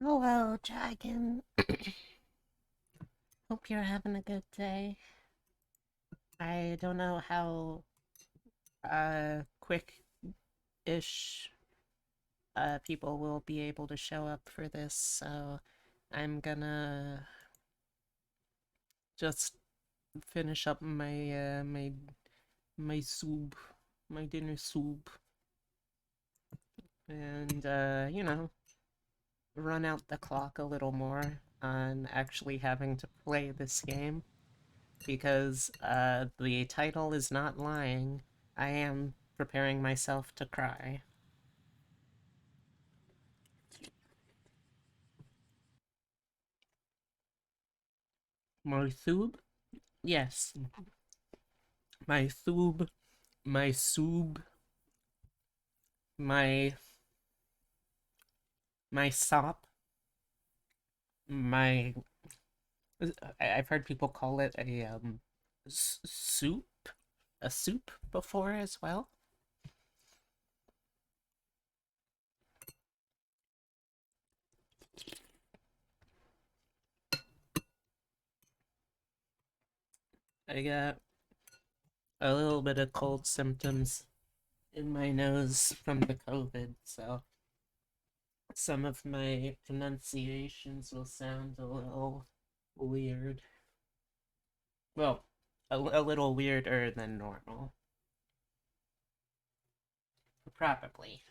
Hello, Dragon. Hope you're having a good day. I don't know how quick-ish people will be able to show up for this, so I'm gonna just finish up my soup, my dinner soup, and run out the clock a little more on actually having to play this game. Because the title is not lying. I am preparing myself to cry. My thoob? Yes. My thoob, my soob, my sop, my I've heard people call it a soup, a soup before as well. I got a little bit of cold symptoms in my nose from the COVID, so some of my pronunciations will sound a little weird. Well, a little weirder than normal. Probably.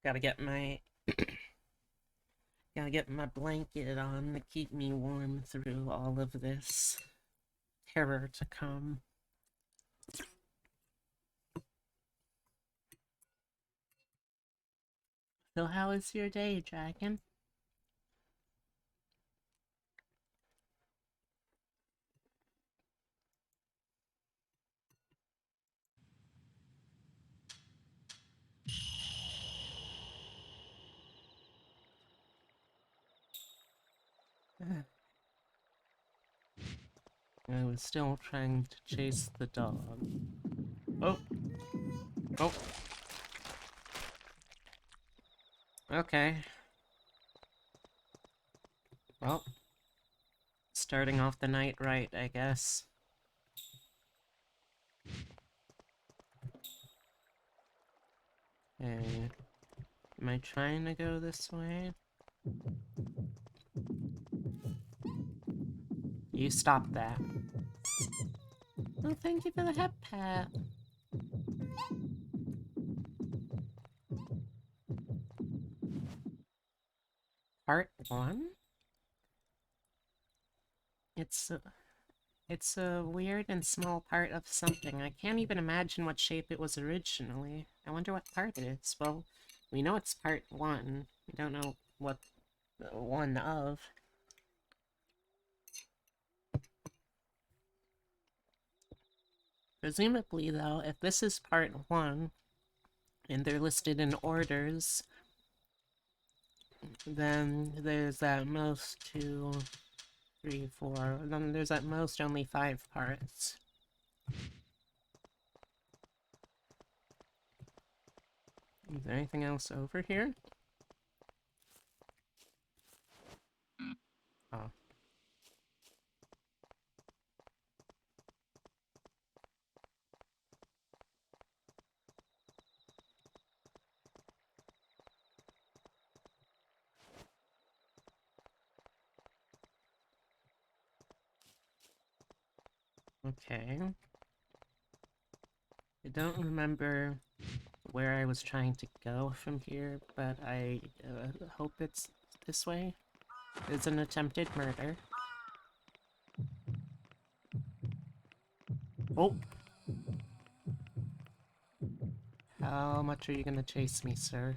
Gotta get my gotta get my blanket on to keep me warm through all of this terror to come. So how was your day, Dragon? I was still trying to chase the dog. Oh, oh, okay. Well, starting off the night right, I guess. Hey, am I trying to go this way? You stop that. Oh, thank you for the head pat. Part 1? It's a weird and small part of something. I can't even imagine what shape it was originally. I wonder what part it is. Well, we know it's part 1. We don't know what one of. Presumably, though, if this is part 1, and they're listed in orders, then there's at most 2, 3, 4, then there's at most only 5 parts. Is there anything else over here? Oh. Okay. I don't remember where I was trying to go from here, but I hope it's this way. It's an attempted murder. Oh! How much are you gonna chase me, sir?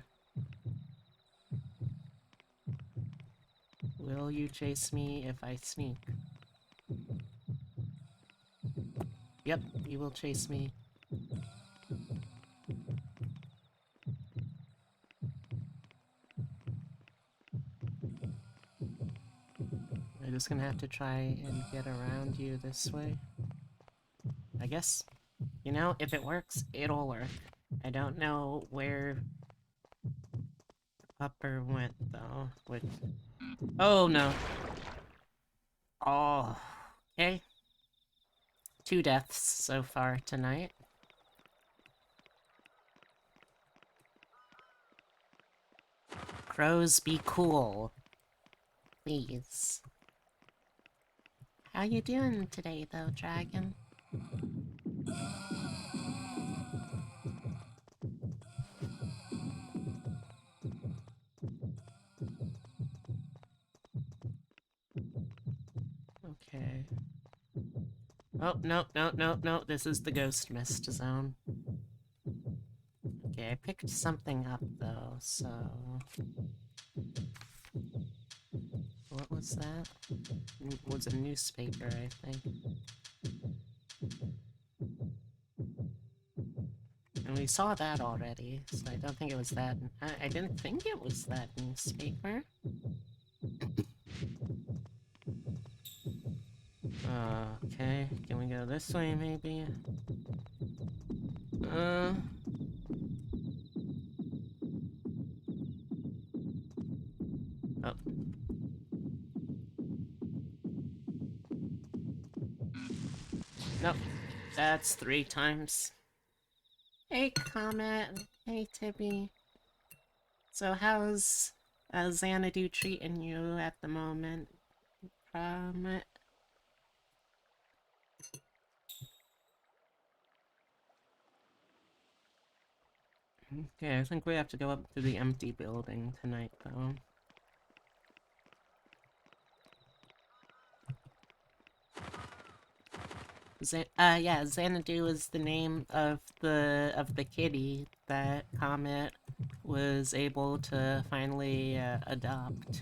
Will you chase me if I sneak? Yep, you will chase me. I'm just gonna have to try and get around you this way. I guess, you know, if it works, it'll work. I don't know where Upper went, though. Which... Oh, no. Oh, okay. 2 deaths so far tonight. Crows, be cool. Please. How you doing today, though, Dragon? Okay. Oh, no, no, no, no. This is the Ghost Mist zone. Okay, I picked something up, though, so... What was that? It was a newspaper, I think. And we saw that already, so I don't think it was that... I didn't think it was that newspaper. Okay, can we go this way, maybe? Oh. Nope. That's 3 times. Hey, Comet. Hey, Tibby. So how's Xanadu treating you at the moment, Comet? Okay, I think we have to go up to the empty building tonight, though. Yeah, Xanadu is the name of the kitty that Comet was able to finally adopt.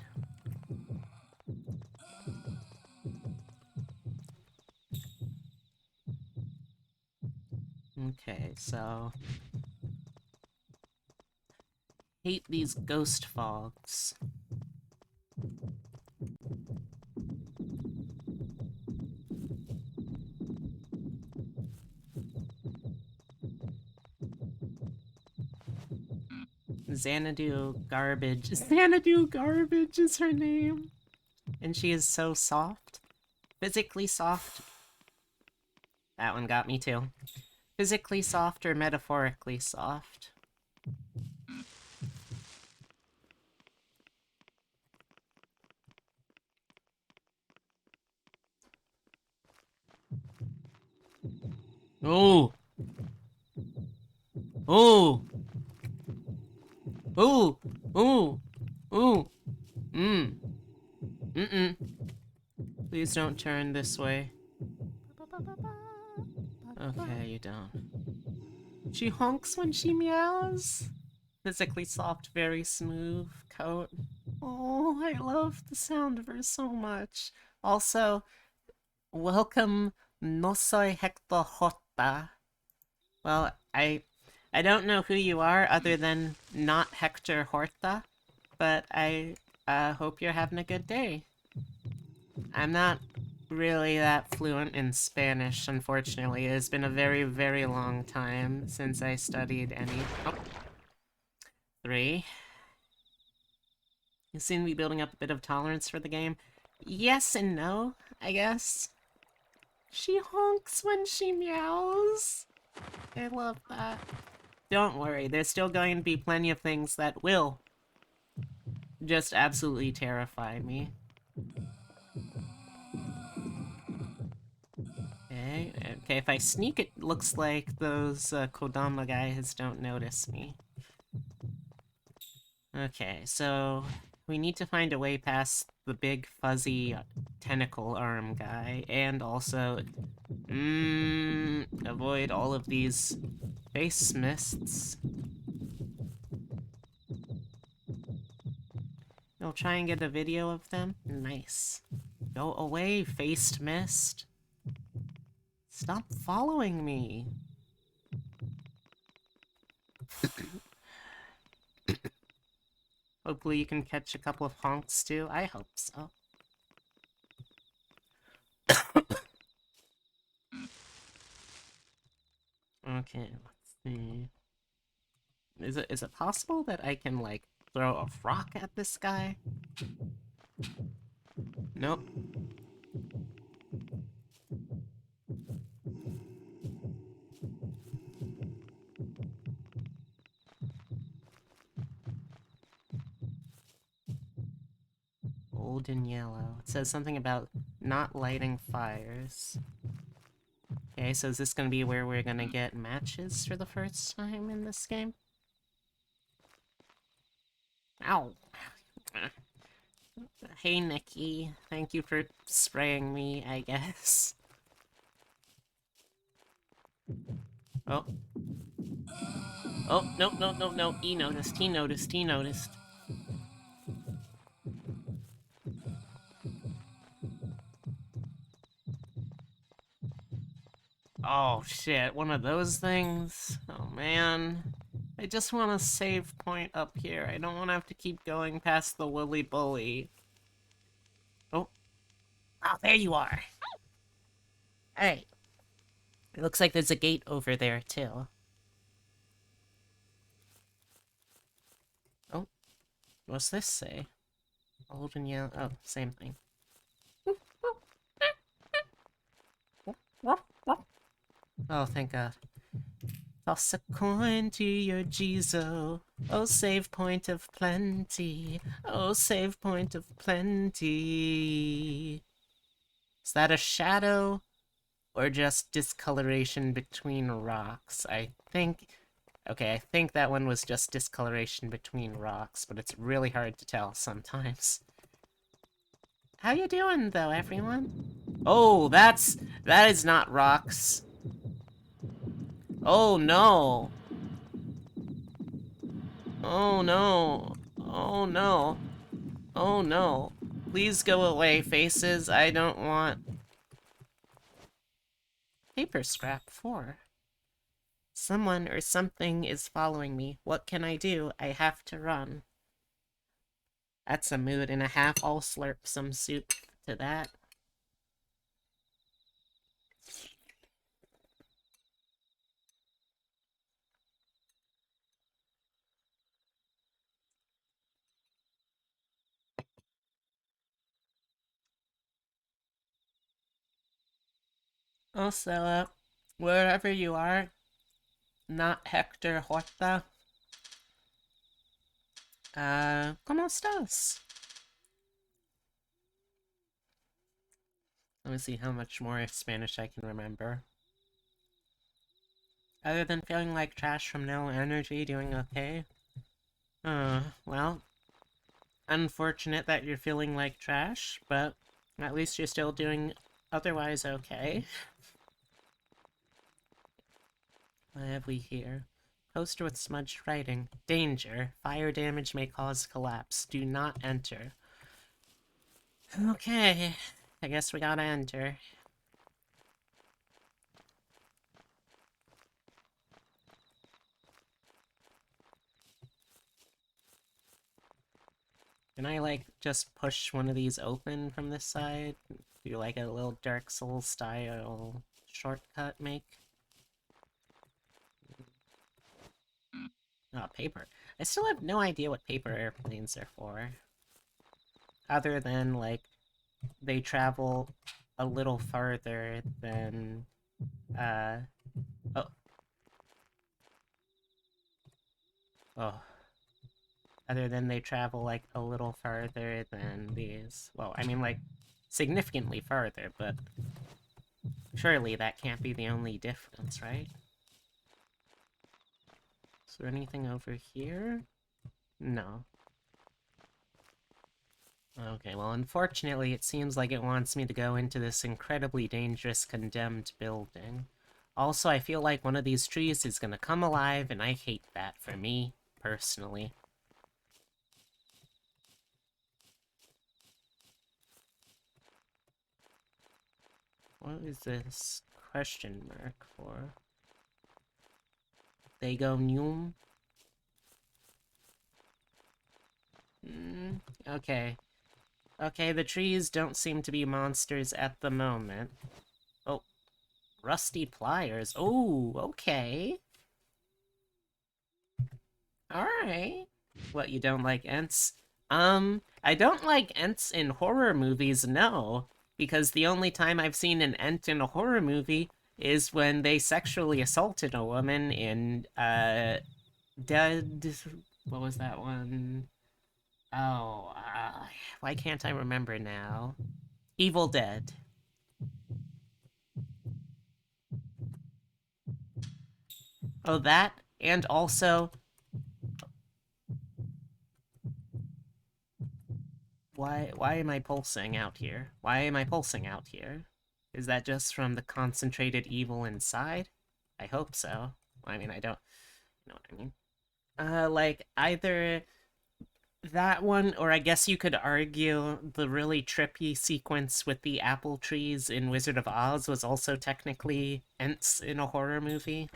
Okay, so... Hate these ghost fogs. Xanadu Garbage. Xanadu Garbage is her name. And she is so soft. Physically soft. That one got me too. Physically soft or metaphorically soft? Oh! Oh! Oh! Oh! Oh! Mm. Mm-mm. Please don't turn this way. Okay, you don't. She honks when she meows. Physically soft, very smooth coat. Oh, I love the sound of her so much. Also, welcome no soy Hector Horta. Well, I don't know who you are other than not Hector Horta, but I hope you're having a good day. I'm not really that fluent in Spanish, unfortunately. It has been a very, very long time since I studied any... Oh. 3. You seem to be building up a bit of tolerance for the game. Yes and no, I guess. She honks when she meows. I love that. Don't worry, there's still going to be plenty of things that will just absolutely terrify me. Okay, if I sneak, it looks like those Kodama guys don't notice me. Okay, so we need to find a way past the big fuzzy tentacle arm guy, and also, avoid all of these face mists. I'll try and get a video of them. Nice. Go away, faced mist. Stop following me. Hopefully you can catch a couple of honks too. I hope so. Okay, let's see. Is it possible that I can, like, throw a rock at this guy? Nope. Old and yellow. It says something about not lighting fires. Okay, so is this gonna be where we're gonna get matches for the first time in this game? Ow! Hey, Nikki. Thank you for spraying me, I guess. Oh. Oh, no. He noticed, he noticed, he noticed. Oh, shit. One of those things? Oh, man. I just want a save point up here. I don't want to have to keep going past the woolly bully. Oh. Oh, there you are. Hey. It looks like there's a gate over there, too. Oh. What's this say? Old and yellow. Oh, same thing. Oh, thank God. Toss a coin to your Jizo. Oh, save point of plenty. Oh, save point of plenty. Is that a shadow? Or just discoloration between rocks? I think... Okay, I think that one was just discoloration between rocks, but it's really hard to tell sometimes. How you doing, though, everyone? Oh, that is not rocks. Oh, no. Oh, no. Oh, no. Oh, no. Please go away, faces. I don't want... Paper scrap 4. Someone or something is following me. What can I do? I have to run. That's a mood and a half. I'll slurp some soup to that. Also, wherever you are, not Hector Horta. ¿Cómo estás? Let me see how much more Spanish I can remember. Other than feeling like trash from no energy, doing okay? Well, unfortunate that you're feeling like trash, but At least you're still doing otherwise okay. What have we here? Poster with smudged writing. Danger. Fire damage may cause collapse. Do not enter. Okay. I guess we gotta enter. Can I, like, just push one of these open from this side? Do, like, a little Dark Souls style shortcut make? Oh, paper. I still have no idea what paper airplanes are for. Other than, like, they travel a little farther than, oh. Oh. Other than they travel, like, a little farther than these. Well, I mean, like, significantly farther, but surely that can't be the only difference, right? Is there anything over here? No. Okay, well, unfortunately, it seems like it wants me to go into this incredibly dangerous condemned building. Also, I feel like one of these trees is gonna come alive, and I hate that for me, personally. What is this question mark for? They go Noom? Okay. Okay, the trees don't seem to be monsters at the moment. Oh, rusty pliers. Oh, okay. Alright. What, you don't like Ents? I don't like Ents in horror movies, no. Because the only time I've seen an Ent in a horror movie is when they sexually assaulted a woman in, Dead... What was that one? Oh, why can't I remember now? Evil Dead. Oh, that, and also... Why am I pulsing out here? Why am I pulsing out here? Is that just from the concentrated evil inside? I hope so. I mean, I don't know what I mean. Like, either that one, or I guess you could argue the really trippy sequence with the apple trees in Wizard of Oz was also technically Ents in a horror movie.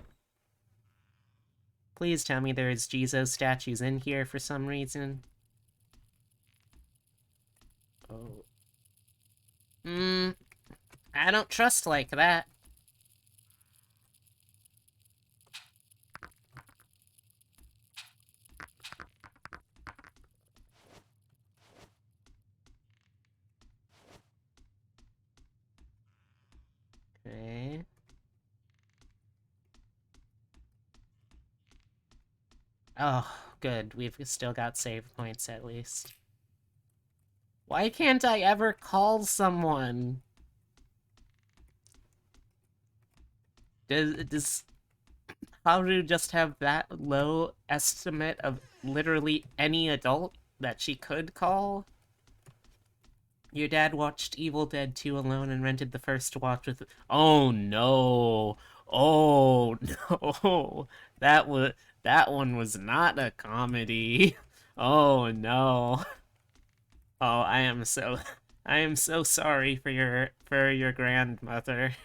Please tell me there's Jesus statues in here for some reason. Oh. I don't trust like that. Okay. Oh, good. We've still got save points at least. Why can't I ever call someone? Does Haru just have that low estimate of literally any adult that she could call? Your dad watched Evil Dead 2 alone and rented the first watch with... Oh no! Oh no! That one was not a comedy. Oh no. Oh, I am so sorry for your grandmother.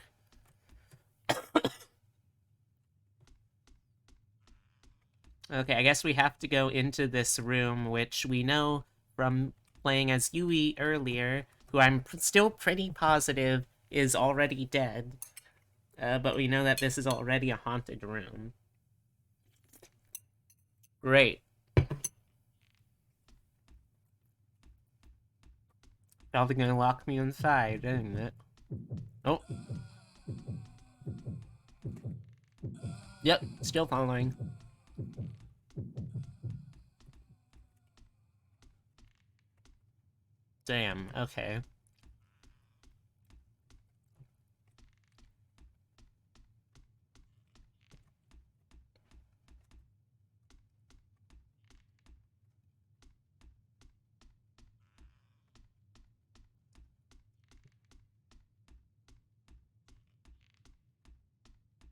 Okay, I guess we have to go into this room, which we know from playing as Yui earlier, who I'm still pretty positive is already dead. But we know that this is already a haunted room. Great. Probably gonna lock me inside, isn't it? Oh. Yep, still following. Damn, okay.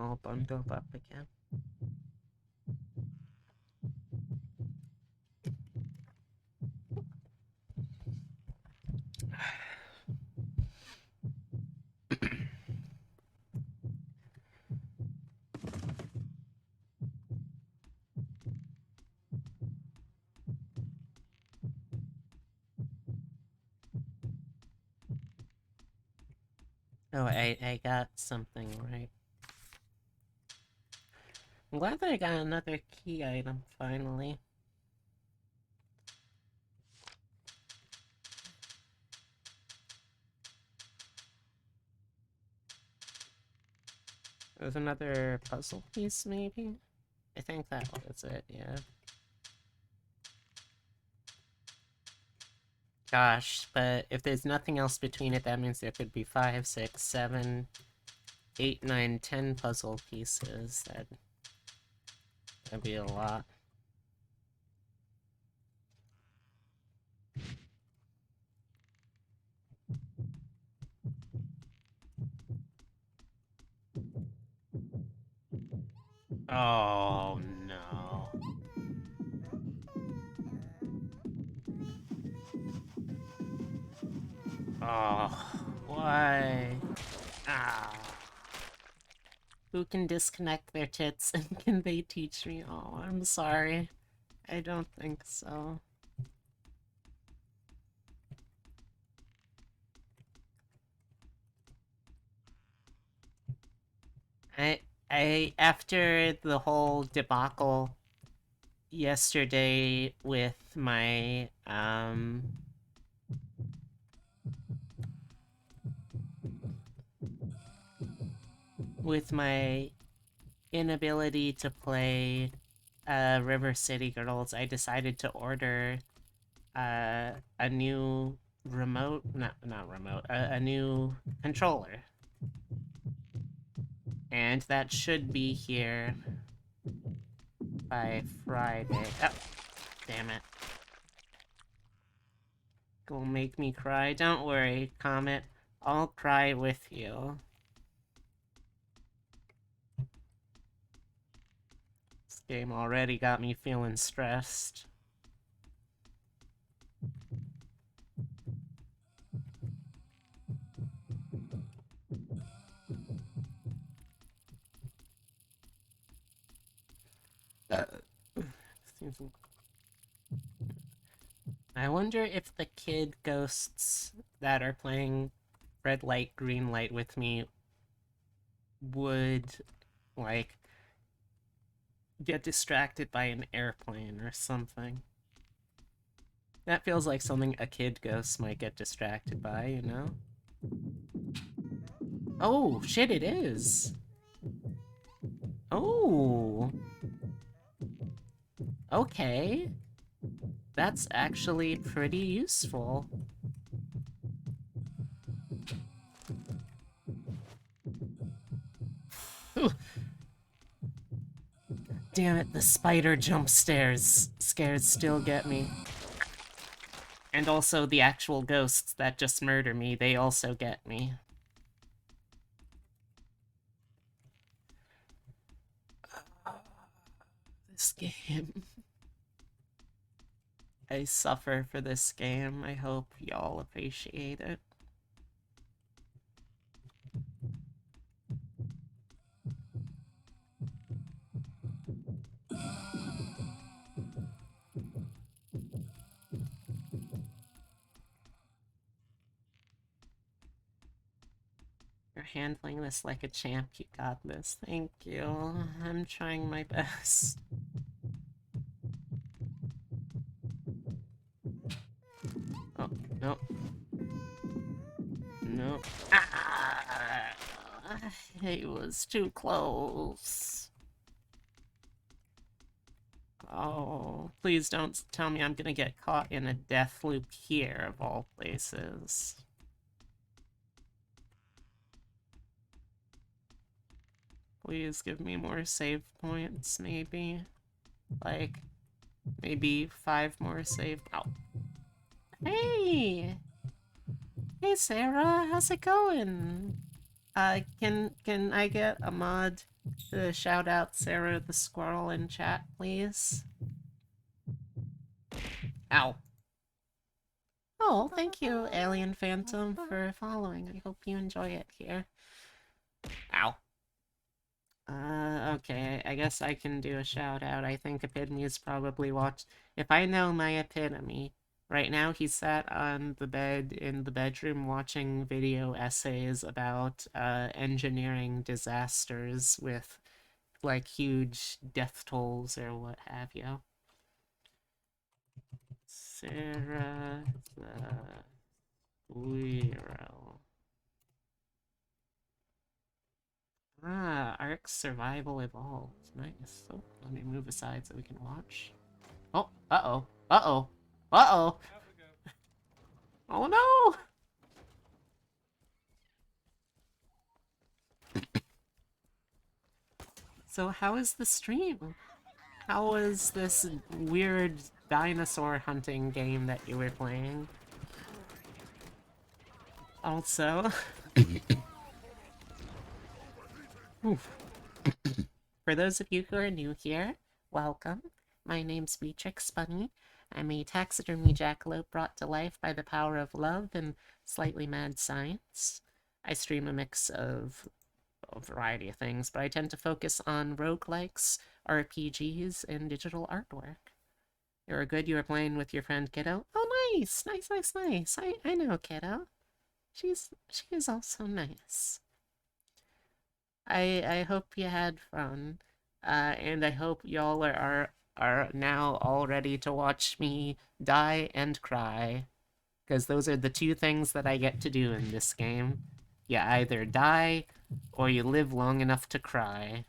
them all bundled up again. Oh, I got something right. I'm glad that I got another key item, finally. There's another puzzle piece, maybe? I think that was it, yeah. Gosh, but if there's nothing else between it, that means there could be 5, 6, 7, 8, 9, 10 puzzle pieces. That'd be a lot. Oh, no. Oh, why? Ah. Who can disconnect their tits and can they teach me? Oh, I'm sorry. I don't think so. After the whole debacle yesterday with my, inability to play, River City Girls, I decided to order, a new remote, not remote, a new controller. And that should be here by Friday. Oh, damn it. Go make me cry. Don't worry, Comet. I'll cry with you. This game already got me feeling stressed. I wonder if the kid ghosts that are playing red light, green light with me would, like, get distracted by an airplane or something. That feels like something a kid ghost might get distracted by, you know? Oh, shit, it is! Oh! Okay. That's actually pretty useful. Damn it, the spider jump scares still get me. And also the actual ghosts that just murder me, they also get me. This game. I suffer for this game. I hope y'all appreciate it. You're handling this like a champ. You got this. Thank you. I'm trying my best. Oh, no. No. Ah! It was too close. Oh, please don't tell me I'm gonna get caught in a death loop here, of all places. Please give me more save points, maybe. Like, maybe 5 more save. Oh. Hey! Hey, Sarah, how's it going? Can I get a mod Shout out Sarah the Squirrel in chat, please. Ow. Oh, thank you, Alien Phantom, for following. I hope you enjoy it here. Ow. Okay, I guess I can do a shout out. I think Epitome's probably watched. If I know my Epitome, right now he sat on the bed in the bedroom watching video essays about engineering disasters with like huge death tolls or what have you. Sarah the Squirrel. Ah, Ark Survival Evolved. Nice. Oh, let me move aside so we can watch. Oh, uh-oh. Uh-oh. Uh-oh. Oh no! So how is the stream? How was this weird dinosaur hunting game that you were playing? Also... For those of you who are new here, welcome. My name's Beatrix Bunny. I'm a taxidermy jackalope brought to life by the power of love and slightly mad science. I stream a mix of a variety of things, but I tend to focus on roguelikes, RPGs, and digital artwork. You're good you were playing with your friend Kiddo? Oh, nice! Nice. I know Kiddo. She is also nice. I hope you had fun, and I hope y'all are now all ready to watch me die and cry, because those are the two things that I get to do in this game. You either die, or you live long enough to cry.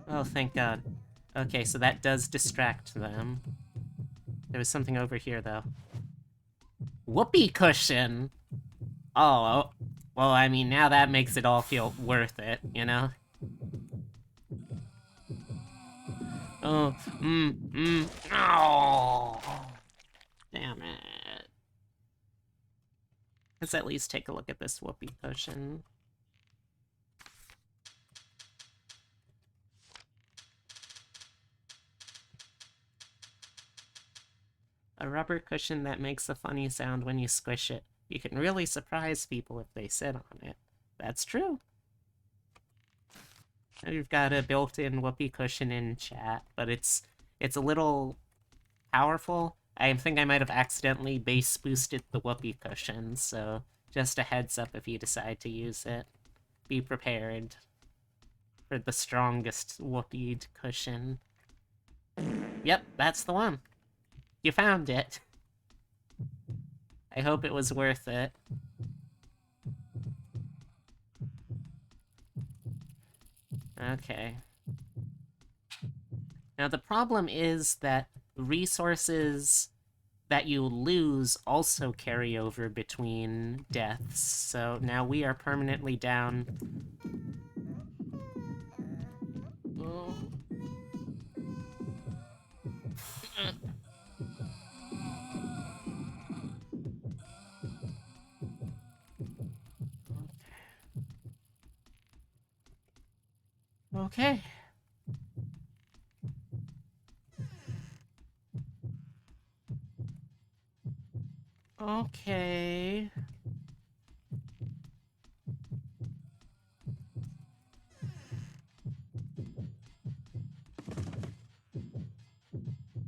Oh, thank God. Okay, so that does distract them. There was something over here, though. Whoopee cushion! Oh, well, I mean, now that makes it all feel worth it, you know? Oh, oh, damn it. Let's at least take a look at this whoopee potion. A rubber cushion that makes a funny sound when you squish it. You can really surprise people if they sit on it. That's true. We've got a built-in whoopee cushion in chat, but it's a little powerful. I think I might have accidentally bass boosted the whoopee cushion, so just a heads up if you decide to use it. Be prepared for the strongest whoopied cushion. Yep, that's the one. You found it. I hope it was worth it. Okay. Now the problem is that resources that you lose also carry over between deaths, so now we are permanently down. Oh. Okay. Okay.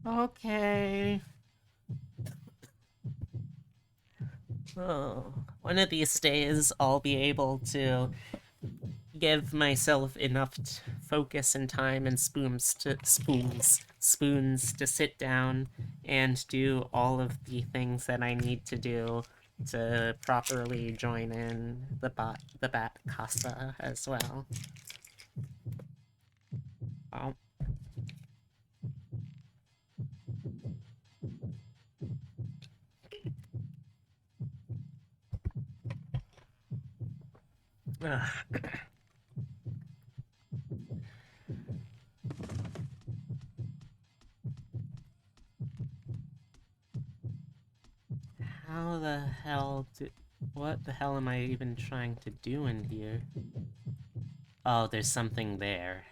Okay. Oh, one of these days I'll be able to give myself enough focus and time and spoons to sit down and do all of the things that I need to do to properly join in the bat casa as well. Oh. Ugh. How the What the hell am I even trying to do in here? Oh, there's something there.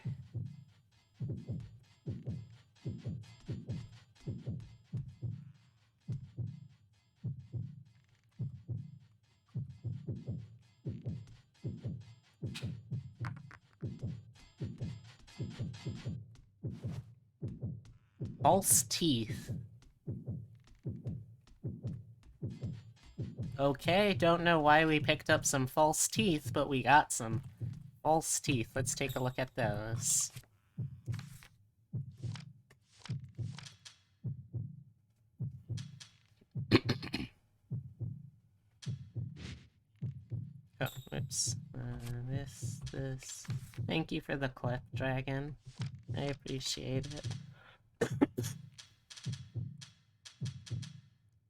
False teeth. Okay, don't know why we picked up some false teeth, but we got some false teeth. Let's take a look at those. Oh, whoops. This. Thank you for the clip, Dragon. I appreciate it.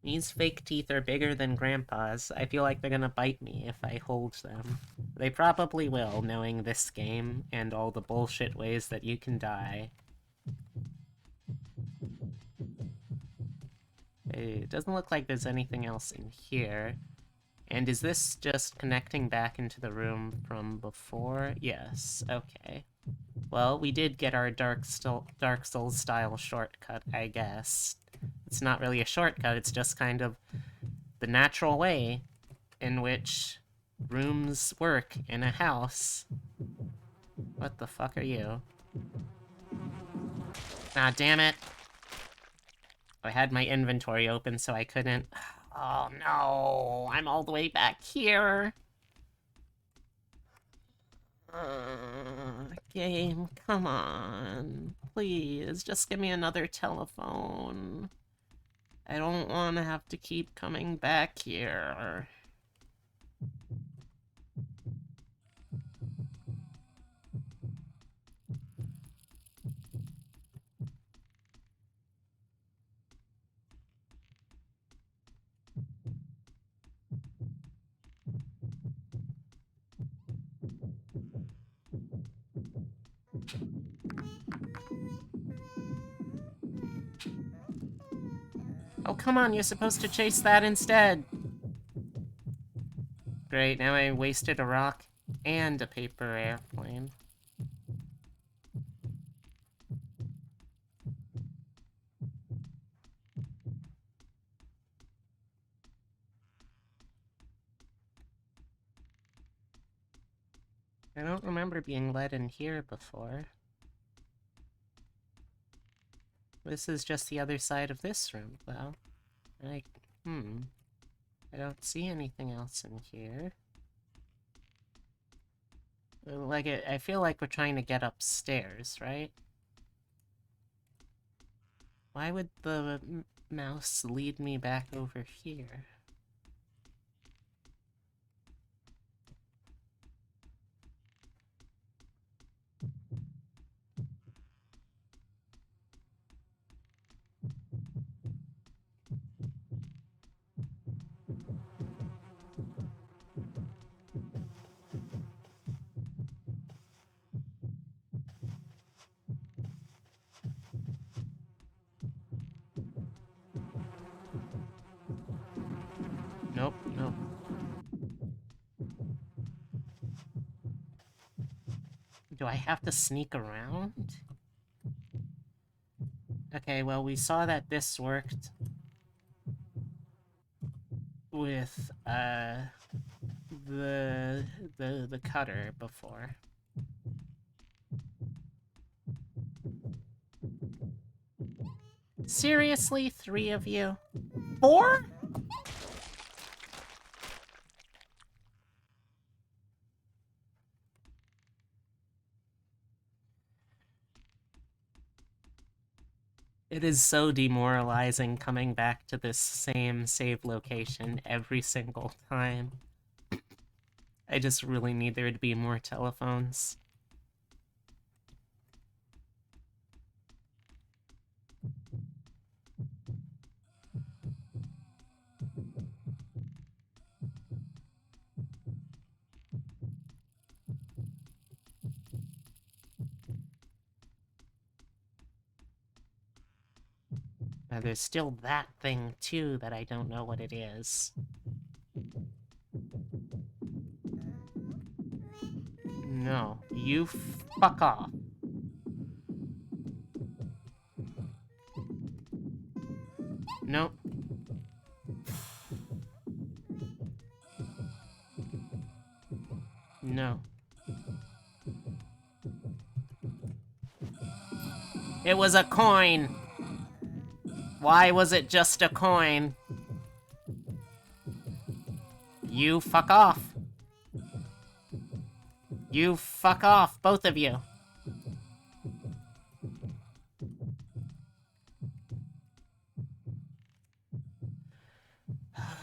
These fake teeth are bigger than Grandpa's. I feel like they're gonna bite me if I hold them. They probably will, knowing this game and all the bullshit ways that you can die. It doesn't look like there's anything else in here. And is this just connecting back into the room from before? Yes, okay. Well, we did get our Dark Souls style shortcut, I guess. It's not really a shortcut, it's just kind of the natural way in which rooms work in a house. What the fuck are you? Ah, damn it. I had my inventory open, so I couldn't... Oh no, I'm all the way back here. Game, come on. Please, just give me another telephone. I don't want to have to keep coming back here. Oh, come on, you're supposed to chase that instead. Great, now I wasted a rock and a paper airplane. I don't remember being let in here before. This is just the other side of this room, though. I don't see anything else in here. Like, I feel like we're trying to get upstairs, right? Why would the mouse lead me back over here? Nope, nope. Do I have to sneak around? Okay, well, we saw that this worked with, the cutter before. Seriously, 3 of you? 4? It is so demoralizing coming back to this same save location every single time. I just really need there to be more telephones. There's still that thing, too, that I don't know what it is. No, you fuck off. Nope. No. It was a coin. Why was it just a coin? You fuck off. You fuck off, both of you.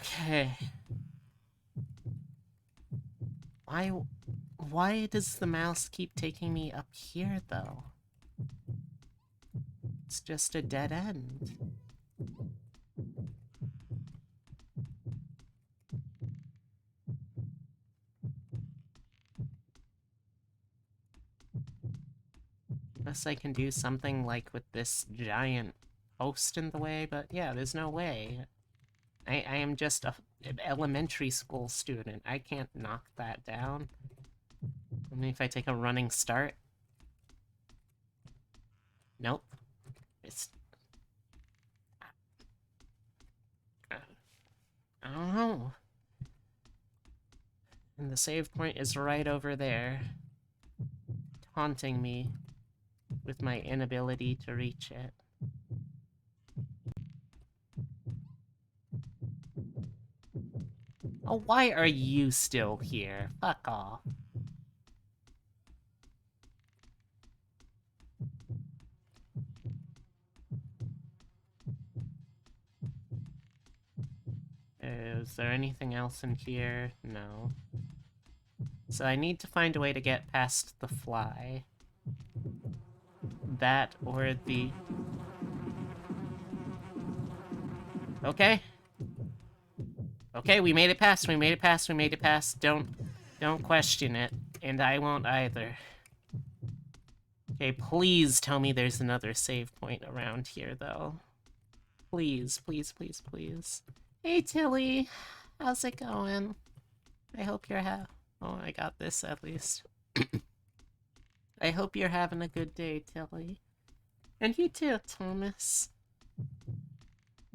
Okay. Why does the mouse keep taking me up here, though? It's just a dead end. Unless I can do something like with this giant post in the way, but yeah, there's no way. I am just an elementary school student. I can't knock that down. Only if I take a running start. Nope. It's... I don't know. And the save point is right over there, taunting me with my inability to reach it. Oh, why are you still here? Fuck off. Is there anything else in here? No. So I need to find a way to get past the fly. That or the... Okay. Okay, we made it past, we made it past, we made it past. Don't question it. And I won't either. Okay, please tell me there's another save point around here, though. Please, please, please, please. Hey, Tilly. How's it going? I hope you're Oh, I got this, at least. I hope you're having a good day, Tilly. And you too, Thomas.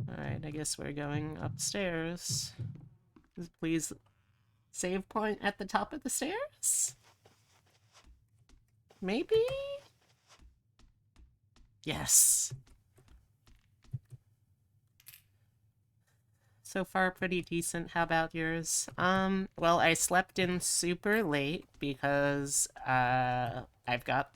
Alright, I guess we're going upstairs. Please, save point at the top of the stairs? Maybe? Yes. So far, pretty decent. How about yours? Well, I slept in super late because, I've got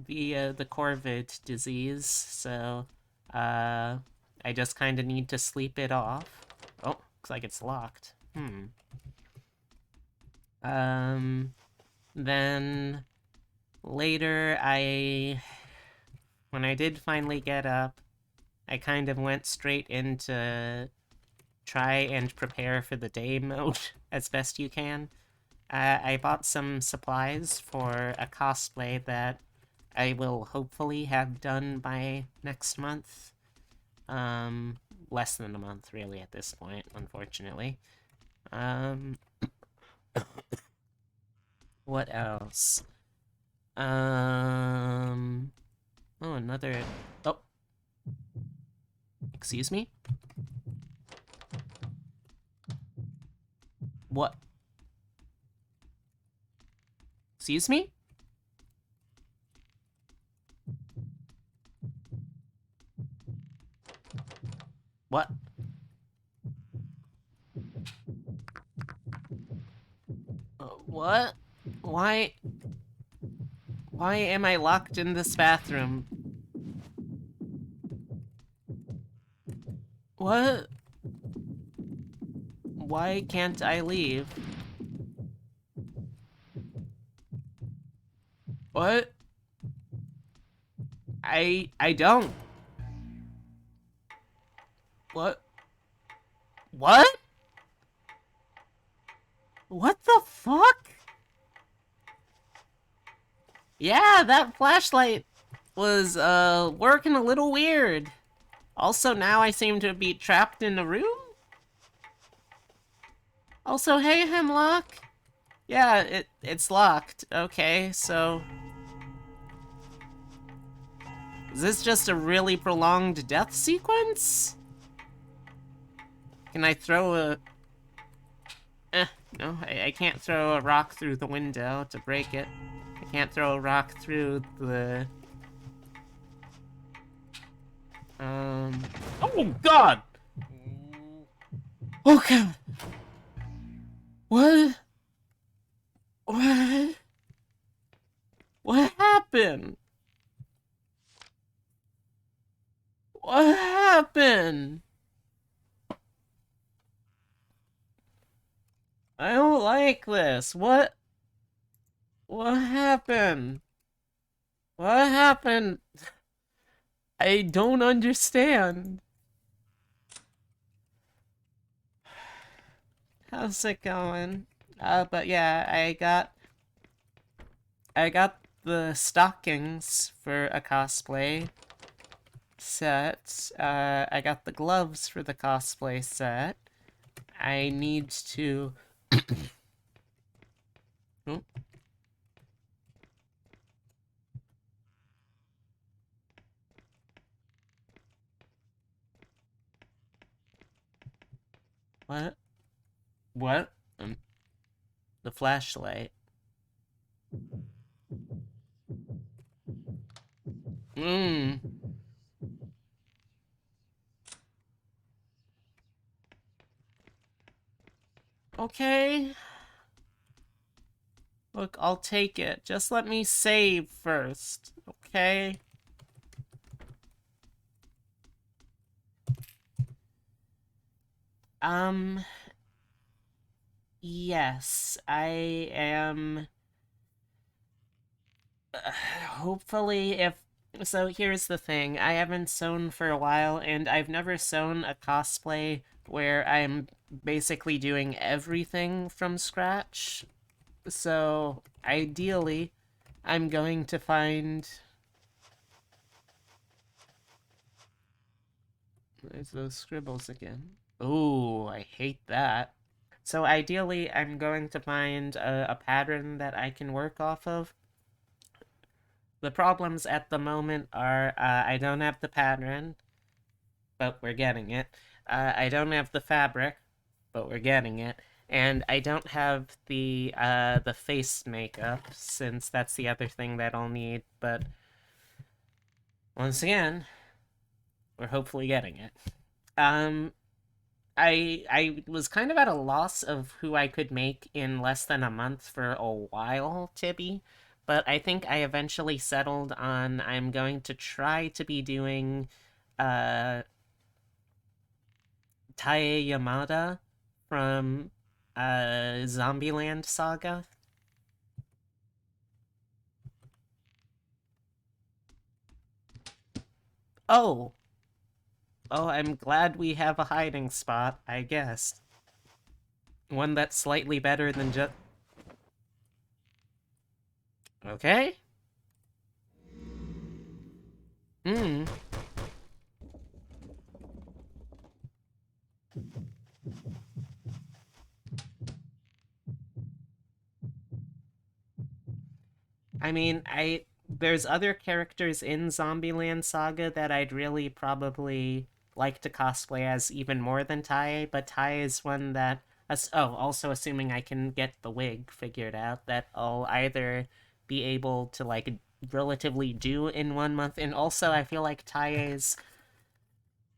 the Corvid disease, so, I just kind of need to sleep it off. Oh, looks like it's locked. Then later when I did finally get up, I kind of went straight into try and prepare for the day mode as best you can. I bought some supplies for a cosplay that I will hopefully have done by next month. Less than a month, really, at this point, unfortunately. What else? Oh, another... Oh. Excuse me? What? Excuse me? What? What? Why am I locked in this bathroom? What? Why can't I leave? What? I don't. What? What? What the fuck? Yeah, that flashlight was, working a little weird. Also, now I seem to be trapped in a room? Also, hey, Hemlock. Yeah, it's locked. Okay, so is this just a really prolonged death sequence? Can I throw a... no, I can't throw a rock through the window to break it. I can't throw a rock through the... Oh, God! Okay. What? What? What happened? What happened? I don't like this. What happened? What happened? I don't understand. How's it going? But yeah, I got the stockings for a cosplay set. I got the gloves for the cosplay set. I need to... Oh, what? What? The flashlight. Mmm. Okay. Look, I'll take it. Just let me save first, okay? Um, yes, I am... hopefully if... So here's the thing, I haven't sewn for a while, and I've never sewn a cosplay where I'm basically doing everything from scratch. So, ideally, I'm going to find... There's those scribbles again. Ooh, I hate that. So ideally, I'm going to find a pattern that I can work off of. The problems at the moment are I don't have the pattern, but we're getting it. I don't have the fabric, but we're getting it. And I don't have the face makeup, since that's the other thing that I'll need. But once again, we're hopefully getting it. Um, I was kind of at a loss of who I could make in less than a month for a while, Tibby, but I think I eventually settled on I'm going to try to be doing uh Tae Yamada from Zombieland Saga. Oh, oh, I'm glad we have a hiding spot, I guess. One that's slightly better than just... Okay. Hmm. I mean, there's other characters in Zombieland Saga that I'd really probably like to cosplay as even more than Tai, but Tai is one that oh, also assuming I can get the wig figured out, that I'll either be able to like relatively do in 1 month, and also I feel like Tai's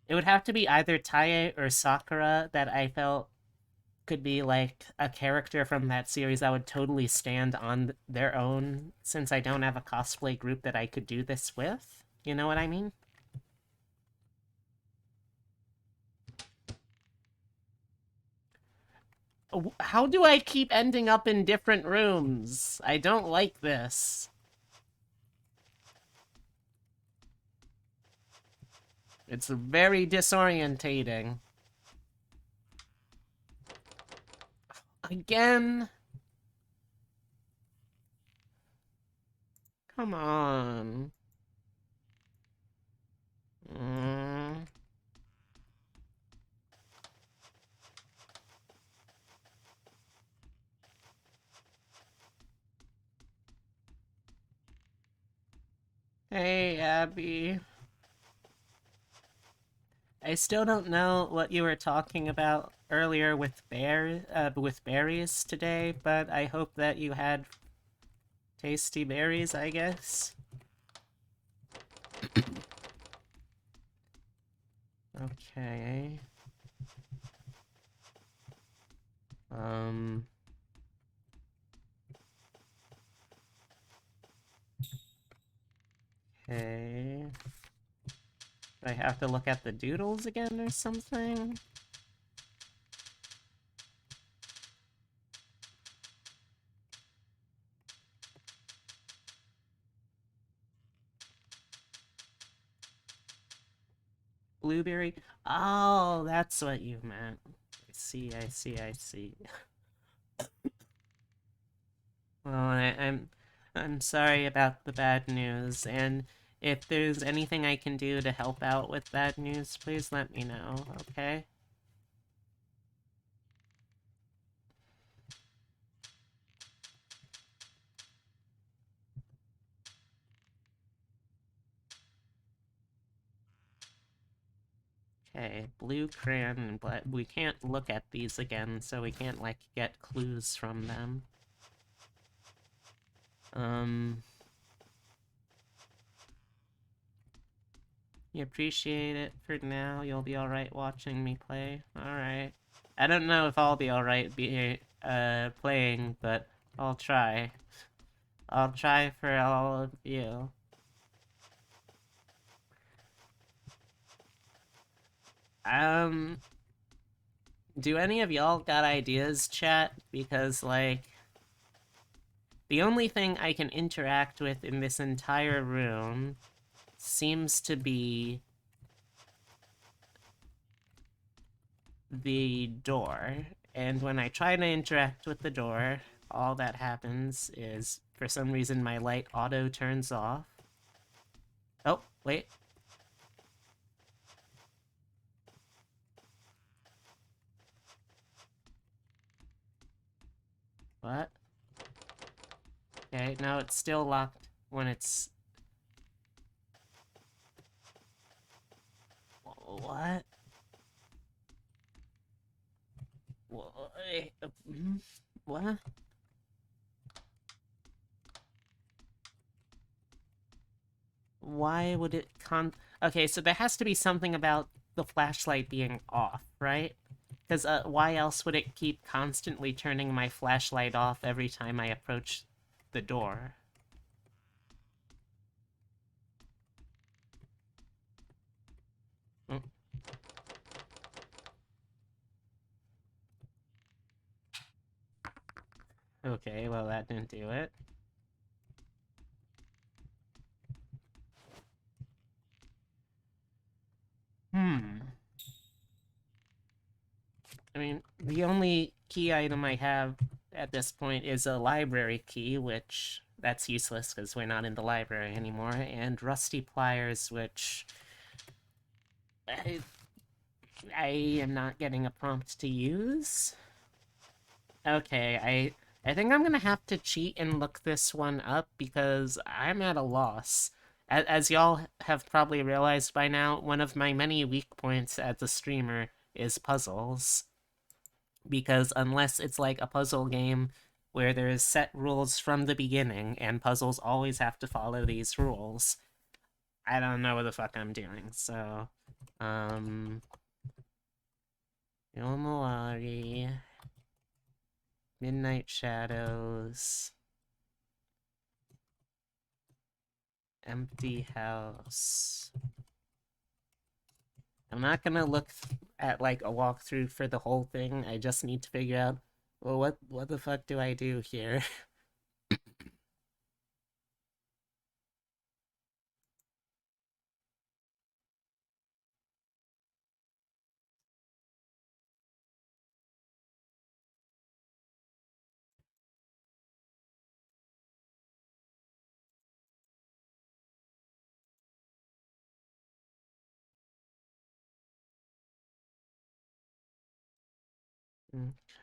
it would have to be either Tai or Sakura that I felt could be like a character from that series that would totally stand on their own, since I don't have a cosplay group that I could do this with. You know what I mean? How do I keep ending up in different rooms? I don't like this. It's very disorientating. Again? Come on. Mm. Hey, Abby. I still don't know what you were talking about earlier with berries today, but I hope that you had tasty berries, I guess. Okay. Um, okay. Do I have to look at the doodles again or something? Blueberry? Oh, that's what you meant. I see. Well, I'm sorry about the bad news, and if there's anything I can do to help out with bad news, please let me know, okay? Okay, blue crayon and black. We can't look at these again, so we can't, like, get clues from them. Um, you appreciate it for now. You'll be alright watching me play. Alright. I don't know if I'll be alright playing, but I'll try. I'll try for all of you. Um, do any of y'all got ideas, chat? Because, like, the only thing I can interact with in this entire room seems to be the door. And when I try to interact with the door, all that happens is, for some reason, my light auto turns off. Oh, wait. What? Okay, now it's still locked when it's... What? What? Why would it Okay, so there has to be something about the flashlight being off, right? Because why else would it keep constantly turning my flashlight off every time I approach the door? Mm, okay, well that didn't do it. Hmm. I mean, the only key item I have at this point is a library key, which that's useless because we're not in the library anymore, and rusty pliers, which I, I am not getting a prompt to use. Okay, I think I'm gonna have to cheat and look this one up because I'm at a loss. As y'all have probably realized by now, one of my many weak points as a streamer is puzzles. Because unless it's like a puzzle game where there's set rules from the beginning and puzzles always have to follow these rules, I don't know what the fuck I'm doing. So, um, Yomawari, Midnight Shadows, Empty House. I'm not gonna look at like a walkthrough for the whole thing. I just need to figure out, well, what the fuck do I do here?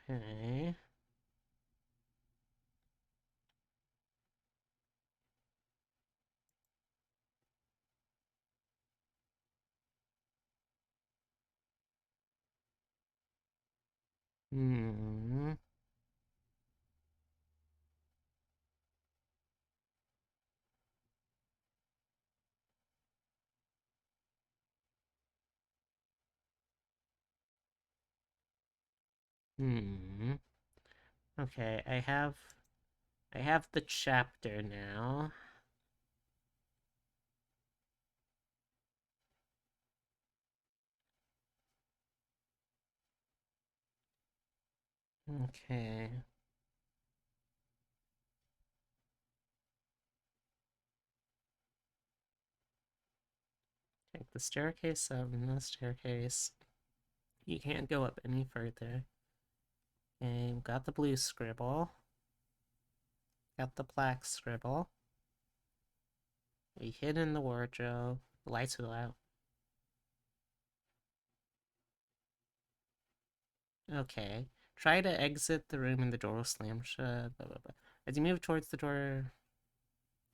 Okay. Hmm. Hmm. Okay, I have the chapter now. Okay. Take the staircase up and the staircase. You can't go up any further. And got the blue scribble. Got the black scribble. We hid in the wardrobe. The lights go out. Okay. Try to exit the room and the door will slam shut. Blah, blah, blah. As you move towards the door...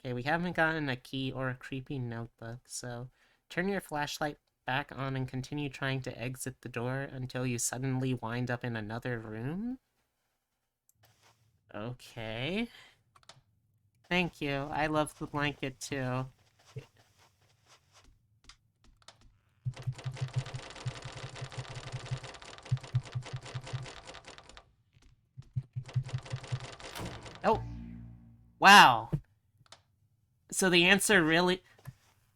Okay, we haven't gotten a key or a creepy notebook, so turn your flashlight back on and continue trying to exit the door until you suddenly wind up in another room? Okay. Thank you. I love the blanket too. Oh! Wow! So the answer really...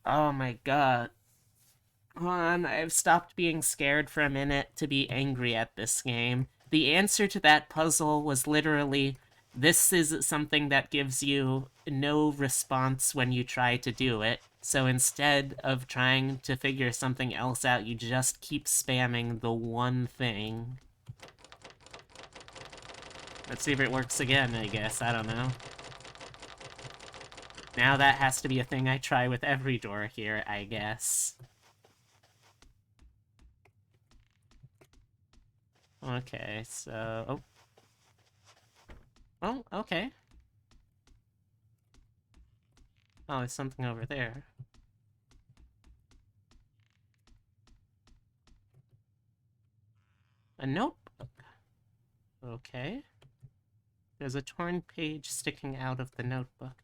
Oh my god. Hold on, I've stopped being scared for a minute to be angry at this game. The answer to that puzzle was literally, this is something that gives you no response when you try to do it. So instead of trying to figure something else out, you just keep spamming the one thing. Let's see if it works again, I guess. I don't know. Now that has to be a thing I try with every door here, I guess. Okay, so... Oh. Oh, okay. Oh, there's something over there. A notebook. Okay. There's a torn page sticking out of the notebook.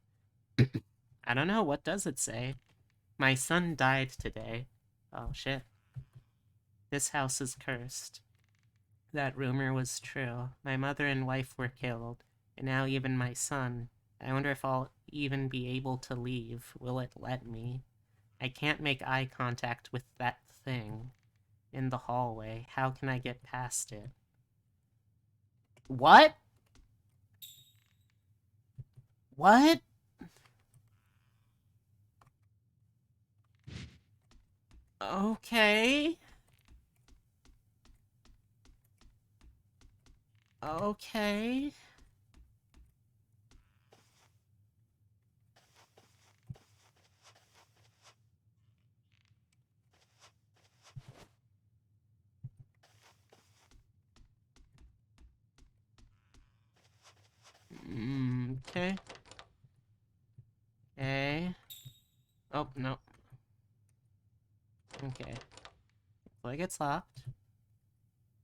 I don't know, what does it say? My son died today. Oh, shit. This house is cursed. That rumor was true. My mother and wife were killed, and now even my son. I wonder if I'll even be able to leave. Will it let me? I can't make eye contact with that thing in the hallway. How can I get past it? What? What? Okay. Okay. Okay. Okay. Oh, no. Okay. Looks like it's locked.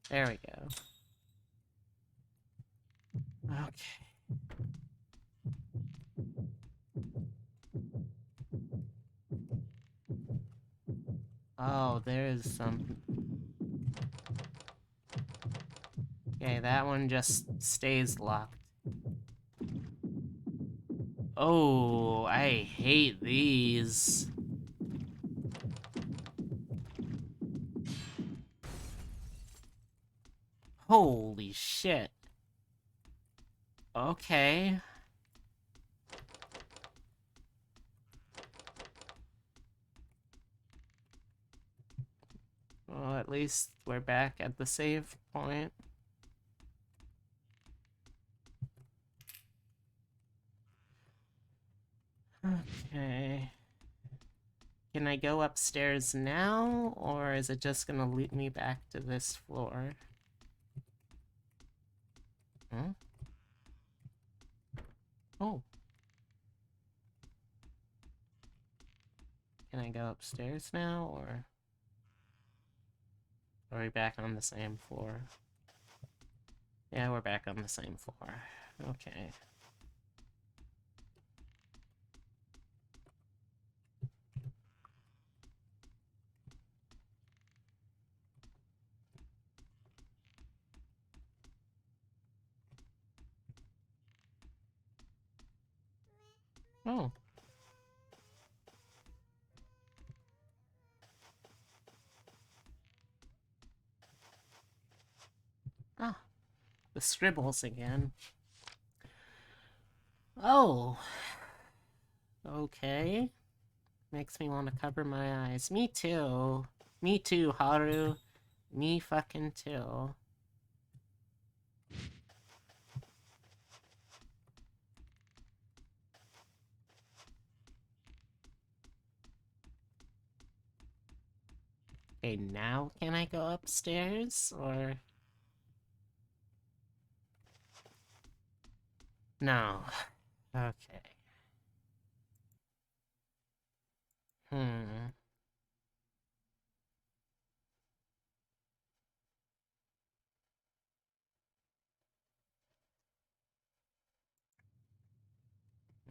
There we go. Okay. Oh, there is some... Okay, that one just stays locked. Oh, I hate these. Holy shit. Okay. Well, at least we're back at the save point. Okay. Can I go upstairs now, or is it just gonna lead me back to this floor? Huh? Oh. Can I go upstairs now, or are we back on the same floor? Yeah, we're back on the same floor. Okay. Oh. Ah, the scribbles again. Oh. Okay. Makes me want to cover my eyes. Me too. Me too, Haru. Me fucking too. Okay, now can I go upstairs, or...? No. Okay. Hmm.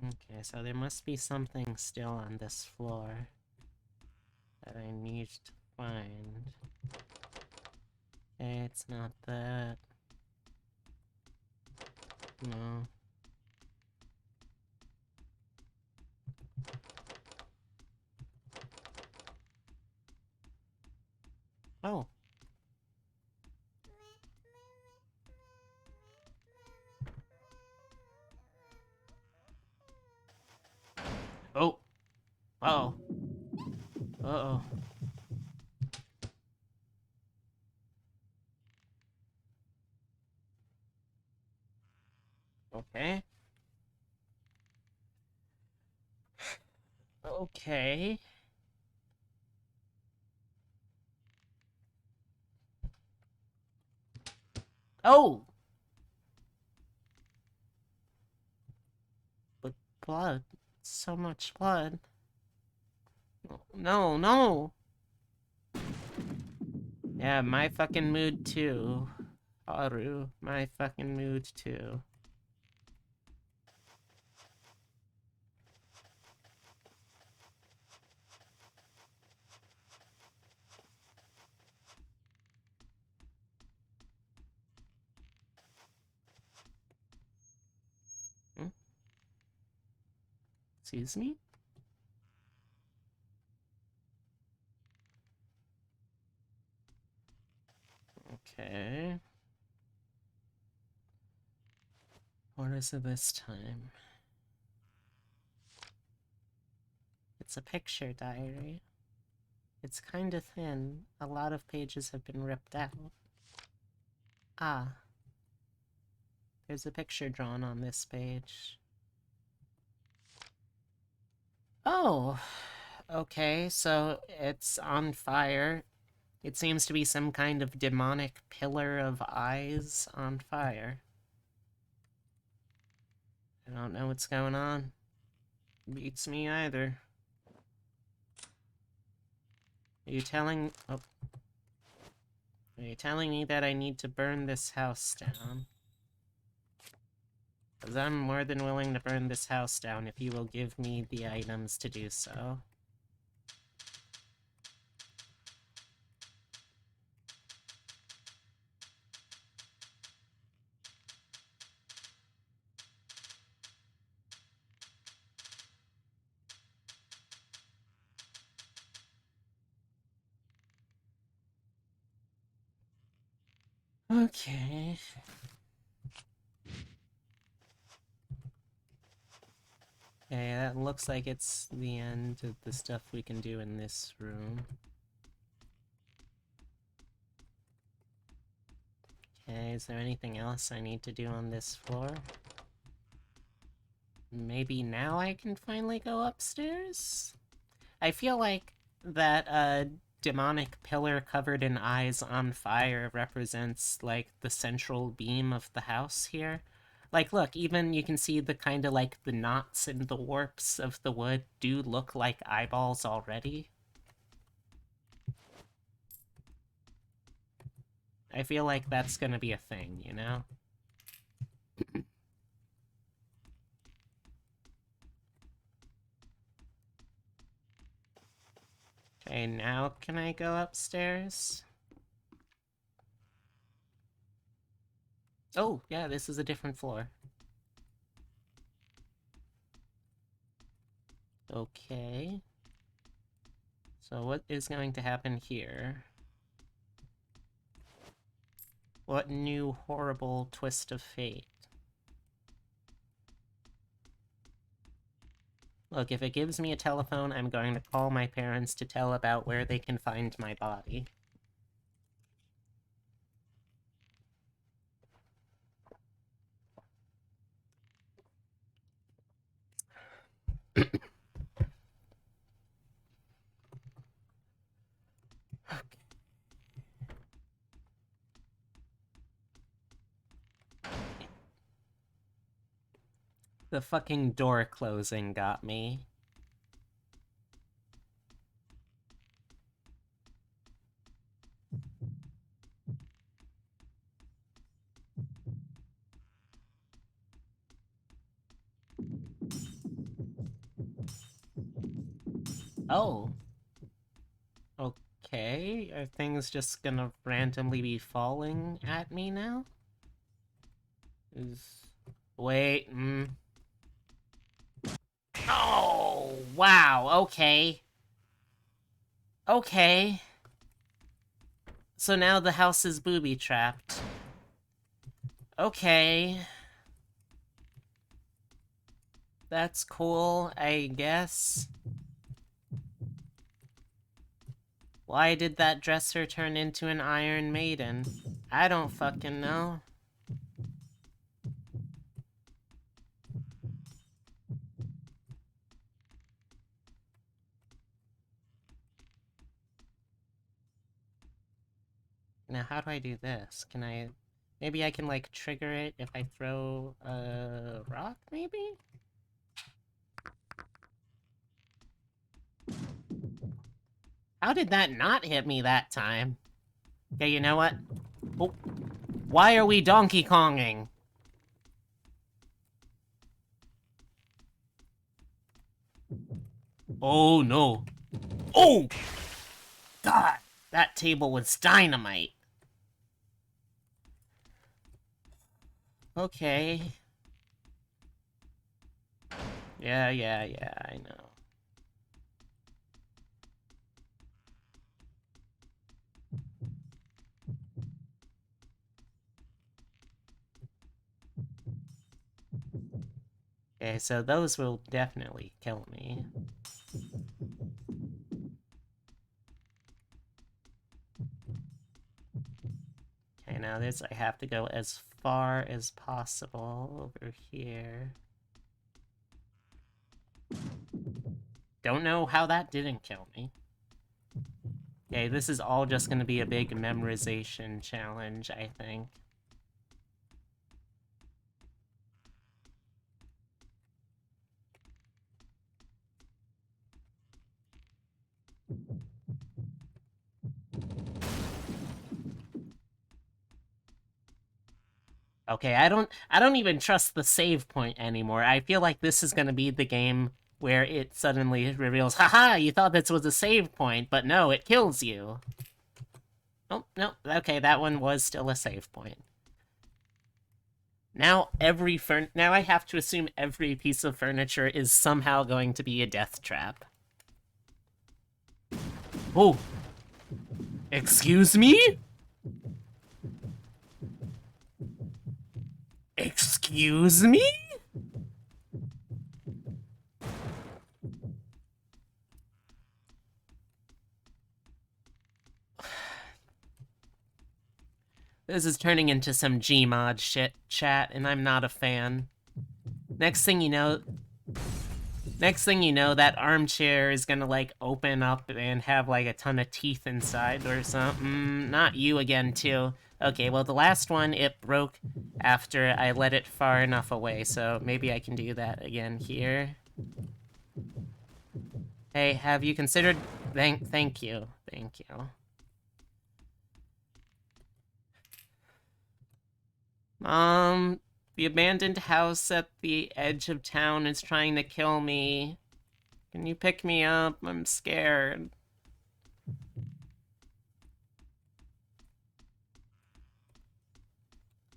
Okay, so there must be something still on this floor that I need to find. Okay, it's not that. No. Oh. Oh. Uh-oh. Uh-oh. Okay. Okay. Oh! But blood. So much blood. No, no! Yeah, my fucking mood too. Haru, my fucking mood too. Hmm? Excuse me? Okay. What is it this time? It's a picture diary. It's kinda thin. A lot of pages have been ripped out. Ah. There's a picture drawn on this page. Oh. Okay, so it's on fire. It seems to be some kind of demonic pillar of eyes on fire. I don't know what's going on. Beats me either. Are you telling... Oh. Are you telling me that I need to burn this house down? Because I'm more than willing to burn this house down if you will give me the items to do so. Okay. Okay, that looks like it's the end of the stuff we can do in this room. Okay, is there anything else I need to do on this floor? Maybe now I can finally go upstairs? I feel like that, demonic pillar covered in eyes on fire represents, like, the central beam of the house here. Like, look, even you can see the kind of, like, the knots and the warps of the wood do look like eyeballs already. I feel like that's gonna be a thing, you know? Okay, now can I go upstairs? Oh, yeah, this is a different floor. Okay. So what is going to happen here? What new horrible twist of fate? Look, if it gives me a telephone, I'm going to call my parents to tell about where they can find my body. The fucking door closing got me. Oh. Okay, are things just gonna randomly be falling at me now? Wait, Oh, wow, okay. Okay. So now the house is booby-trapped. Okay. That's cool, I guess. Why did that dresser turn into an Iron Maiden? I don't fucking know. Now, how do I do this? Can I... Maybe I can, like, trigger it if I throw a rock, maybe? How did that not hit me that time? Okay, you know what? Oh, why are we Donkey Konging? Oh, no. Oh! God! That table was dynamite. Okay. Yeah, I know. Okay, so those will definitely kill me. Okay, now this, I have to go as far as possible over here. Don't know how that didn't kill me. Okay, this is all just gonna be a big memorization challenge, I think. Okay, I don't even trust the save point anymore. I feel like this is gonna be the game where it suddenly reveals, haha, you thought this was a save point, but no, it kills you. Oh, no, okay, that one was still a save point. Now now I have to assume every piece of furniture is somehow going to be a death trap. Oh! Excuse me? Excuse me? This is turning into some Gmod shit, chat, and I'm not a fan. Next thing you know, that armchair is gonna, like, open up and have, like, a ton of teeth inside or something. Not you again, too. Okay, well, the last one, it broke after I let it far enough away, so maybe I can do that again here. Hey, have you considered... Thank you. Thank you. The abandoned house at the edge of town is trying to kill me. Can you pick me up? I'm scared.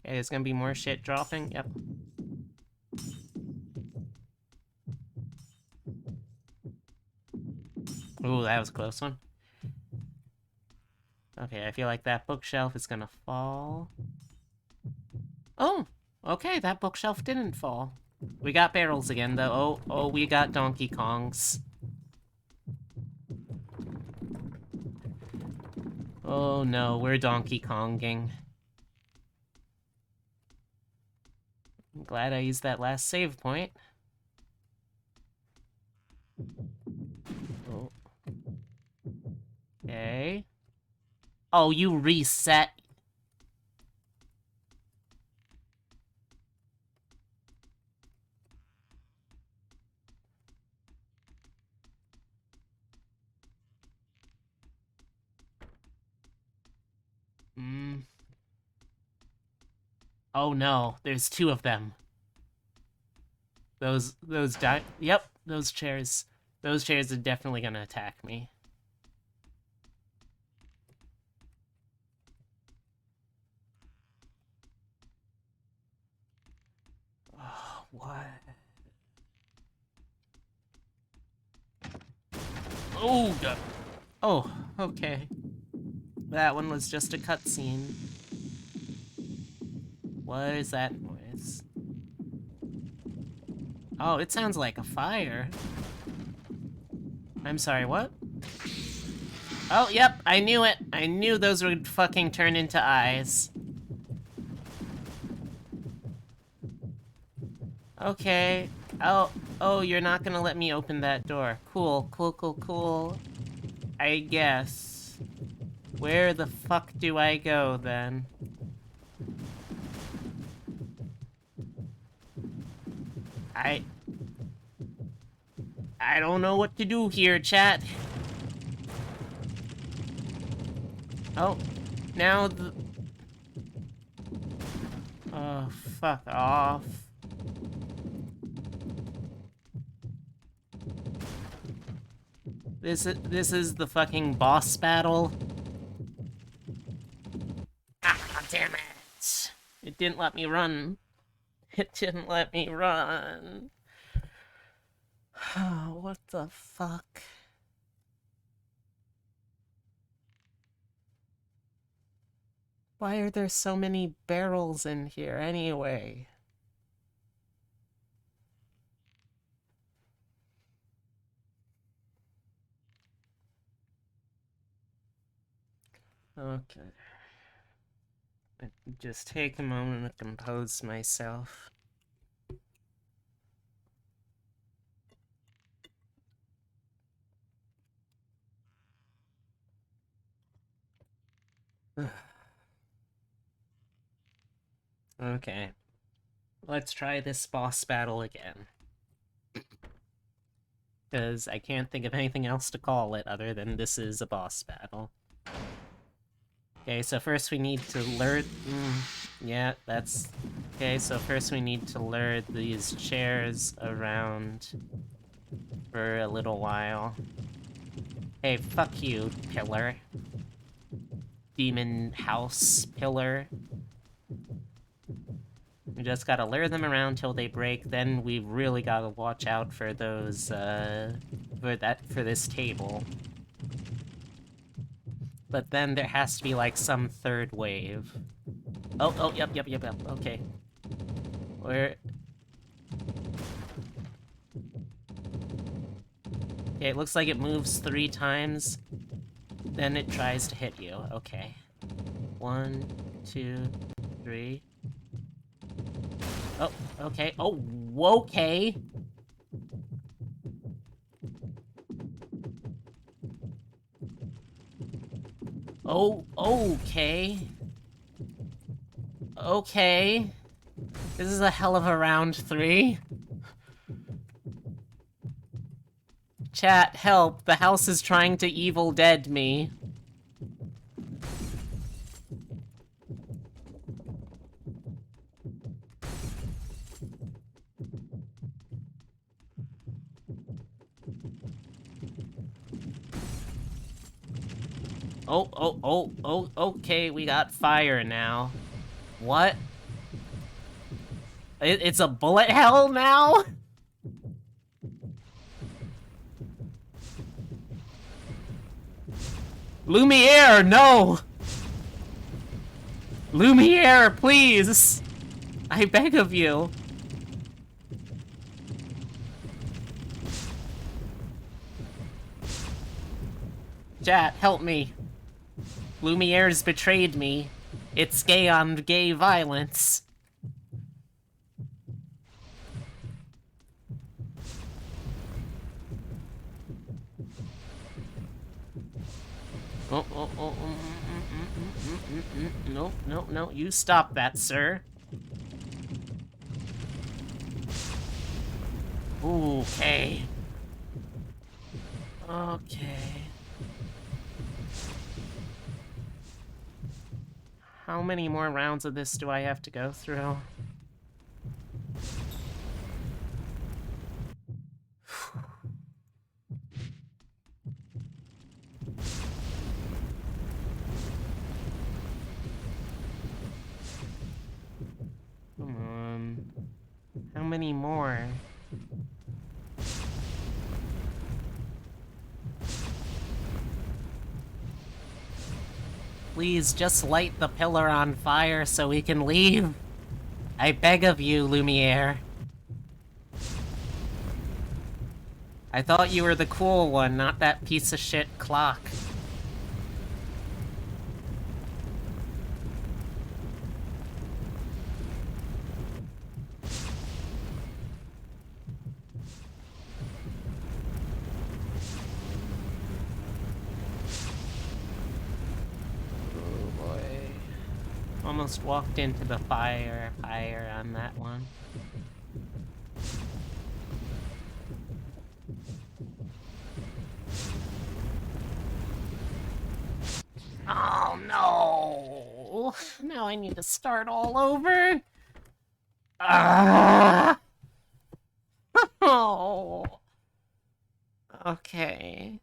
Okay, there's gonna be more shit dropping. Yep. Ooh, that was a close one. Okay, I feel like that bookshelf is gonna fall. Oh, okay, that bookshelf didn't fall. We got barrels again, though. Oh, we got Donkey Kongs. Oh no, we're Donkey Konging. I'm glad I used that last save point. Oh. Okay. Oh, you reset. Oh no, there's two of them. Those Yep, those chairs. Those chairs are definitely gonna attack me. Oh, what? Oh, God. Oh, okay. That one was just a cutscene. What is that noise? Oh, it sounds like a fire. I'm sorry, what? Oh, yep, I knew it. I knew those would fucking turn into eyes. Okay. Oh, you're not gonna let me open that door. Cool, cool, cool, cool. I guess. Where the fuck do I go, then? I don't know what to do here, chat. Oh, now the... Oh, fuck off. This is the fucking boss battle. Ah, damn it. It didn't let me run. It didn't let me run. What the fuck? Why are there so many barrels in here anyway? Okay. Just take a moment to compose myself. Okay. Let's try this boss battle again. Because I can't think of anything else to call it other than this is a boss battle. Okay, so first we need to lure... yeah, that's... Okay, so first we need to lure these chairs around for a little while. Hey, fuck you, pillar. Demon house pillar. We just gotta lure them around till they break, then we really gotta watch out for those, for this table. But then there has to be, like, some third wave. Oh, yep, okay. Where... Okay, it looks like it moves 3 times, then it tries to hit you. Okay. 1, 2, 3... Oh, okay. Oh, okay. Oh, okay. Okay. This is a hell of a round 3. Chat, help. The house is trying to Evil Dead me. Okay, we got fire now. What? It's a bullet hell now? Lumiere, no! Lumiere, please! I beg of you. Chat, help me. Lumiere's betrayed me. It's gay on gay violence. No, you stop that, sir. Okay. Okay. How many more rounds of this do I have to go through? Come on. How many more? Please just light the pillar on fire so we can leave. I beg of you, Lumiere. I thought you were the cool one, not that piece of shit clock. Almost walked into the fire on that one. Oh no! Now I need to start all over? Ah! Oh! Okay.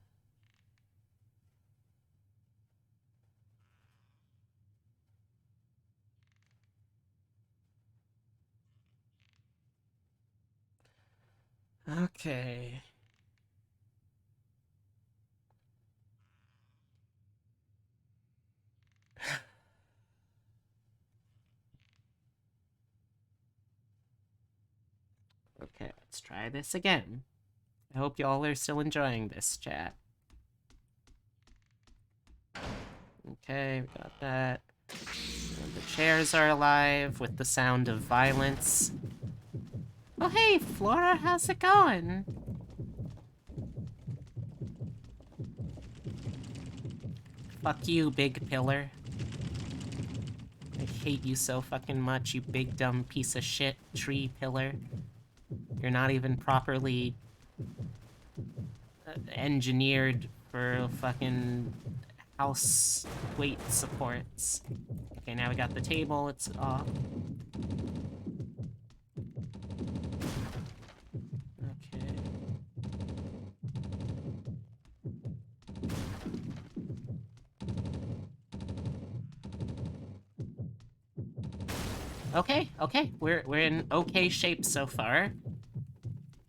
Okay. Okay, let's try this again. I hope y'all are still enjoying this, chat. Okay, we got that. And the chairs are alive with the sound of violence. Oh hey, Flora, how's it going? Fuck you, big pillar. I hate you so fucking much, you big dumb piece of shit tree pillar. You're not even properly engineered for fucking house weight supports. Okay, now we got the table, it's off. Okay. Okay, we're in okay shape so far.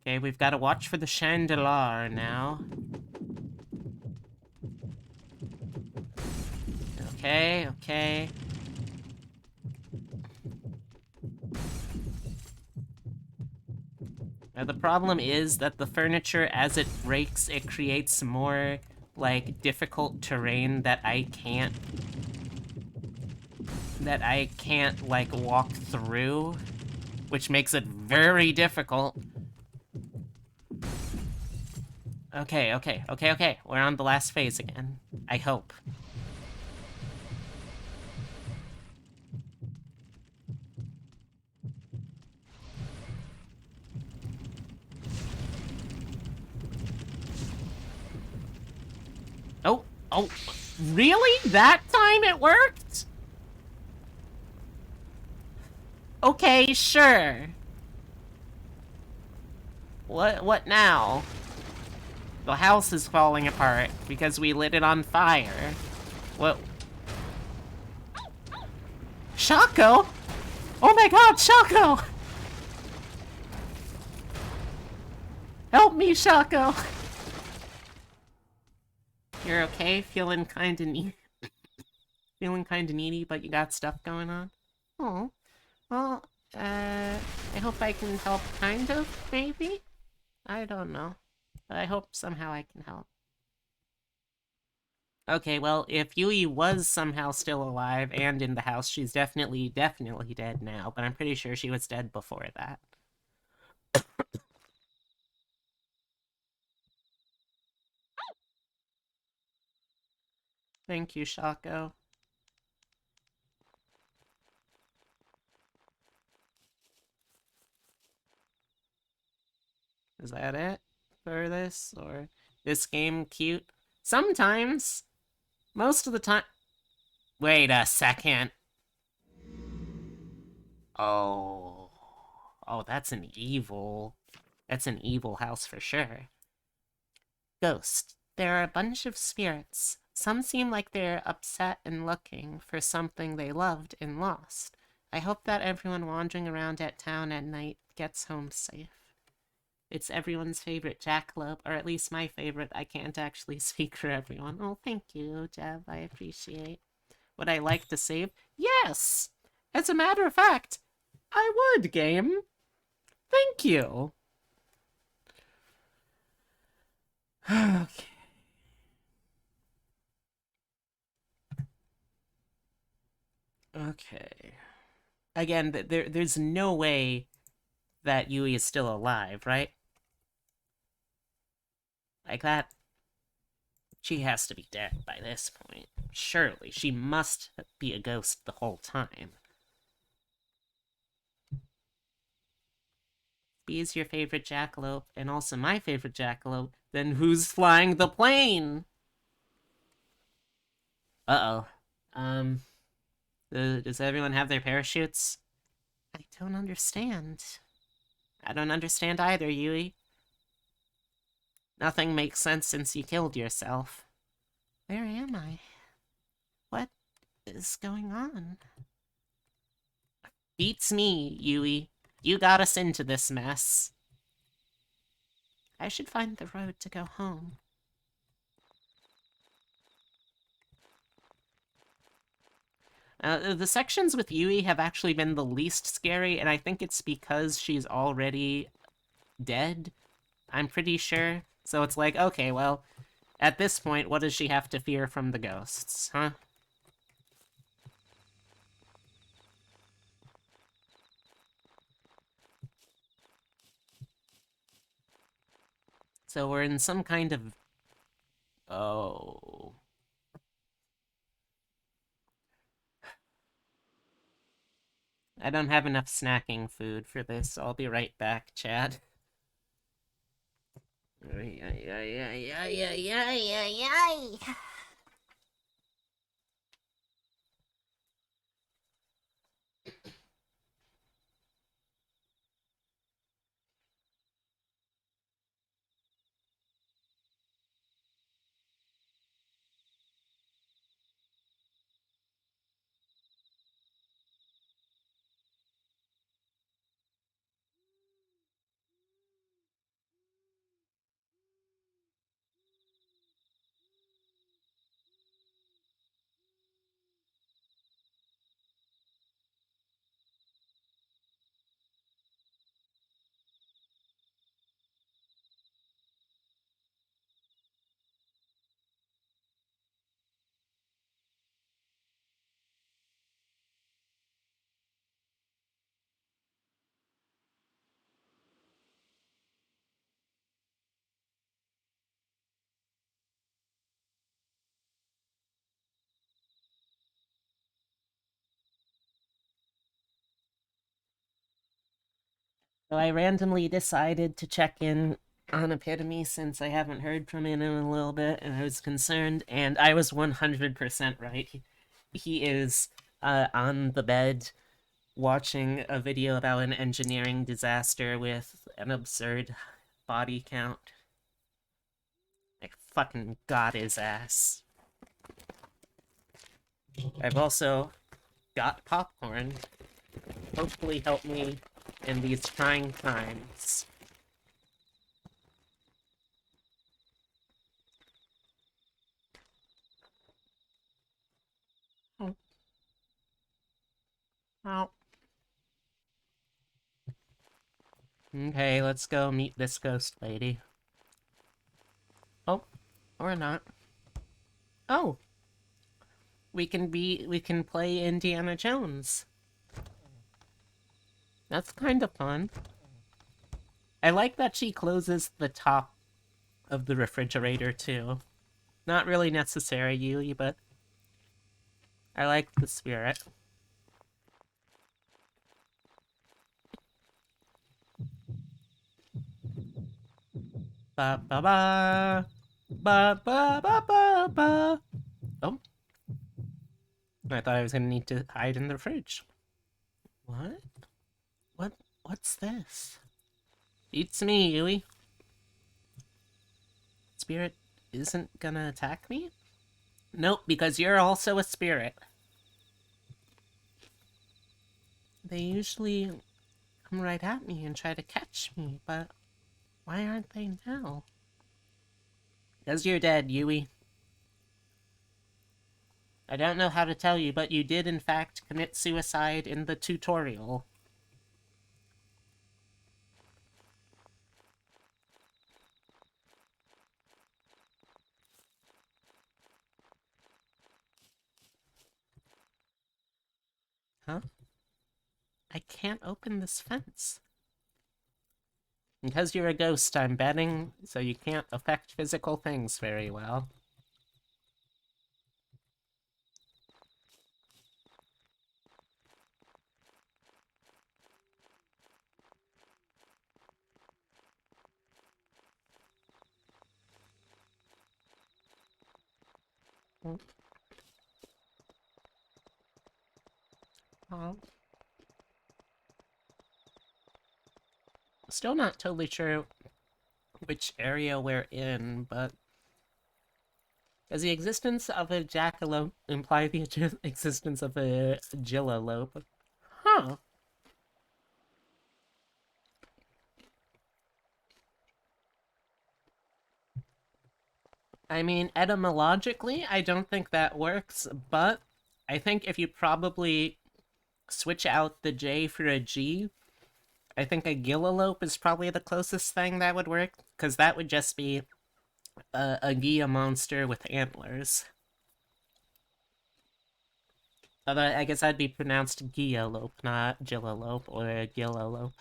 Okay, we've got to watch for the chandelier now. Okay. Now the problem is that the furniture, as it breaks, it creates more, like, difficult terrain that I can't, like, walk through, which makes it very difficult. Okay. We're on the last phase again. I hope. Oh, really? That time it worked? Okay, sure. What now? The house is falling apart because we lit it on fire. What? Shaco? Oh my god, Shaco! Help me, Shaco! You're okay? Feeling kinda feeling kinda needy, but you got stuff going on? Oh. Well, I hope I can help, kind of, maybe? I don't know. But I hope somehow I can help. Okay, well, if Yui was somehow still alive and in the house, she's definitely dead now, but I'm pretty sure she was dead before that. Thank you, Shaco. Is that it for this? Or this game cute? Sometimes. Most of the time. Wait a second. Oh. Oh, that's an evil. That's an evil house for sure. Ghost. There are a bunch of spirits. Some seem like they're upset and looking for something they loved and lost. I hope that everyone wandering around at town at night gets home safe. It's everyone's favorite jackalope, or at least my favorite. I can't actually speak for everyone. Oh, thank you, Jeb. I appreciate. Would I like to save? Yes! As a matter of fact, I would, game. Thank you. Okay. Okay. Again, there's no way that Yui is still alive, right? Like that. She has to be dead by this point. Surely, she must be a ghost the whole time. Bee's your favorite jackalope, and also my favorite jackalope, then who's flying the plane? Uh-oh. Does everyone have their parachutes? I don't understand. I don't understand either, Yui. Nothing makes sense since you killed yourself. Where am I? What is going on? Beats me, Yui. You got us into this mess. I should find the road to go home. The sections with Yui have actually been the least scary, and I think it's because she's already dead. I'm pretty sure. So it's like, okay, well, at this point, what does she have to fear from the ghosts, huh? So we're in some kind of... Oh... I don't have enough snacking food for this. I'll be right back, Chad. Ay, ay, ay, ay, ay, ay, ay, ay, ay. So I randomly decided to check in on Epitome since I haven't heard from him in a little bit, and I was concerned, and I was 100% right. He is on the bed watching a video about an engineering disaster with an absurd body count. I fucking got his ass. I've also got popcorn. Hopefully help me in these trying times. Oh. Oh. Okay, let's go meet this ghost lady. Oh, or not. Oh, we can play Indiana Jones. That's kind of fun. I like that she closes the top of the refrigerator too. Not really necessary, Yui, but I like the spirit. Ba ba ba ba ba ba ba ba. Oh, I thought I was gonna need to hide in the fridge. What? What? What's this? It's me, Yui. Spirit isn't gonna attack me? Nope, because you're also a spirit. They usually come right at me and try to catch me, but why aren't they now? Because you're dead, Yui. I don't know how to tell you, but you did in fact commit suicide in the tutorial. Huh? I can't open this fence. Because you're a ghost, I'm betting, so you can't affect physical things very well. Oh. Still not totally sure which area we're in, but does the existence of a jackalope imply the existence of a gillalope? Huh. I mean, etymologically, I don't think that works, but I think if you probably switch out the J for a G, I think a gillalope is probably the closest thing that would work, because that would just be a Gia monster with antlers. Although I guess that'd be pronounced Gialope, not Gillalope or Gillalope.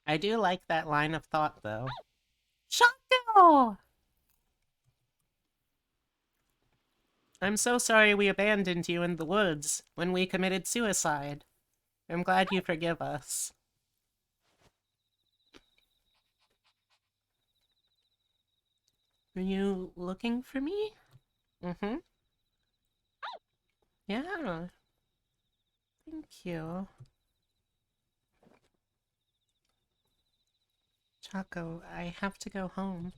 I do like that line of thought, though. Shaco! I'm so sorry we abandoned you in the woods when we committed suicide. I'm glad you forgive us. Are you looking for me? Mm-hmm. Yeah. Thank you. Chaco, I have to go home.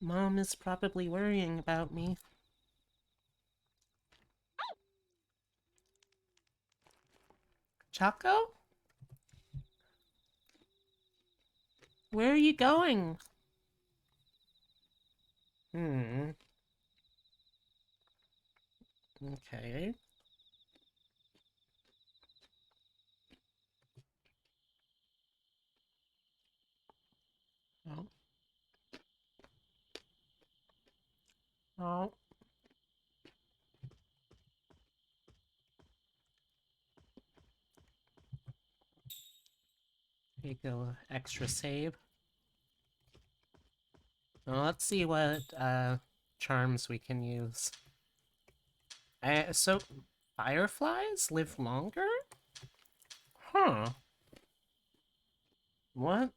Mom is probably worrying about me. Chaco? Where are you going? Hmm. Okay. Oh. Oh. Here you go. Extra save. Well, let's see what charms we can use. So Fireflies live longer? Huh. What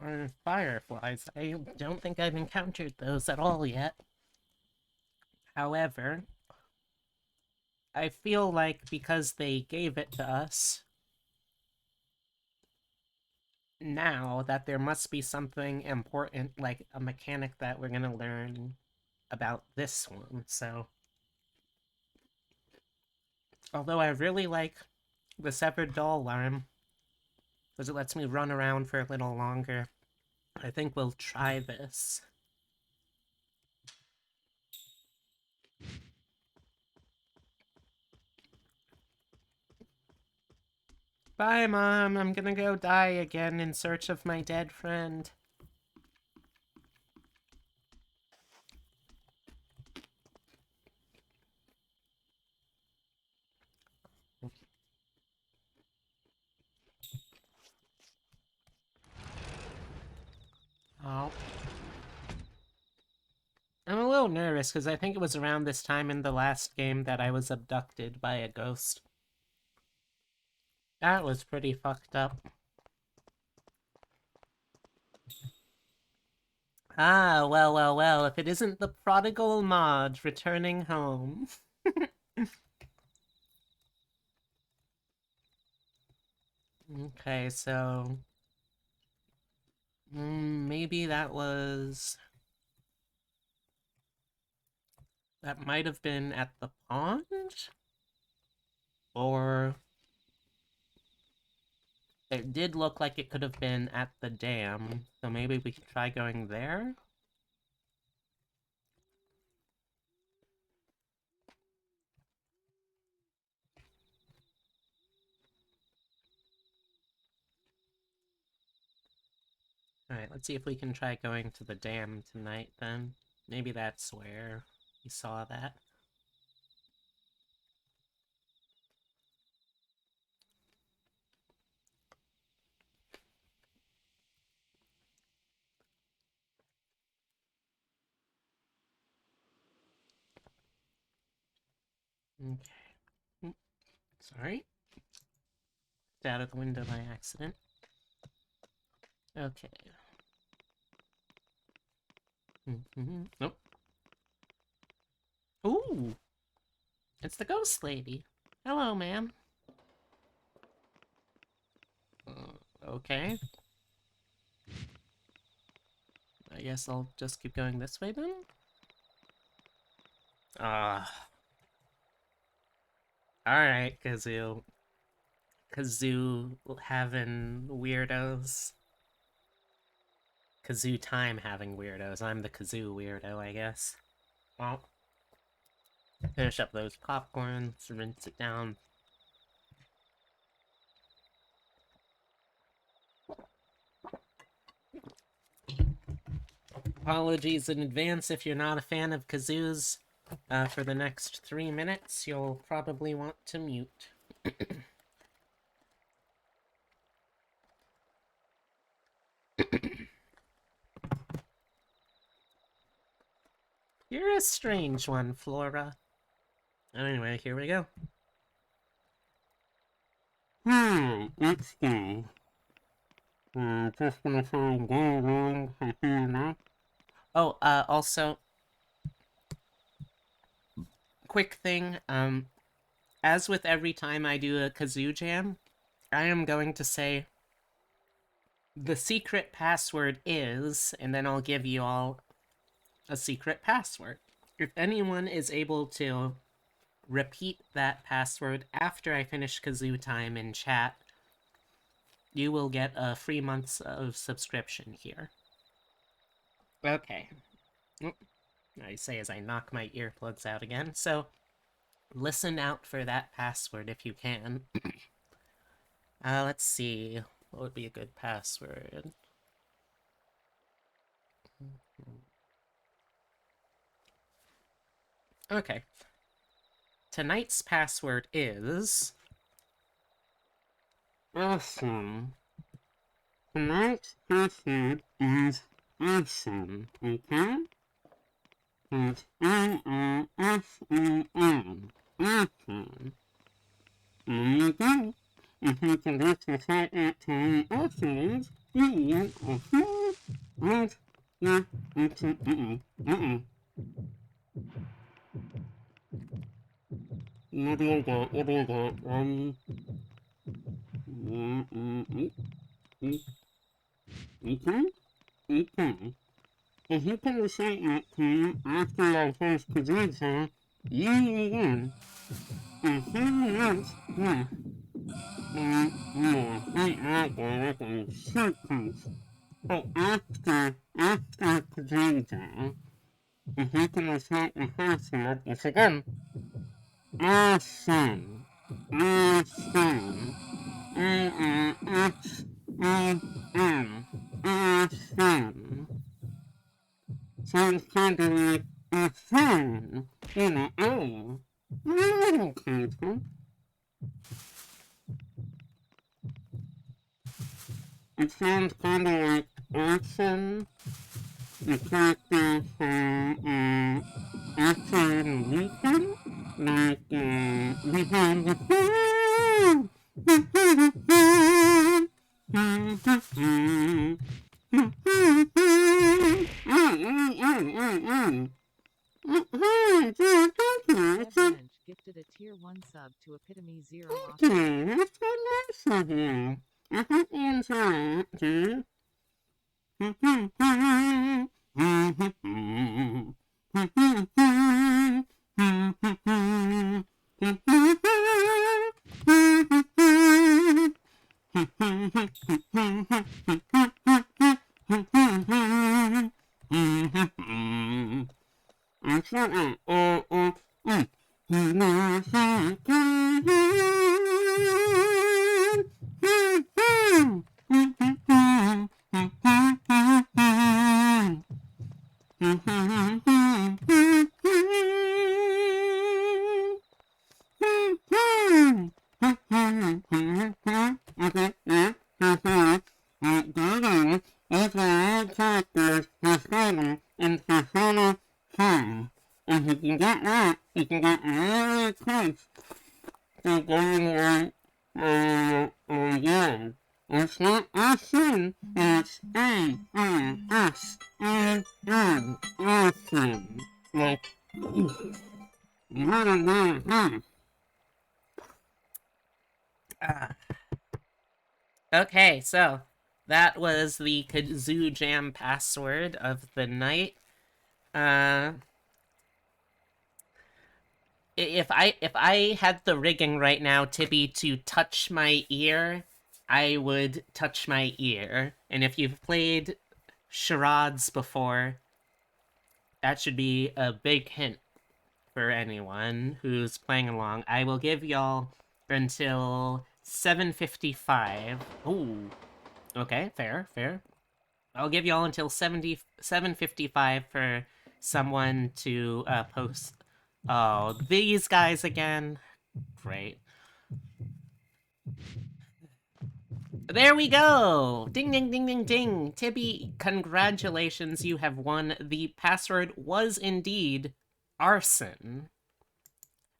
are fireflies? I don't think I've encountered those at all yet. However, I feel like because they gave it to us, now that there must be something important, like a mechanic that we're gonna learn about this one, so... Although I really like the severed doll alarm, because it lets me run around for a little longer. I think we'll try this. Bye, Mom. I'm gonna go die again in search of my dead friend. Oh. I'm a little nervous because I think it was around this time in the last game that I was abducted by a ghost. That was pretty fucked up. Ah, well, if it isn't the prodigal Maud returning home. Okay, so... maybe that was... That might have been at the pond? Or... It did look like it could have been at the dam, so maybe we could try going there? Alright, let's see if we can try going to the dam tonight, then. Maybe that's where we saw that. Okay. Sorry. It's out of the window by accident. Okay. Nope. Ooh! It's the ghost lady. Hello, ma'am. Okay. I guess I'll just keep going this way then? Alright, Kazoo. Kazoo having weirdos. Kazoo time having weirdos. I'm the Kazoo weirdo, I guess. Well, finish up those popcorns, rinse it down. Apologies in advance if you're not a fan of Kazoo's. For the next 3 minutes, you'll probably want to mute. You're a strange one, Flora. Anyway, here we go. Let's go. Just gonna find one. Oh, also, quick thing, as with every time I do a Kazoo Jam, I am going to say the secret password is, and then I'll give you all a secret password. If anyone is able to repeat that password after I finish Kazoo time in chat, you will get a free month of subscription here. Okay. I say as I knock my earplugs out again, so listen out for that password if you can. Let's see. What would be a good password? Okay. Tonight's password is... Awesome. Tonight's password is awesome, okay? It's AWSOM. Awesome. you go. If you can reach the site at time afterwards, you will also right. Yeah, it's uh-oh. What do you got? What do you got? Okay, okay. If you can recite that time after your first projectile, you will win. And someone else, yeah, more. Right out there with a circus. But after projectile, if you can recite the first word, it's again, awesome. Awesome. A-S-O-M. Awesome. Sounds kind of like a phone in an O. Little people. It sounds kind of like action, the character from Action Weekend, like behind the phone. Bench gifted a tier 1 sub to Epitome Zero Thank Awesome. you. That's so nice of you. I hope you enjoy it, too. If you can get that, you can get really close to going again. It's not Austin, it's A-S-O-N. Austin. Like, Okay, so that was the Kazoo Jam password of the night. If I had the rigging right now, Tibby, to touch my ear, I would touch my ear. And if you've played charades before, that should be a big hint for anyone who's playing along. I will give y'all until 7:55. Ooh. Okay, fair. I'll give y'all until 7:55 for someone to post. Oh, these guys again. Great. There we go! Ding, ding, ding, ding, ding. Tibby, congratulations, you have won. The password was indeed arson.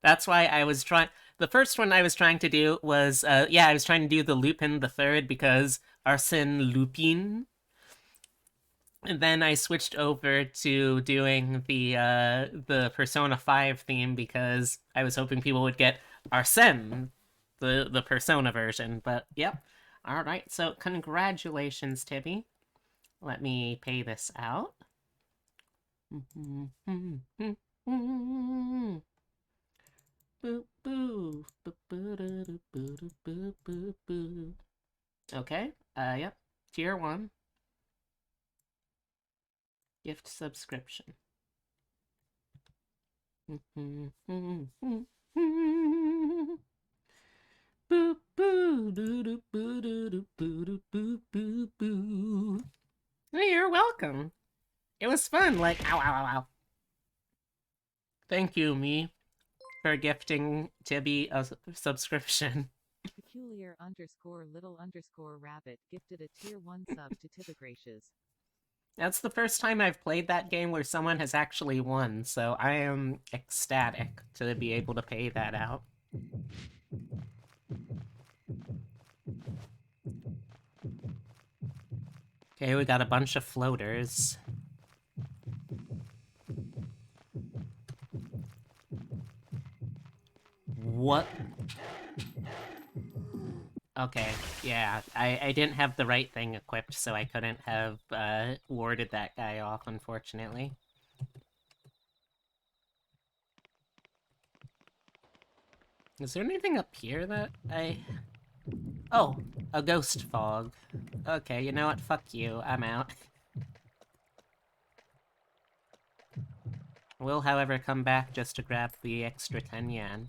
That's why I was trying. The first one I was trying to do was, I was trying to do the Lupin the Third because Arsène Lupin. And then I switched over to doing the Persona 5 theme because I was hoping people would get Arsène, the Persona version. But yep. All right. So congratulations, Tibby. Let me pay this out. Okay. Yep. Tier 1. Gift subscription. You're welcome. It was fun. Like, ow, ow, ow, ow. Thank you, me, for gifting Tibby a subscription. Peculiar _ little _ rabbit gifted a tier 1 sub to Tibigracious. That's the first time I've played that game where someone has actually won, so I am ecstatic to be able to pay that out. Okay, we got a bunch of floaters. What? Okay, yeah, I didn't have the right thing equipped, so I couldn't have warded that guy off, unfortunately. Is there anything up here that I... Oh, a ghost fog. Okay, you know what? Fuck you. I'm out. Will, however, come back just to grab the extra 10 yen.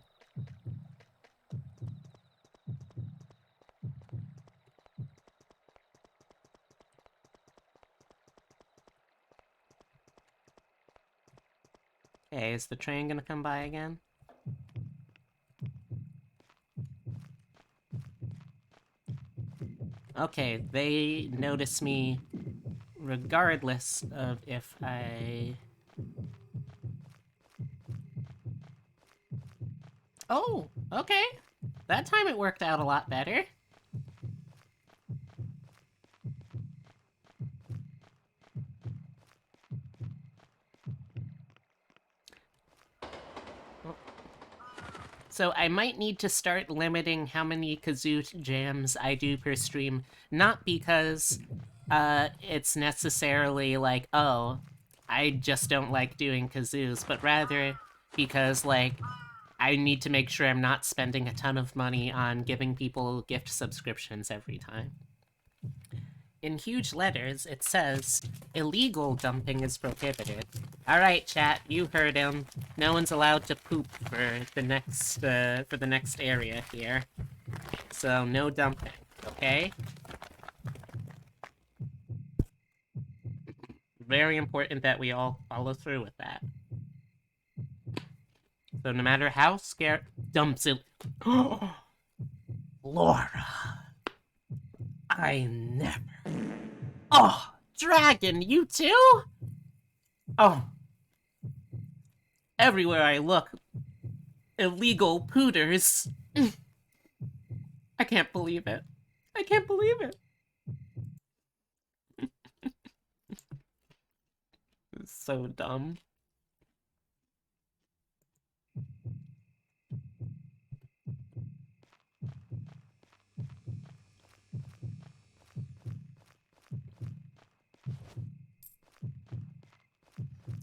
Okay, is the train gonna come by again? Okay, they notice me regardless of if I... Oh, okay. That time it worked out a lot better. So I might need to start limiting how many kazoo jams I do per stream, not because it's necessarily like, oh, I just don't like doing kazoos, but rather because, like, I need to make sure I'm not spending a ton of money on giving people gift subscriptions every time. In huge letters, it says, illegal dumping is prohibited. Alright, chat, you heard him. No one's allowed to poop for the next area here. So, no dumping, okay? Very important that we all follow through with that. So no matter how scared... Dumps it... Laura... I never... Oh, Dragon, you too? Oh. Everywhere I look, illegal pooters. I can't believe it. I can't believe it. It's so dumb.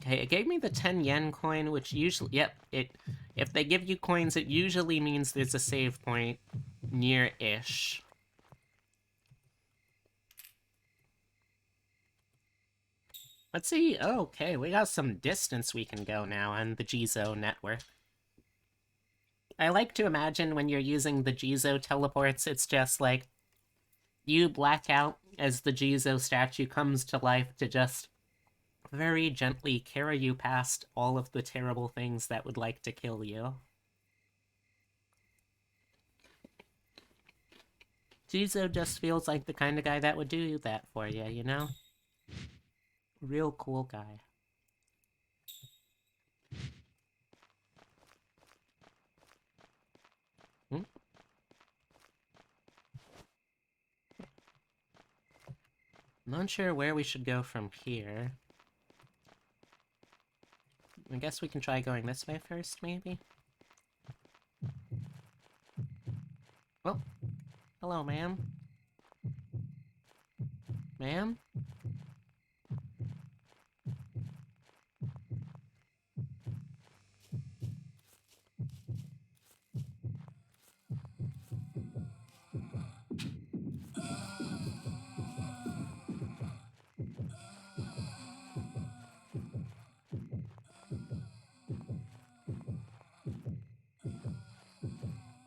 Okay, it gave me the 10 yen coin, which usually... Yep, if they give you coins, it usually means there's a save point near-ish. Let's see. Oh, okay, we got some distance we can go now on the Jizo network. I like to imagine when you're using the Jizo teleports, it's just like you black out as the Jizo statue comes to life to just very gently carry you past all of the terrible things that would like to kill you. Jizo just feels like the kind of guy that would do that for you, you know? Real cool guy. Hmm? I'm not sure where we should go from here. I guess we can try going this way first, maybe? Well, hello, ma'am. Ma'am?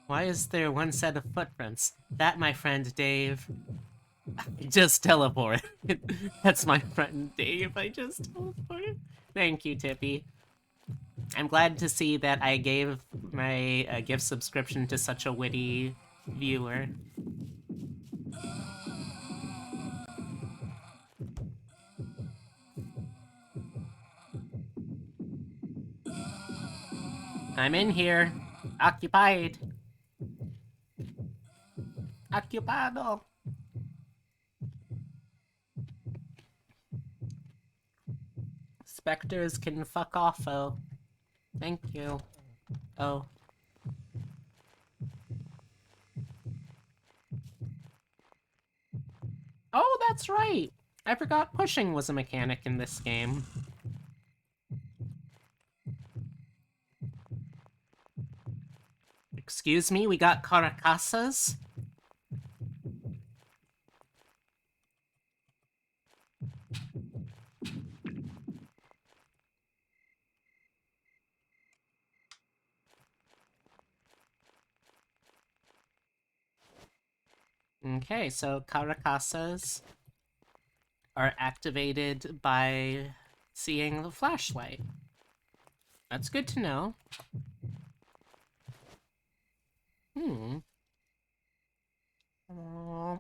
Why is there one set of footprints? That, my friend Dave. I just teleported. That's my friend Dave. I just teleported. Thank you, Tippy. I'm glad to see that I gave my gift subscription to such a witty viewer. I'm in here. Occupied. Occupado. Spectres can fuck off, oh. Thank you. Oh. Oh, that's right! I forgot pushing was a mechanic in this game. Excuse me, we got caracasas? Okay, so caracasas are activated by seeing the flashlight. That's good to know. Hmm. Oh.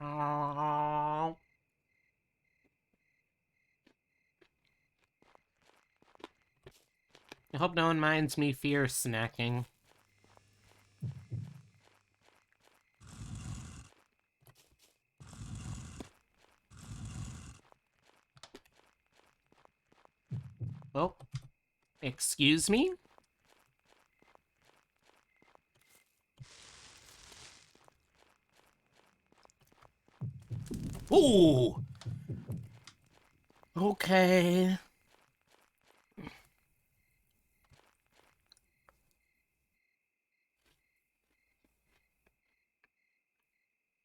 Oh. I hope no one minds me fear snacking. Oh. Excuse me? Ooh! Okay.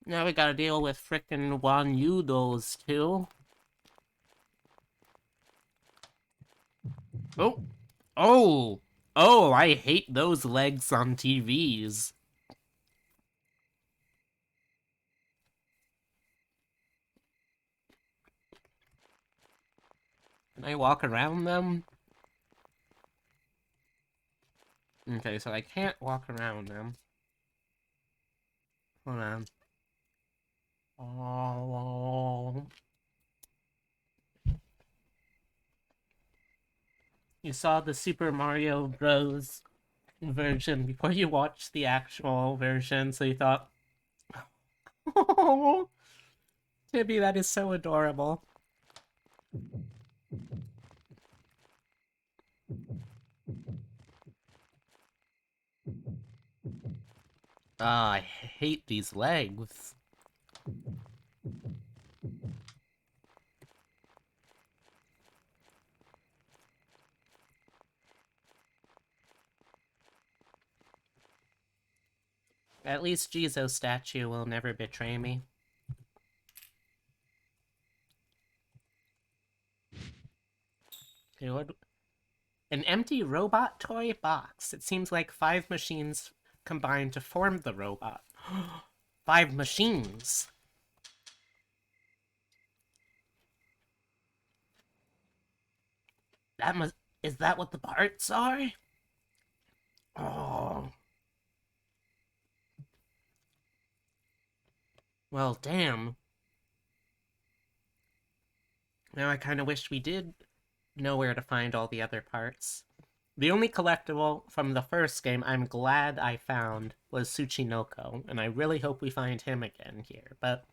Now we gotta deal with frickin' Wanyudos, too. Oh! Oh! Oh, I hate those legs on TVs. Can I walk around them? Okay, so I can't walk around them. Hold on. Oh. You saw the Super Mario Bros. Version before you watched the actual version, so you thought, oh, Tibby, that is so adorable. Ah, I hate these legs. At least Jizo's statue will never betray me. Okay, what? An empty robot toy box. It seems like 5 machines combined to form the robot. 5 machines! That must... Is that what the parts are? Oh. Well, damn. Now I kinda wish we did know where to find all the other parts. The only collectible from the first game I'm glad I found was Tsuchinoko, and I really hope we find him again here, but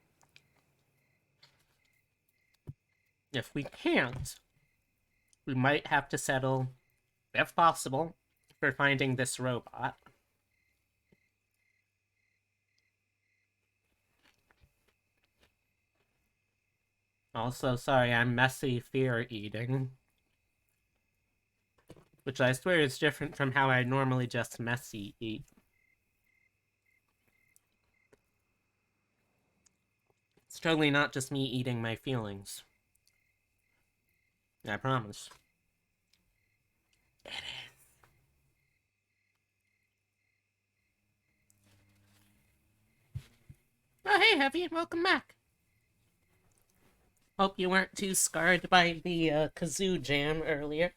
if we can't, we might have to settle, if possible, for finding this robot. Also, sorry, I'm messy fear eating. Which I swear is different from how I normally just messy eat. It's totally not just me eating my feelings. I promise. It is. Oh, hey, Heavy, welcome back. Hope you weren't too scarred by the kazoo jam earlier.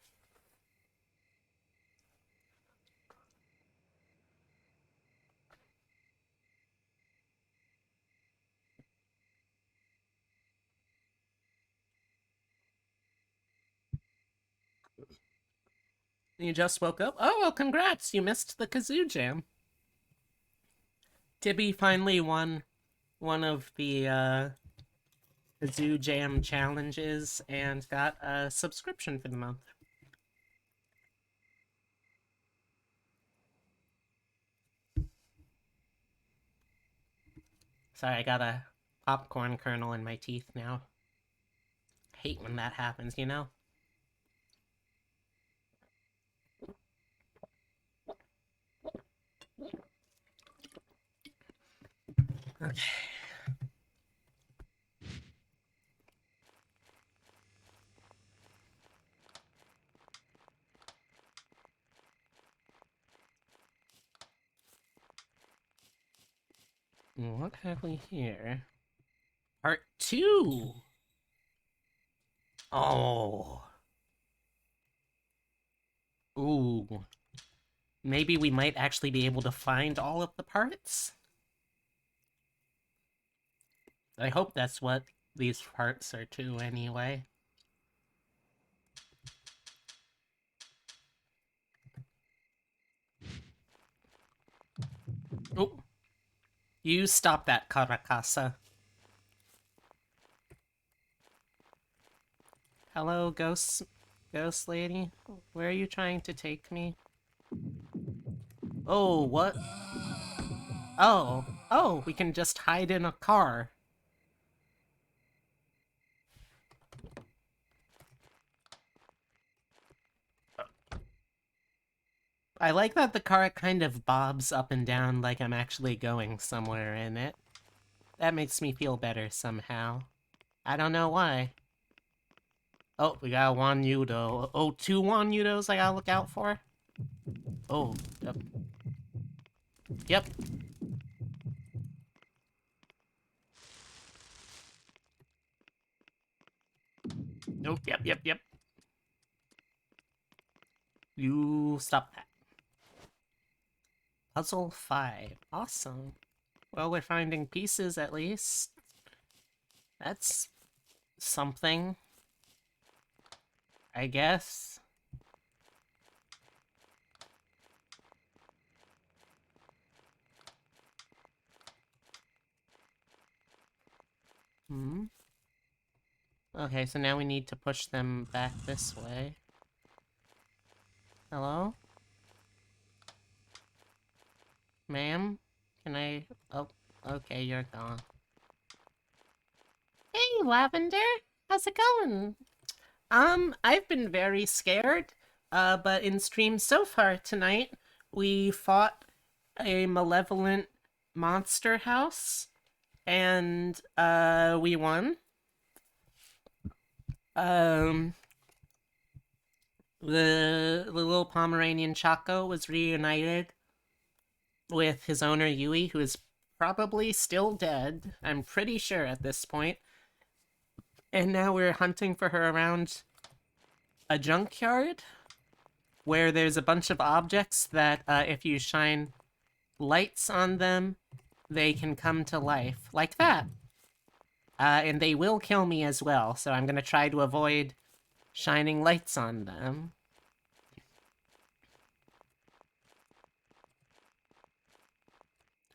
You just woke up? Oh, well, congrats, you missed the kazoo jam. Tibby finally won one of the Zoo Jam challenges and got a subscription for the month. Sorry, I got a popcorn kernel in my teeth now. Hate when that happens, you know? Okay. What have we here? Part 2! Oh. Ooh. Maybe we might actually be able to find all of the parts? I hope that's what these parts are too, anyway. Oh. You stop that, Karakasa. Hello, ghost lady? Where are you trying to take me? Oh, what? Oh, we can just hide in a car. I like that the car kind of bobs up and down like I'm actually going somewhere in it. That makes me feel better somehow. I don't know why. Oh, we got one Udo. Oh, 2 Udos I gotta look out for? Oh, yep. Yep. Nope, yep. You stop that. Puzzle 5. Awesome. Well, we're finding pieces at least. That's something, I guess. Hmm? Okay, so now we need to push them back this way. Hello? Ma'am? Can I... Oh, okay, you're gone. Hey, Lavender! How's it going? I've been very scared, but in stream so far tonight, we fought a malevolent monster house, and, we won. Um, the little Pomeranian Chaco was reunited with his owner Yui, who is probably still dead. I'm pretty sure at this point. And now we're hunting for her around a junkyard where there's a bunch of objects that, if you shine lights on them, they can come to life. Like that. And they will kill me as well, so I'm gonna try to avoid shining lights on them.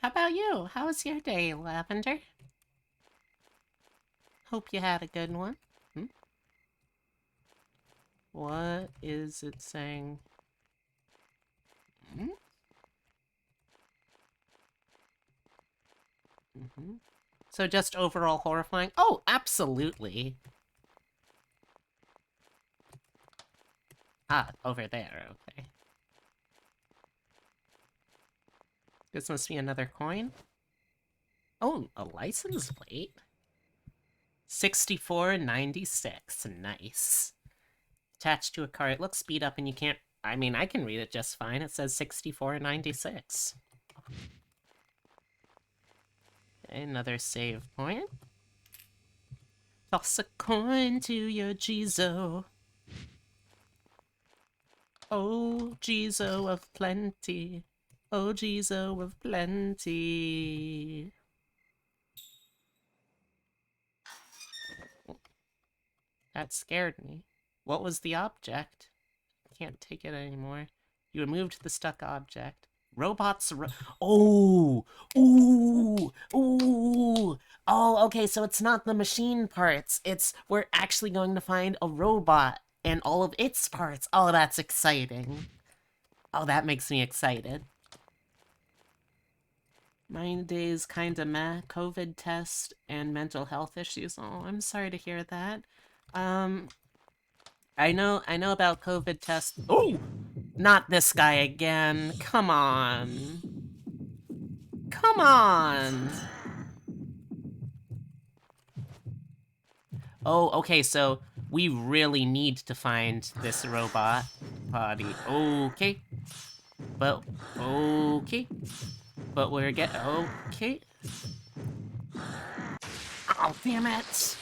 How about you? How was your day, Lavender? Hope you had a good one. Hmm? What is it saying? Hmm? Mm-hmm. So just overall horrifying? Oh, absolutely. Ah, over there, okay. This must be another coin. Oh, a license plate? 6496, nice. Attached to a car, it looks beat up and you can't... I mean, I can read it just fine. It says 6496. Another save point. Toss a coin to your Jizo. Oh, Jizo of plenty. Oh, Jizo of plenty. That scared me. What was the object? Can't take it anymore. You removed the stuck object. Robots. Oh, ooh, ooh. Oh, okay. So it's not the machine parts. It's we're actually going to find a robot and all of its parts. Oh, that's exciting. Oh, that makes me excited. My day's kinda meh. COVID test and mental health issues. Oh, I'm sorry to hear that. Um, I know about COVID test. Oh, not this guy again. Come on. Come on. Oh, okay, so we really need to find this robot body. Okay. But, okay. But we're okay. Oh, damn it.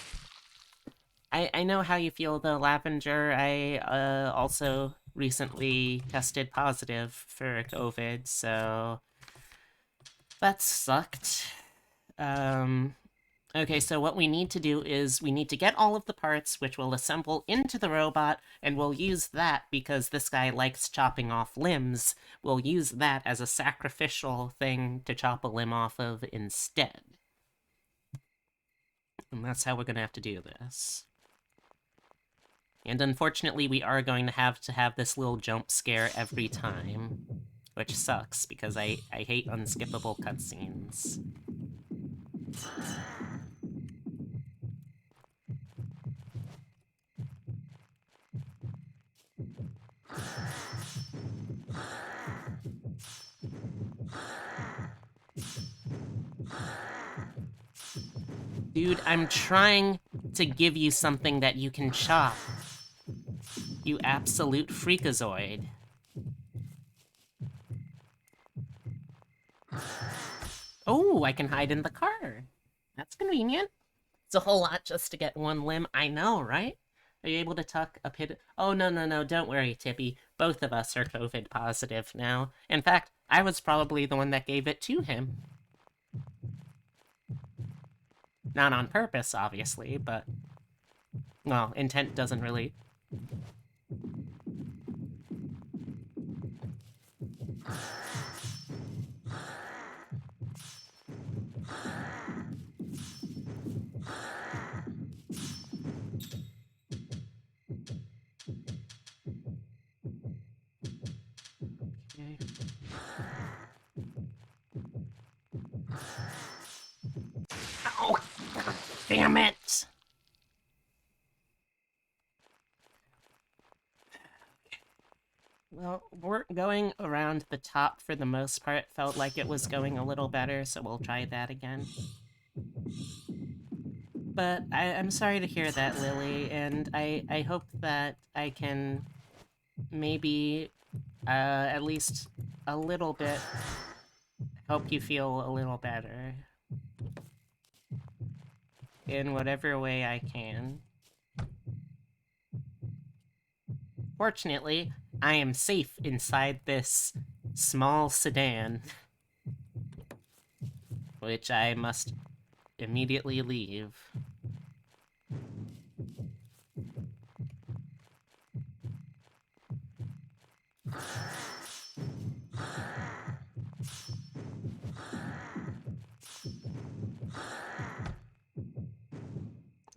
I know how you feel though, Lavender. I also recently tested positive for COVID, so that sucked. Um, okay, so what we need to do is we need to get all of the parts, which will assemble into the robot, and we'll use that because this guy likes chopping off limbs. We'll use that as a sacrificial thing to chop a limb off of instead. And that's how we're gonna have to do this. And unfortunately, we are going to have this little jump scare every time, which sucks because I hate unskippable cutscenes. Dude, I'm trying to give you something that you can chop. You absolute freakazoid. Oh, I can hide in the car. That's convenient. It's a whole lot just to get one limb. I know, right? Are you able to tuck a pit? Oh, no, don't worry, Tippy. Both of us are COVID positive now. In fact, I was probably the one that gave it to him. Not on purpose, obviously, but... Well, intent doesn't really... Okay. Oh, God damn it! Well, we're going around the top for the most part. Felt like it was going a little better, so we'll try that again. But I'm sorry to hear that, Lily, and I hope that I can maybe, at least a little bit, help you feel a little better. In whatever way I can. Fortunately, I am safe inside this small sedan, which I must immediately leave.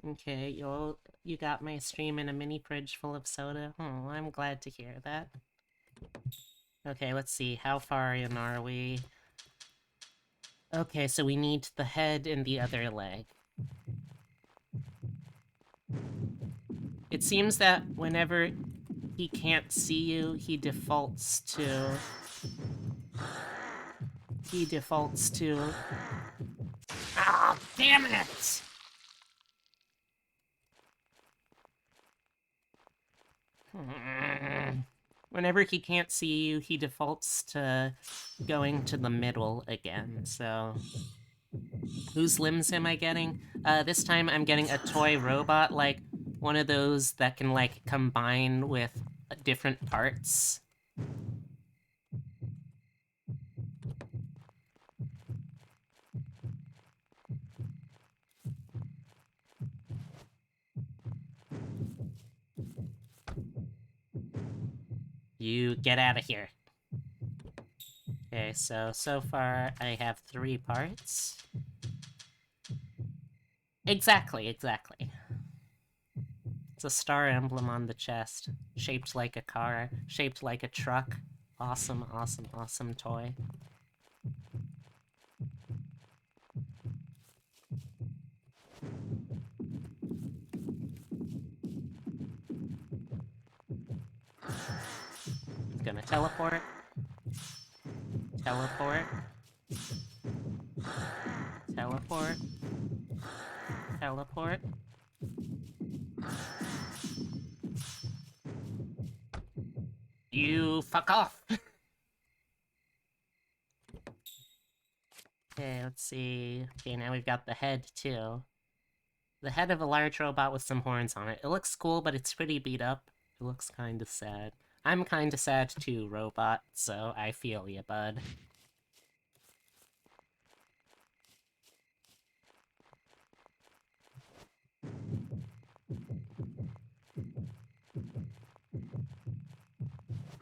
Okay, you got my stream in a mini fridge full of soda. Oh, I'm glad to hear that. Okay, let's see. How far in are we? Okay, so we need the head and the other leg. It seems that whenever he can't see you, he defaults to... Ah, damn it! Whenever he can't see you, he defaults to going to the middle again, so... Whose limbs am I getting? This time I'm getting a toy robot, like one of those that can, like, combine with different parts. You get out of here. Okay, so far I have 3 parts. Exactly. It's a star emblem on the chest, shaped like a car, shaped like a truck. Awesome toy. It's gonna teleport. Teleport. Teleport. Teleport. You fuck off! Okay, let's see. Okay, now we've got the head, too. The head of a large robot with some horns on it. It looks cool, but it's pretty beat up. It looks kinda sad. I'm kinda sad too, robot, so I feel ya, bud.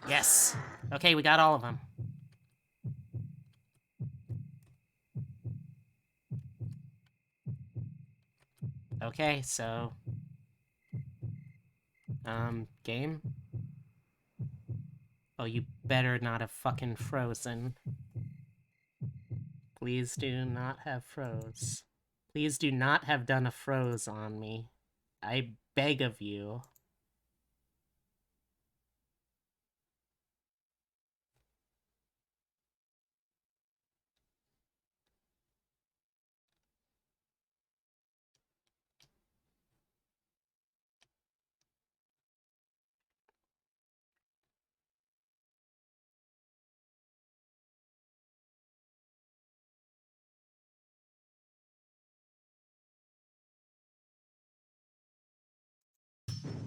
Yes! Okay, we got all of them. Okay, so... game? Oh, you better not have fucking frozen. Please do not have froze. Please do not have done a froze on me. I beg of you.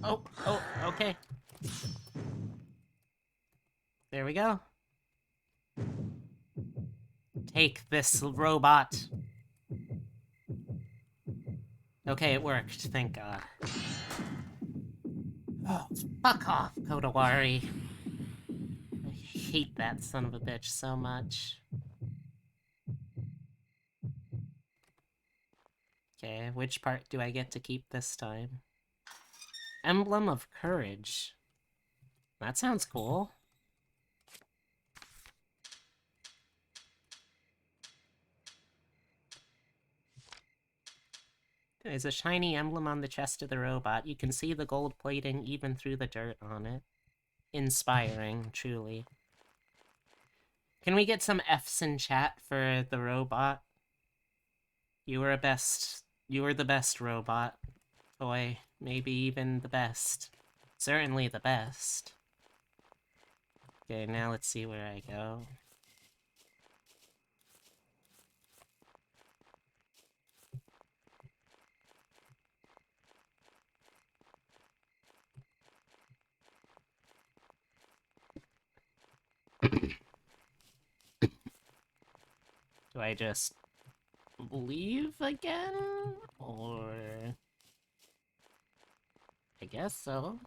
Oh, okay. There we go. Take this, robot. Okay, it worked, thank God. Oh, fuck off, Kodawari. I hate that son of a bitch so much. Okay, which part do I get to keep this time? Emblem of Courage. That sounds cool. There's a shiny emblem on the chest of the robot. You can see the gold plating even through the dirt on it. Inspiring, truly. Can we get some Fs in chat for the robot? You were the best robot. Toy. Maybe even the best. Certainly the best. Okay, now let's see where I go. Do I just leave again? Or... I guess so.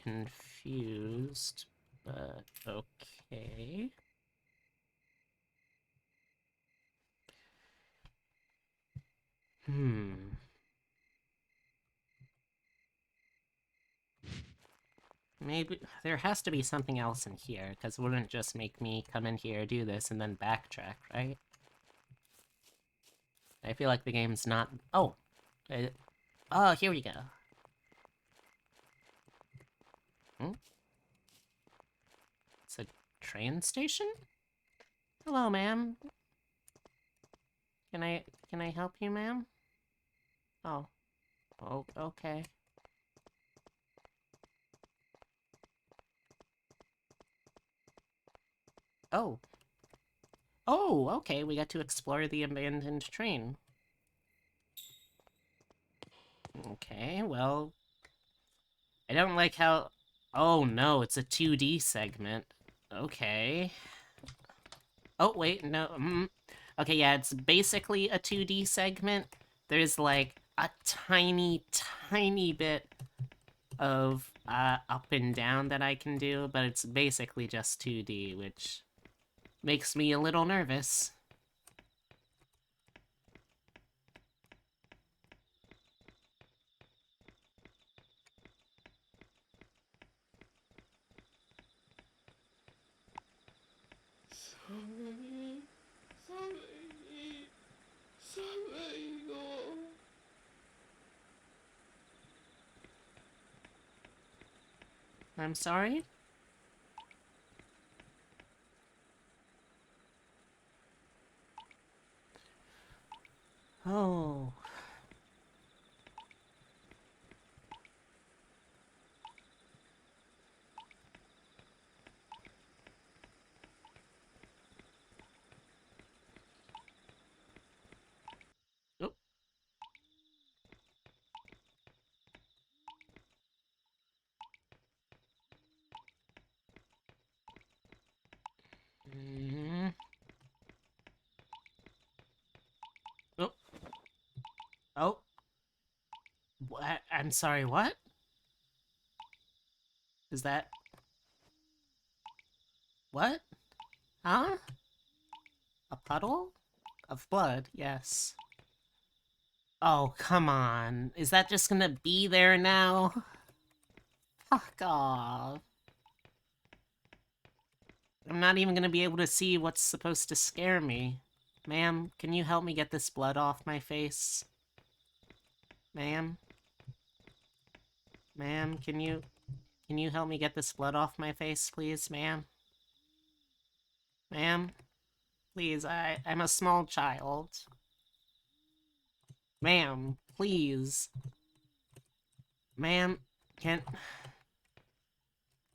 Confused, but okay. Maybe there has to be something else in here, because it wouldn't just make me come in here, do this, and then backtrack, right? I feel like the game's not... Oh! Oh, here we go. It's a train station? Hello, ma'am. Can I help you, ma'am? Oh. Oh, okay. Oh. Oh, okay, we got to explore the abandoned train. Okay, well... I don't like how... Oh no, it's a 2D segment. Okay. Oh, wait, no, Okay, yeah, it's basically a 2D segment. There's, like, a tiny bit of, up and down that I can do, but it's basically just 2D, which makes me a little nervous. I'm sorry? Oh. Oh. Mm. Oh. Oh. I'm sorry, what? Is that... What? Huh? A puddle? Of blood, yes. Oh, come on. Is that just gonna be there now? Fuck off. I'm not even gonna be able to see what's supposed to scare me. Ma'am, can you help me get this blood off my face? Ma'am? Ma'am, can you help me get this blood off my face, please, ma'am? Ma'am? Please, I'm a small child. Ma'am, please. Ma'am, can...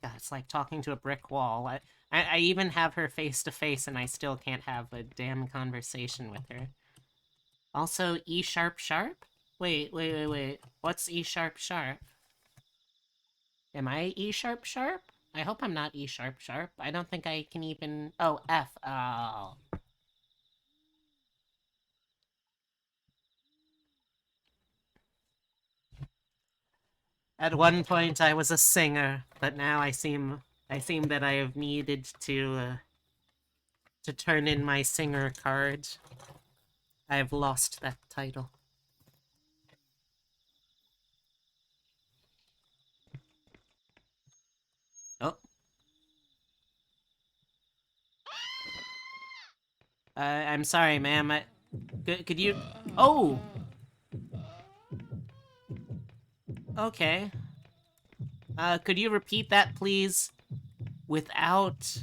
God, it's like talking to a brick wall. I even have her face to face and I still can't have a damn conversation with her. Also, E sharp sharp? Wait. What's E sharp sharp? Am I E sharp sharp? I hope I'm not E sharp sharp. I don't think I can even... Oh, F. Oh. At one point I was a singer, but now I seem that I have needed to turn in my singer card. I have lost that title. Oh. I'm sorry, ma'am. Could you... Oh! Okay. Could you repeat that, please? Without,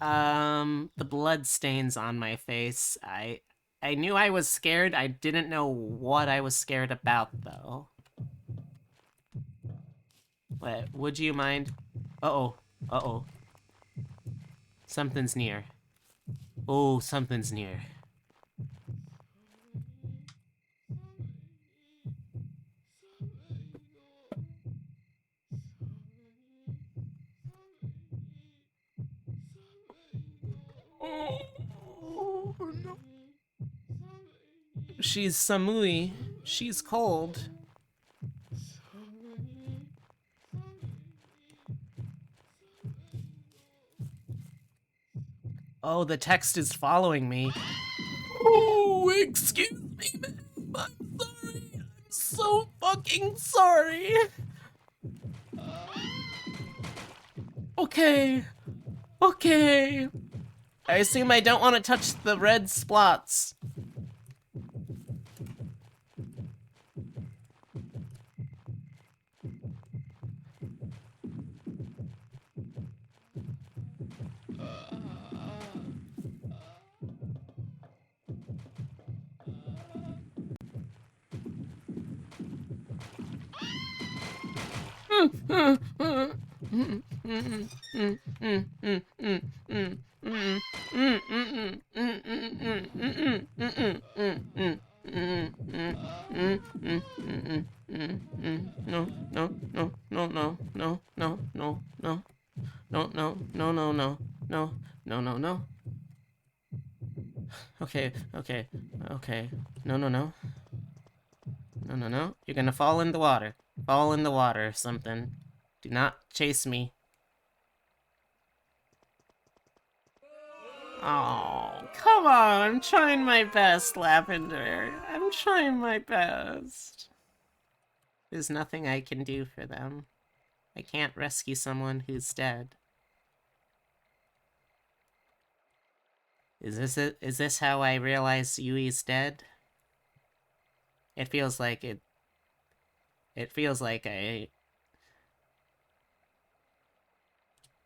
the blood stains on my face. I knew I was scared. I didn't know what I was scared about, though. But would you mind? Uh-oh. Uh-oh. Something's near. Oh, something's near. Oh, no. She's Samui. She's cold. Oh, the text is following me. Oh, excuse me, ma'am. I'm sorry. I'm so fucking sorry. Okay. Okay. I assume I don't want to touch the red splots. No, no, no, no, no, no, no, no, no, no, no, no, no, no, no, no, no, no. Okay, okay, okay. No, no, no. No, no, no. You're gonna fall in the water. Fall in the water or something. Do not chase me. Oh, come on. I'm trying my best, Lavender. I'm trying my best. There's nothing I can do for them. I can't rescue someone who's dead. Is this it? Is this how I realize Yui's dead? It feels like it. It feels like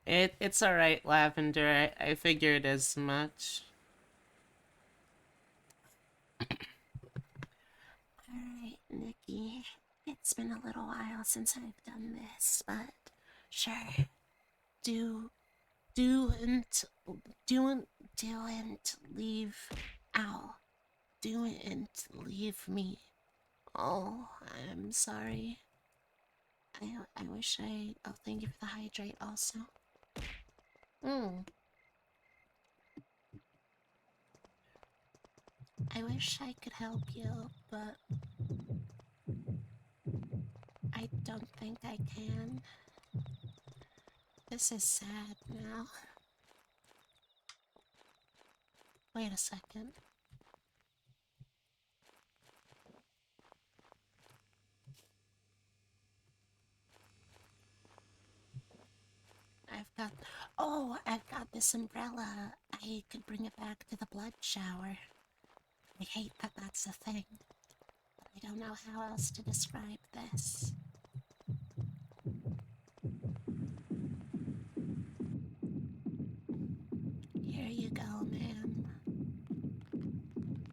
It's alright, Lavender. I figured as much. Alright, Nikki. It's been a little while since I've done this, but sure. Do do'nt do'nt leave ow. Do'nt leave me. Oh, I'm sorry. I wish I oh thank you for the hydrate also. I wish I could help you, but I don't think I can. This is sad now. Wait a second. I've got this umbrella. I could bring it back to the blood shower. I hate that that's a thing, but I don't know how else to describe this. Here you go, ma'am.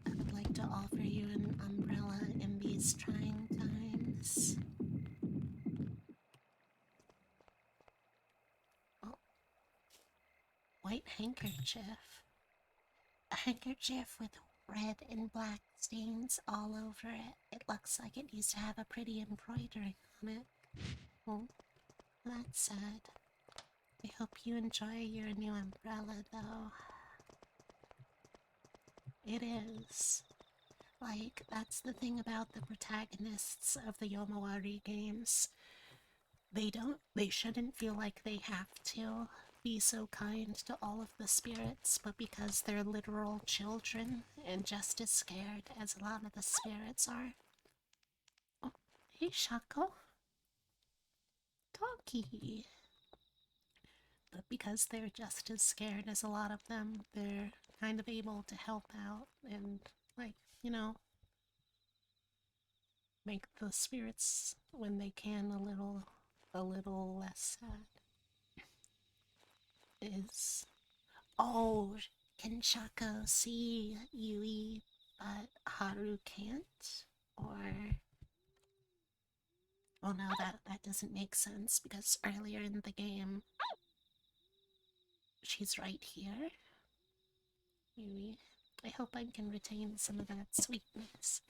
I would like to offer you an umbrella in these trying times. Oh, white handkerchief. A handkerchief with red and black stains all over it. It looks like it needs to have a pretty embroidery on it. Oh, that's sad. I hope you enjoy your new umbrella, though. It is. Like, that's the thing about the protagonists of the Yomawari games. They shouldn't feel like they have to be so kind to all of the spirits, but because they're literal children and just as scared as a lot of the spirits are. Oh, hey, Shako. Talkie. But because they're just as scared as a lot of them, they're kind of able to help out and, like, make the spirits, when they can, a little less sad. Is oh, can Shako see Yui, but Haru can't? Or oh no, that doesn't make sense because earlier in the game, she's right here. Yui, I hope I can retain some of that sweetness.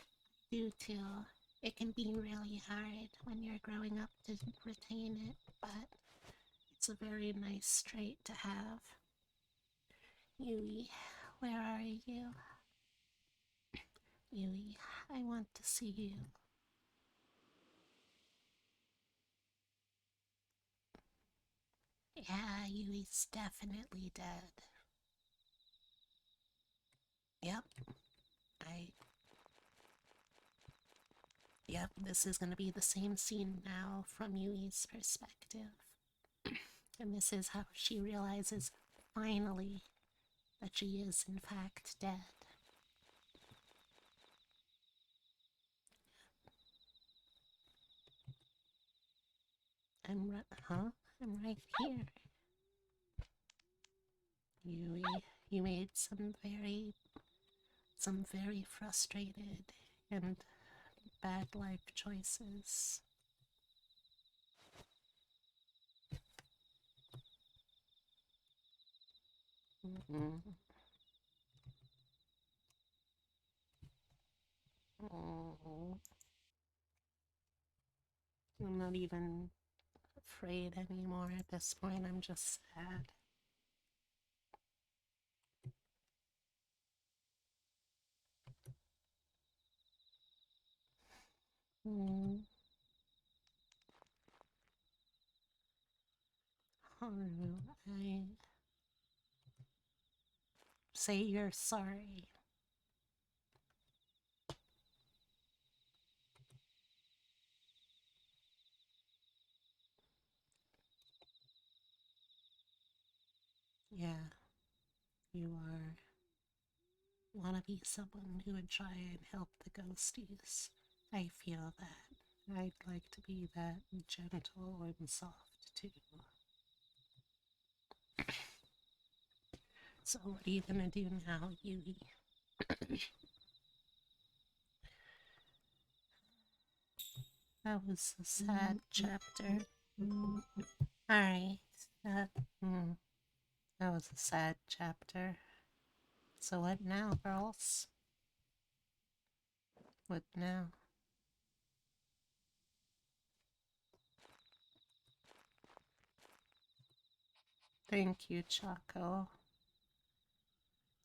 Due to it can be really hard when you're growing up to retain it, but it's a very nice trait to have. Yui, where are you? Yui, I want to see you. Yeah, Yui's definitely dead. Yep, I. Yep, this is gonna be the same scene now from Yui's perspective. And this is how she realizes, finally, that she is in fact dead. Huh? I'm right here. Yui, you made some very frustrated and bad life choices. Mm-hmm. Oh, I'm not even afraid anymore at this point. I'm just sad. Mm. Haru, I Say you're sorry. Yeah, you are. Want to be someone who would try and help the ghosties. I feel that. I'd like to be that gentle and soft too. So what are you gonna do now, Yui? That was a sad chapter. Alright. That, that was a sad chapter. So what now, girls? What now? Thank you, Choco.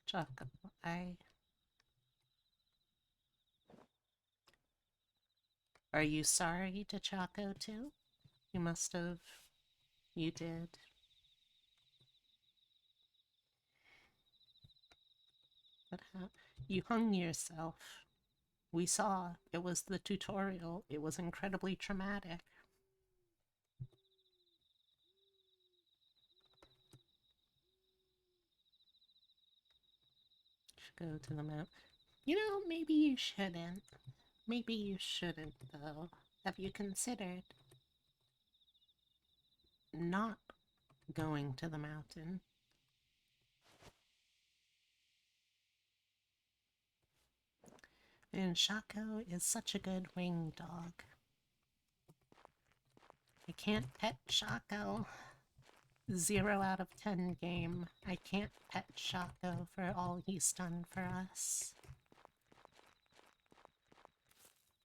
Choco, Are you sorry to Choco too? You must have. You did. But how? You hung yourself. We saw. It was the tutorial. It was incredibly traumatic. Should go to the map. You know, maybe you shouldn't. Maybe you shouldn't, though. Have you considered not going to the mountain? And Shaco is such a good wing dog. I can't pet Shaco. 0 out of 10 game. I can't pet Shaco for all he's done for us.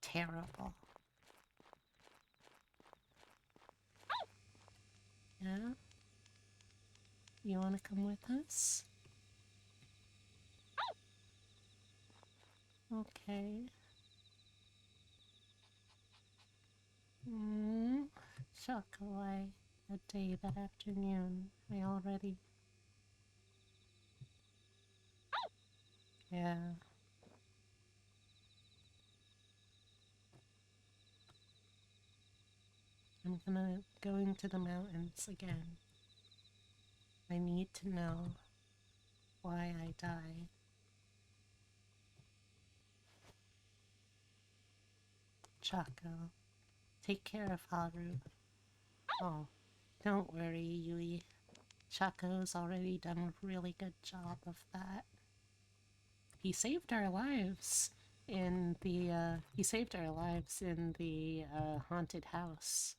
Terrible. Yeah? You wanna come with us? Okay. Shaco, I had day that afternoon. I already... Yeah. I'm going to the mountains again. I need to know why I died. Chaco, take care of Haru. Oh, don't worry, Yui. Chaco's already done a really good job of that. He saved our lives in the, haunted house.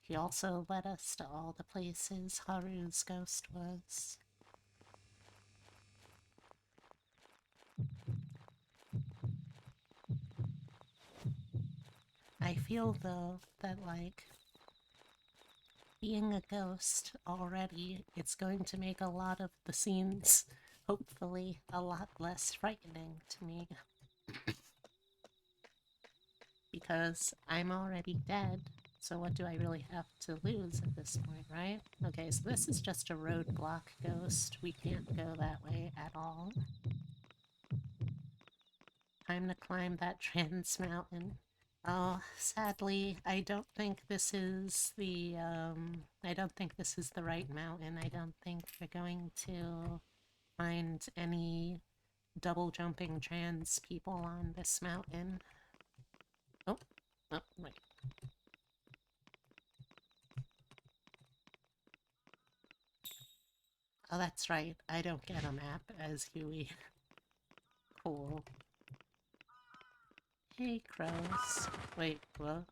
He also led us to all the places Haru's ghost was. I feel, though, that, like, being a ghost already, it's going to make a lot of the scenes, hopefully, a lot less frightening to me. Because I'm already dead, so what do I really have to lose at this point, right? Okay, so this is just a roadblock ghost. We can't go that way at all. Time to climb that trans mountain. Oh, sadly, I don't think this is the, right mountain. I don't think we're going to find any double jumping trans people on this mountain. Oh, wait. Oh, that's right. I don't get a map as Huey. Cool. Hey, crows. Wait, what?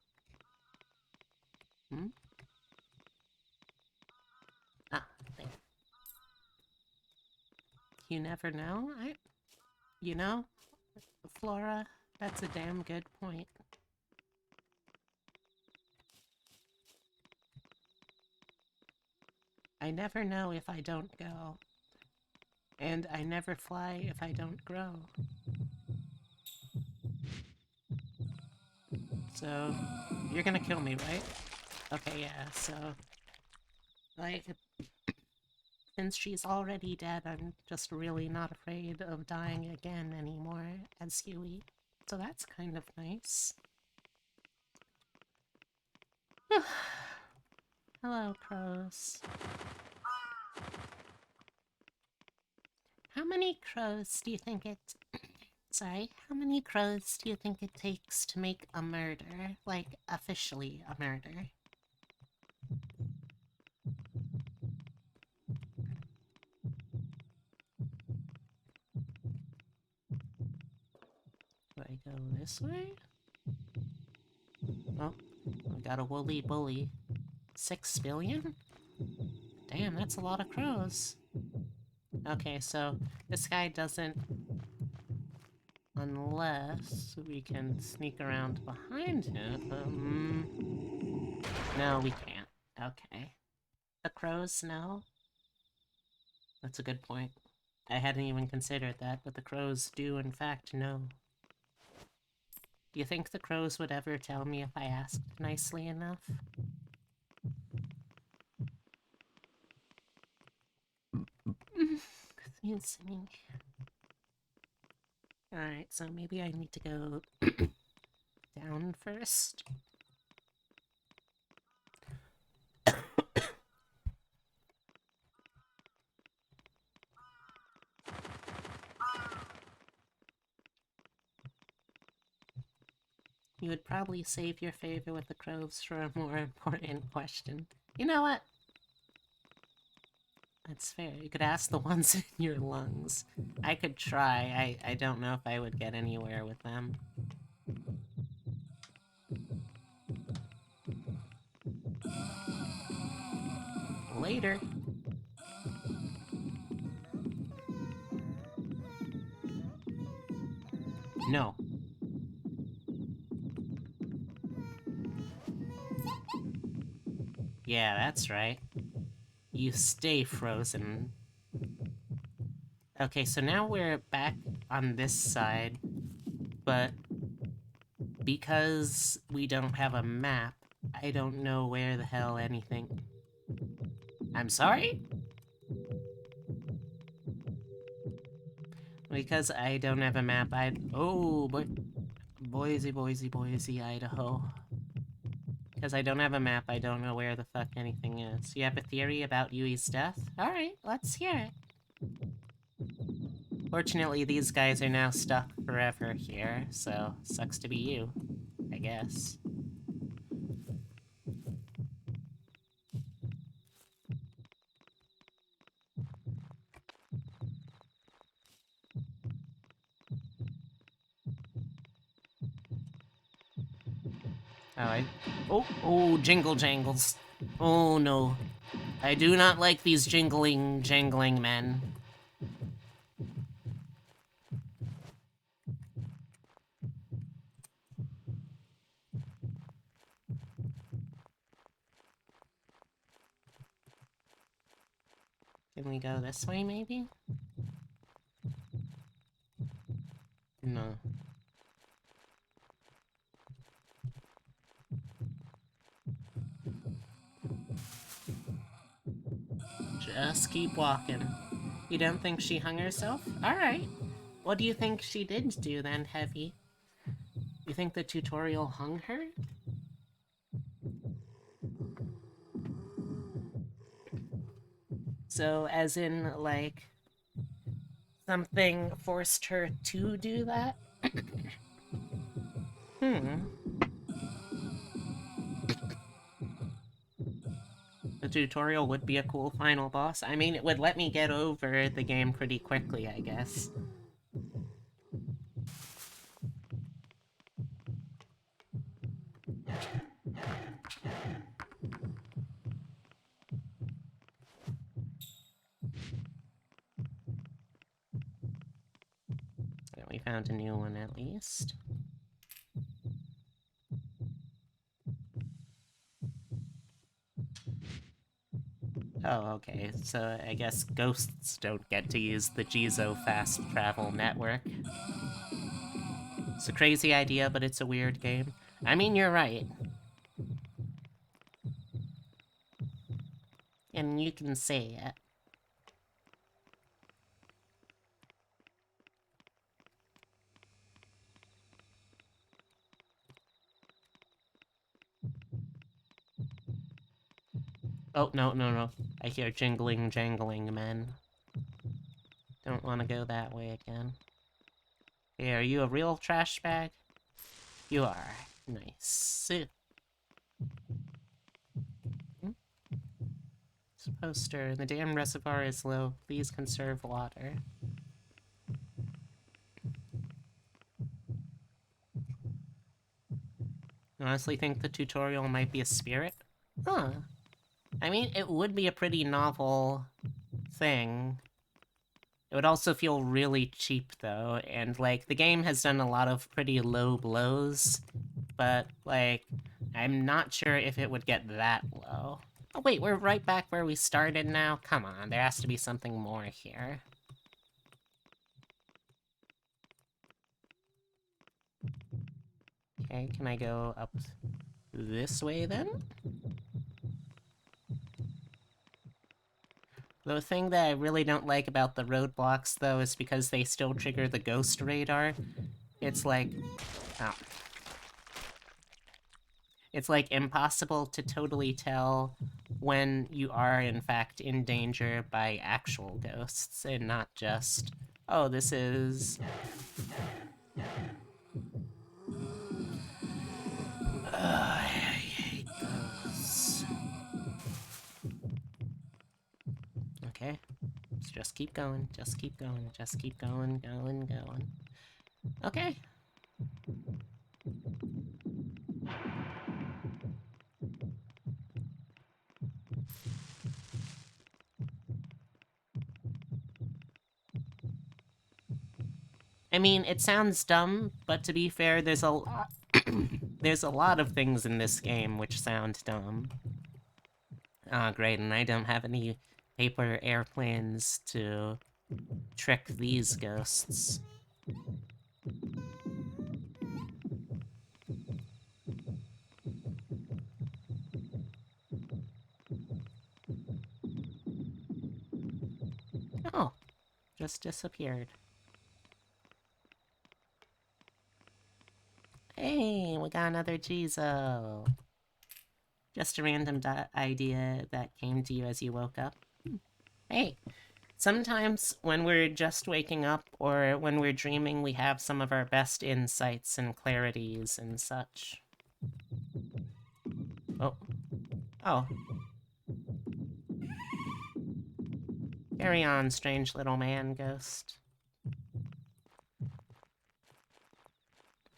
Ah, there. You never know? You know, Flora, that's a damn good point. I never know if I don't go. And I never fly if I don't grow. So, you're gonna kill me, right? Okay, yeah, so... Like... Since she's already dead, I'm just really not afraid of dying again anymore as Huey. So that's kind of nice. Hello, crows. How many crows do you think it... Sorry, how many crows do you think it takes to make a murder? Like, officially a murder? Do I go this way? Oh, I got a woolly bully. 6 billion? Damn, that's a lot of crows. Okay, so this guy doesn't... Unless we can sneak around behind him. No, we can't. Okay. The crows know? That's a good point. I hadn't even considered that, but the crows do in fact know. Do you think the crows would ever tell me if I asked nicely enough? Excuse me. Alright, so maybe I need to go down first. You would probably save your favor with the crows for a more important question. You know what? That's fair. You could ask the ones in your lungs. I could try. I don't know if I would get anywhere with them. Later. No. Yeah, that's right. You stay frozen. Okay, so now we're back on this side, but because we don't have a map, I don't know where the hell anything... I'm sorry? Because I don't have a map, Oh, but... Boise, Boise, Boise, Idaho. Because I don't have a map, I don't know where the fuck anything is. You have a theory about Yui's death? Alright, let's hear it. Fortunately, these guys are now stuck forever here, so sucks to be you, I guess. Oh, jingle jangles. Oh no. I do not like these jangling men. Can we go this way, maybe? No. Just keep walking. You don't think she hung herself? Alright. What do you think she did do then, Heavy? You think the tutorial hung her? So, as in, like, something forced her to do that? The tutorial would be a cool final boss. I mean, it would let me get over the game pretty quickly, I guess. So we found a new one at least. Oh, okay, so I guess ghosts don't get to use the Jizo fast travel network. It's a crazy idea, but it's a weird game. I mean, you're right. And you can say it. Oh, no, no, no. I hear jingling, jangling, men. Don't want to go that way again. Hey, are you a real trash bag? You are. Nice. It's a poster. The dam reservoir is low. Please conserve water. I honestly think the tutorial might be a spirit. Huh. I mean, it would be a pretty novel thing. It would also feel really cheap, though, and, like, the game has done a lot of pretty low blows, but, like, I'm not sure if it would get that low. Oh, wait, we're right back where we started now? Come on, there has to be something more here. Okay, can I go up this way, then? The thing that I really don't like about the roadblocks, though, is because they still trigger the ghost radar. It's like... oh. It's, like, impossible to totally tell when you are, in fact, in danger by actual ghosts, and not just, oh, this is... I hate ghosts. Okay. Let's just keep going, just keep going, just keep going, going. Okay. I mean, it sounds dumb, but to be fair, there's a lot... there's a lot of things in this game which sound dumb. Ah, great, and I don't have any paper airplanes to trick these ghosts. Oh, just disappeared. Hey, we got another Jizo. Just a random idea that came to you as you woke up. Hey, sometimes when we're just waking up or when we're dreaming, we have some of our best insights and clarities and such. Oh. Oh. Carry on, strange little man ghost.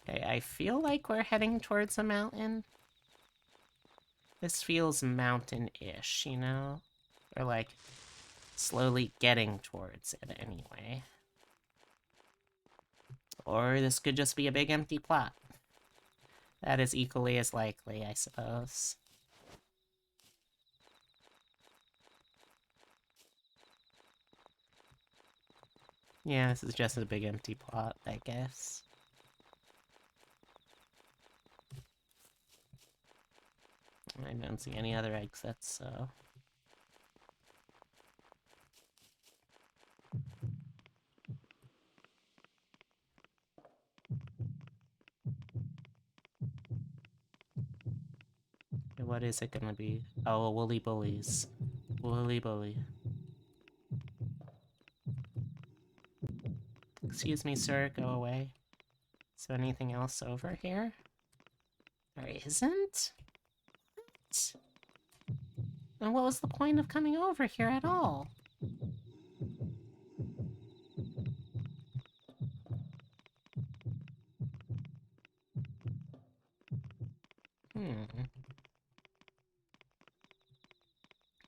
Okay, I feel like we're heading towards a mountain. This feels mountain-ish, you know? Or like, slowly getting towards it anyway. Or this could just be a big empty plot. That is equally as likely, I suppose. Yeah, this is just a big empty plot, I guess. I don't see any other exits, so... what is it gonna be? Oh, woolly bullies. Woolly bully. Excuse me, sir, go away. Is there anything else over here? There isn't? What? And what was the point of coming over here at all?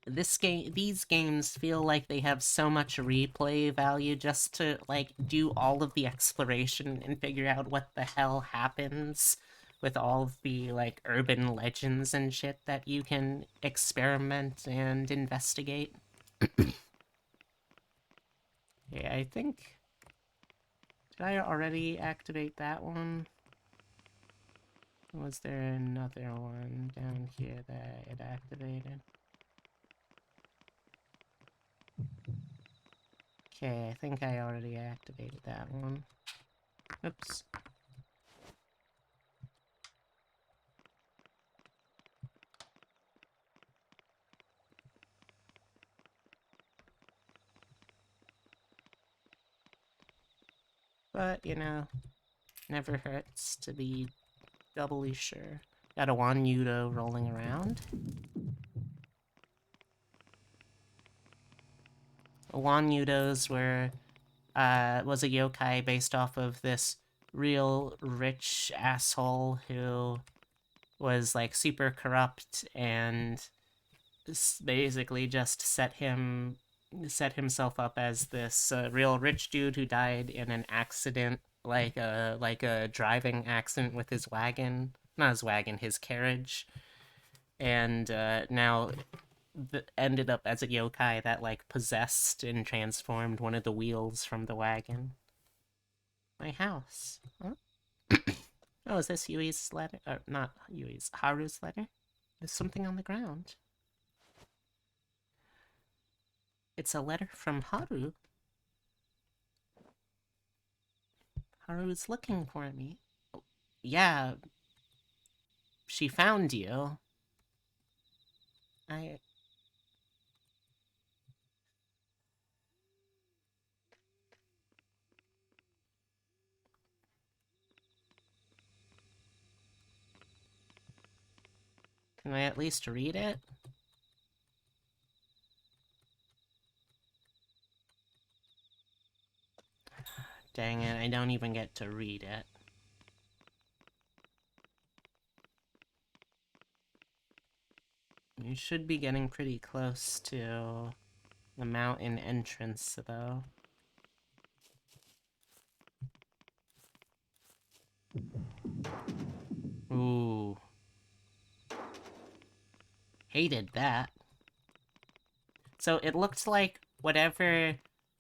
These games feel like they have so much replay value just to, like, do all of the exploration and figure out what the hell happens with all of the, like, urban legends and shit that you can experiment and investigate. Yeah, I think... did I already activate that one? Or was there another one down here that it activated? Okay, I think I already activated that one. Oops. But, you know, never hurts to be doubly sure. Got a Wanyudo rolling around. Wanyudos was a yokai based off of this real rich asshole who was like super corrupt and basically just set himself up as this real rich dude who died in an accident, like a driving accident with his wagon, not his wagon, his carriage, and now ended up as a yokai that like possessed and transformed one of the wheels from the wagon. My house. Huh? Oh, is this Yui's letter? Or not Yui's, Haru's letter? There's something on the ground. It's a letter from Haru. Haru is looking for me. Oh, yeah, she found you. I... Can I at least read it? Dang it, I don't even get to read it. You should be getting pretty close to the mountain entrance, though. Ooh. Hated that. So it looked like whatever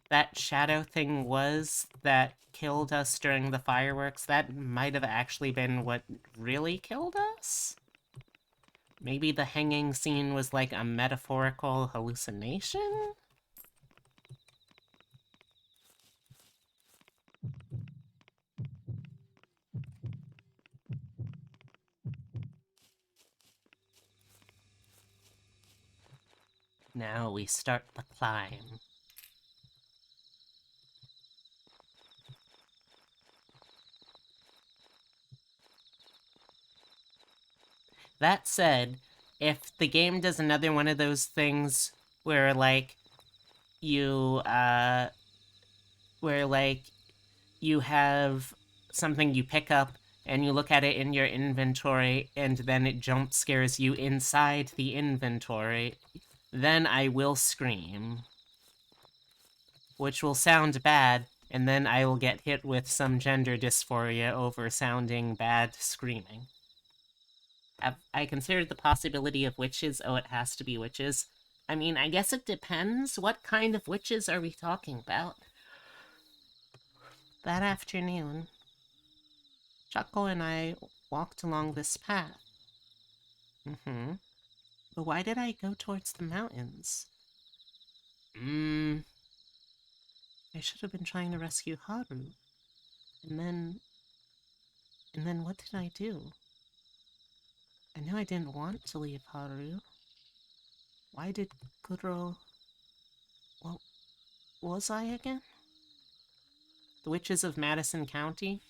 that shadow thing was that killed us during the fireworks, that might have actually been what really killed us? Maybe the hanging scene was like a metaphorical hallucination? Now we start the climb. That said, if the game does another one of those things where, like, you, where, like, you have something you pick up and you look at it in your inventory and then it jump scares you inside the inventory, then I will scream. Which will sound bad, and then I will get hit with some gender dysphoria over sounding bad screaming. Have I considered the possibility of witches? Oh, it has to be witches. I mean, I guess it depends. What kind of witches are we talking about? That afternoon, Chuckle and I walked along this path. Mm-hmm. But why did I go towards the mountains? I should have been trying to rescue Haru. And then... And then what did I do? I knew I didn't want to leave Haru. Why did Kuro... What was I again? The Witches of Madison County?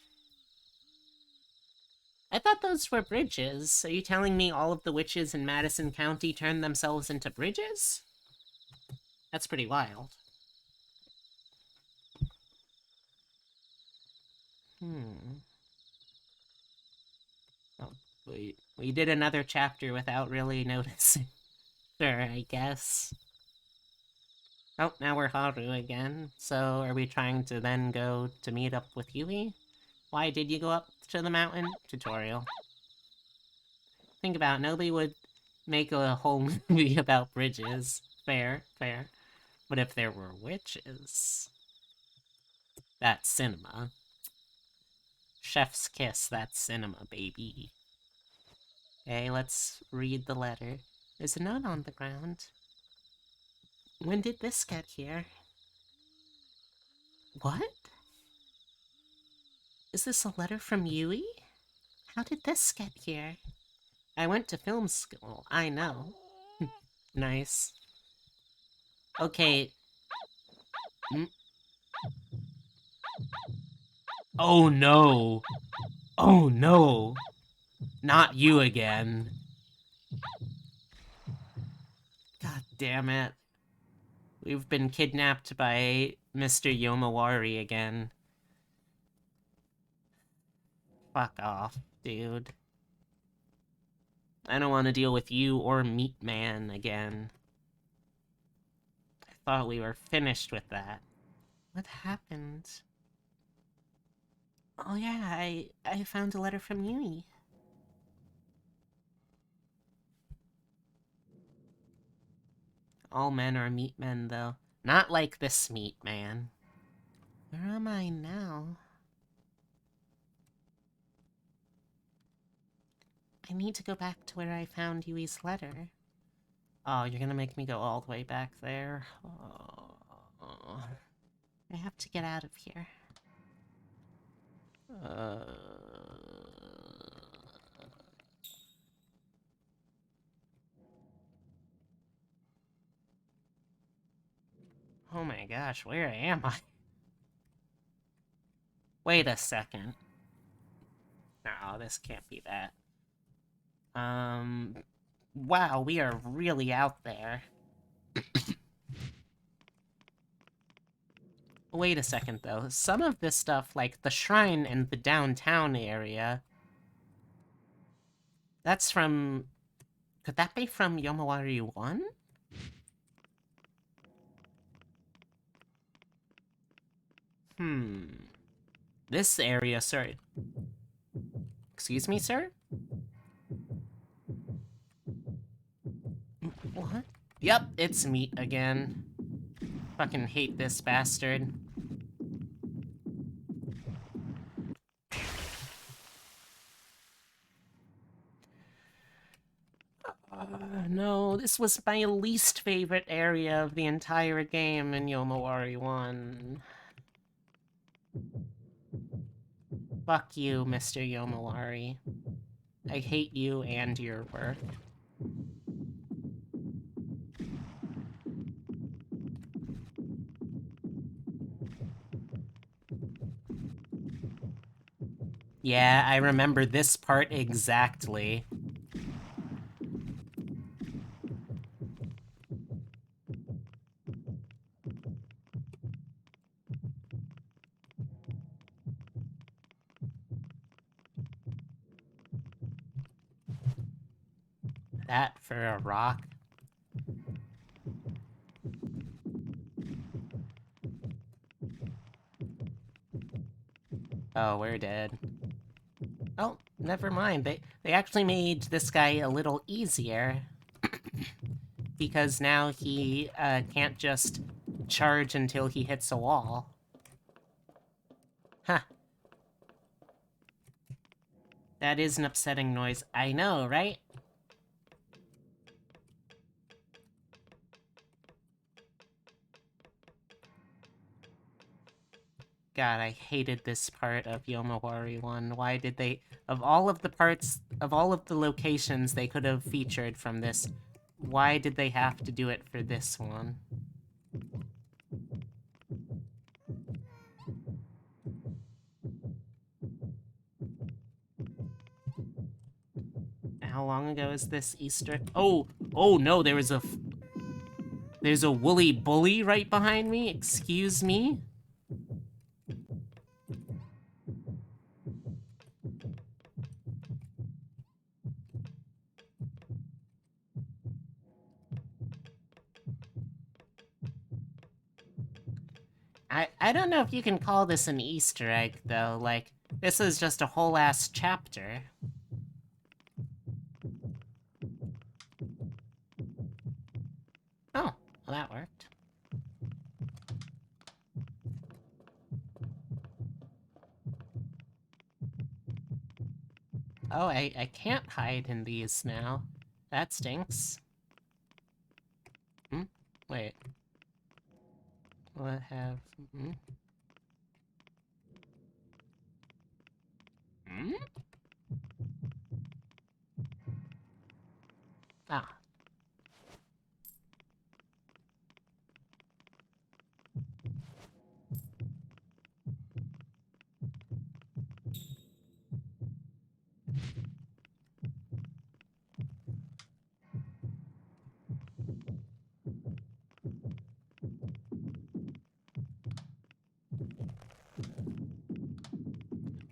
I thought those were bridges. Are you telling me all of the witches in Madison County turned themselves into bridges? That's pretty wild. Oh, we did another chapter without really noticing. Sure, I guess. Oh, now we're Haru again. So, are we trying to then go to meet up with Yui? Why did you go up to the mountain? Tutorial. Think about it, nobody would make a whole movie about bridges. Fair, fair. But if there were witches... That's cinema. Chef's kiss, that's cinema, baby. Okay, let's read the letter. There's a note on the ground. When did this get here? What? Is this a letter from Yui? How did this get here? I went to film school, I know. Nice. Okay. Oh no. Oh no. Not you again. God damn it. We've been kidnapped by Mr. Yomawari again. Fuck off, dude. I don't want to deal with you or Meat Man again. I thought we were finished with that. What happened? Oh yeah, I found a letter from Yui. All men are meat men, though. Not like this meat man. Where am I now? I need to go back to where I found Yui's letter. Oh, you're gonna make me go all the way back there? Oh, I have to get out of here. Oh my gosh, where am I? Wait a second. No, this can't be that. Wow, we are really out there. Wait a second, though. Some of this stuff, like the shrine and the downtown area, that's from... Could that be from Yomawari 1? This area, sir... Excuse me, sir? What? Yep, it's meat again. Fucking hate this bastard. No, this was my least favorite area of the entire game in Yomawari 1. Fuck you, Mr. Yomawari. I hate you and your work. Yeah, I remember this part exactly. That for a rock. Oh, we're dead. Oh, never mind. They actually made this guy a little easier. Because now he can't just charge until he hits a wall. Huh. That is an upsetting noise. I know, right? God, I hated this part of Yomawari 1. Why did they... Of all of the parts, of all of the locations they could have featured from this, why did they have to do it for this one? How long ago is this Easter? Oh no, there's a woolly bully right behind me? Excuse me? I don't know if you can call this an Easter egg, though. Like, this is just a whole ass chapter. Oh, well that worked. Oh, I can't hide in these now. That stinks. Wait. What have... Ah.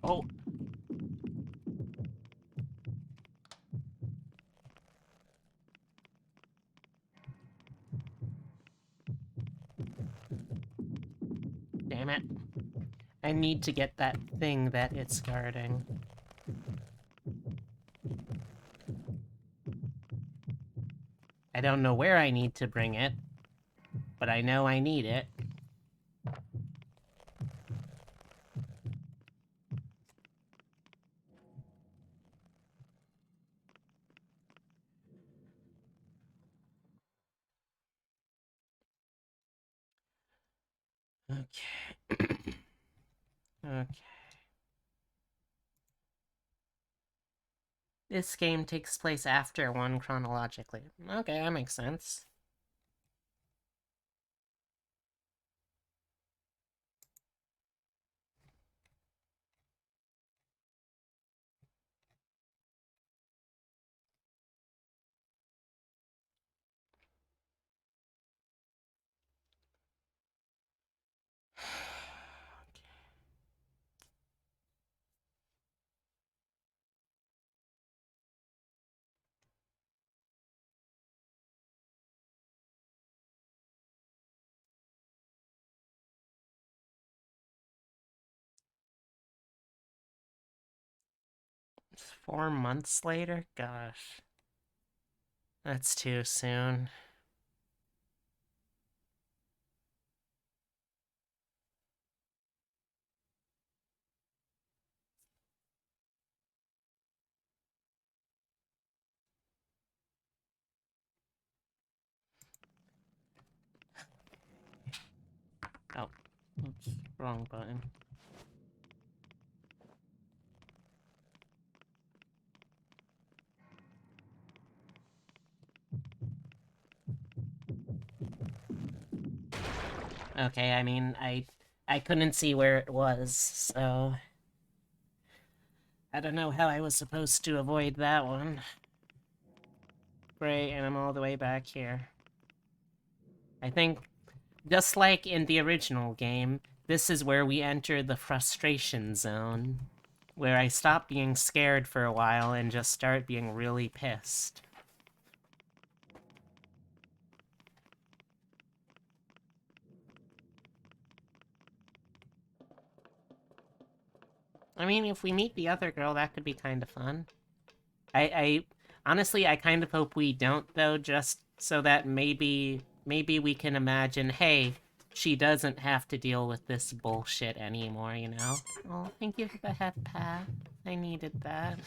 Oh. Damn it. I need to get that thing that it's guarding. I don't know where I need to bring it, but I know I need it. Okay. Okay. This game takes place after 1 chronologically. Okay, that makes sense. Okay. 4 months later? Gosh. That's too soon. Oh, oops, wrong button. Okay, I mean, I couldn't see where it was, so I don't know how I was supposed to avoid that one. Great, and I'm all the way back here. I think, just like in the original game, this is where we enter the frustration zone, where I stop being scared for a while and just start being really pissed. I mean, if we meet the other girl, that could be kind of fun. I honestly, I kind of hope we don't, though, just so that maybe we can imagine, hey, she doesn't have to deal with this bullshit anymore, you know? Oh, thank you for the head pat. I needed that.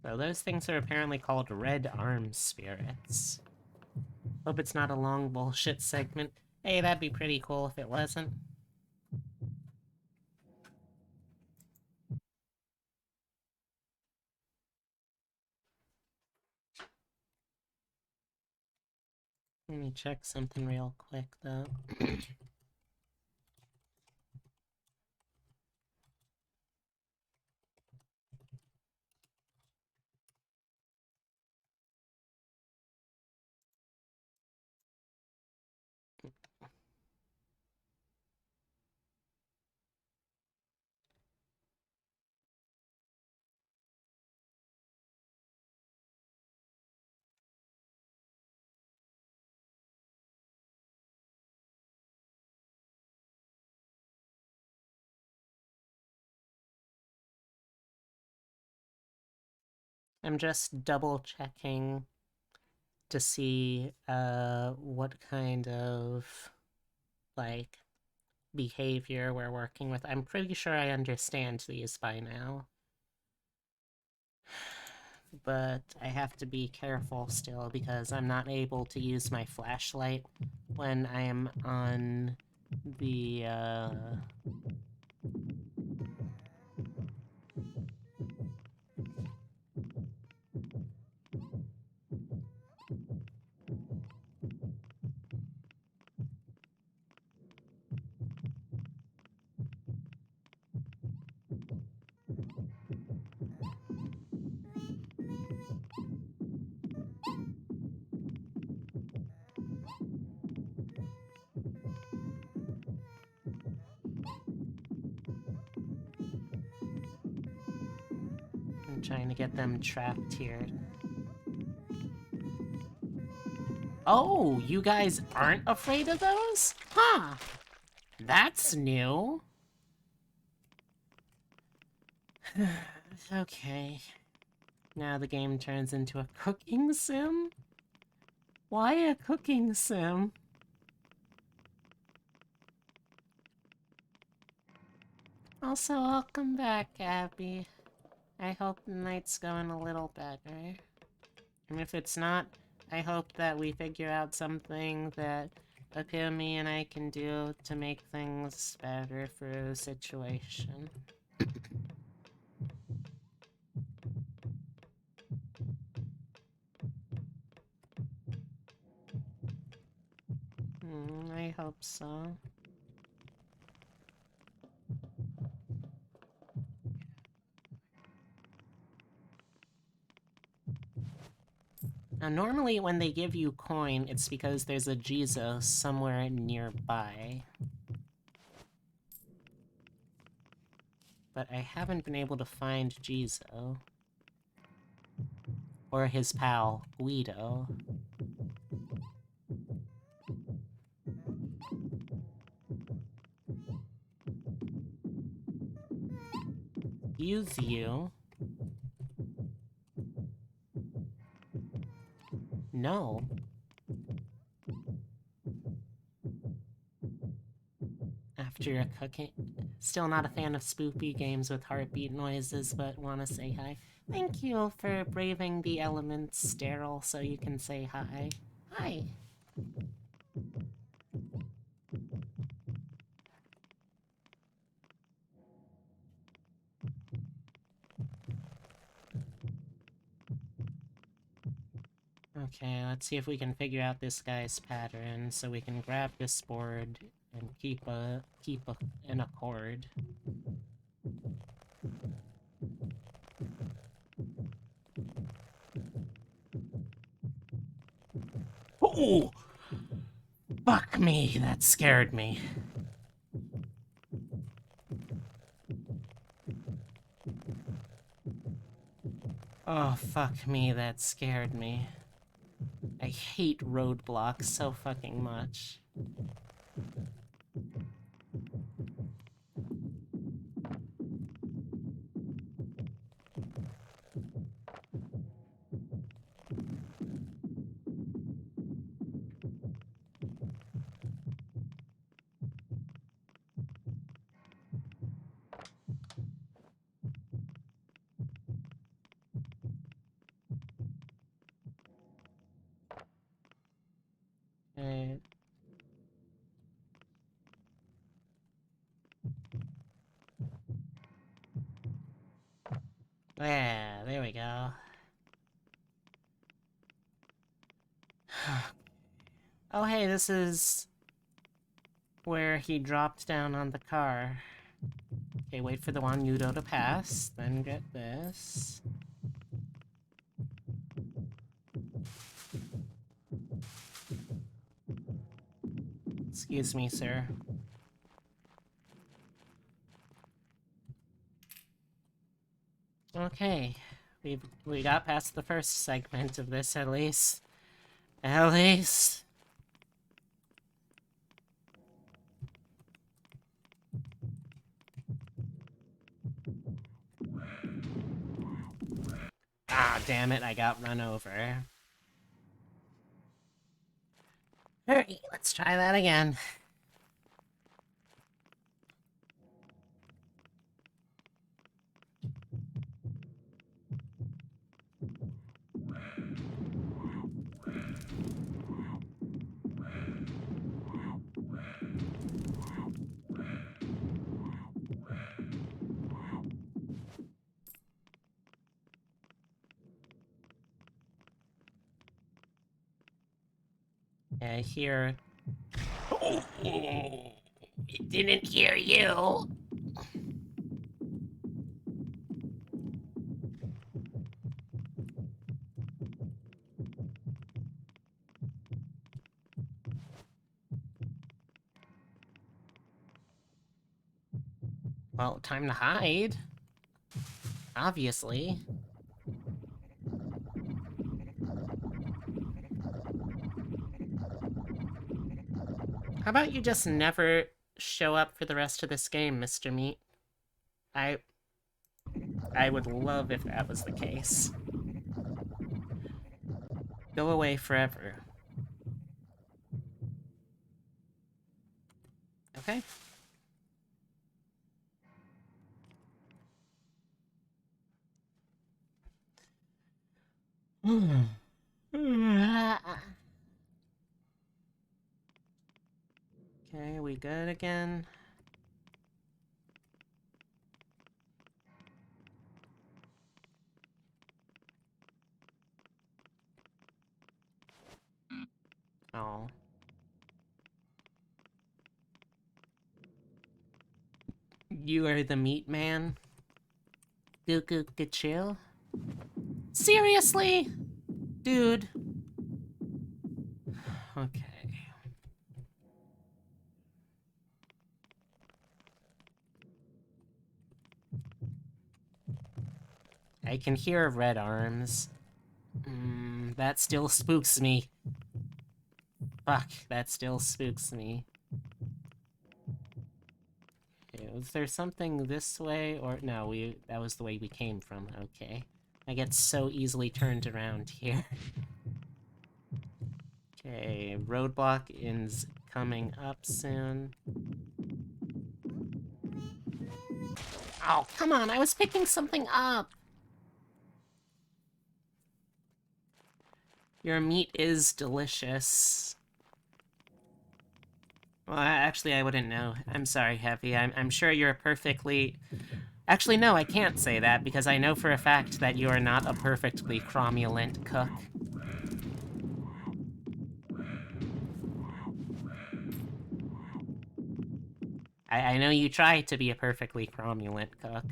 So those things are apparently called red arm spirits. Hope it's not a long bullshit segment. Hey, that'd be pretty cool if it wasn't. Let me check something real quick, though. I'm just double checking to see what kind of like behavior we're working with. I'm pretty sure I understand these by now. But I have to be careful still because I'm not able to use my flashlight when I am on the trying to get them trapped here. Oh, you guys aren't afraid of those? Huh. That's new. Okay. Now the game turns into a cooking sim? Why a cooking sim? Also, welcome back, Abby. I hope the night's going a little better. And if it's not, I hope that we figure out something that Akemi and I can do to make things better for the situation. I hope so. Now, normally when they give you coin, it's because there's a Jesus somewhere nearby. But I haven't been able to find Jizo. Or his pal, Guido. Use you? No. After a cooking... Still not a fan of spoopy games with heartbeat noises, but wanna say hi. Thank you for braving the elements, Daryl, so you can say hi. Hi. Okay, let's see if we can figure out this guy's pattern so we can grab this board and keep an accord. Oh! Fuck me, that scared me. Oh, fuck me, that scared me. I hate roadblocks so fucking much. Right. Yeah, there we go. Oh hey, this is where he dropped down on the car. Okay, wait for the Wanudo to pass, then get this. Excuse me, sir. Okay, we got past the first segment of this at least. At least. Ah, damn it, I got run over. Alright, let's try that again. I hear... Oh, it didn't hear you! Well, time to hide. Obviously. How about you just never show up for the rest of this game, Mr. Meat? I would love if that was the case. Go away forever. Okay. Okay, we good again? Oh. You are the meat man? Chill? Seriously? Dude. Okay. I can hear red arms. That still spooks me. Fuck, that still spooks me. Okay, was there something this way? Or no, that was the way we came from. Okay. I get so easily turned around here. Okay, roadblock is coming up soon. Oh, come on, I was picking something up! Your meat is delicious. Well, actually, I wouldn't know. I'm sorry, Heavy. I'm sure you're perfectly... Actually, no, I can't say that, because I know for a fact that you are not a perfectly cromulent cook. I know you try to be a perfectly cromulent cook.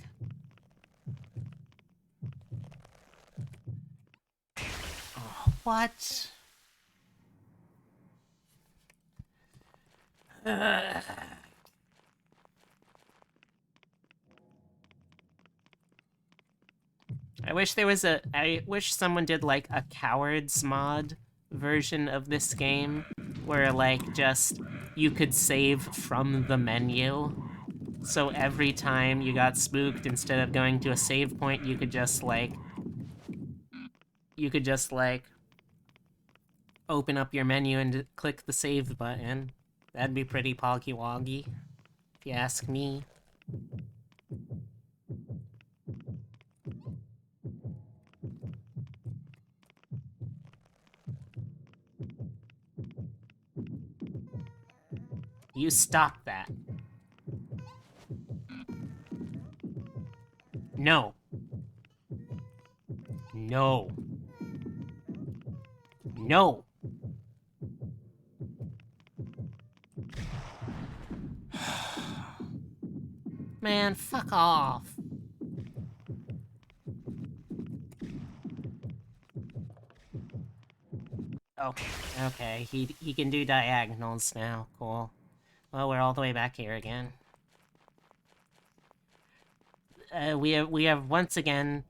Oh, what? I wish someone did, like, a cowards mod version of this game, where, like, just, you could save from the menu. So every time you got spooked, instead of going to a save point, you could just, like, open up your menu and click the save button. That'd be pretty poggy-woggy, if you ask me. You stop that. No. No. No. Man, fuck off. Oh, okay. He can do diagonals now. Cool. Well, we're all the way back here again. We have once again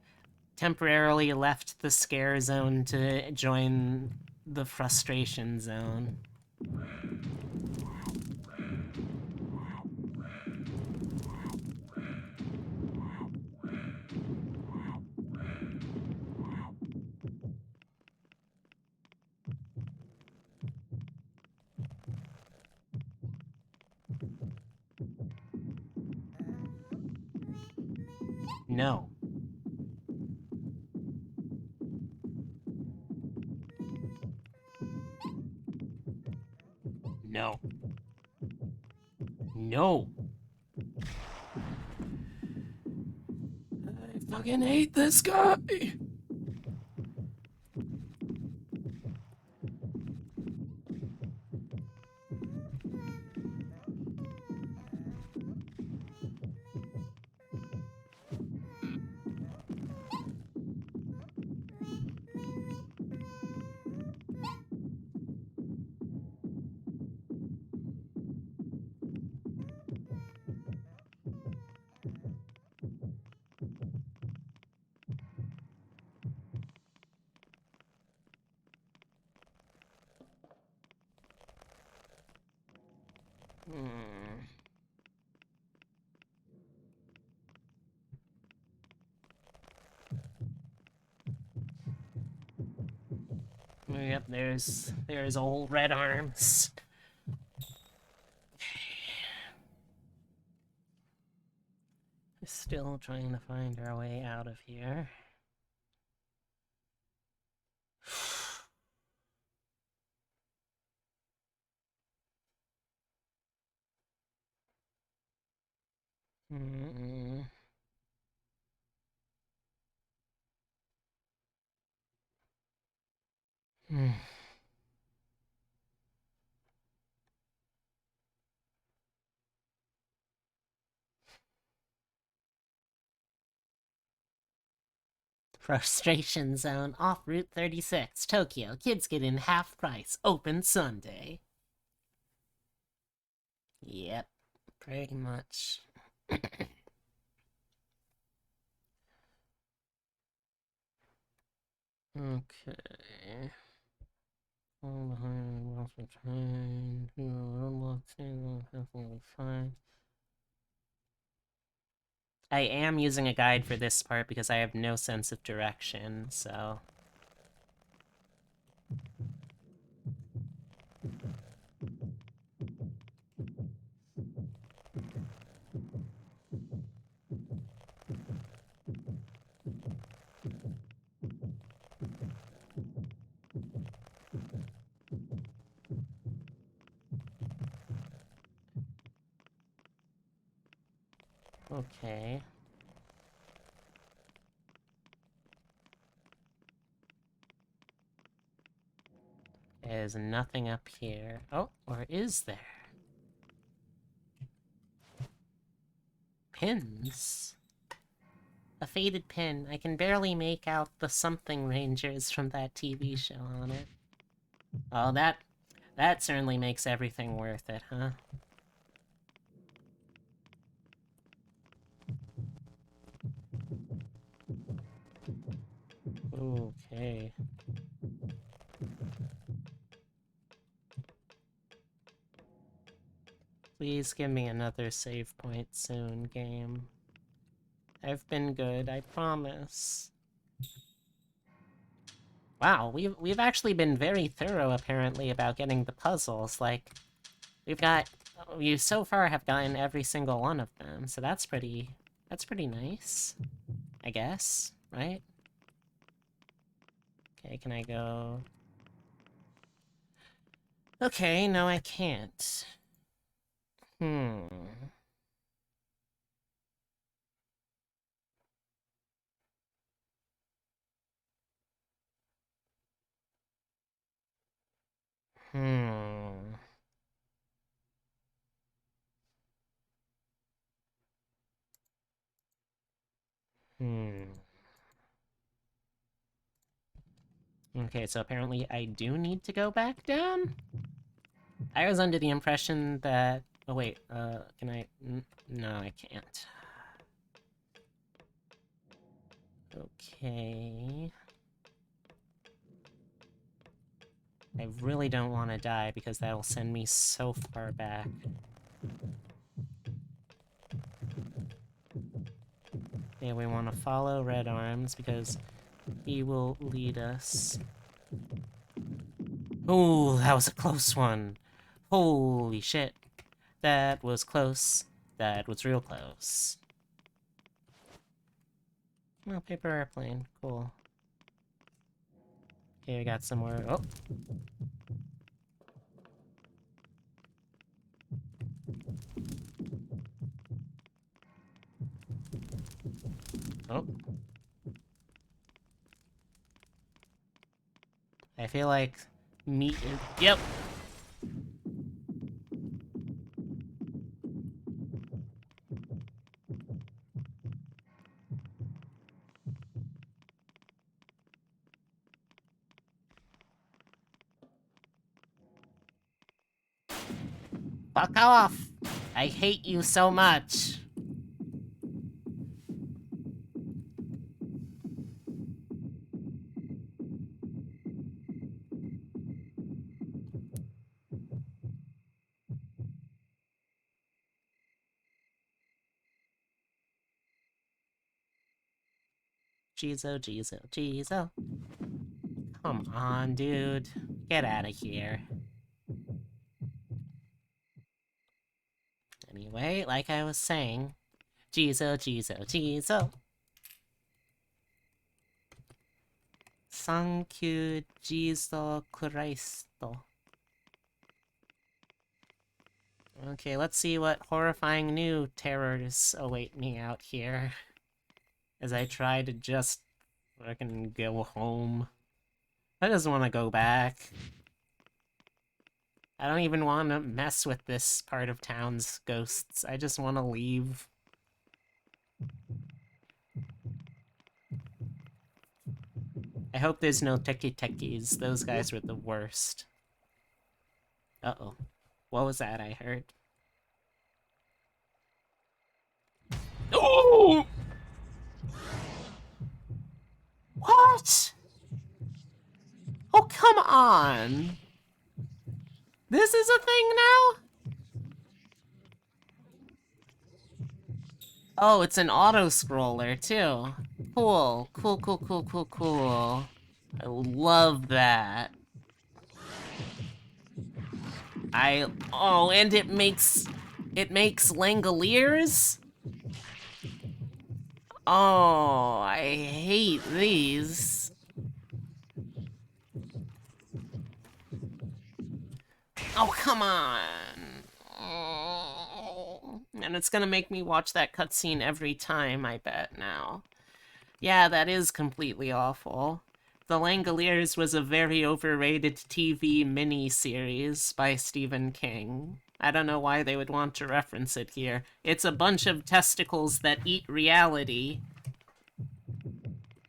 temporarily left the scare zone to join the frustration zone. No. No. No. I fucking hate this guy. Hmm. Yep, there's old Red Arms. Still trying to find our way out of here. Mm-mm. Hmm. Frustration Zone off Route 36, Tokyo. Kids get in half price. Open Sunday. Yep, pretty much. Okay. All behind, lost behind. Unlocked, definitely fine. I am using a guide for this part because I have no sense of direction, so... Okay. There's nothing up here. Oh, or is there? Pins? A faded pin. I can barely make out the something rangers from that TV show on it. Oh, that certainly makes everything worth it, huh? Okay. Please give me another save point soon, game. I've been good, I promise. Wow, we've actually been very thorough, apparently, about getting the puzzles. Like, we so far have gotten every single one of them, so that's pretty nice, I guess, right? Okay, can I go? Okay, no, I can't. Hmm. Hmm. Hmm. Okay, so apparently I do need to go back down? I was under the impression that... Oh, wait, can I... No, I can't. Okay... I really don't want to die because that'll send me so far back. Okay, we want to follow Red Arms because he will lead us. Ooh, that was a close one. Holy shit. That was close. That was real close. Oh, paper airplane. Cool. Okay, we got some more. Oh. Oh. I feel like meat is... Yep. Fuck off! I hate you so much. Jizo, Jizo, Jizo. Come on, dude. Get out of here. Anyway, like I was saying, Jizo, Jizo, Jizo. Sankyu Jizo Christo. Okay, let's see what horrifying new terrors await me out here. As I try to just fucking go home. I just want to go back. I don't even want to mess with this part of town's ghosts. I just want to leave. I hope there's no teki-tekis. Those guys were the worst. Uh-oh. What was that I heard? Oh! What? Oh, come on! This is a thing now? Oh, it's an auto-scroller, too. Cool. Cool, cool, cool, cool, cool. I love that. Oh, and it makes Langoliers? Oh, I hate these. Oh, come on. Oh. And it's gonna make me watch that cutscene every time, I bet now. Yeah, that is completely awful. The Langoliers was a very overrated TV mini-series by Stephen King. I don't know why they would want to reference it here. It's a bunch of testicles that eat reality.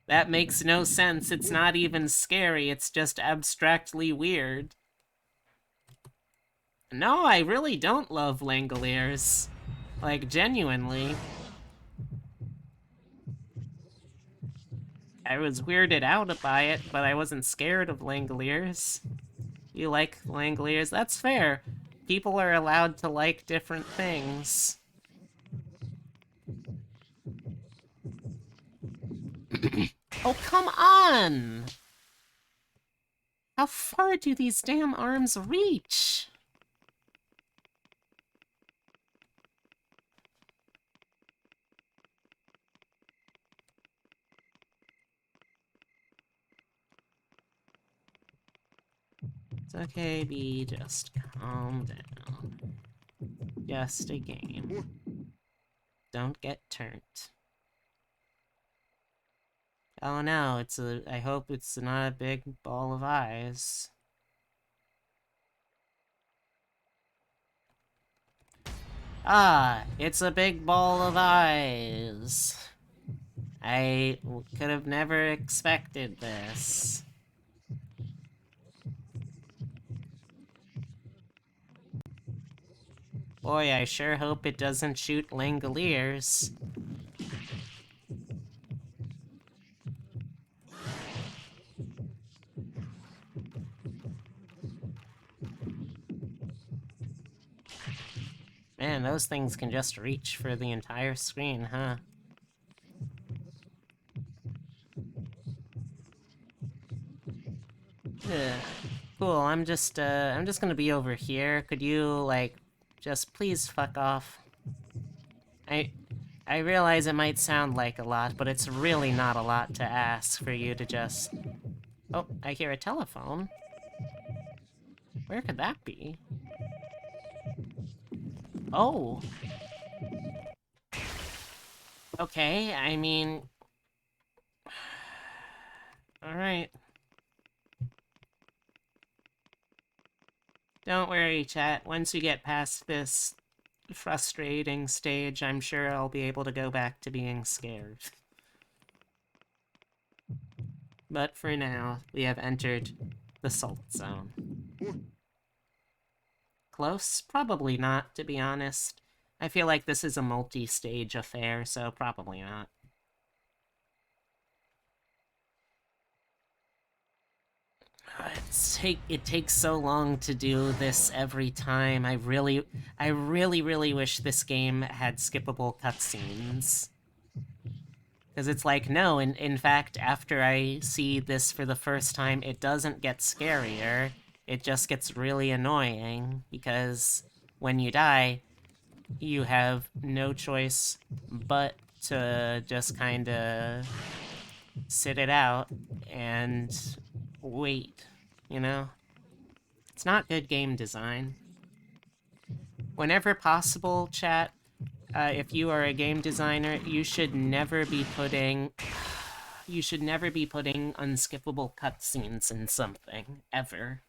That makes no sense. It's not even scary. It's just abstractly weird. No, I really don't love Langoliers. Like, genuinely. I was weirded out by it, but I wasn't scared of Langoliers. You like Langoliers? That's fair. People are allowed to like different things. Oh, come on! How far do these damn arms reach? It's okay, B, just calm down. Just a game. Don't get turned. Oh no, I hope it's not a big ball of eyes. Ah, it's a big ball of eyes. I could have never expected this. Boy, I sure hope it doesn't shoot Langoliers. Man, those things can just reach for the entire screen, huh? Ugh. Cool, I'm just gonna be over here. Could you, like, just please fuck off? I realize it might sound like a lot, but it's really not a lot to ask for you to just... Oh, I hear a telephone. Where could that be? Oh. Okay, I mean... Alright. Don't worry, chat. Once you get past this frustrating stage, I'm sure I'll be able to go back to being scared. But for now, we have entered the Salt Zone. Close? Probably not, to be honest. I feel like this is a multi-stage affair, so probably not. It takes so long to do this every time. I really wish this game had skippable cutscenes. Because it's like, no, in fact, after I see this for the first time, it doesn't get scarier. It just gets really annoying, because when you die, you have no choice but to just kind of sit it out and wait, you know? It's not good game design. Whenever possible, chat, if you are a game designer, you should never be putting unskippable cutscenes in something, ever.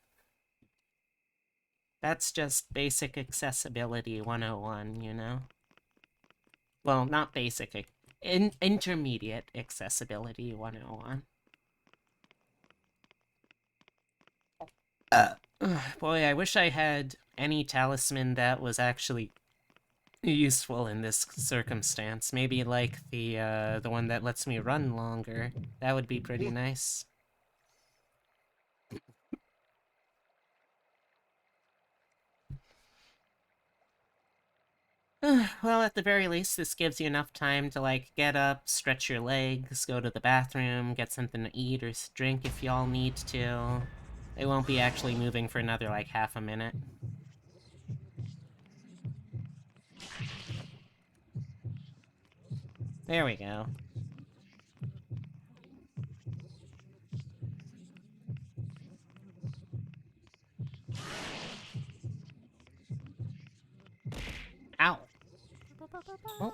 That's just basic accessibility 101, you know? Well, not basic, intermediate accessibility 101. Boy, I wish I had any talisman that was actually useful in this circumstance. Maybe like the one that lets me run longer. That would be pretty nice. Well, at the very least, this gives you enough time to, like, get up, stretch your legs, go to the bathroom, get something to eat or drink if y'all need to. They won't be actually moving for another, like, half a minute. There we go. Ow. Oh.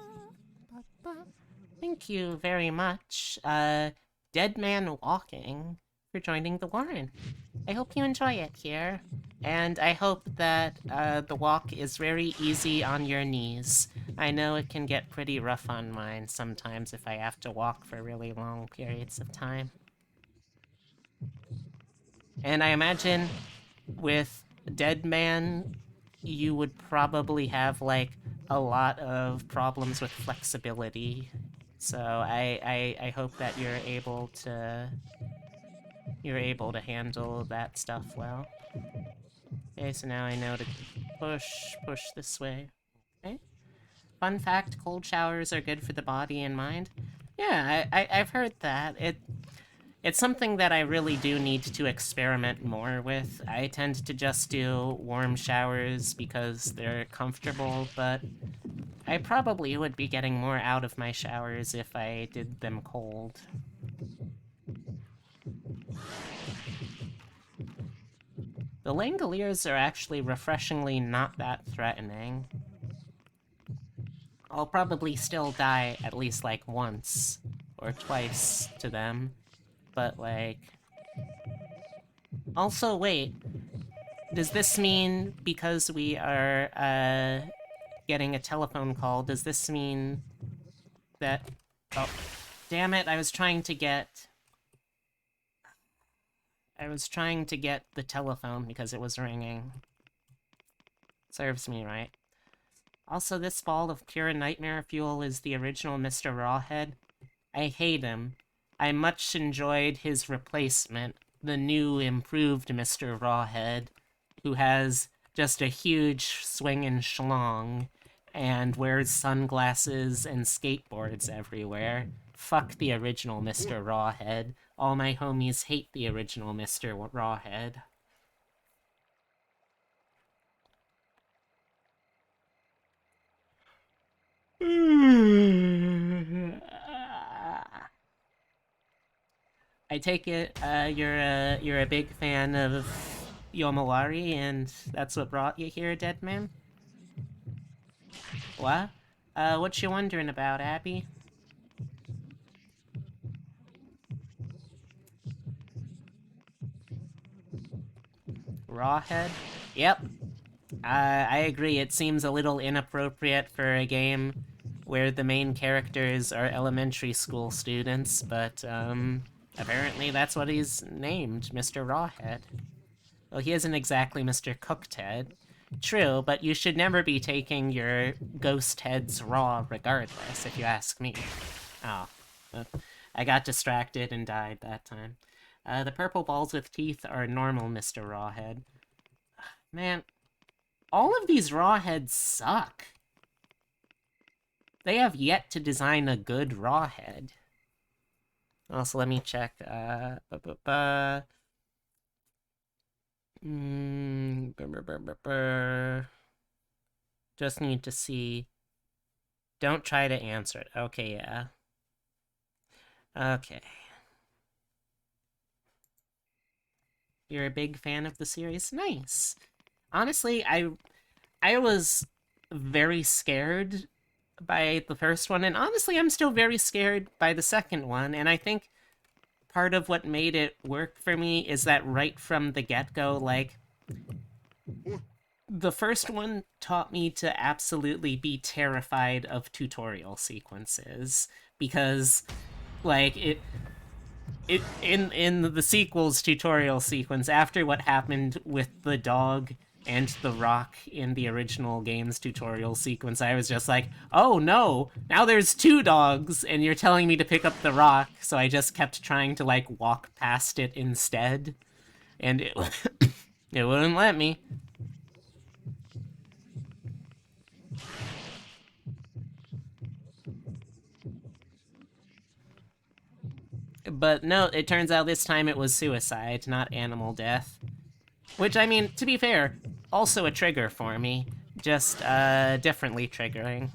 Thank you very much, Dead Man Walking, for joining the Warren. I hope you enjoy it here, and I hope that the walk is very easy on your knees. I know it can get pretty rough on mine sometimes if I have to walk for really long periods of time. And I imagine with Dead Man, you would probably have, like, a lot of problems with flexibility. So I hope that you're able to handle that stuff well. Okay, so now I know to push this way. Okay. Fun fact, cold showers are good for the body and mind. Yeah, I've heard that. It's something that I really do need to experiment more with. I tend to just do warm showers because they're comfortable, but I probably would be getting more out of my showers if I did them cold. The Langoliers are actually refreshingly not that threatening. I'll probably still die at least, like, once or twice to them, but, like... Also, wait, does this mean because we are, getting a telephone call, does this mean that... Oh, damn it, I was trying to get the telephone because it was ringing. Serves me right. Also, this ball of pure nightmare fuel is the original Mr. Rawhead. I hate him. I much enjoyed his replacement, the new, improved Mr. Rawhead, who has just a huge swingin' schlong and wears sunglasses and skateboards everywhere. Fuck the original Mr. Rawhead. All my homies hate the original Mr. Rawhead. I take it you're a big fan of Yomawari, and that's what brought you here, Dead Man? What? What you wondering about, Abby? Rawhead? Yep. I agree, it seems a little inappropriate for a game where the main characters are elementary school students, but, apparently that's what he's named, Mr. Rawhead. Well, he isn't exactly Mr. Cooked Head. True, but you should never be taking your ghost heads raw regardless, if you ask me. Oh. I got distracted and died that time. The purple balls with teeth are normal, Mr. Rawhead. Man, all of these Rawheads suck. They have yet to design a good Rawhead. Also, let me check. Just need to see. Don't try to answer it. Okay, yeah. Okay. You're a big fan of the series? Nice. Honestly, I was very scared by the first one, and honestly, I'm still very scared by the second one, and I think part of what made it work for me is that right from the get-go, like, the first one taught me to absolutely be terrified of tutorial sequences, because, like, in the sequel's tutorial sequence, after what happened with the dog and the rock in the original game's tutorial sequence, I was just like, oh no, now there's two dogs and you're telling me to pick up the rock. So I just kept trying to like walk past it instead, and it it wouldn't let me. But no, it turns out this time it was suicide, not animal death. Which, I mean, to be fair, also a trigger for me, just differently triggering.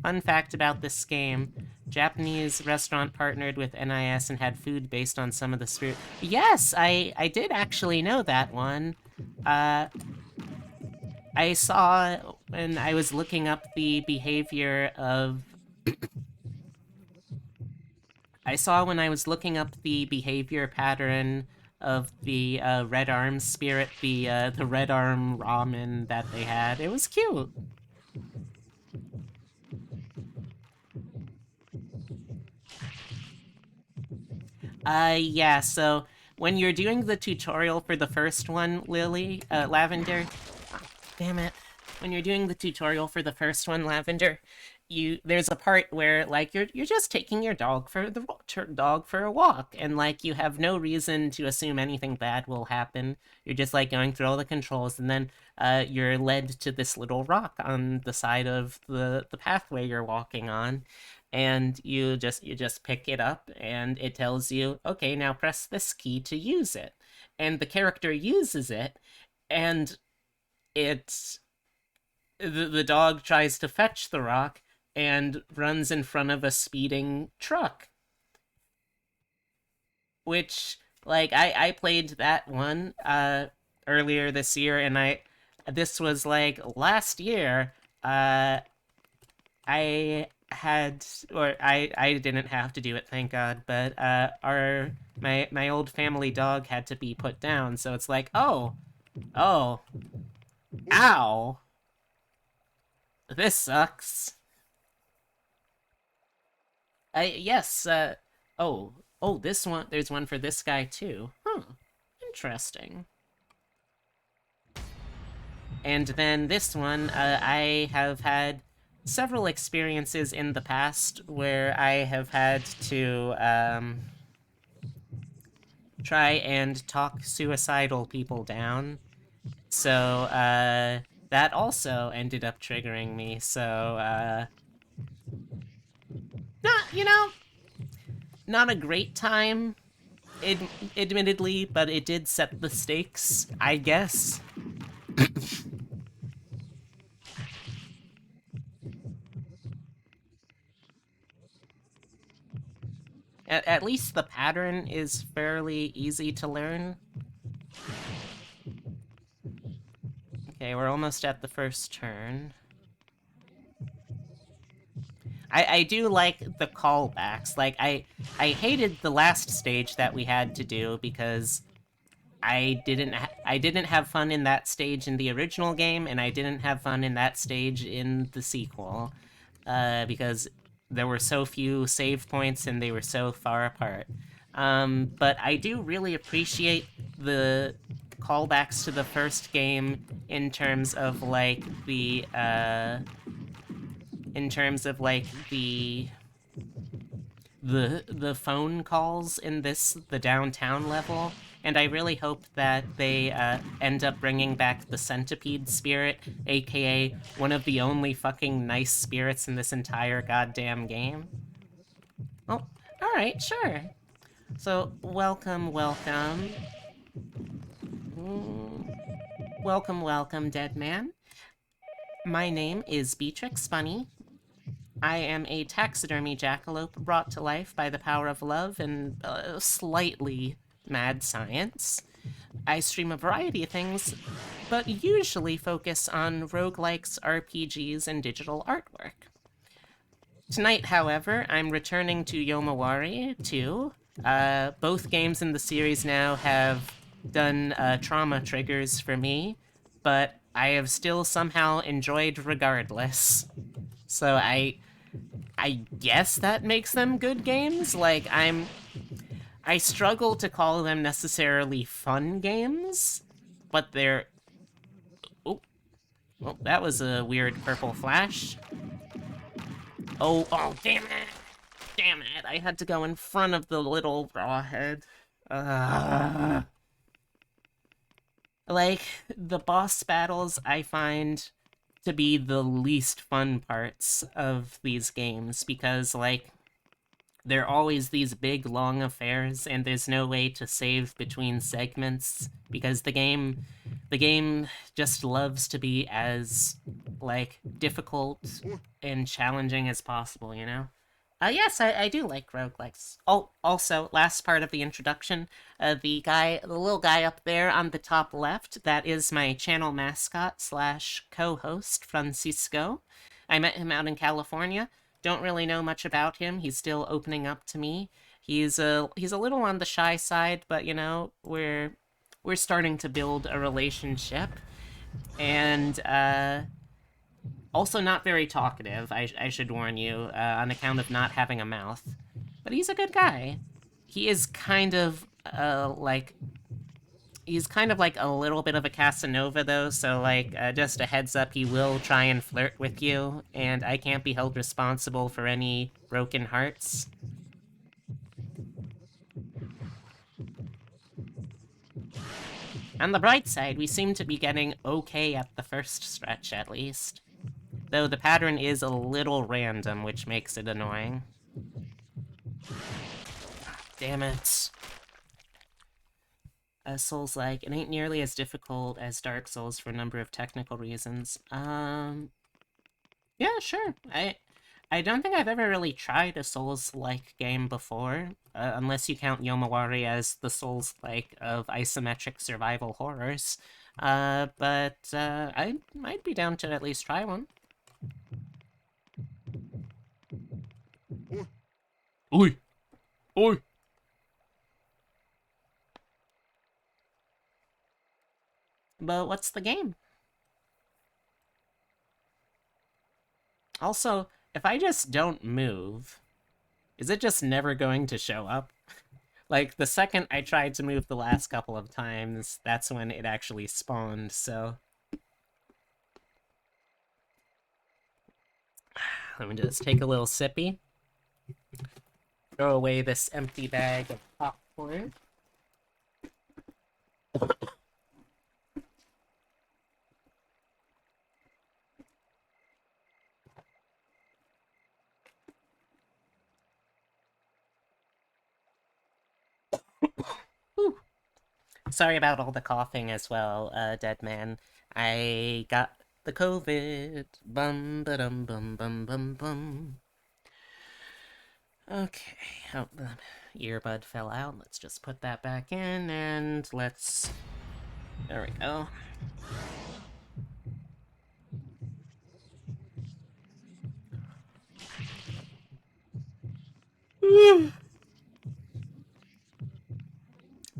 Fun fact about this game, Japanese restaurant partnered with NIS and had food based on some of the spirit. Yes, I did actually know that one. I saw when I was looking up the behavior of I saw when I was looking up the behavior pattern of the red arm spirit, the red arm ramen that they had. It was cute. Yeah, so when you're doing the tutorial for the first one, Lavender, damn it. When you're doing the tutorial for the first one, Lavender, there's a part where like you're just taking your dog for a walk, and like you have no reason to assume anything bad will happen. You're just like going through all the controls, and then you're led to this little rock on the side of the pathway you're walking on, and you just pick it up, and it tells you, okay, now press this key to use it, and the character uses it, and it's the dog tries to fetch the rock and runs in front of a speeding truck. Which, like, I played that one earlier this year, and this was like last year. I had, or I didn't have to do it, thank God. But my old family dog had to be put down, so it's like, oh, ow, this sucks. Yes. Oh, this one. There's one for this guy too. Huh. Interesting. And then this one, I have had several experiences in the past where I have had to try and talk suicidal people down. So that also ended up triggering me. So not a great time, admittedly, but it did set the stakes, I guess. At least the pattern is fairly easy to learn. Okay, we're almost at the first turn. I do like the callbacks. Like, I hated the last stage that we had to do because I didn't have fun in that stage in the original game, and I didn't have fun in that stage in the sequel, because there were so few save points and they were so far apart. But I do really appreciate the callbacks to the first game in terms of like the phone calls in the downtown level, and I really hope that they end up bringing back the centipede spirit, aka one of the only fucking nice spirits in this entire goddamn game. Oh, alright, sure. So, welcome, welcome. Welcome, dead man. My name is Beatrix Bunny. I am a taxidermy jackalope brought to life by the power of love and slightly mad science. I stream a variety of things, but usually focus on roguelikes, RPGs, and digital artwork. Tonight, however, I'm returning to Yomawari 2. Both games in the series now have done trauma triggers for me, but I have still somehow enjoyed regardless. So I guess that makes them good games. Like I struggle to call them necessarily fun games, but they're oh, well, that was a weird purple flash. Oh, damn it. Damn it, I had to go in front of the little rawhead. Like, the boss battles I find to be the least fun parts of these games because, like, they're always these big, long affairs, and there's no way to save between segments because the game just loves to be as, like, difficult and challenging as possible, you know? Yes, I do like roguelikes. Oh, also, last part of the introduction, the little guy up there on the top left, that is my channel mascot slash co-host, Francisco. I met him out in California. Don't really know much about him. He's still opening up to me. He's a little on the shy side, but you know, we're starting to build a relationship. And also not very talkative, I should warn you, on account of not having a mouth. But he's a good guy. He is kind of, he's kind of like a little bit of a Casanova, though, so, like, just a heads up, he will try and flirt with you, and I can't be held responsible for any broken hearts. On the bright side, we seem to be getting okay at the first stretch, at least. Though the pattern is a little random, which makes it annoying. Damn it. Souls-like, it ain't nearly as difficult as Dark Souls for a number of technical reasons. Yeah, sure. I don't think I've ever really tried a Souls-like game before, unless you count Yomawari as the Souls-like of isometric survival horrors. But I might be down to at least try one. Oi! Oi! But what's the game? Also, if I just don't move, is it just never going to show up? Like, the second I tried to move the last couple of times, that's when it actually spawned, so... Let me just take a little sippy. Throw away this empty bag of popcorn. Whew. Sorry about all the coughing as well, dead man. I got the COVID. Bum ba dum bum bum bum bum. Okay. Oh, the earbud fell out. Let's just put that back in and let's. There we go.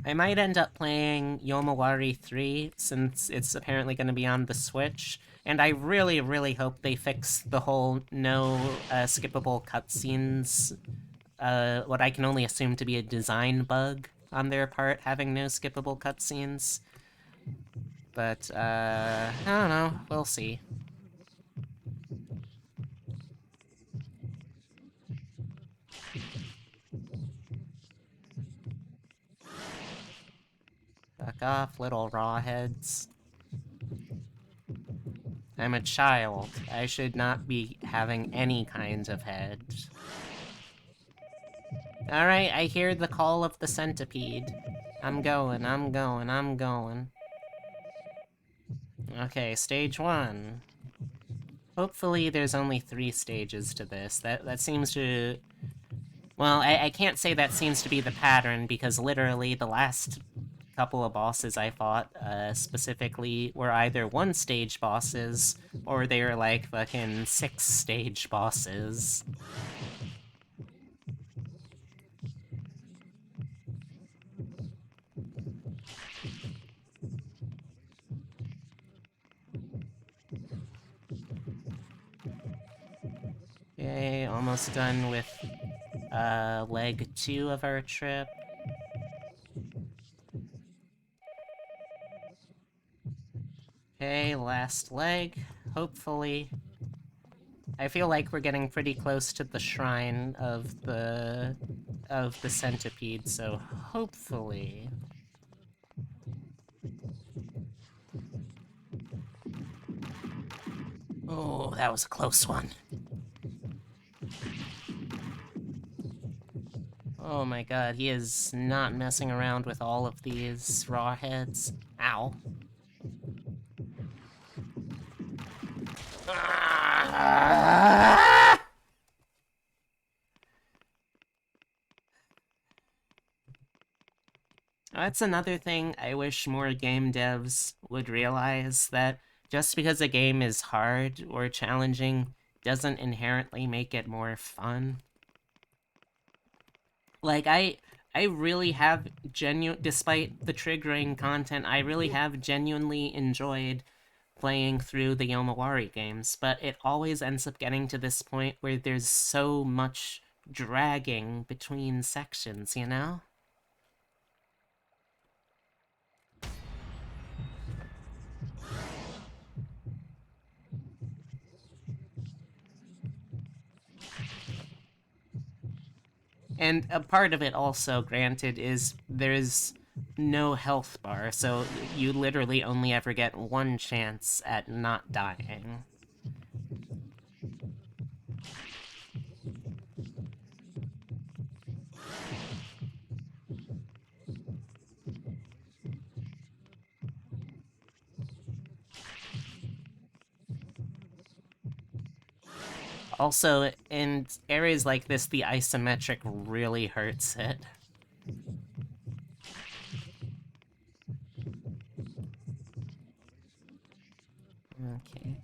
I might end up playing Yomawari 3 since it's apparently going to be on the Switch, and I really, really hope they fix the whole no skippable cutscenes, what I can only assume to be a design bug on their part, having no skippable cutscenes. But, I don't know, we'll see. Fuck off, little rawheads. I'm a child. I should not be having any kinds of head. Alright, I hear the call of the centipede. I'm going, I'm going, I'm going. Okay, stage 1. Hopefully there's only 3 stages to this. That seems to... Well, I can't say that seems to be the pattern, because literally the last couple of bosses I fought, specifically, were either 1-stage bosses, or they were like fucking 6-stage bosses. Okay, almost done with leg 2 of our trip. Okay, last leg, hopefully. I feel like we're getting pretty close to the shrine of the centipede, so hopefully. Oh, that was a close one. Oh my god, he is not messing around with all of these raw heads. Ow. That's another thing I wish more game devs would realize, that just because a game is hard or challenging doesn't inherently make it more fun. Like, I really have despite the triggering content, I really have genuinely enjoyed playing through the Yomawari games, but it always ends up getting to this point where there's so much dragging between sections, you know? And a part of it also, granted, is there's no health bar, so you literally only ever get one chance at not dying. Also, in areas like this, the isometric really hurts it. Okay.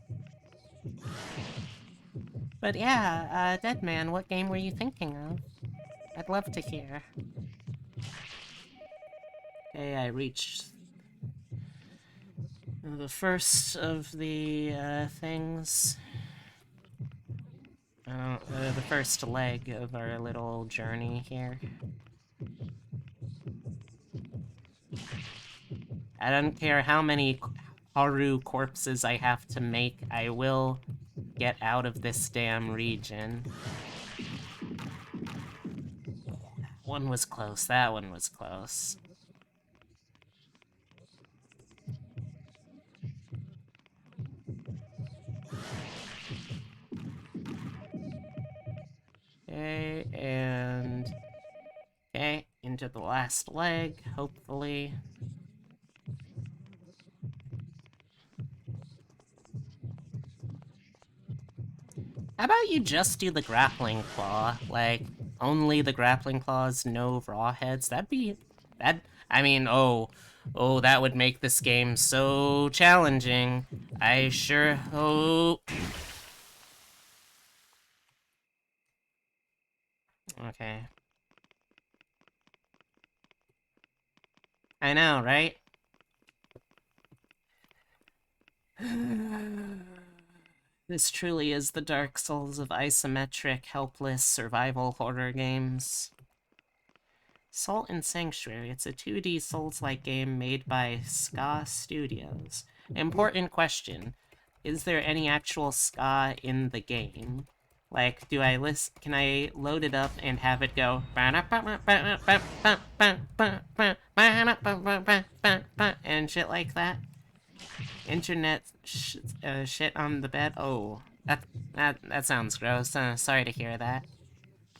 But yeah, Deadman, what game were you thinking of? I'd love to hear. Okay, I reached the first of the, things. The first leg of our little journey here. I don't care how many Haru corpses I have to make, I will get out of this damn region. That one was close, that one was close. Okay, and... Okay, into the last leg, hopefully. How about you just do the grappling claw? Like, only the grappling claws, no raw heads? That'd be... I mean, oh, that would make this game so challenging. I sure hope... Okay. I know, right? This truly is the Dark Souls of isometric, helpless survival horror games. Salt and Sanctuary. It's a 2D Souls-like game made by Ska Studios. Important question. Is there any actual ska in the game? Like, can I load it up and have it go and shit like that? Internet shit on the bed? Oh, that sounds gross. Sorry to hear that.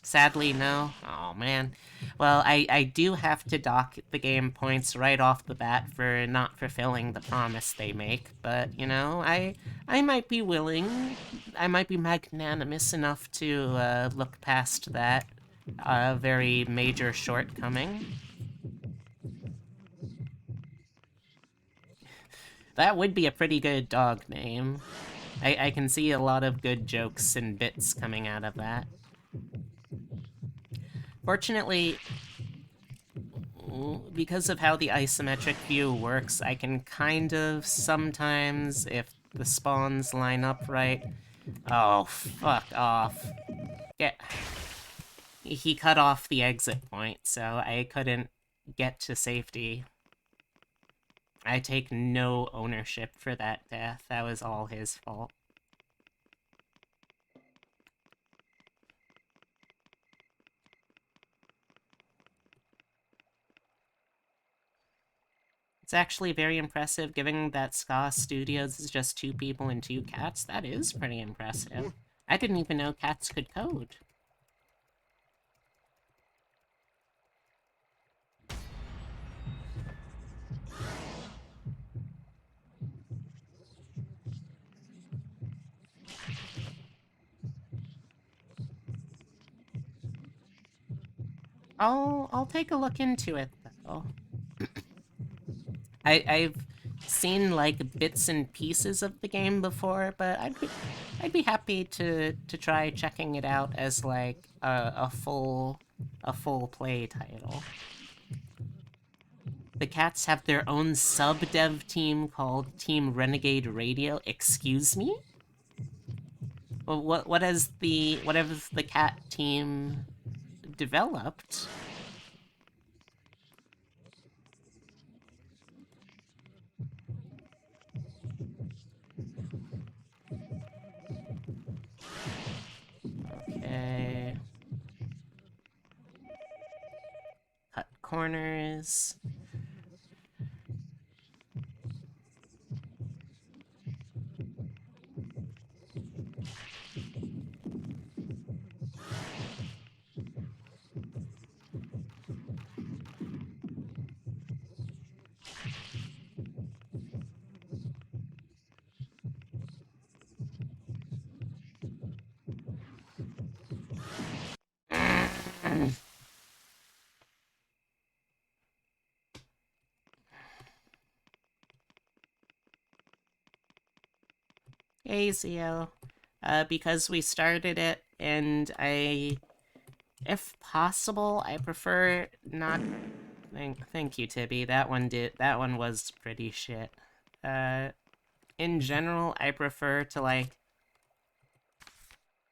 Sadly, no. Oh, man. Well, I do have to dock the game points right off the bat for not fulfilling the promise they make, but, you know, I might be willing, I might be magnanimous enough to look past that very major shortcoming. That would be a pretty good dog name. I can see a lot of good jokes and bits coming out of that. Fortunately, because of how the isometric view works, I can kind of sometimes, if the spawns line up right... Oh, fuck off. Get... He cut off the exit point, so I couldn't get to safety. I take no ownership for that death. That was all his fault. It's actually very impressive, given that Ska Studios is just 2 people and 2 cats. That is pretty impressive. I didn't even know cats could code. I'll take a look into it, though. I've seen like bits and pieces of the game before, but I'd be happy to try checking it out as like a full play title. The cats have their own sub-dev team called Team Renegade Radio. Excuse me? Well, what has the cat team developed? Okay. Cut corners. Hey, Zio. Because we started it, and if possible, I prefer not... Thank you, Tibby. That one was pretty shit. In general, I prefer to, like,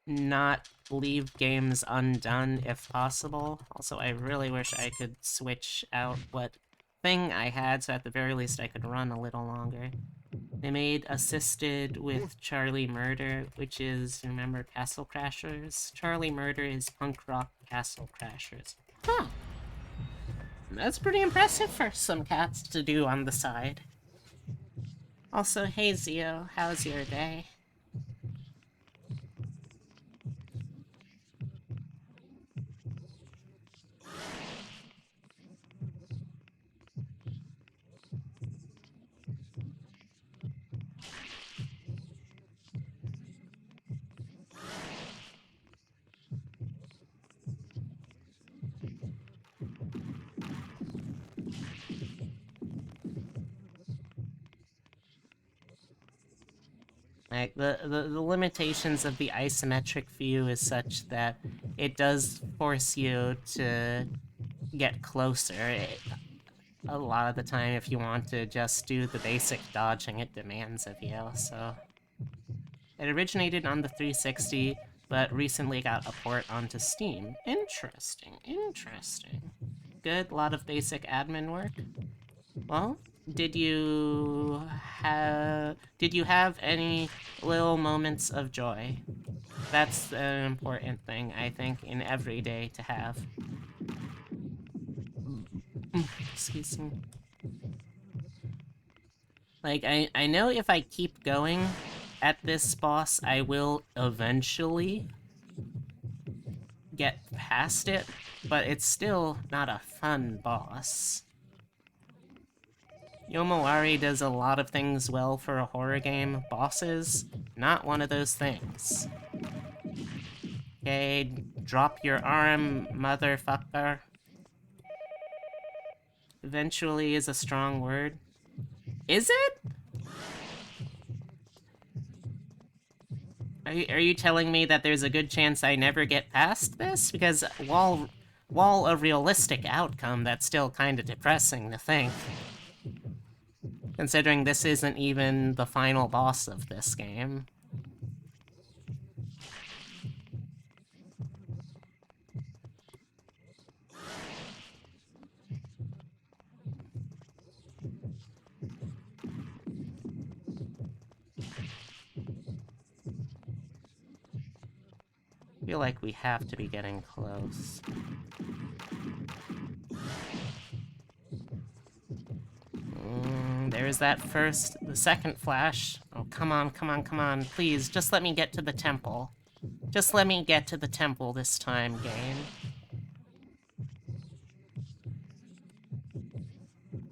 not leave games undone if possible. Also, I really wish I could switch out what thing I had, so at the very least I could run a little longer. They made Assisted with Charlie Murder, which is, remember, Castle Crashers? Charlie Murder is punk rock Castle Crashers. Huh. That's pretty impressive for some cats to do on the side. Also, hey Zio, how's your day? Like, the limitations of the isometric view is such that it does force you to get closer. A lot of the time, if you want to just do the basic dodging, it demands of you, so... It originated on the 360, but recently got a port onto Steam. Interesting, interesting. Good, a lot of basic admin work. Well, did you have any little moments of joy? That's an important thing, I think, in every day to have. Excuse me. Like, I know if I keep going at this boss, I will eventually get past it, but it's still not a fun boss. Yomawari does a lot of things well for a horror game. Bosses, not one of those things. Okay, drop your arm, motherfucker. Eventually is a strong word. Is it? Are you telling me that there's a good chance I never get past this? Because while a realistic outcome, that's still kind of depressing to think. Considering this isn't even the final boss of this game. I feel like we have to be getting close. There's that the second flash. Oh, come on, come on, come on. Please, just let me get to the temple. Just let me get to the temple this time, game.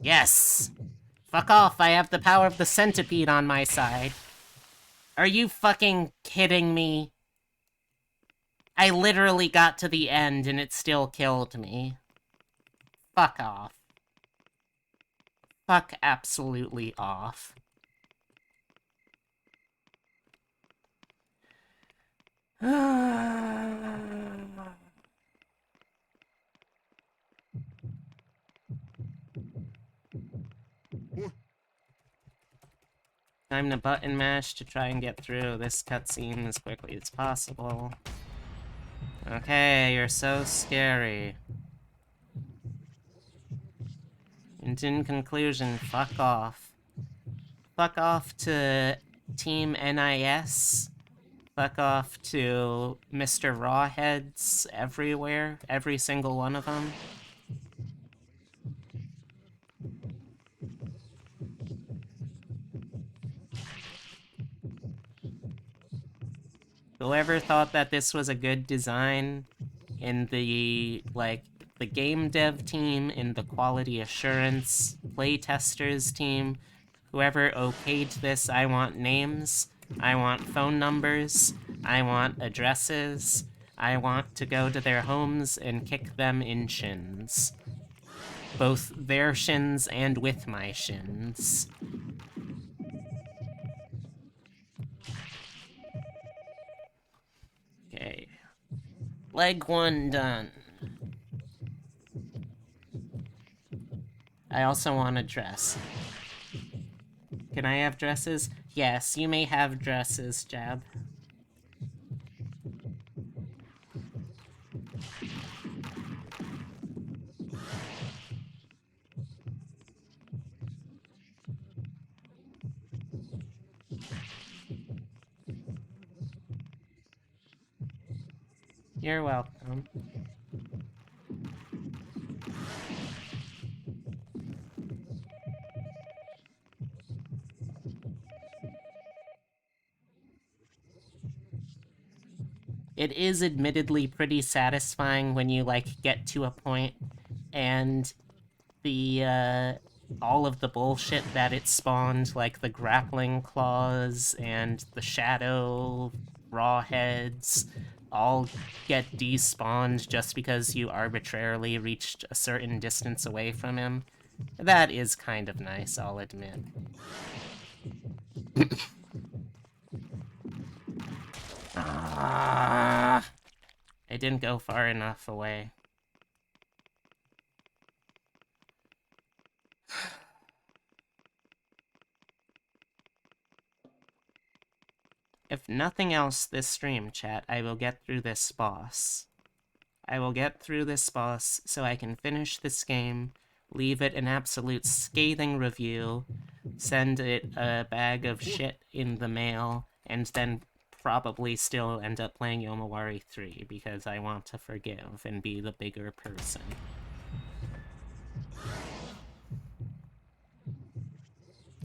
Yes! Fuck off, I have the power of the centipede on my side. Are you fucking kidding me? I literally got to the end and it still killed me. Fuck off. Fuck absolutely off. Time to button mash to try and get through this cutscene as quickly as possible. Okay, you're so scary. And in conclusion, fuck off. Fuck off to Team NIS. Fuck off to Mr. Rawheads everywhere. Every single one of them. Whoever thought that this was a good design in the, the game dev team, in the quality assurance playtesters team, whoever okayed this, I want names, I want phone numbers, I want addresses, I want to go to their homes and kick them in shins. Both their shins and with my shins. Okay. Leg 1 done. I also want a dress. Can I have dresses? Yes, you may have dresses, Jab. You're welcome. It is admittedly pretty satisfying when you, get to a point and the, all of the bullshit that it spawned, like the grappling claws and the shadow raw heads, all get despawned just because you arbitrarily reached a certain distance away from him. That is kind of nice, I'll admit. I didn't go far enough away. If nothing else this stream, chat, I will get through this boss. I will get through this boss so I can finish this game, leave it an absolute scathing review, send it a bag of shit in the mail, and then probably still end up playing Yomawari 3 because I want to forgive and be the bigger person.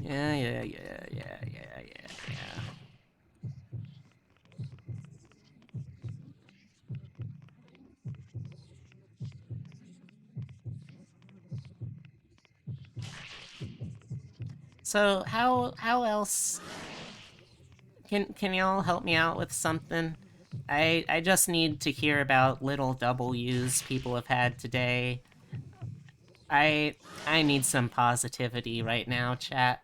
Yeah. So how else can y'all help me out with something? I just need to hear about little W's people have had today. I need some positivity right now, chat.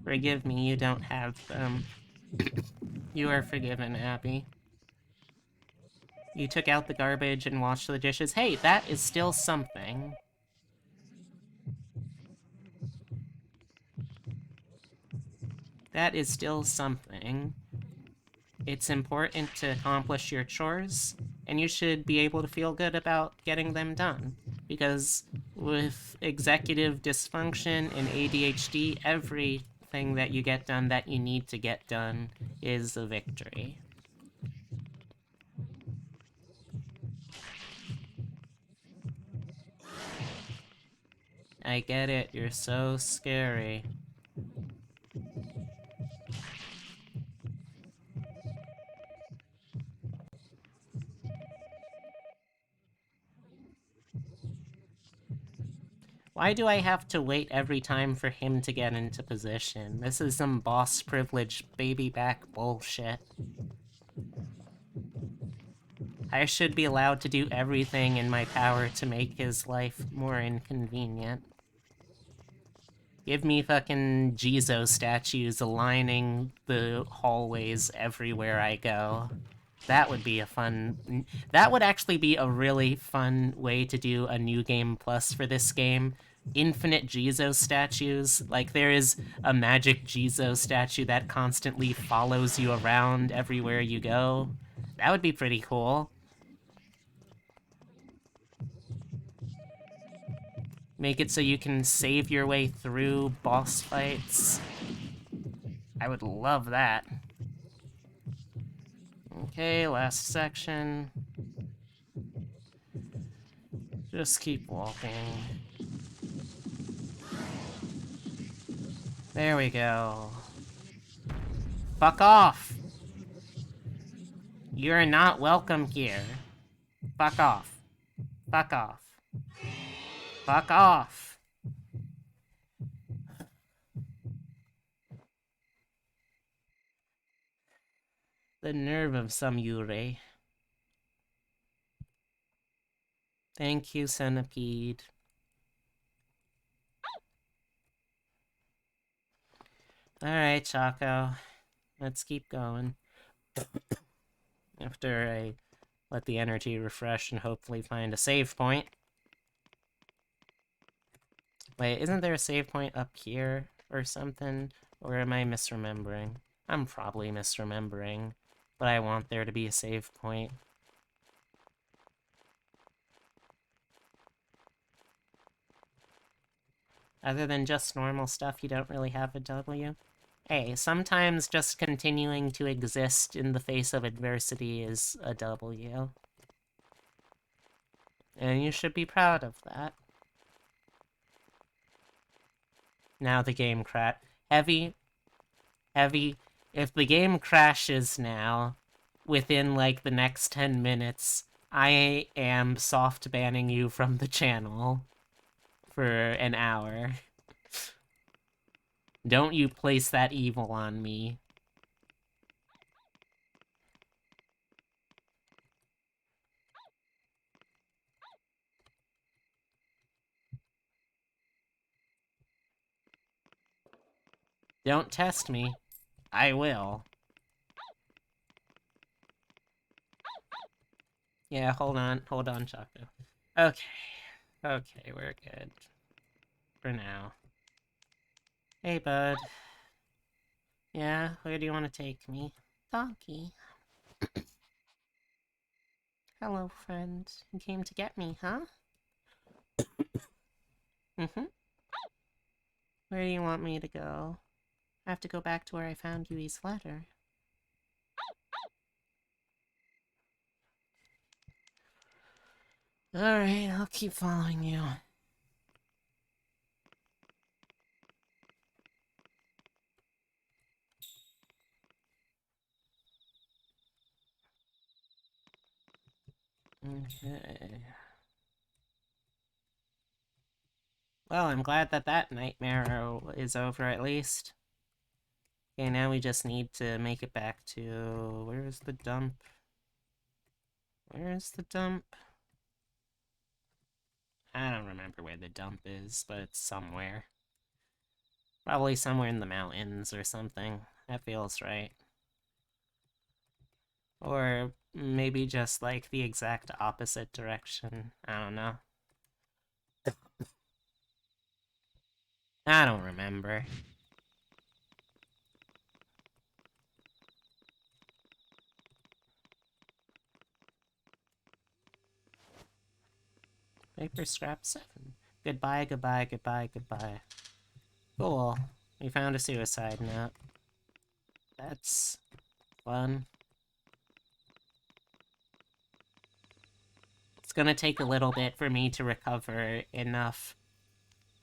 Forgive me, you don't have them. You are forgiven, Abby. You took out the garbage and washed the dishes. Hey, that is still something. That is still something. It's important to accomplish your chores, and you should be able to feel good about getting them done. Because with executive dysfunction and ADHD, everything that you get done that you need to get done is a victory. I get it, you're so scary. Why do I have to wait every time for him to get into position? This is some boss privilege baby back bullshit. I should be allowed to do everything in my power to make his life more inconvenient. Give me fucking Jizo statues aligning the hallways everywhere I go. That would be a fun... That would actually be a really fun way to do a new game plus for this game. Infinite Jizo statues. Like, there is a magic Jizo statue that constantly follows you around everywhere you go. That would be pretty cool. Make it so you can save your way through boss fights. I would love that. Okay, last section. Just keep walking. There we go. Fuck off! You're not welcome here. Fuck off. Fuck off. Fuck off! The nerve of some Yurei. Thank you, Centipede. Alright, Choco. Let's keep going. After I let the energy refresh and hopefully find a save point. Wait, isn't there a save point up here or something? Or am I misremembering? I'm probably misremembering, but I want there to be a save point. Other than just normal stuff, you don't really have a W? Hey, sometimes just continuing to exist in the face of adversity is a W. And you should be proud of that. Now the game Heavy. If the game crashes now, within, like, the next 10 minutes, I am soft banning you from the channel for an hour. Don't you place that evil on me. Don't test me. I will. Yeah, hold on, Choco. Okay. Okay, we're good. For now. Hey, bud. Yeah, where do you want to take me? Donkey. Hello, friend. You came to get me, huh? Mm-hmm. Where do you want me to go? I have to go back to where I found Yui's letter. Alright, I'll keep following you. Okay. Well, I'm glad that that nightmare is over at least. Okay, now we just need to make it back to... Where's the dump? Where's the dump? I don't remember where the dump is, but it's somewhere. Probably somewhere in the mountains or something. That feels right. Or maybe just like the exact opposite direction. I don't know. I don't remember. Paper scrap 7. Goodbye, goodbye, goodbye, goodbye. Cool. We found a suicide note. That's fun. It's gonna take a little bit for me to recover enough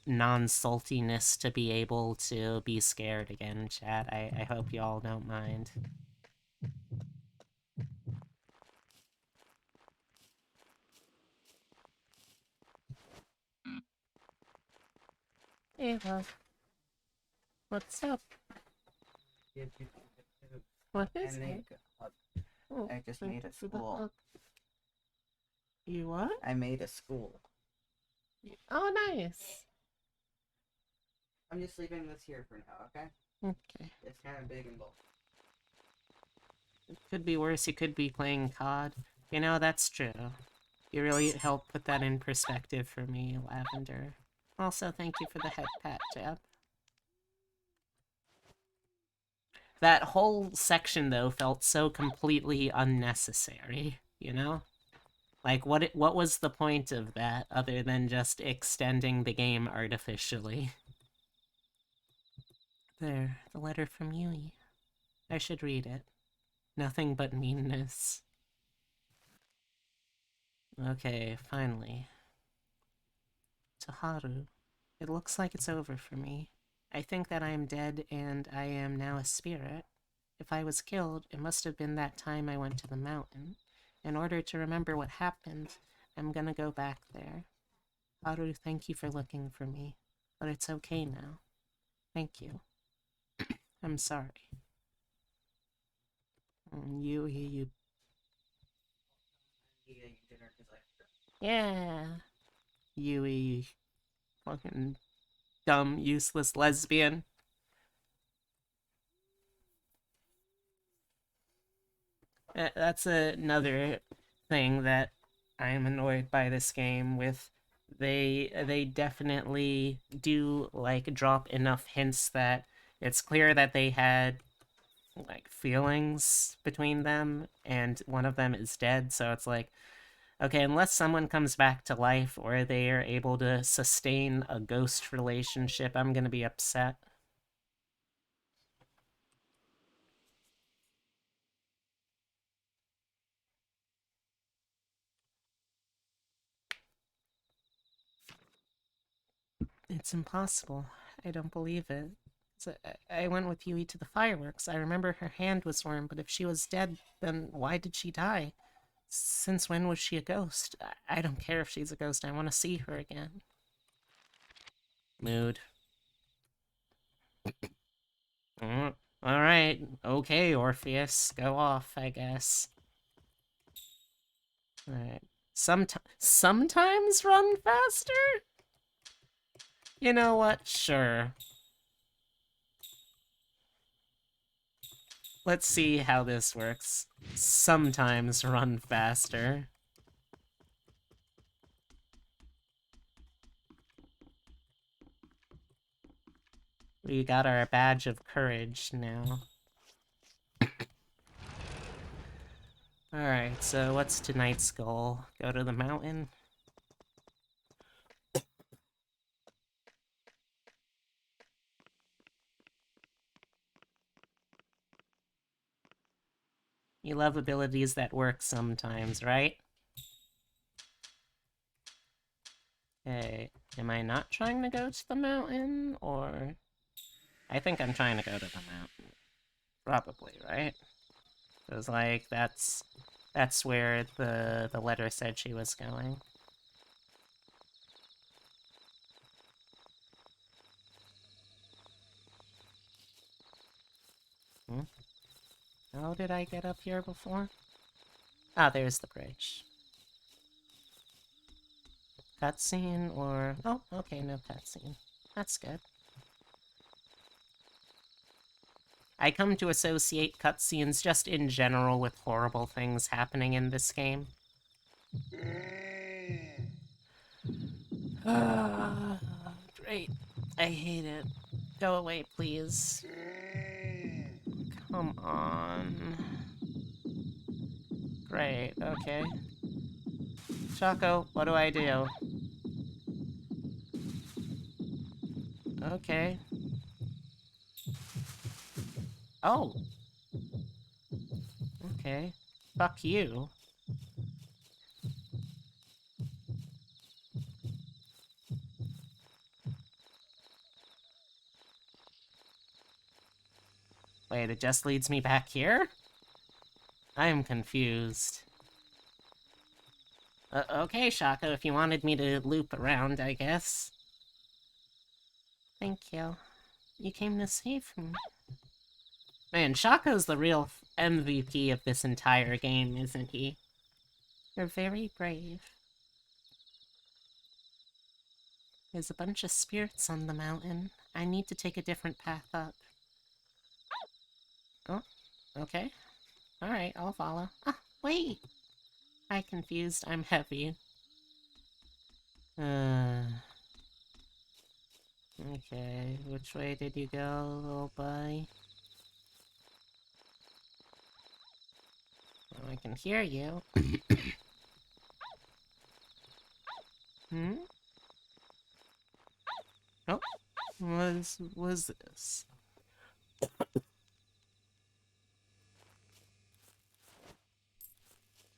non-saltiness to be able to be scared again, chat. I hope y'all don't mind. Hey, love. What's up? What is it? Oh, I just made a school. You what? I made a school. Oh, nice. I'm just leaving this here for now, okay? Okay. It's kind of big and bulky. It could be worse. You could be playing COD. You know, that's true. You really helped put that in perspective for me, Lavender. Also, thank you for the head pat, Jeb. That whole section, though, felt so completely unnecessary, you know? Like, what was the point of that, other than just extending the game artificially? There, the letter from Yui. I should read it. Nothing but meanness. Okay, finally. To Haru. It looks like it's over for me. I think that I am dead and I am now a spirit. If I was killed, it must have been that time I went to the mountain. In order to remember what happened, I'm gonna go back there. Haru, thank you for looking for me. But it's okay now. Thank you. I'm sorry. You... Eating dinner because Yeah. Yui, fucking dumb, useless lesbian. That's another thing that I'm annoyed by this game with. They definitely do like drop enough hints that it's clear that they had like feelings between them, and one of them is dead. So it's like, okay, unless someone comes back to life or they are able to sustain a ghost relationship, I'm gonna be upset. It's impossible. I don't believe it. So I went with Yui to the fireworks. I remember her hand was warm, but if she was dead, then why did she die? Since when was she a ghost? I don't care if she's a ghost. I want to see her again. Mood. Alright. Okay, Orpheus. Go off, I guess. Alright. Sometimes run faster? You know what? Sure. Let's see how this works. Sometimes run faster. We got our badge of courage now. Alright, so what's tonight's goal? Go to the mountain? You love abilities that work sometimes, right? Hey, am I not trying to go to the mountain, or... I think I'm trying to go to the mountain. Probably, right? Because, like, that's That's where the letter said she was going. How did I get up here before? Ah, there's the bridge. Cutscene or... Oh, okay, no cutscene. That's good. I come to associate cutscenes just in general with horrible things happening in this game. Great. I hate it. Go away, please. Come on. Great, okay. Choco, what do I do? Okay. Oh. Okay. Fuck you. Wait, it just leads me back here? I am confused. Okay, Shako, if you wanted me to loop around, I guess. Thank you. You came to save me. Man, Shaco's the real MVP of this entire game, isn't he? You're very brave. There's a bunch of spirits on the mountain. I need to take a different path up. Oh, okay. Alright, I'll follow. Ah, wait! I confused. I'm heavy. Okay, which way did you go, little boy? Oh, I can hear you. Hmm? Oh, was this?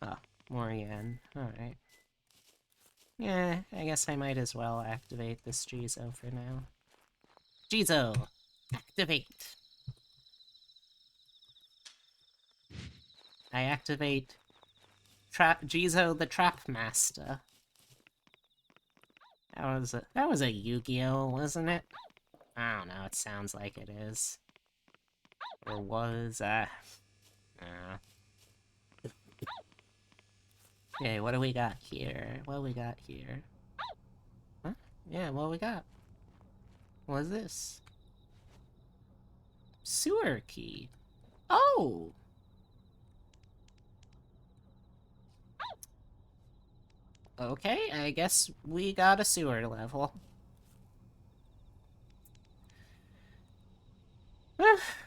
Ah, more yen. Alright. Yeah, I guess I might as well activate this Jizo for now. Jizo! Activate! I activate Jizo the Trap Master. That was a Yu-Gi-Oh, wasn't it? I don't know, it sounds like it is. Or was, Okay, what do we got here? What do we got here? Huh? Yeah, what we got? What is this? Sewer key. Oh! Okay, I guess we got a sewer level.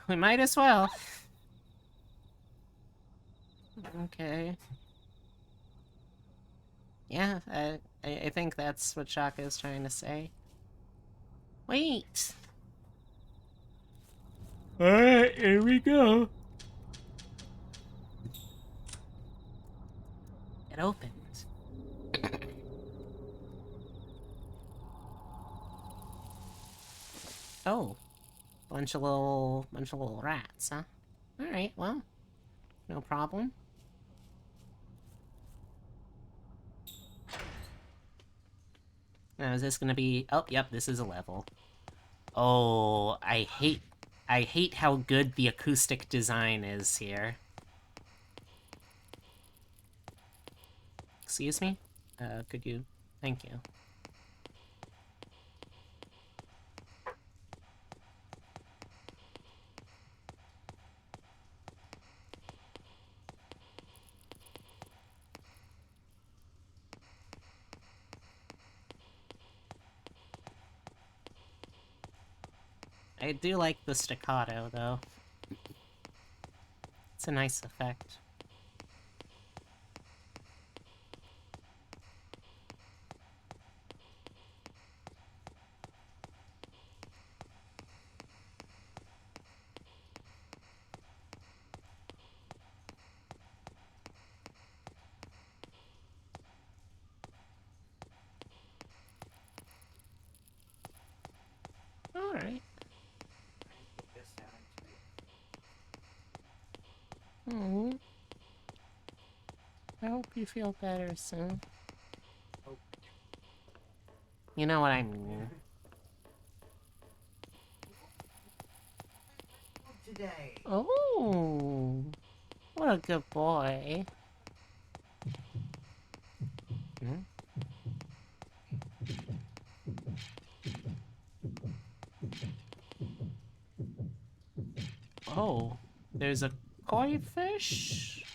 We might as well. Okay. Yeah, I think that's what Shaka is trying to say. Wait! Alright, here we go. It opened. Oh. Bunch of little rats, huh? Alright, well. No problem. Now, is this gonna be... Oh, yep, this is a level. Oh, I hate how good the acoustic design is here. Excuse me? Could you... Thank you. I do like the staccato, though. It's a nice effect. Alright. Put this down into it. Hmm. I hope you feel better soon. Oh. You know what I mean. Today. Oh, what a good boy. Hmm? Oh, there's a koi fish?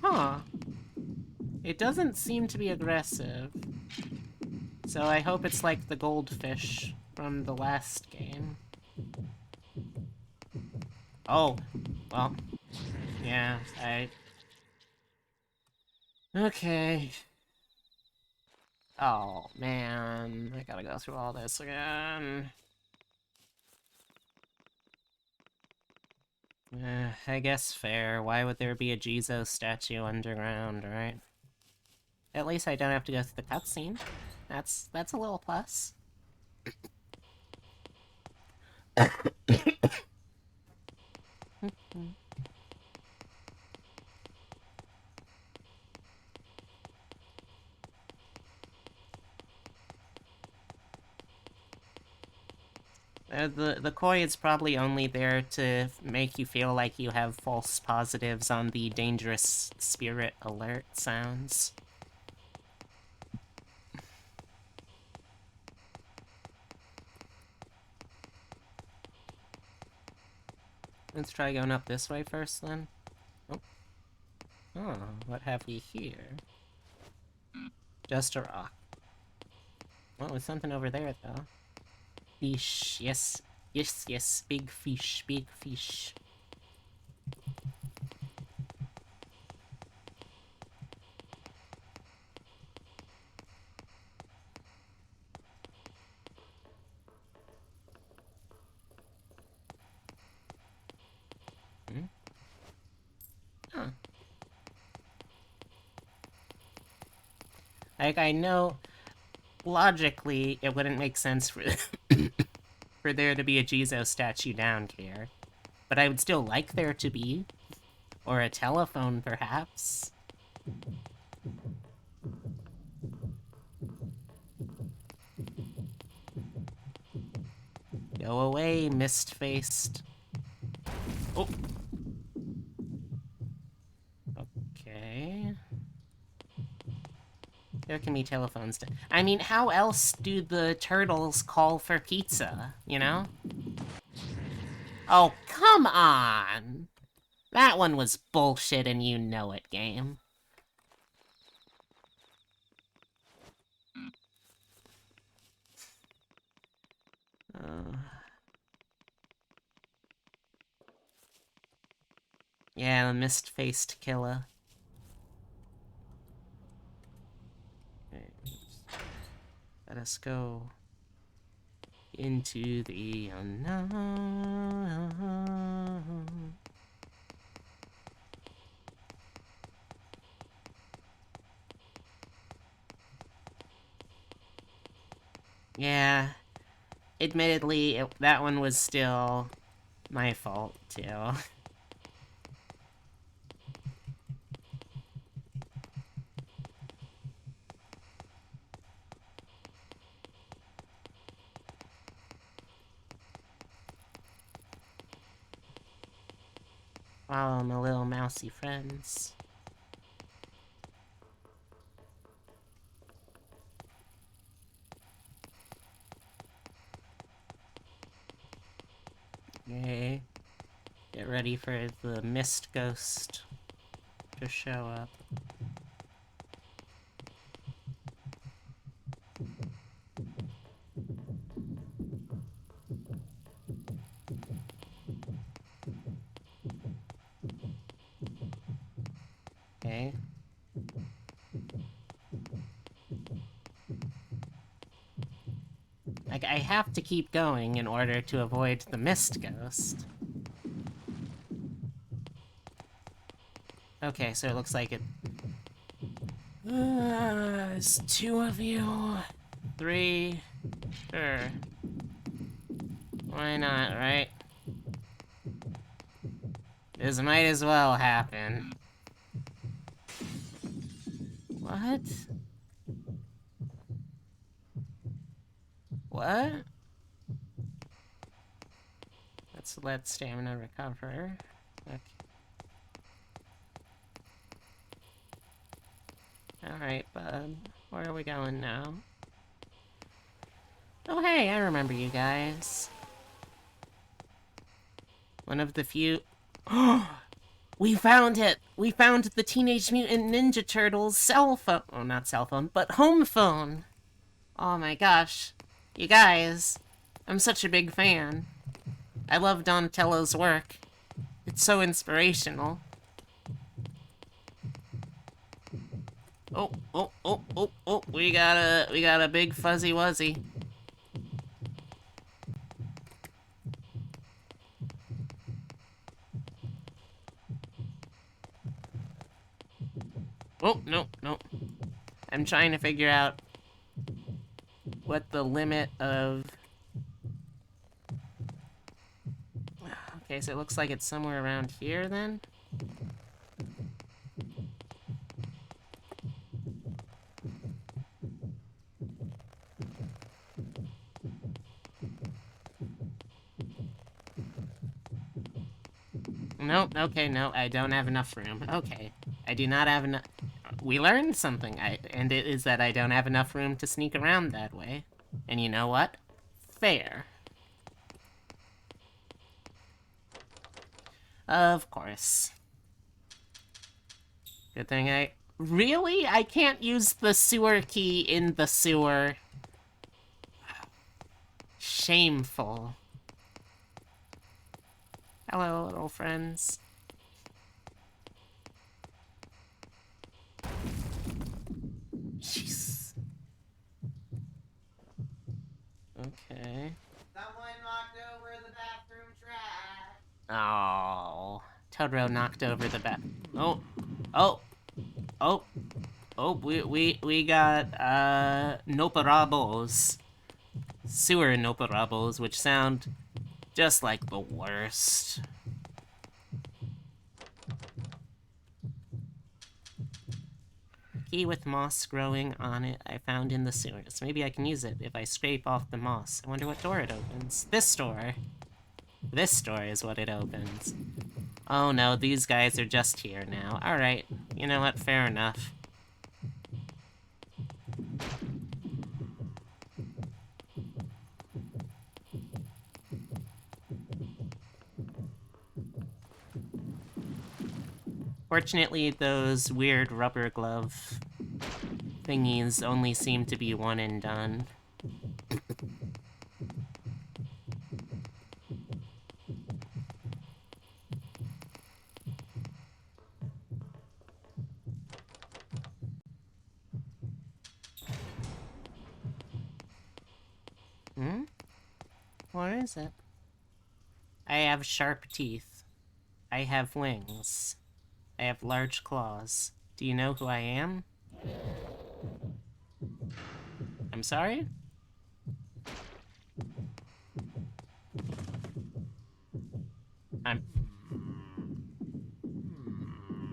Huh. It doesn't seem to be aggressive. So I hope it's like the goldfish from the last game. Oh, well, yeah, Okay. Oh, man, I gotta go through all this again. I guess fair. Why would there be a Jesus statue underground, right? At least I don't have to go through the cutscene. That's a little plus. The koi is probably only there to make you feel like you have false positives on the dangerous spirit alert sounds. Let's try going up this way first, then. Oh, what have we here? Just a rock. Well, there's something over there, though. Fish, yes. Yes, yes, big fish, big fish. Hmm? Huh. Like, I know, logically, it wouldn't make sense for for there to be a Jesus statue down here. But I would still like there to be. Or a telephone, perhaps. Go away, mist-faced. Oh. Okay. There can be telephones. I mean, how else do the turtles call for pizza, you know? Oh, come on! That one was bullshit and you know it, game. Yeah, the mist-faced killer. Okay, let us go into the unknown. Yeah, admittedly, that one was still my fault, too. Follow my little mousy friends. Okay. Get ready for the mist ghost to show up. Okay. Like, I have to keep going in order to avoid the mist ghost. Okay, so it looks like it... There's 2 of you. 3. Sure. Why not, right? This might as well happen. What? What? Let's let stamina recover. Okay. Alright, bud. Where are we going now? Oh hey, I remember you guys. One of the few... We found it! We found the Teenage Mutant Ninja Turtles cell phone... Oh, not cell phone, but home phone! Oh my gosh. You guys, I'm such a big fan. I love Donatello's work. It's so inspirational. Oh, we got a big fuzzy wuzzy. Oh, no. I'm trying to figure out what the limit of... Okay, so it looks like it's somewhere around here, then? Nope, okay, no, I don't have enough room. Okay, I do not have enough... We learned something, and it is that I don't have enough room to sneak around that way. And you know what? Fair. Of course. Good thing I... Really? I can't use the sewer key in the sewer. Shameful. Hello, little friends. Jeez. Okay. Someone knocked over the bathroom trash. Oh. Totoro knocked over the bat. Oh, we got, noparabos. Sewer noparabos, which sound just like the worst. Key with moss growing on it I found in the sewers. Maybe I can use it if I scrape off the moss. I wonder what door it opens. This door. This door is what it opens. Oh no, these guys are just here now. Alright, you know what, fair enough. Fortunately, those weird rubber glove thingies only seem to be one and done. Hmm? What is it? I have sharp teeth. I have wings. I have large claws. Do you know who I am? I'm sorry?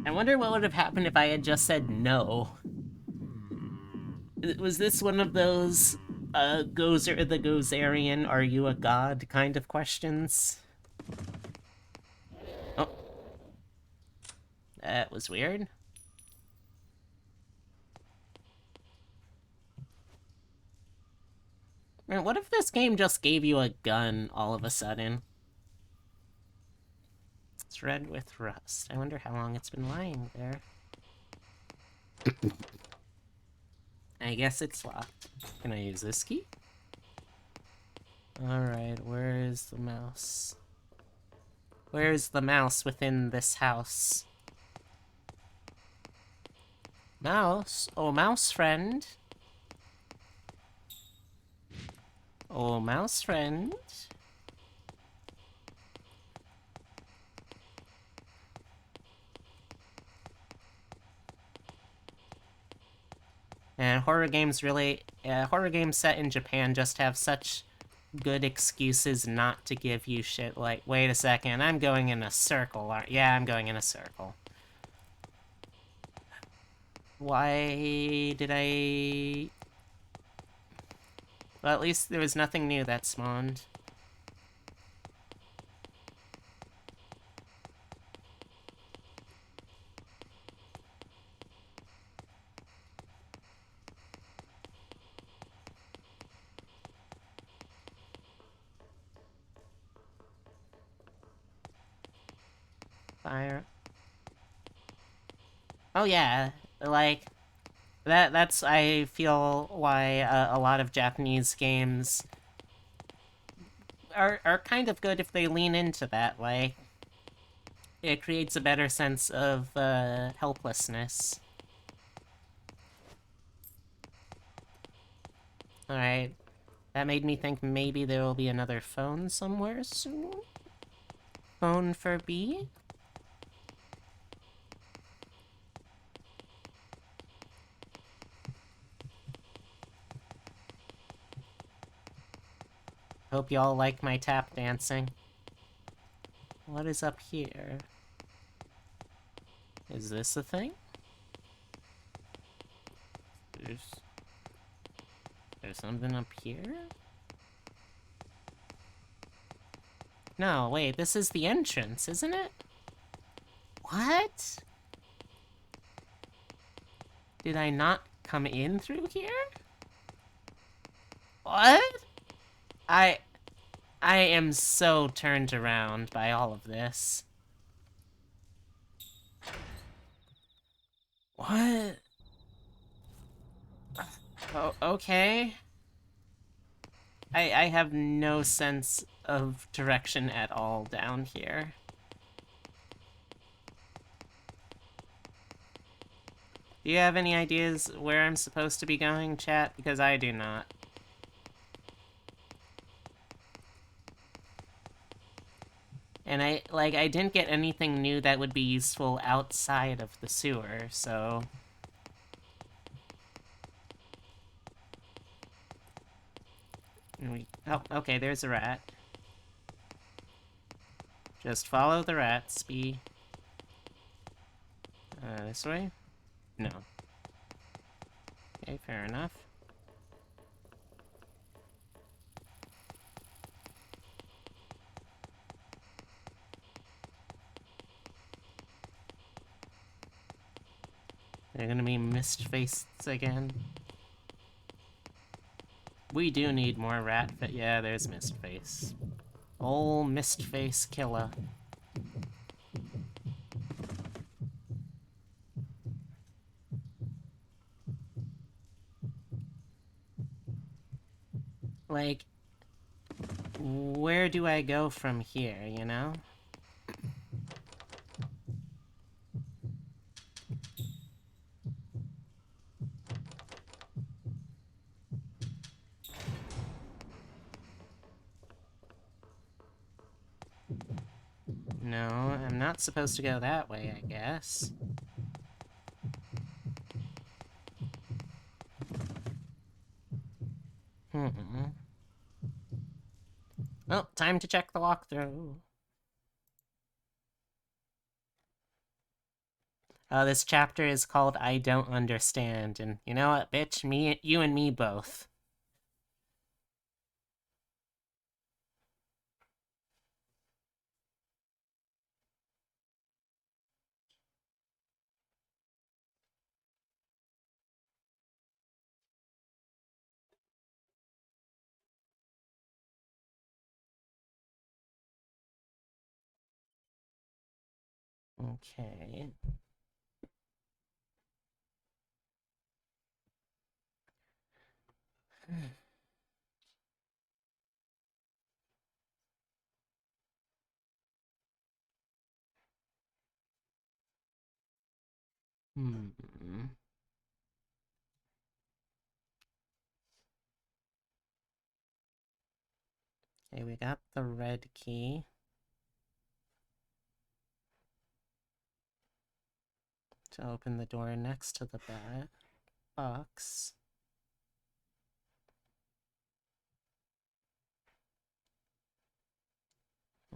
I wonder what would have happened if I had just said no. Was this one of those, Gozer the Gozerian, are you a god kind of questions? Oh. That was weird. Man, what if this game just gave you a gun all of a sudden? It's red with rust. I wonder how long it's been lying there. I guess it's locked. Can I use this key? Alright, where is the mouse? Where's the mouse within this house? Mouse? Oh, mouse friend. Oh, mouse friend. And horror games set in Japan just have such good excuses not to give you shit like, wait a second, I'm going in a circle. Yeah, I'm going in a circle. Why did I... Well, at least there was nothing new that spawned. Fire. Oh yeah, like... That's, I feel, why a lot of Japanese games are kind of good if they lean into that, like... It creates a better sense of, helplessness. Alright. That made me think maybe there will be another phone somewhere soon? Phone for B? Hope y'all like my tap dancing. What is up here? Is this a thing? There's something up here? No, wait, this is the entrance, isn't it? What? Did I not come in through here? What? I am so turned around by all of this. What? Oh, okay. I have no sense of direction at all down here. Do you have any ideas where I'm supposed to be going, chat? Because I do not. And I didn't get anything new that would be useful outside of the sewer, so... Oh, okay, there's a rat. Just follow the rats, be... this way? No. Okay, fair enough. They're gonna be mist faces again. We do need more rat, but yeah, there's Mistface. Ol' Mistface killer. Like, where do I go from here, you know? No, I'm not supposed to go that way, I guess. Well, time to check the walkthrough. This chapter is called I Don't Understand, and you know what, bitch? You and me both. Okay. Hmm. Okay, we got the red key. To open the door next to the box.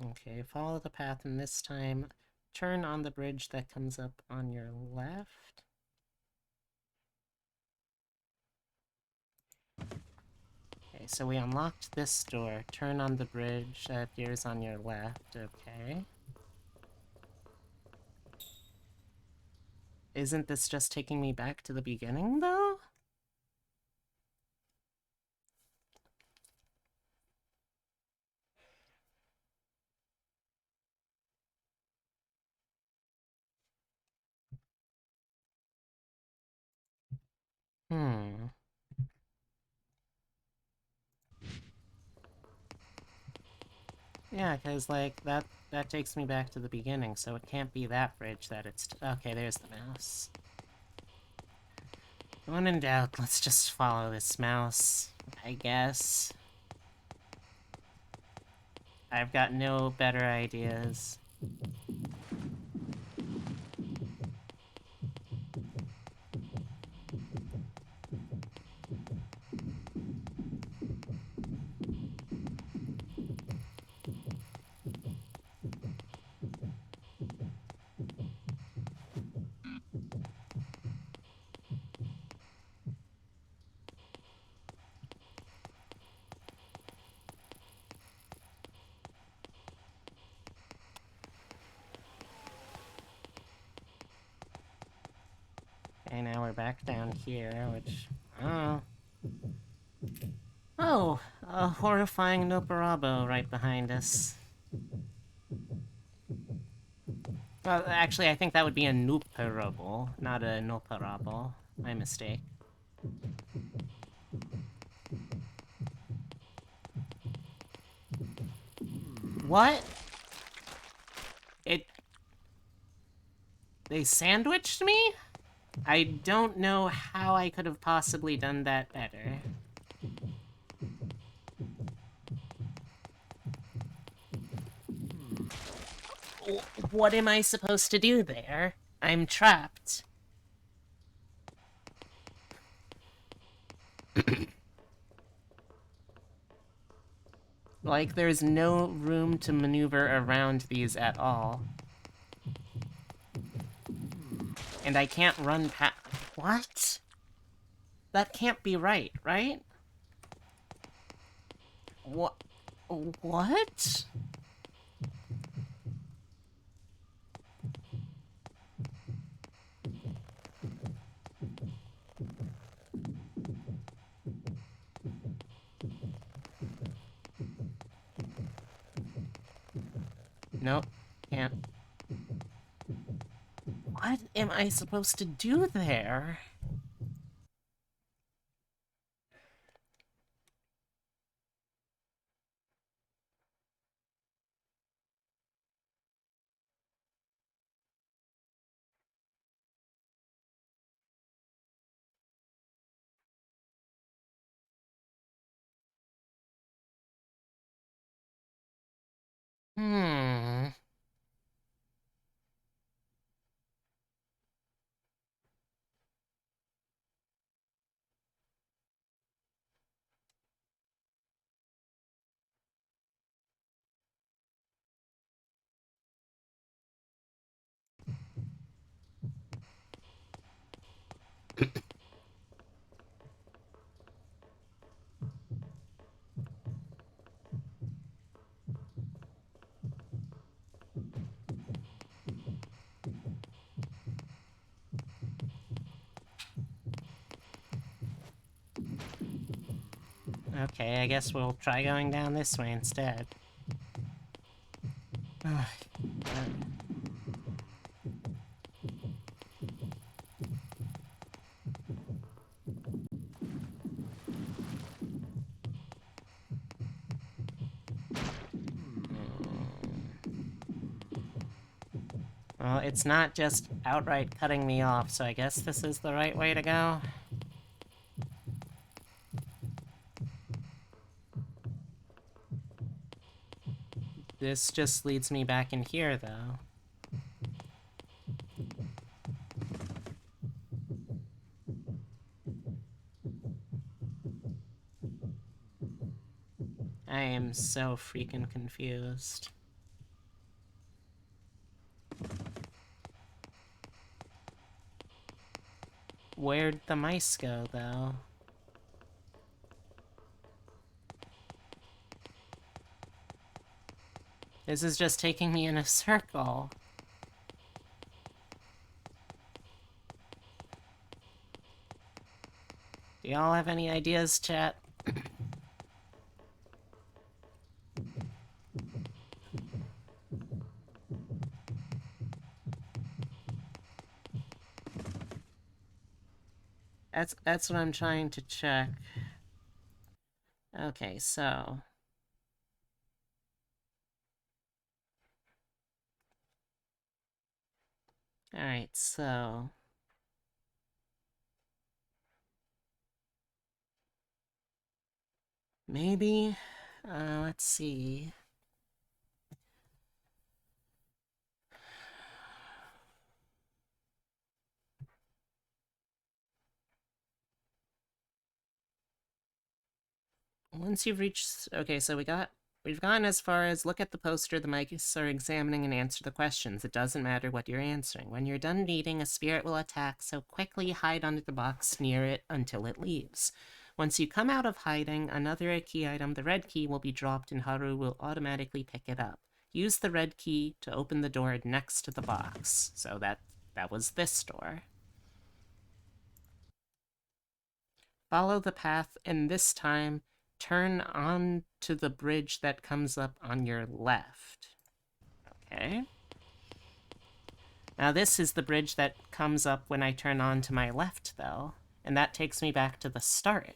Okay, follow the path, and this time turn on the bridge that comes up on your left. Okay, so we unlocked this door. Turn on the bridge that appears on your left. Okay. Isn't this just taking me back to the beginning, though? Hmm. Yeah, because, like, that takes me back to the beginning, so it can't be that bridge that it's... Okay, there's the mouse. When in doubt, let's just follow this mouse, I guess. I've got no better ideas. Okay, now we're back down here, which... Oh. Oh, a horrifying Noparabo right behind us. Well, actually, I think that would be a Nuparabo, not a Noparabo. My mistake. What? They sandwiched me? I don't know how I could have possibly done that better. What am I supposed to do there? I'm trapped. Like, there's no room to maneuver around these at all. And I can't run past... What? That can't be right, right? What? What? Nope, can't. What am I supposed to do there? Hmm. Okay, I guess we'll try going down this way instead. Well, it's not just outright cutting me off, so I guess this is the right way to go. This just leads me back in here, though. I am so freaking confused. Where'd the mice go, though? This is just taking me in a circle. Do y'all have any ideas, chat? That's what I'm trying to check. Okay, so... Alright, so... Maybe... let's see... Once you've reached... Okay, so we've gone as far as look at the poster the mics are examining and answer the questions. It doesn't matter what you're answering. When you're done reading, a spirit will attack, so quickly hide under the box near it until it leaves. Once you come out of hiding, another key item, the red key, will be dropped and Haru will automatically pick it up. Use the red key to open the door next to the box. So that was this door. Follow the path, and this time, turn on to the bridge that comes up on your left. Okay. Now this is the bridge that comes up when I turn on to my left, though. And that takes me back to the start.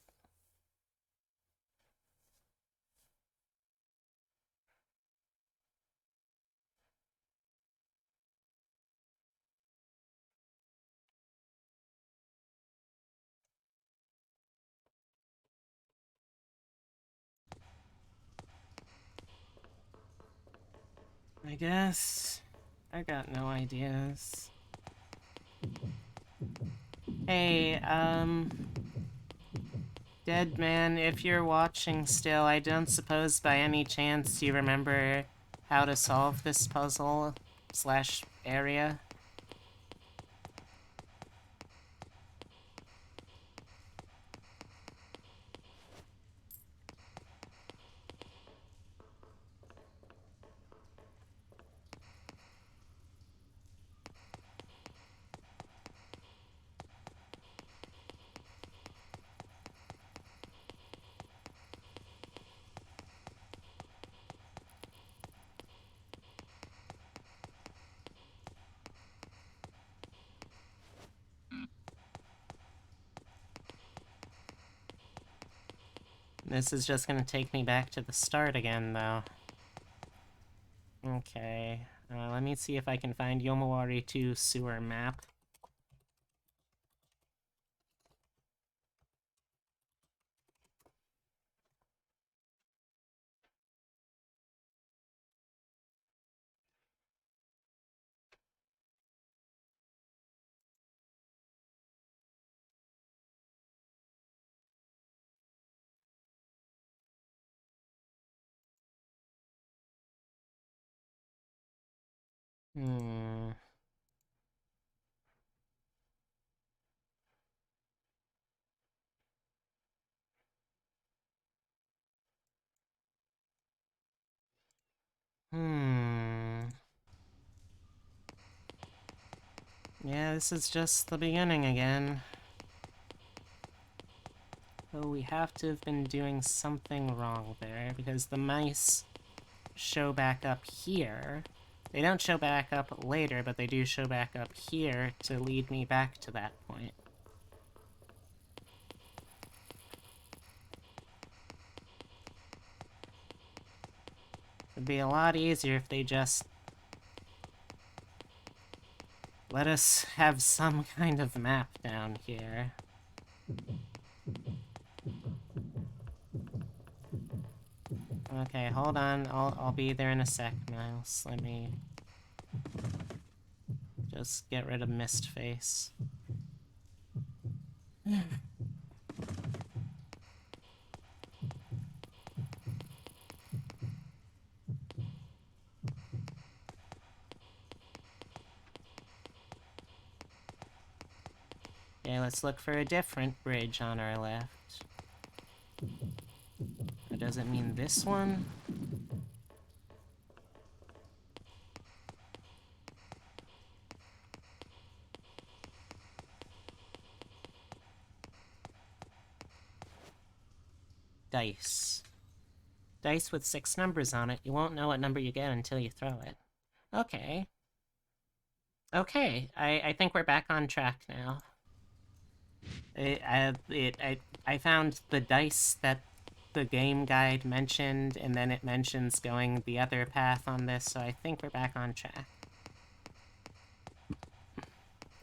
I guess... I got no ideas. Hey, Dead man, if you're watching still, I don't suppose by any chance you remember how to solve this puzzle / area? This is just gonna take me back to the start again, though. Okay, let me see if I can find Yomawari 2 sewer map. Hmm... Yeah, this is just the beginning again. So we have to have been doing something wrong there, because the mice show back up here. They don't show back up later, but they do show back up here to lead me back to that point. It'd be a lot easier if they just let us have some kind of map down here. Okay, hold on. I'll be there in a sec, Miles. Let me just get rid of Mist Face. Okay, let's look for a different bridge on our left. Or does it mean this one? dice. Dice with 6 numbers on it. You won't know what number you get until you throw it. Okay. Okay, I think we're back on track now. I found the dice that the game guide mentioned, and then it mentions going the other path on this, so I think we're back on track.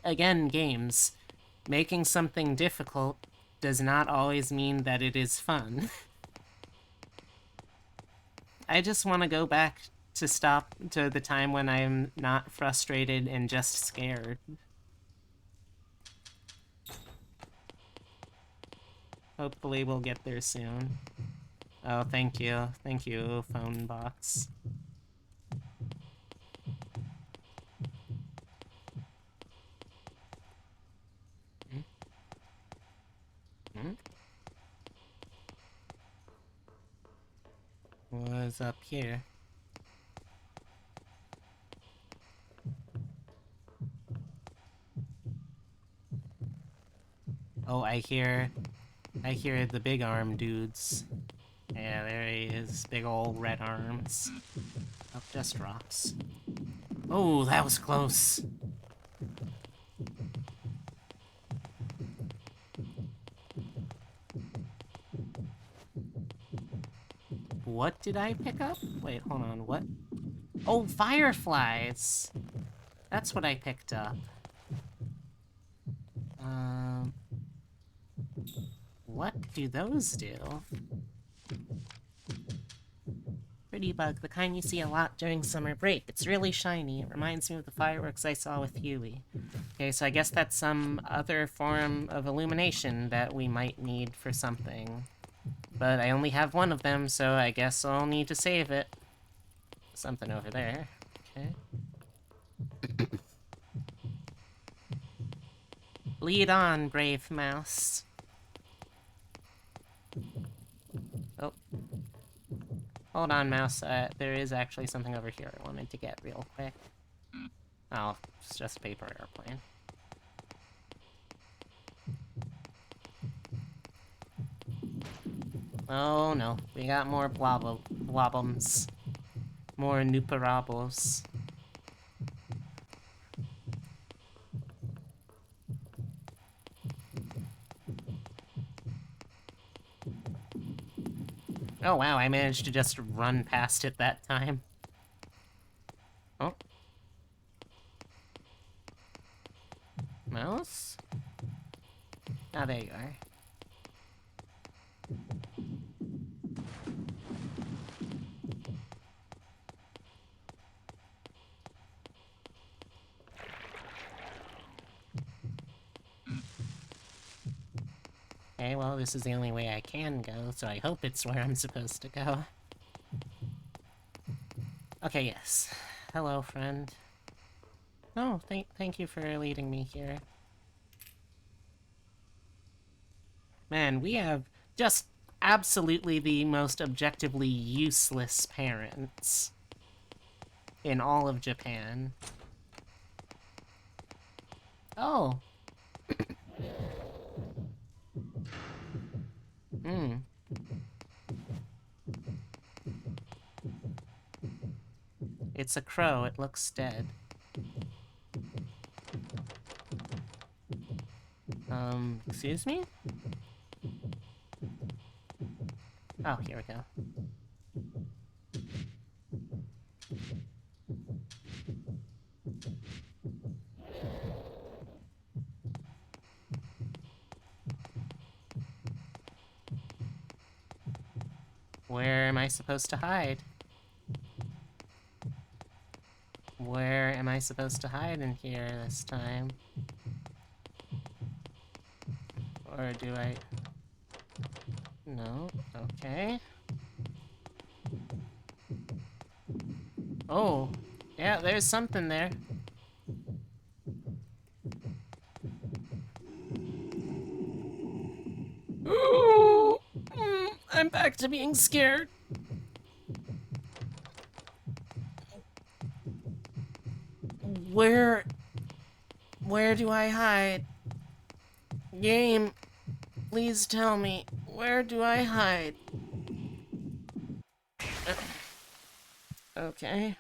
Again, games. Making something difficult does not always mean that it is fun. I just want to go back to the time when I'm not frustrated and just scared. Hopefully we'll get there soon. Oh, thank you. Thank you, phone box. What's up here? Oh, I hear the big arm dudes. Yeah, there he is. Big old red arms. Oh, just rocks. Oh, that was close. What did I pick up? Wait, hold on, what? Oh, fireflies! That's what I picked up. What do those do? Pretty bug, the kind you see a lot during summer break. It's really shiny. It reminds me of the fireworks I saw with Huey. Okay, so I guess that's some other form of illumination that we might need for something. But I only have one of them, so I guess I'll need to save it. Something over there. Okay. Lead on, brave mouse. Oh. Hold on, mouse. There is actually something over here I wanted to get real quick. Oh, it's just a paper airplane. Oh no, we got more blobbums. More nuparables. Oh wow, I managed to just run past it that time. Oh. Mouse? Ah, there you are. Okay, well, this is the only way I can go, so I hope it's where I'm supposed to go. Okay, yes. Hello, friend. Oh, thank you for leading me here. Man, we have just absolutely the most objectively useless parents in all of Japan. Oh. Hmm. It's a crow. It looks dead. Excuse me? Oh, here we go. Where am I supposed to hide? Where am I supposed to hide in here this time? Or do I... No? Okay. Oh! Yeah, there's something there. Ooh! I'm back to being scared. Where do I hide? Game, please tell me. Where do I hide? Okay.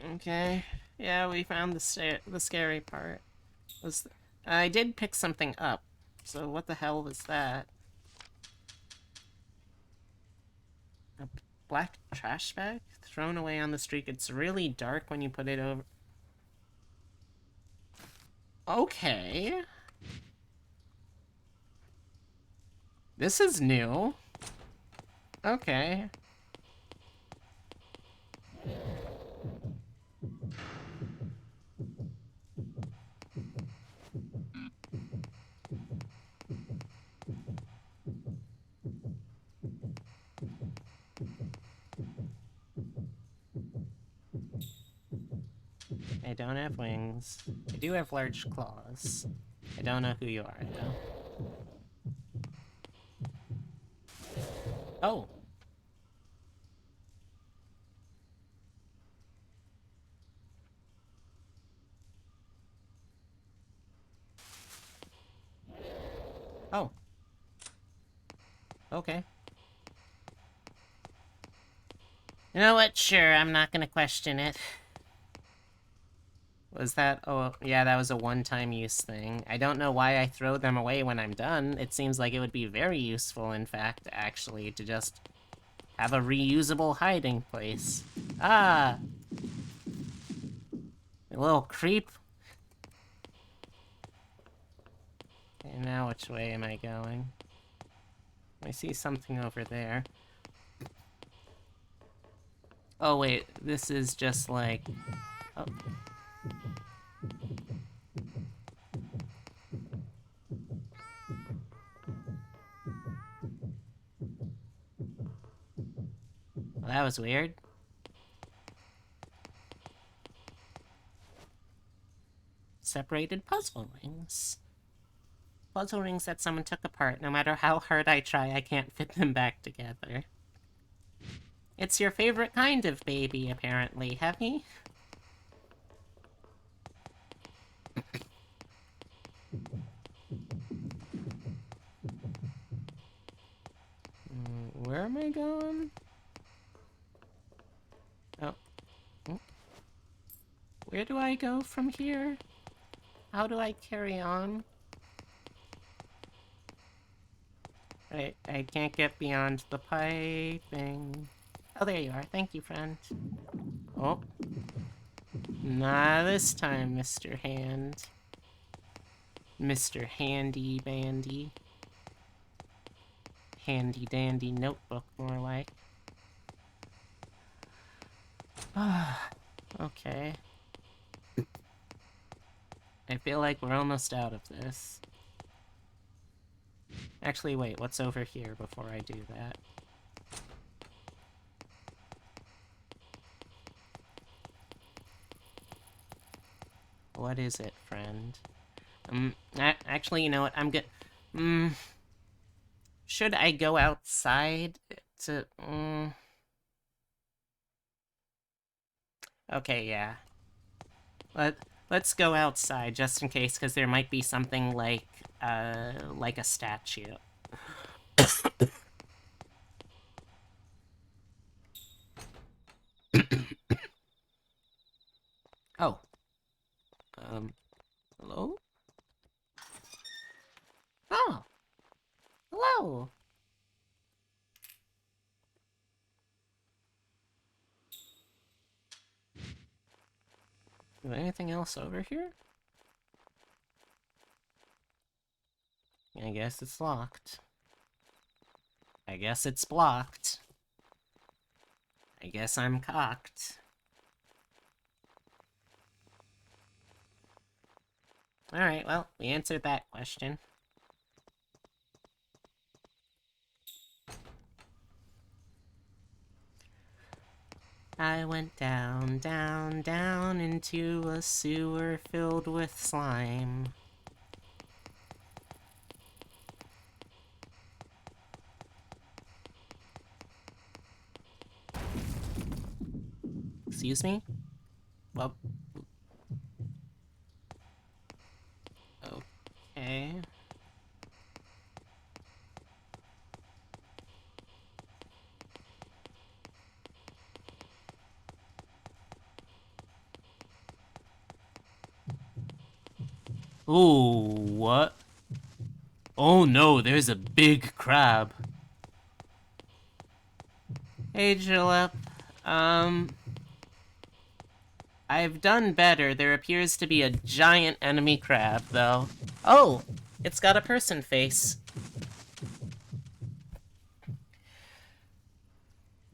Okay. Yeah, we found the scary part. I did pick something up. So what the hell was that? A black trash bag thrown away on the street. It's really dark when you put it over. Okay. This is new. Okay. I don't have wings. I do have large claws. I don't know who you are, though. Oh! Oh. Okay. You know what? Sure, I'm not gonna question it. Was that... Oh, yeah, that was a one-time use thing. I don't know why I throw them away when I'm done. It seems like it would be very useful, in fact, actually, to just have a reusable hiding place. Ah! A little creep. Okay, now which way am I going? I see something over there. Oh, wait, this is just like... Oh. Well, that was weird. Separated puzzle rings. Puzzle rings that someone took apart. No matter how hard I try, I can't fit them back together. It's your favorite kind of baby, apparently, Heavy. Where am I going? Oh. Where do I go from here? How do I carry on? I can't get beyond the piping. Oh, there you are. Thank you, friend. Oh. Not this time, Mr. Hand. Mr. Handy Bandy. Handy dandy notebook, more like. Okay. I feel like we're almost out of this. Actually, wait, what's over here before I do that? What is it, friend? Actually, you know what? I'm good. Should I go outside to... Okay, yeah. Let's go outside, just in case, because there might be something like a statue. Oh. Hello? Oh! Hello! Is there anything else over here? I guess it's locked. I guess it's blocked. I guess I'm cocked. Alright, well, we answered that question. I went down, down, down into a sewer filled with slime. Excuse me? Well... Okay... Ooh, what? Oh no, there's a big crab. Hey, Julep. I've done better. There appears to be a giant enemy crab, though. Oh! It's got a person face.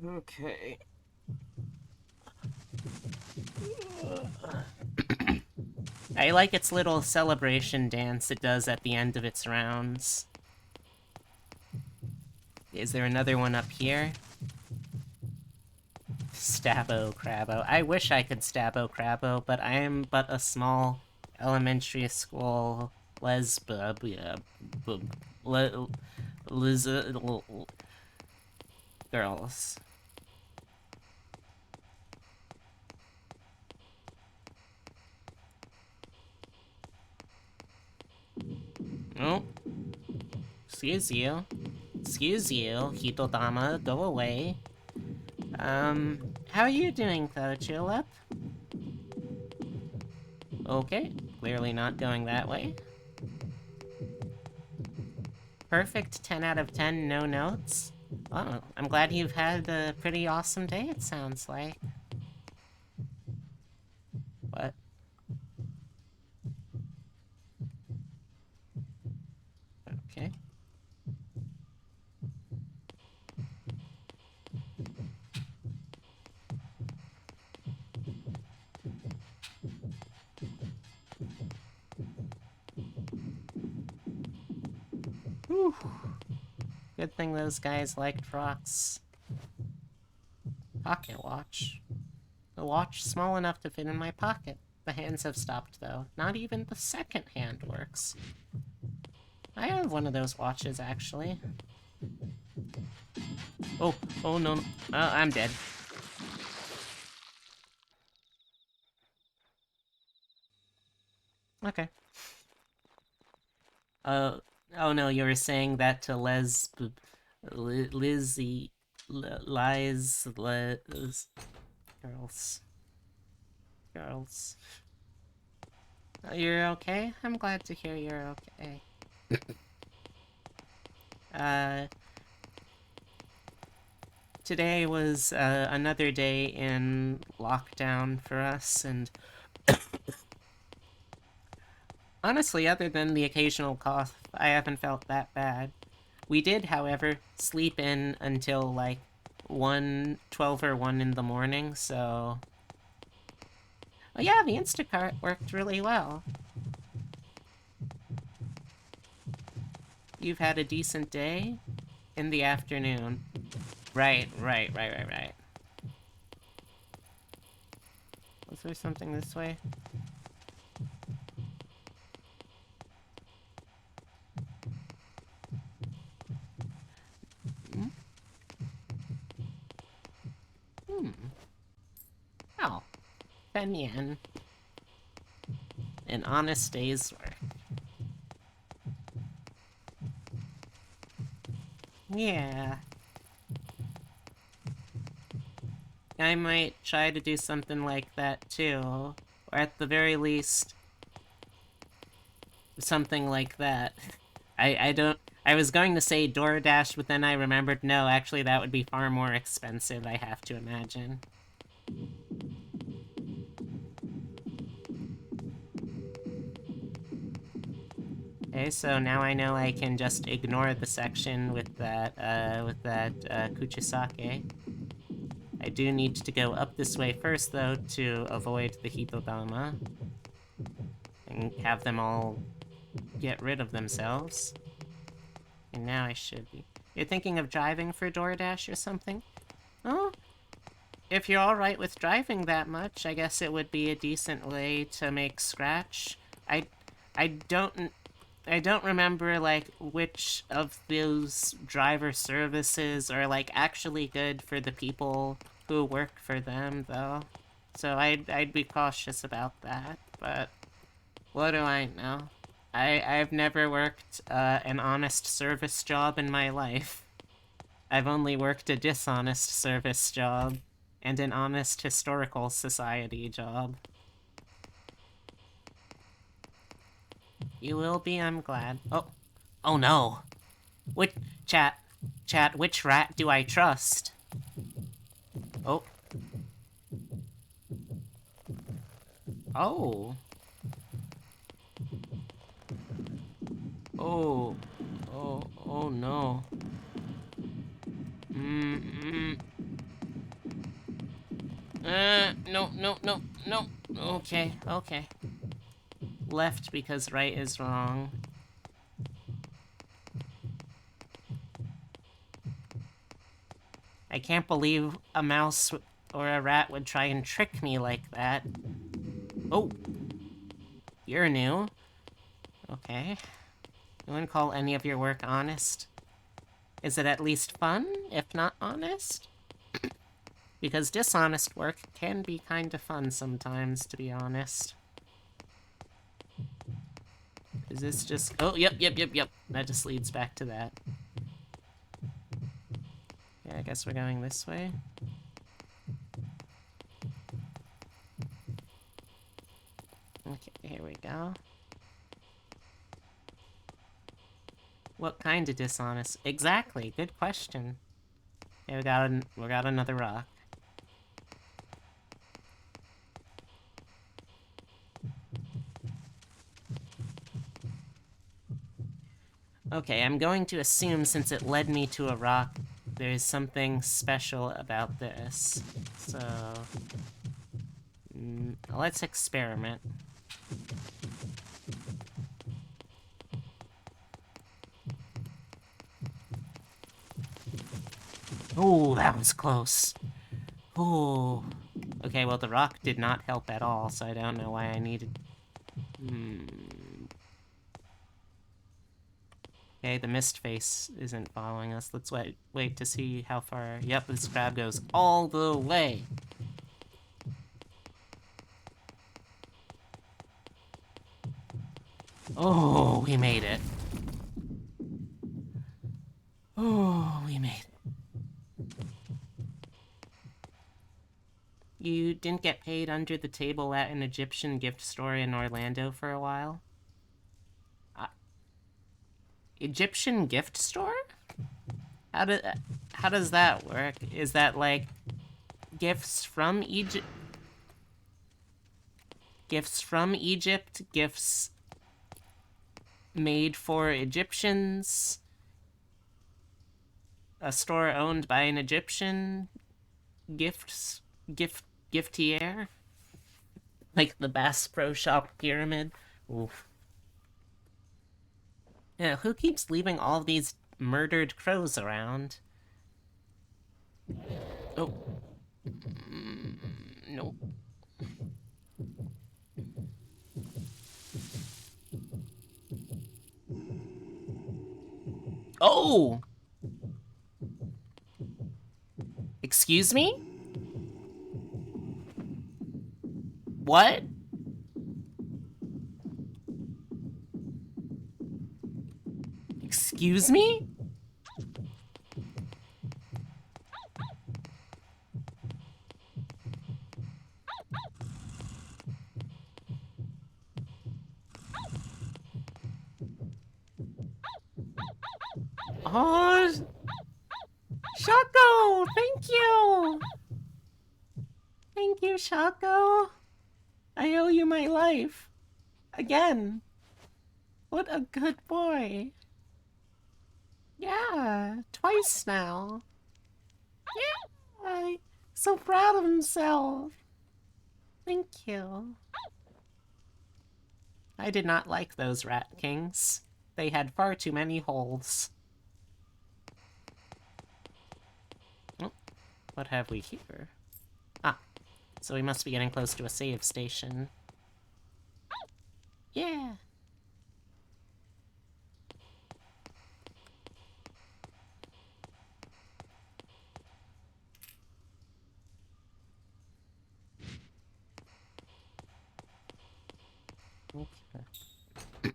Okay. I like its little celebration dance it does at the end of its rounds. Is there another one up here? Stabbo Crabbo. I wish I could Stabbo Crabbo, but I am but a small elementary school girls. Oh. Excuse you. Excuse you, Hitodama, go away. How are you doing though, Julep? Okay, clearly not going that way. Perfect 10 out of 10, no notes. Oh, I'm glad you've had a pretty awesome day, it sounds like. What? Okay. Whew. Good thing those guys liked rocks. Pocket watch. A watch small enough to fit in my pocket. The hands have stopped, though. Not even the second hand works. I have one of those watches, actually. Oh, oh no. I'm dead. Okay. Oh no, you were saying that to Lizzie, Lies, girls. Oh, you're okay? I'm glad to hear you're okay. Today was another day in lockdown for us, and honestly, other than the occasional cough, I haven't felt that bad. We did, however, sleep in until like 12 or 1 in the morning, so... Oh yeah, the Instacart worked really well. You've had a decent day? In the afternoon. Right. Was there something this way? Oh. 10 yen. An honest day's work. Yeah. I might try to do something like that too. Or at the very least, something like that. I was going to say DoorDash, but then I remembered, no, actually that would be far more expensive, I have to imagine. Okay, so now I know I can just ignore the section with that Kuchisake. I do need to go up this way first, though, to avoid the Hitodama. And have them all get rid of themselves. And now I should be... You're thinking of driving for DoorDash or something? Oh, if you're alright with driving that much, I guess it would be a decent way to make scratch. I don't remember, like, which of those driver services are, like, actually good for the people who work for them, though. So I'd be cautious about that, but what do I know? I've never worked an honest service job in my life. I've only worked a dishonest service job and an honest historical society job. You will be, I'm glad. Oh no. Which chat, which rat do I trust? Oh. Oh. Oh. Oh no. No. Okay. Left because right is wrong. I can't believe a mouse or a rat would try and trick me like that. Oh. You're new. Okay. You wouldn't call any of your work honest? Is it at least fun, if not honest? Because dishonest work can be kind of fun sometimes, to be honest. Is this just... Oh, yep. That just leads back to that. Yeah, I guess we're going this way. Okay, here we go. What kind of dishonest? Exactly, good question. Yeah, we got another rock. Okay, I'm going to assume since it led me to a rock, there's something special about this. So... let's experiment. Oh, that was close. Oh. Okay, well, the rock did not help at all, so I don't know why I needed... Okay, the mist face isn't following us. Let's wait to see how far... Yep, this crab goes all the way. Oh, we made it. Oh, we made it. You didn't get paid under the table at an Egyptian gift store in Orlando for a while? Egyptian gift store? How does that work? Is that like gifts from Egypt? Gifts from Egypt? Gifts made for Egyptians? A store owned by an Egyptian? Giftier? Like the Bass Pro Shop pyramid? Oof. Yeah, who keeps leaving all these murdered crows around? Oh. Nope. Oh! Excuse me? What? Excuse me? Oh, Shaco, thank you. Thank you, Shaco. I owe you my life. Again. What a good boy. Yeah, twice now. Yeah, so proud of himself. Thank you. I did not like those rat kings. They had far too many holes. Oh, what have we here? Ah, so we must be getting close to a save station. Yeah. Okay.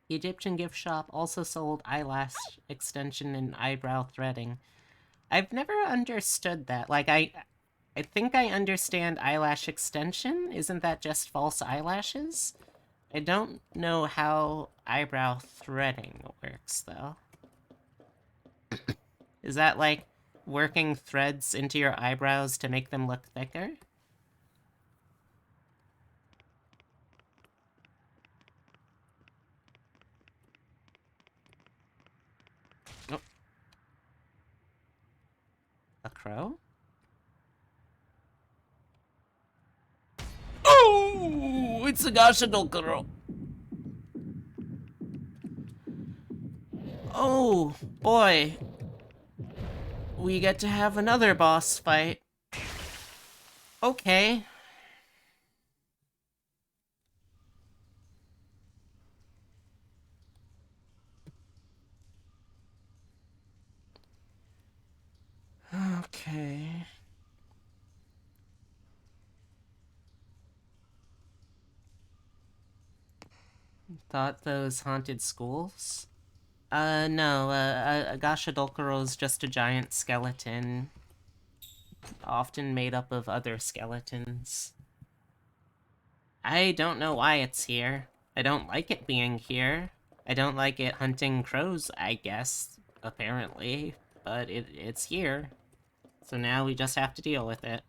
Egyptian gift shop also sold eyelash extension and eyebrow threading. I've never understood that. Like, I think I understand eyelash extension. Isn't that just false eyelashes? I don't know how eyebrow threading works, though. Is that like working threads into your eyebrows to make them look thicker? Oh. A crow? Oh, it's a Gashadokuro. Oh, boy. We get to have another boss fight. Okay. Okay. Thought those haunted schools? No, Agashadokuro just a giant skeleton, often made up of other skeletons. I don't know why it's here. I don't like it being here. I don't like it hunting crows, I guess, apparently, but it's here. So now we just have to deal with it.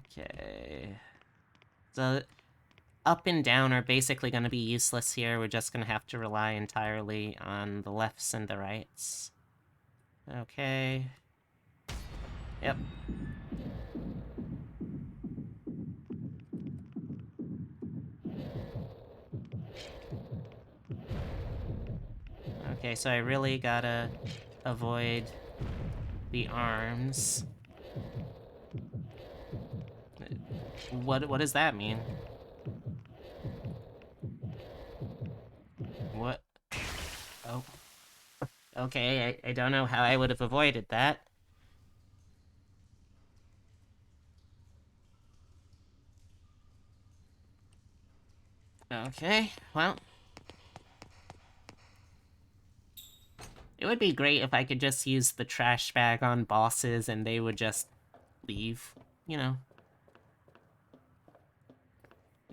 Okay. So, up and down are basically going to be useless here. We're just going to have to rely entirely on the lefts and the rights. Okay. Yep. Okay, so I really gotta avoid the arms. What does that mean? What? Oh. Okay, I don't know how I would have avoided that. Okay, well. It would be great if I could just use the trash bag on bosses and they would just leave, you know.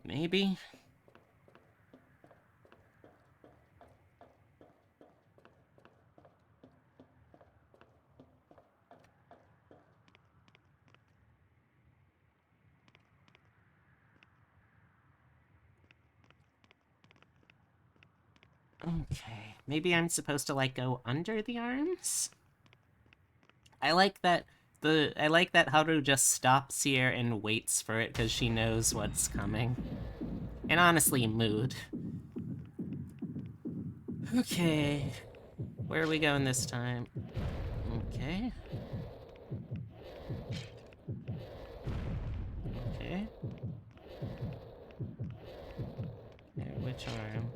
Maybe? Okay, maybe I'm supposed to, like, go under the arms? I like that Haru just stops here and waits for it because she knows what's coming. And honestly, mood. Okay. Where are we going this time? Okay. Okay. Which arm?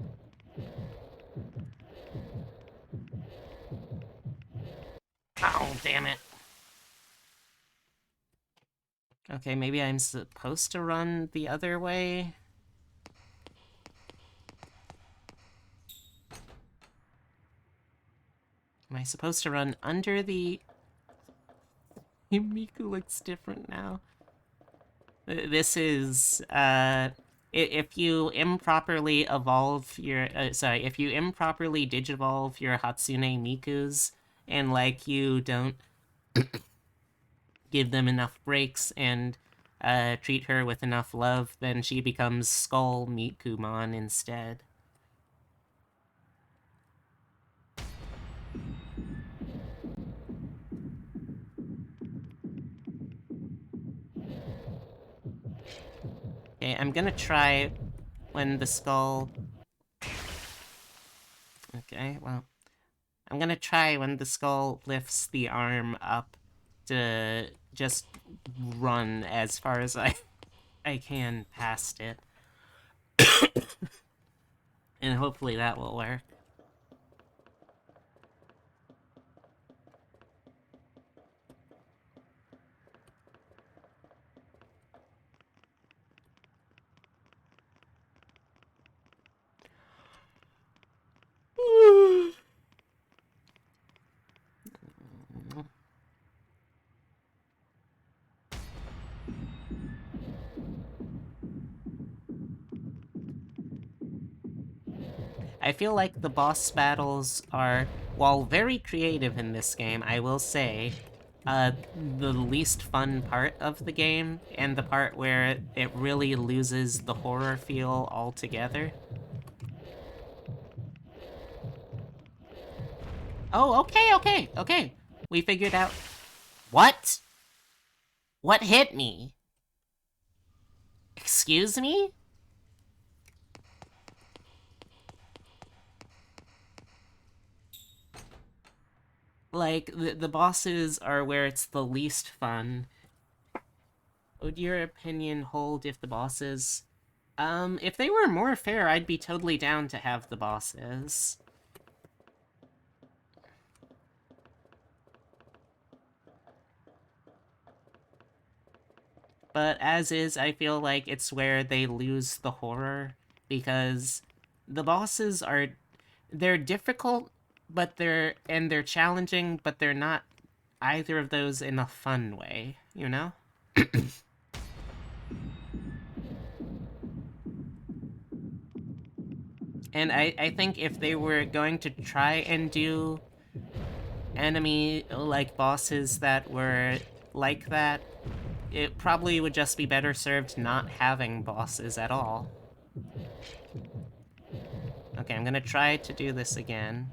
Oh, damn it. Okay, maybe I'm supposed to run the other way? Am I supposed to run under the... Miku looks different now. This is, if you improperly evolve your... if you improperly digivolve your Hatsune Mikus, and, like, you don't give them enough breaks and treat her with enough love, then she becomes Skull Mikumon instead. Okay, I'm gonna try when the skull... Okay, well... I'm gonna try when the skull lifts the arm up to just run as far as I can past it. And hopefully that will work. I feel like the boss battles are, while very creative in this game, I will say, the least fun part of the game, and the part where it really loses the horror feel altogether. Oh, okay. We figured out... What? What hit me? Excuse me? Like, the bosses are where it's the least fun. Would your opinion hold if the bosses... if they were more fair, I'd be totally down to have the bosses. But as is, I feel like it's where they lose the horror, because the bosses are... They're difficult, but they're challenging, but they're not either of those in a fun way, you know? And I think if they were going to try and do enemy, like, bosses that were like that, it probably would just be better served not having bosses at all. Okay, I'm gonna try to do this again.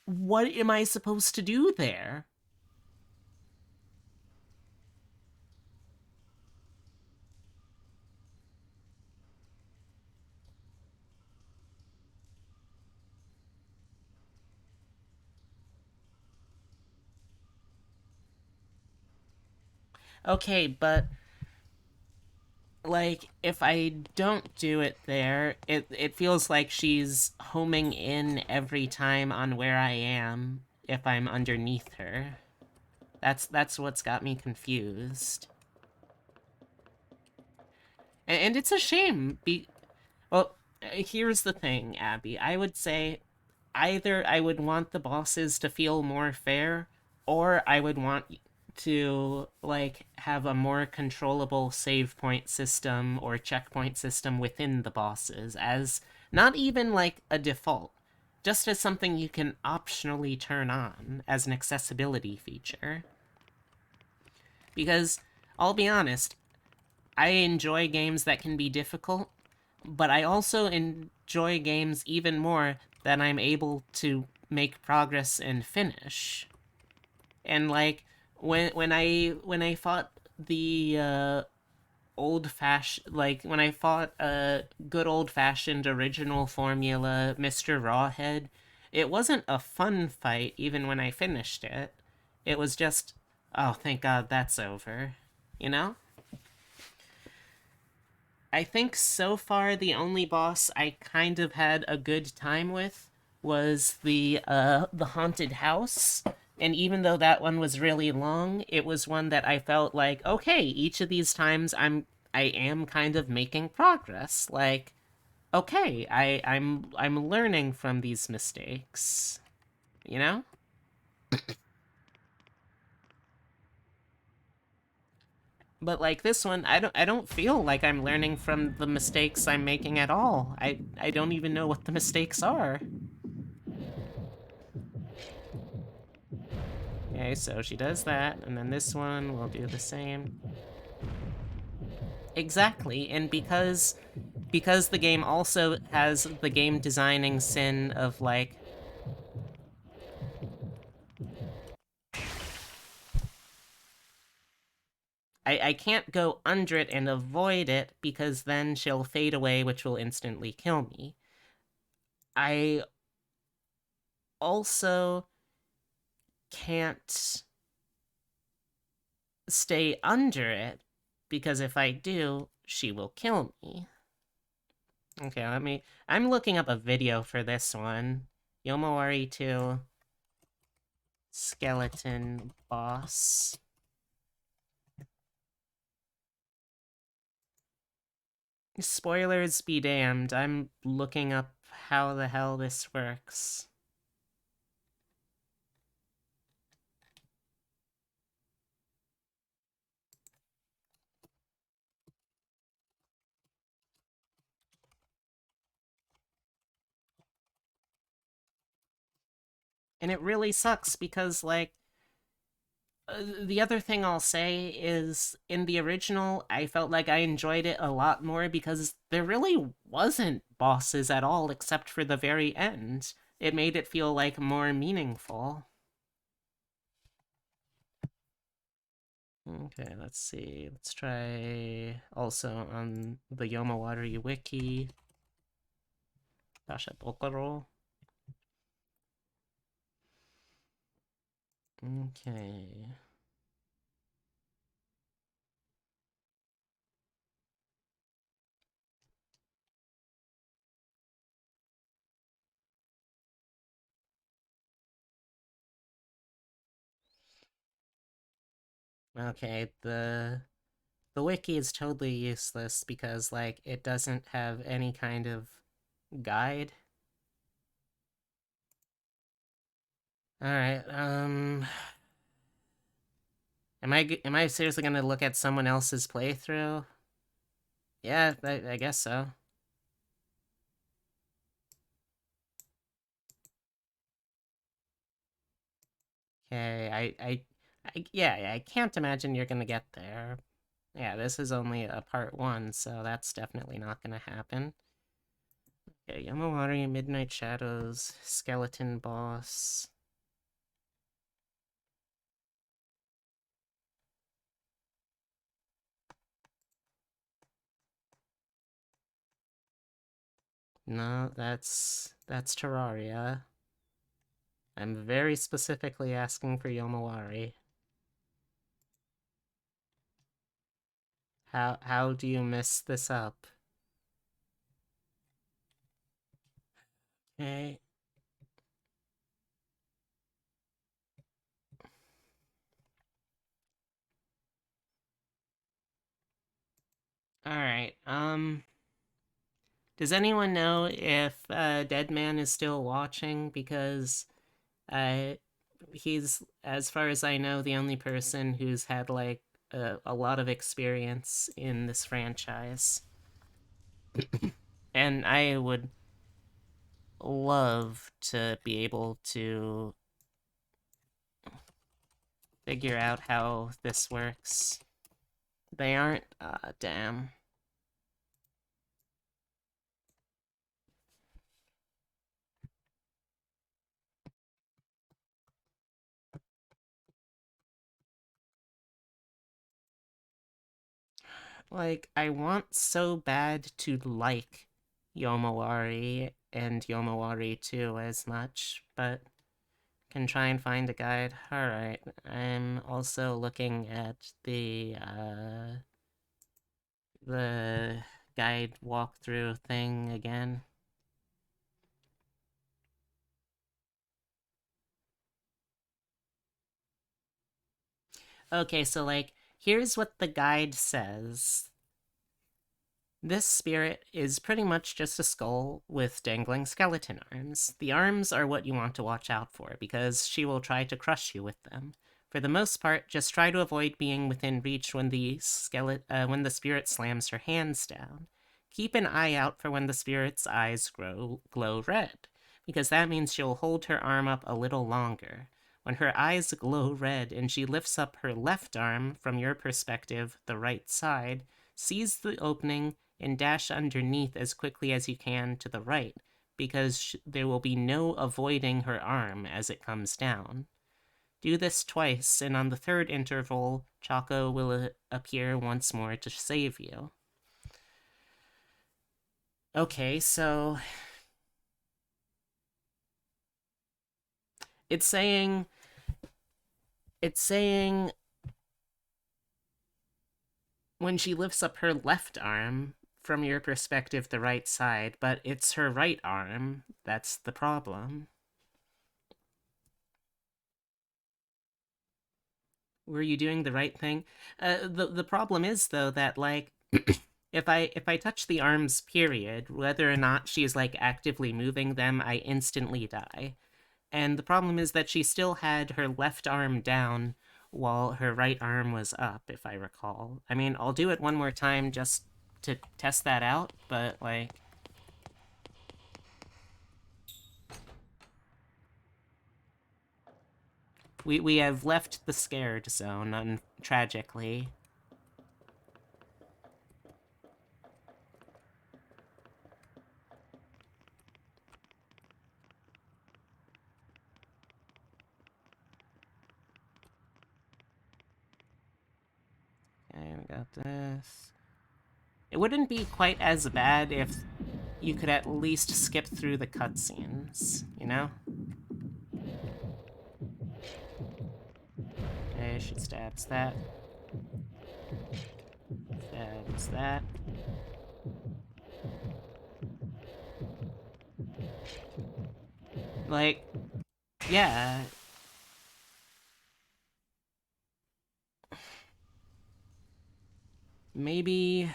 What am I supposed to do there? Okay, but... like, if I don't do it there, it feels like she's homing in every time on where I am if I'm underneath her. That's what's got me confused. And it's a shame. Well, here's the thing, Abby. I would say either I would want the bosses to feel more fair, or I would want to, like, have a more controllable save point system or checkpoint system within the bosses, as not even like a default, just as something you can optionally turn on as an accessibility feature. Because, I'll be honest, I enjoy games that can be difficult, but I also enjoy games even more that I'm able to make progress and finish. And like when I fought the when I fought a good old fashioned original formula Mr. Rawhead, it wasn't a fun fight even when I finished it. It was just, oh, thank God that's over. You know? I think so far the only boss I kind of had a good time with was the haunted house. And even though that one was really long, it was one that I felt like, okay, each of these times I am kind of making progress. Like, okay, I'm learning from these mistakes. You know? But like this one, I don't feel like I'm learning from the mistakes I'm making at all. I don't even know what the mistakes are. Okay, so she does that, and then this one will do the same. Exactly, and because the game also has the game designing sin of like I can't go under it and avoid it because then she'll fade away, which will instantly kill me. I also can't stay under it because if I do, she will kill me. Okay, I'm looking up a video for this one. Yomawari 2 Skeleton Boss. Spoilers be damned, I'm looking up how the hell this works. And it really sucks because, like, the other thing I'll say is in the original, I felt like I enjoyed it a lot more because there really wasn't bosses at all except for the very end. It made it feel like more meaningful. Okay, let's see. Let's try also on the Yomawari wiki. Dasha Bokoro. Okay. Okay, the wiki is totally useless because like it doesn't have any kind of guide. All right. Am I seriously gonna look at someone else's playthrough? Yeah, I guess so. Okay, yeah, I can't imagine you're gonna get there. Yeah, this is only a part one, so that's definitely not gonna happen. Okay, Yamawari, Midnight Shadows, Skeleton Boss. No, that's Terraria. I'm very specifically asking for Yomawari. How do you mess this up? Okay. Alright, does anyone know if Dead Man is still watching? Because uh he's, as far as I know, the only person who's had like a lot of experience in this franchise. And I would love to be able to figure out how this works. They aren't? Damn. Like, I want so bad to like Yomawari and Yomawari 2 as much, but can try and find a guide. Alright, I'm also looking at the guide walkthrough thing again. Okay, so like, here's what the guide says. This spirit is pretty much just a skull with dangling skeleton arms. The arms are what you want to watch out for, because she will try to crush you with them. For the most part, just try to avoid being within reach when the spirit slams her hands down. Keep an eye out for when the spirit's eyes glow red, because that means she'll hold her arm up a little longer. When her eyes glow red and she lifts up her left arm, from your perspective, the right side, seize the opening and dash underneath as quickly as you can to the right, because there will be no avoiding her arm as it comes down. Do this twice, and on the third interval, Choco will appear once more to save you. Okay, so it's saying when she lifts up her left arm, from your perspective, the right side, but it's her right arm that's the problem. Were you doing the right thing? The problem is though that like if I touch the arms period, whether or not she's like actively moving them, I instantly die. And the problem is that she still had her left arm down while her right arm was up, if I recall. I mean, I'll do it one more time just to test that out, but like We have left the scared zone, tragically. Okay, we got this. It wouldn't be quite as bad if you could at least skip through the cutscenes, you know? Okay, she stabs that. Stabs that. Like, yeah. Maybe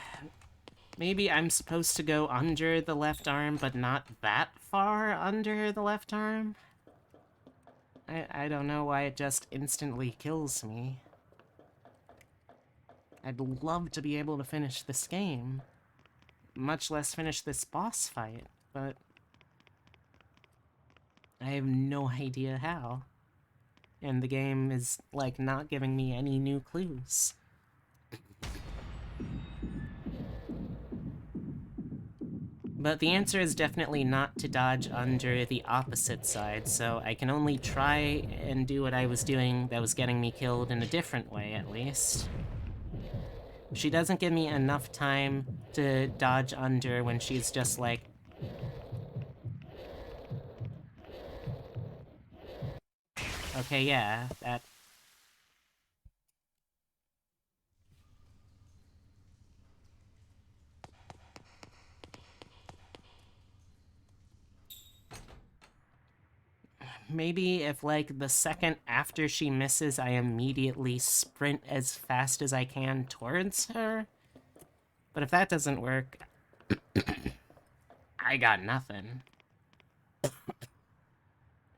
I'm supposed to go under the left arm, but not that far under the left arm? I don't know why it just instantly kills me. I'd love to be able to finish this game. Much less finish this boss fight, but I have no idea how. And the game is, like, not giving me any new clues. But the answer is definitely not to dodge under the opposite side, so I can only try and do what I was doing that was getting me killed in a different way, at least. She doesn't give me enough time to dodge under when she's just like... Okay, yeah, that... Maybe if, like, the second after she misses, I immediately sprint as fast as I can towards her? But if that doesn't work, I got nothing.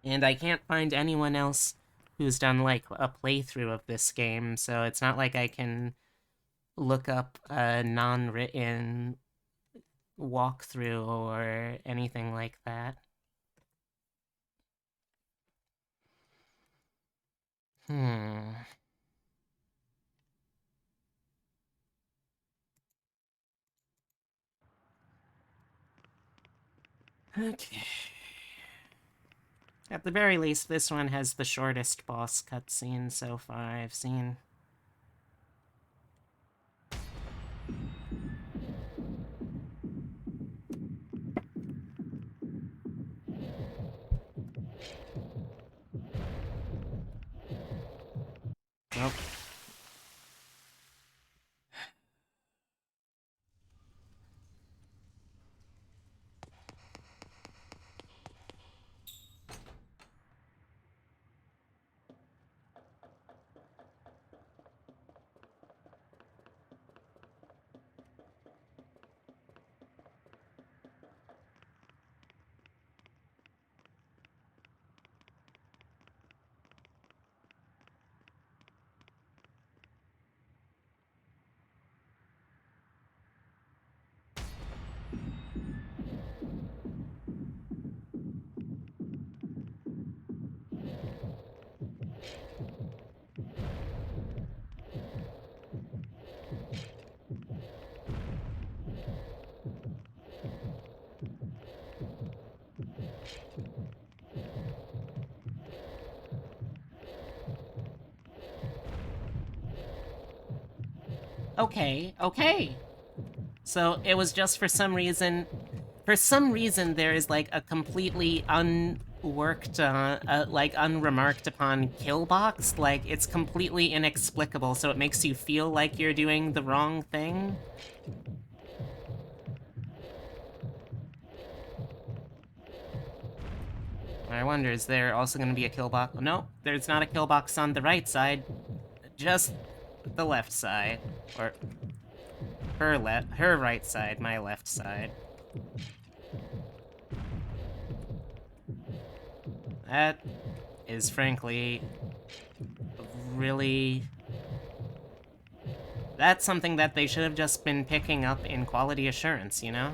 And I can't find anyone else who's done, like, a playthrough of this game, so it's not like I can look up a non-written walkthrough or anything like that. Okay. At the very least, this one has the shortest boss cutscene so far I've seen. Nope. Okay. So it was just for some reason there is like a completely unremarked upon kill box. Like, it's completely inexplicable, so it makes you feel like you're doing the wrong thing. I wonder, is there also going to be a kill box? No, there's not a kill box on the right side. Just the left side. Or her right side, my left side. That is frankly really... That's something that they should have just been picking up in quality assurance, you know?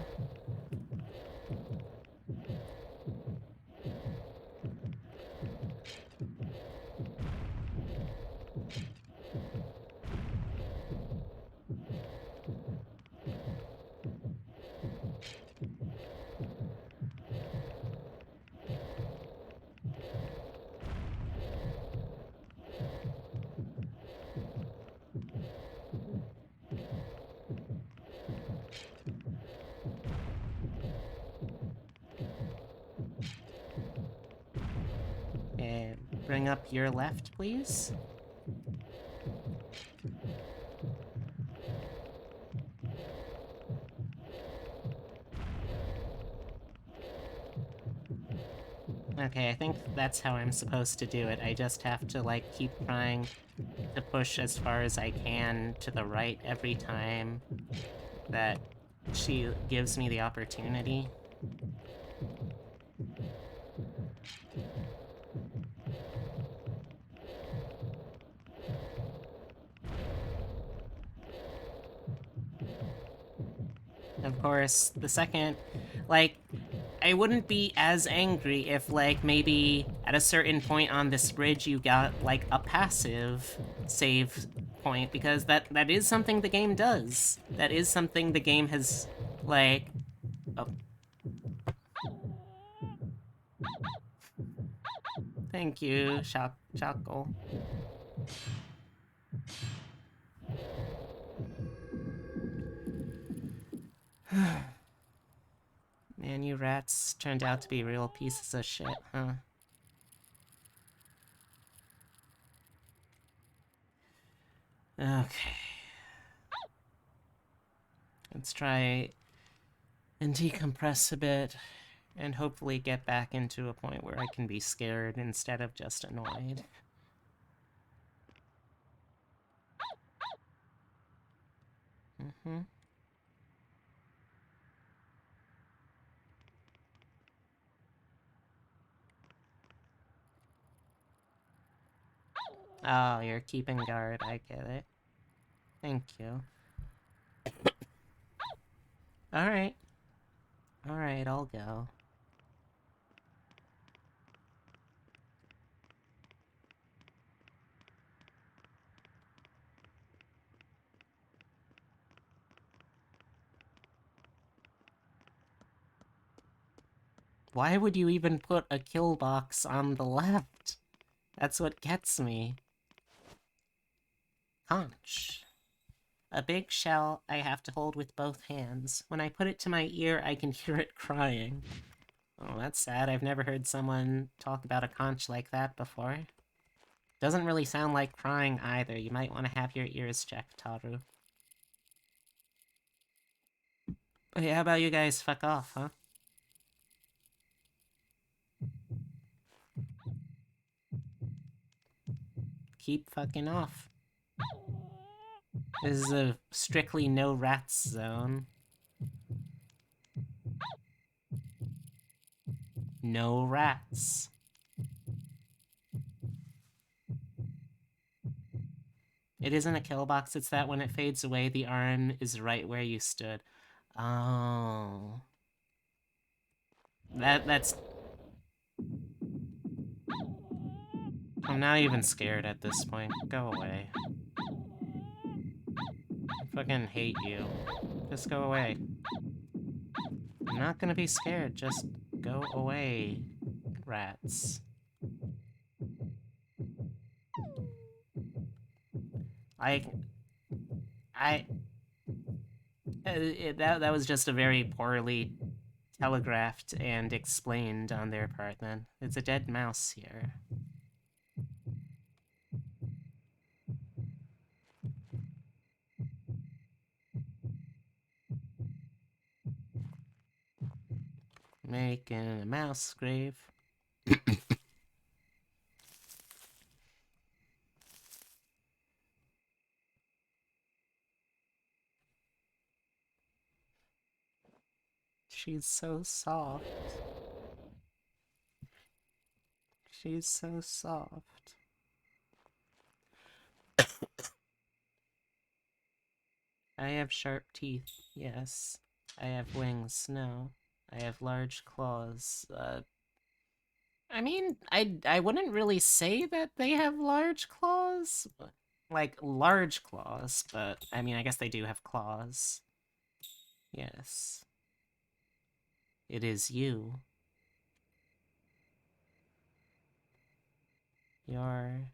bring up your left, please? Okay, I think that's how I'm supposed to do it. I just have to, like, keep trying to push as far as I can to the right every time that she gives me the opportunity. Of course, the second, like, I wouldn't be as angry if, like, maybe at a certain point on this bridge you got, like, a passive save point, because that is something the game does. That is something the game has, like... Oh. Thank you, Shackle. Man, you rats turned out to be real pieces of shit, huh? Okay. Let's try and decompress a bit, and hopefully get back into a point where I can be scared instead of just annoyed. Mm-hmm. Oh, you're keeping guard, I get it. Thank you. Alright. Alright, I'll go. Why would you even put a kill box on the left? That's what gets me. Conch. A big shell I have to hold with both hands. When I put it to my ear, I can hear it crying. Oh, that's sad. I've never heard someone talk about a conch like that before. Doesn't really sound like crying either. You might want to have your ears checked, Taru. Hey, how about you guys fuck off, huh? Keep fucking off. This is a strictly no rats zone. No rats. It isn't a kill box, it's that when it fades away, the arm is right where you stood. Oh. That's... I'm not even scared at this point. Go away. I fucking hate you. Just go away. I'm not gonna be scared, just go away, rats. That was just a very poorly telegraphed and explained on their part, then. It's a dead mouse here. Making a mouse grave. She's so soft. She's so soft. I have sharp teeth, yes. I have wings, no. I have large claws, I mean, I wouldn't really say that they have large claws. Like, large claws, but, I mean, I guess they do have claws. Yes. It is you. You're...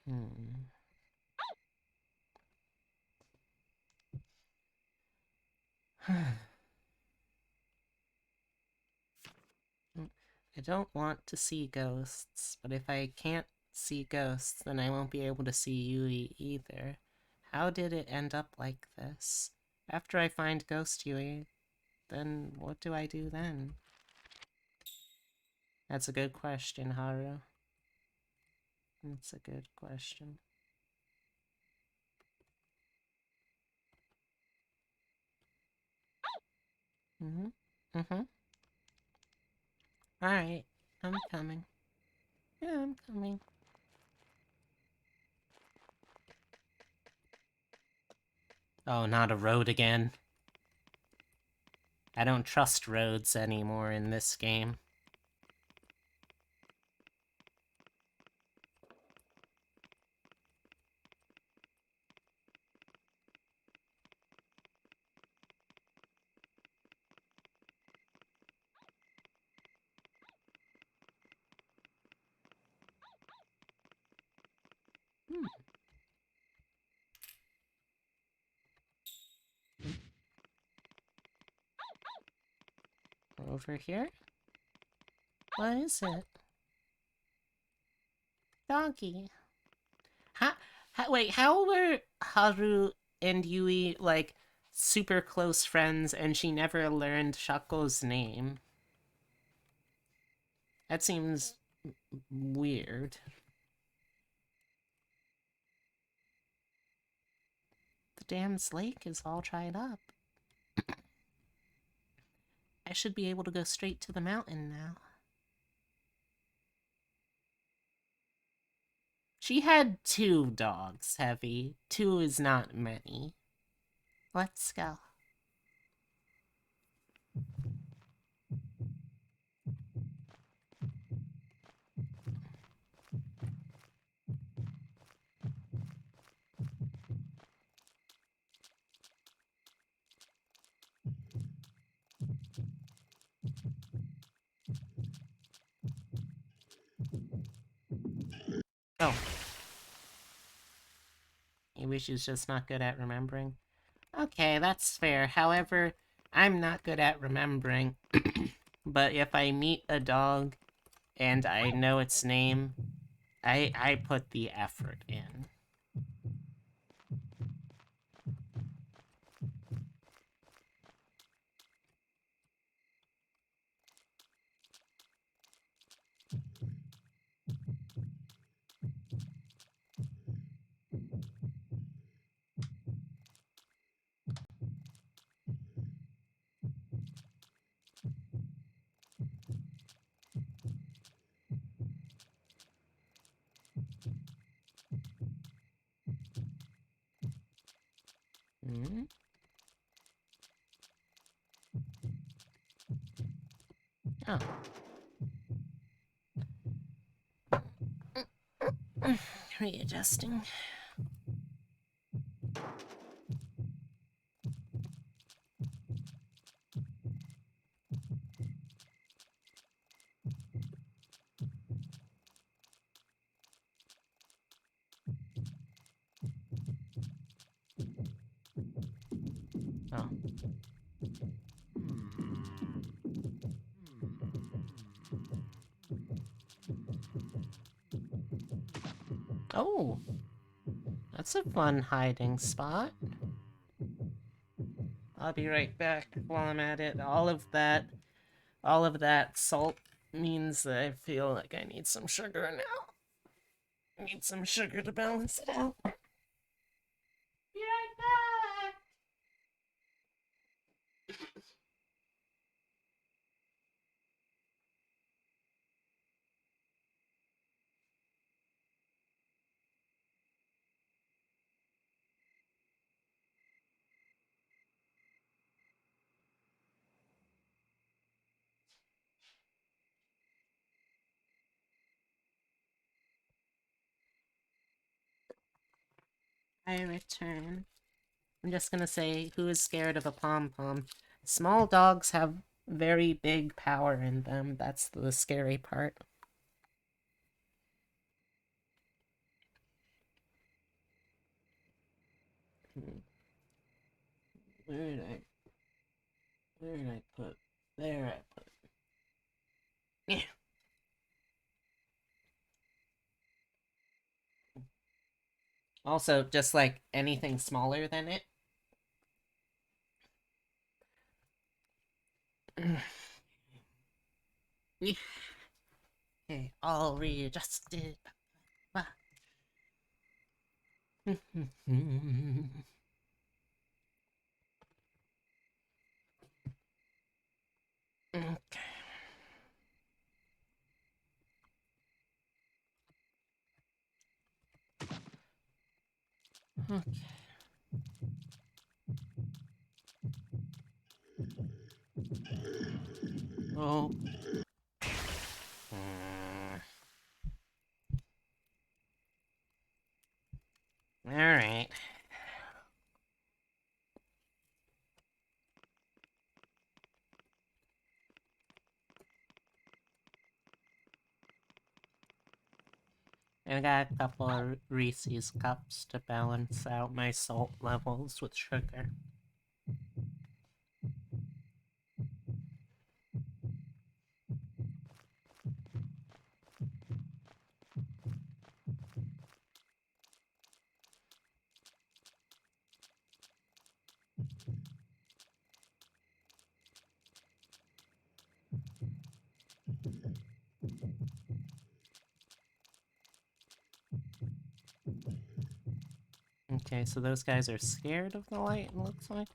Hmm. I don't want to see ghosts, but if I can't see ghosts, then I won't be able to see Yui either. How did it end up like this? After I find Ghost Yui, then what do I do then? That's a good question, Haru. That's a good question. Mm-hmm. Mm-hmm. Alright, I'm coming. Yeah, I'm coming. Oh, not a road again. I don't trust roads anymore in this game. Over here? What is it? Donkey. Wait, how were Haru and Yui, like, super close friends and she never learned Shako's name? That seems weird. The dam's lake is all dried up. I should be able to go straight to the mountain now. She had 2 dogs, Heavy. 2 is not many. Let's go. Oh. Maybe she's just not good at remembering. Okay, that's fair. However, I'm not good at remembering. But if I meet a dog and I know its name, I put the effort in. Hmm? Oh. Readjusting. Oh. Oh! That's a fun hiding spot. I'll be right back while I'm at it. All of that salt means that I feel like I need some sugar now. I need some sugar to balance it out. Be right back! I return. I'm just gonna say, who is scared of a pom-pom? Small dogs have very big power in them. That's the scary part. Where did I... Where did I put? There I put. Yeah. Also, just like anything smaller than it. Okay, all readjusted. Okay. Okay. Oh. All right. I got a couple of Reese's cups to balance out my salt levels with sugar. Okay, so those guys are scared of the light, it looks like.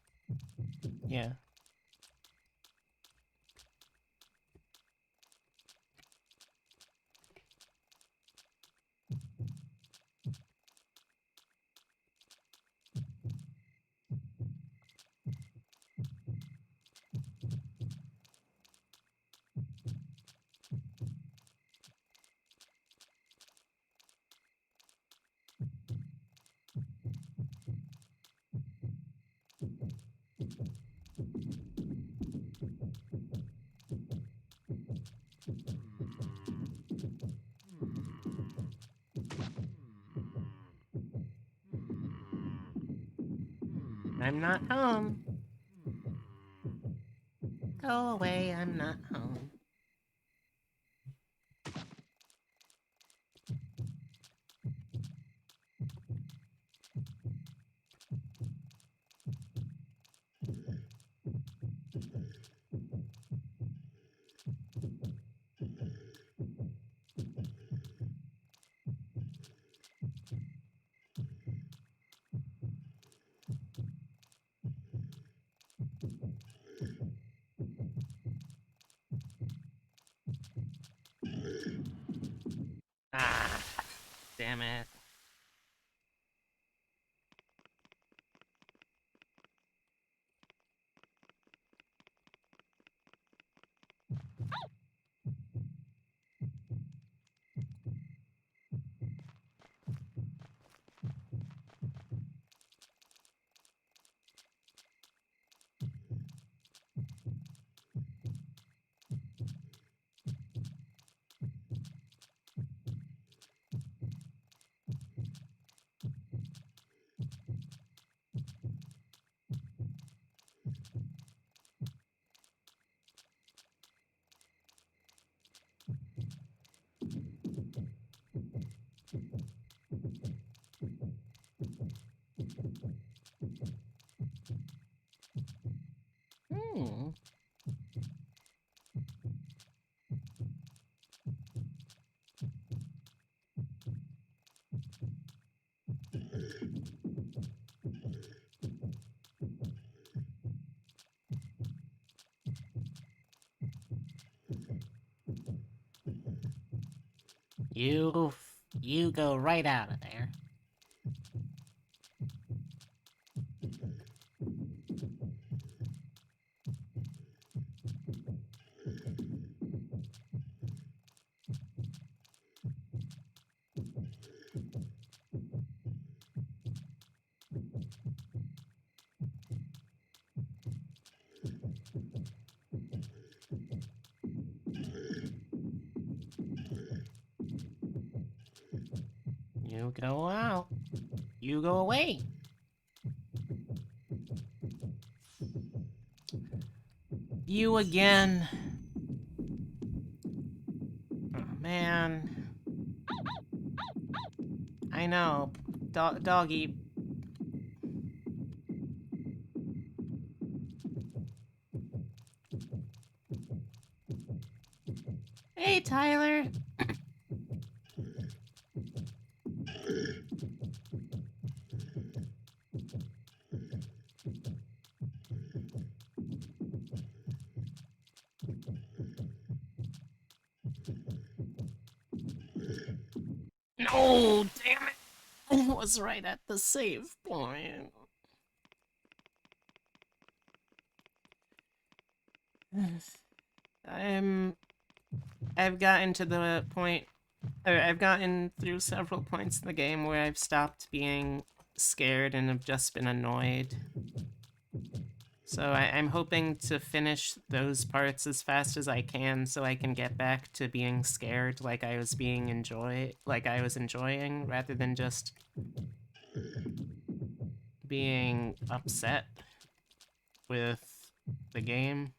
Yeah. I'm not home. Go away, I'm not home. Ah, damn it. Hmm. You go right out of there. You go out. You go away. You again. Oh, man. I know. Doggy. Hey, Tyler. No, damn it. I was right at the save point. I've gotten to the point, or I've gotten through several points in the game where I've stopped being scared and have just been annoyed. So I'm hoping to finish those parts as fast as I can so I can get back to being scared like I was enjoying rather than just being upset with the game.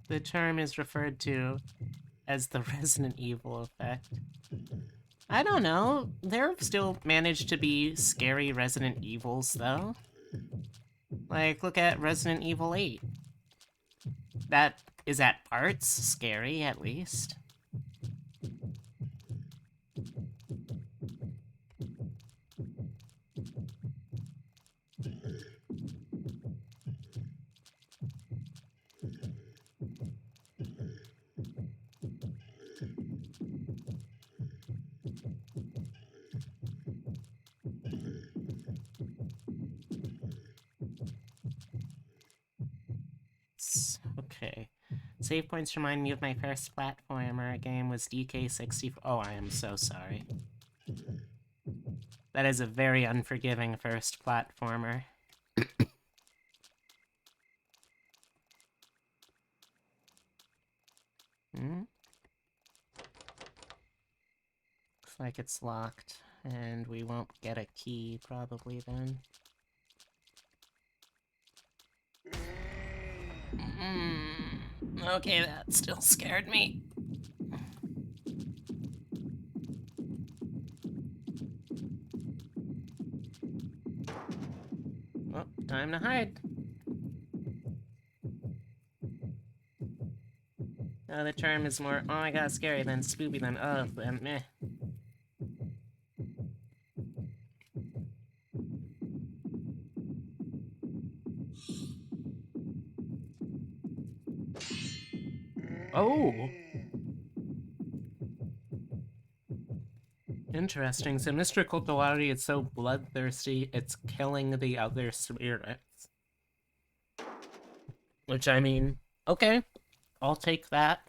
The term is referred to as the Resident Evil effect. I don't know. There have still managed to be scary Resident Evils, though. Like, look at Resident Evil 8. That is at parts scary, at least. Okay. Save points remind me of my first platformer game was DK64. Oh, I am so sorry. That is a very unforgiving first platformer. Hmm? Looks like it's locked, and we won't get a key probably then. Okay, that still scared me. Oh, time to hide. Oh, the term is more, oh my god, scary than spoopy than, oh, meh. Oh! Interesting. So Mr. Kotowari is so bloodthirsty, it's killing the other spirits. Which, I mean, okay. I'll take that.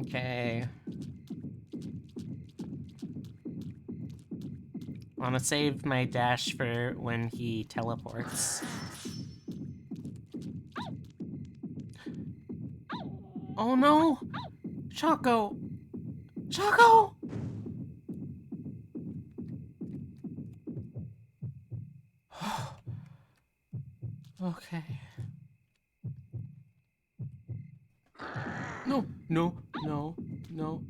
Okay. I'm gonna save my dash for when he teleports. Oh no! Choco! Choco! Okay. No, no, no, no.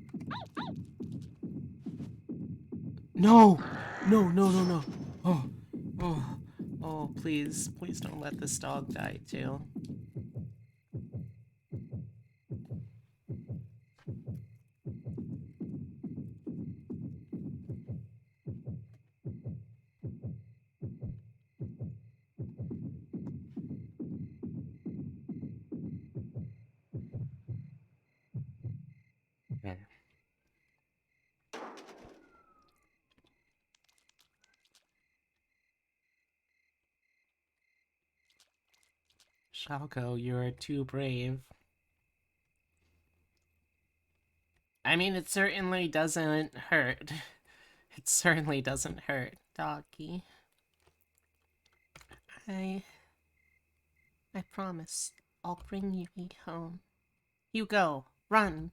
No! No, no, no, no. Oh, oh, oh, please, please don't let this dog die too. Shalko, you're too brave. I mean, it certainly doesn't hurt. It certainly doesn't hurt, doggy. I promise I'll bring you home. You go. Run.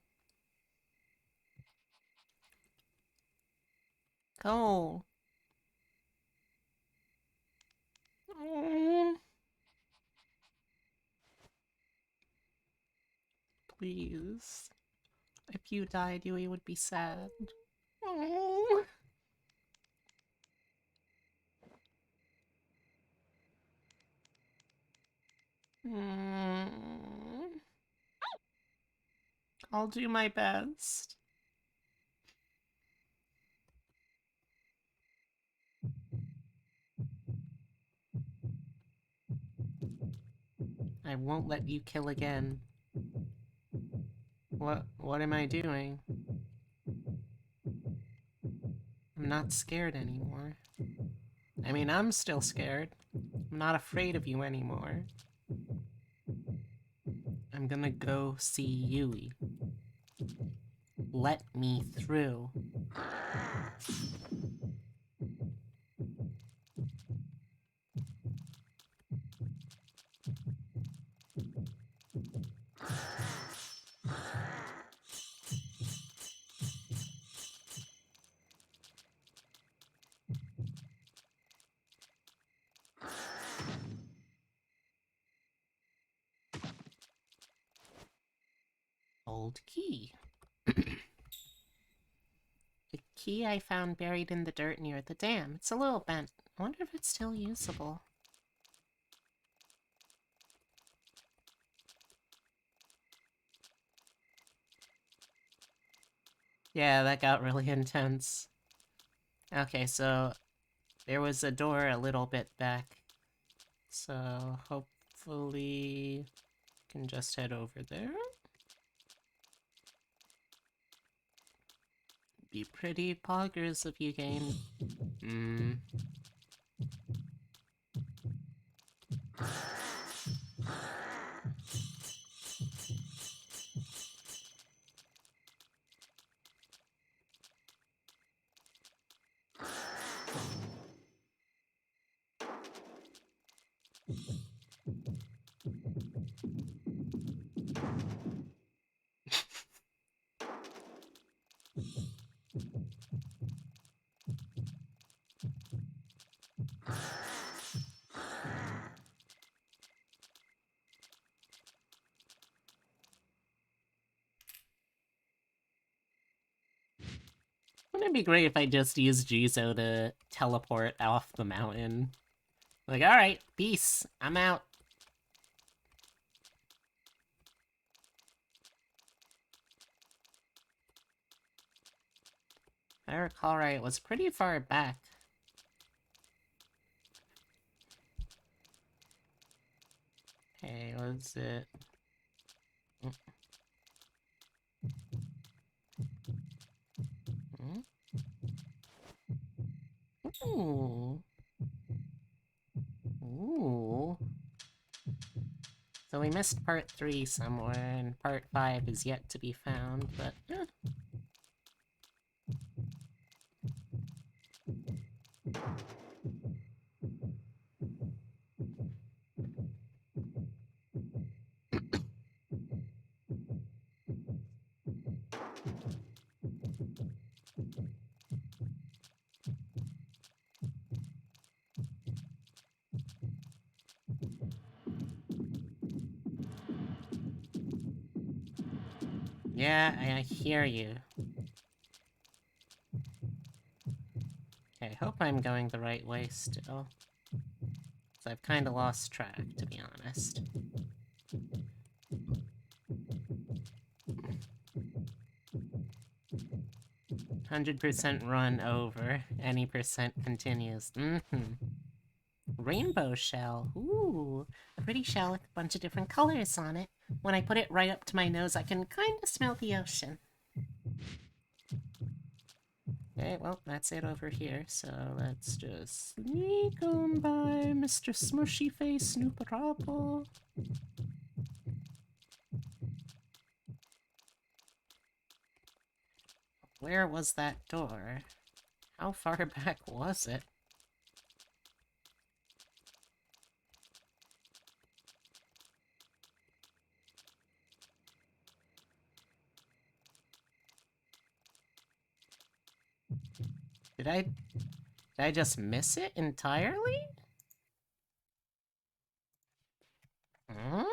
Go. Oh. Please. If you died, you would be sad. Oh. Mm. I'll do my best. I won't let you kill again. What am I doing? I'm not scared anymore. I mean, I'm still scared. I'm not afraid of you anymore. I'm gonna go see Yui. Let me through. Old key. The key I found buried in the dirt near the dam. It's a little bent. I wonder if it's still usable. Yeah, that got really intense. Okay, so there was a door a little bit back. So hopefully I can just head over there. Be pretty poggers of you, game. Wouldn't it be great if I just used Jizo to teleport off the mountain? Like, alright, peace, I'm out. If I recall right, it was pretty far back. Okay, was it? Ooh. Ooh. So we missed part 3 somewhere, and part 5 is yet to be found, but... Yeah, I hear you. Okay, I hope I'm going the right way still. 'Cause I've kinda lost track, to be honest. "100% run over, any percent continues." Rainbow shell. Ooh, a pretty shell with a bunch of different colors on it. When I put it right up to my nose, I can kinda smell the ocean. Okay, well, that's it over here, so let's just sneak on by Mr. Smushy Face Snooperapple. Where was that door? How far back was it? Did I just miss it entirely? Huh?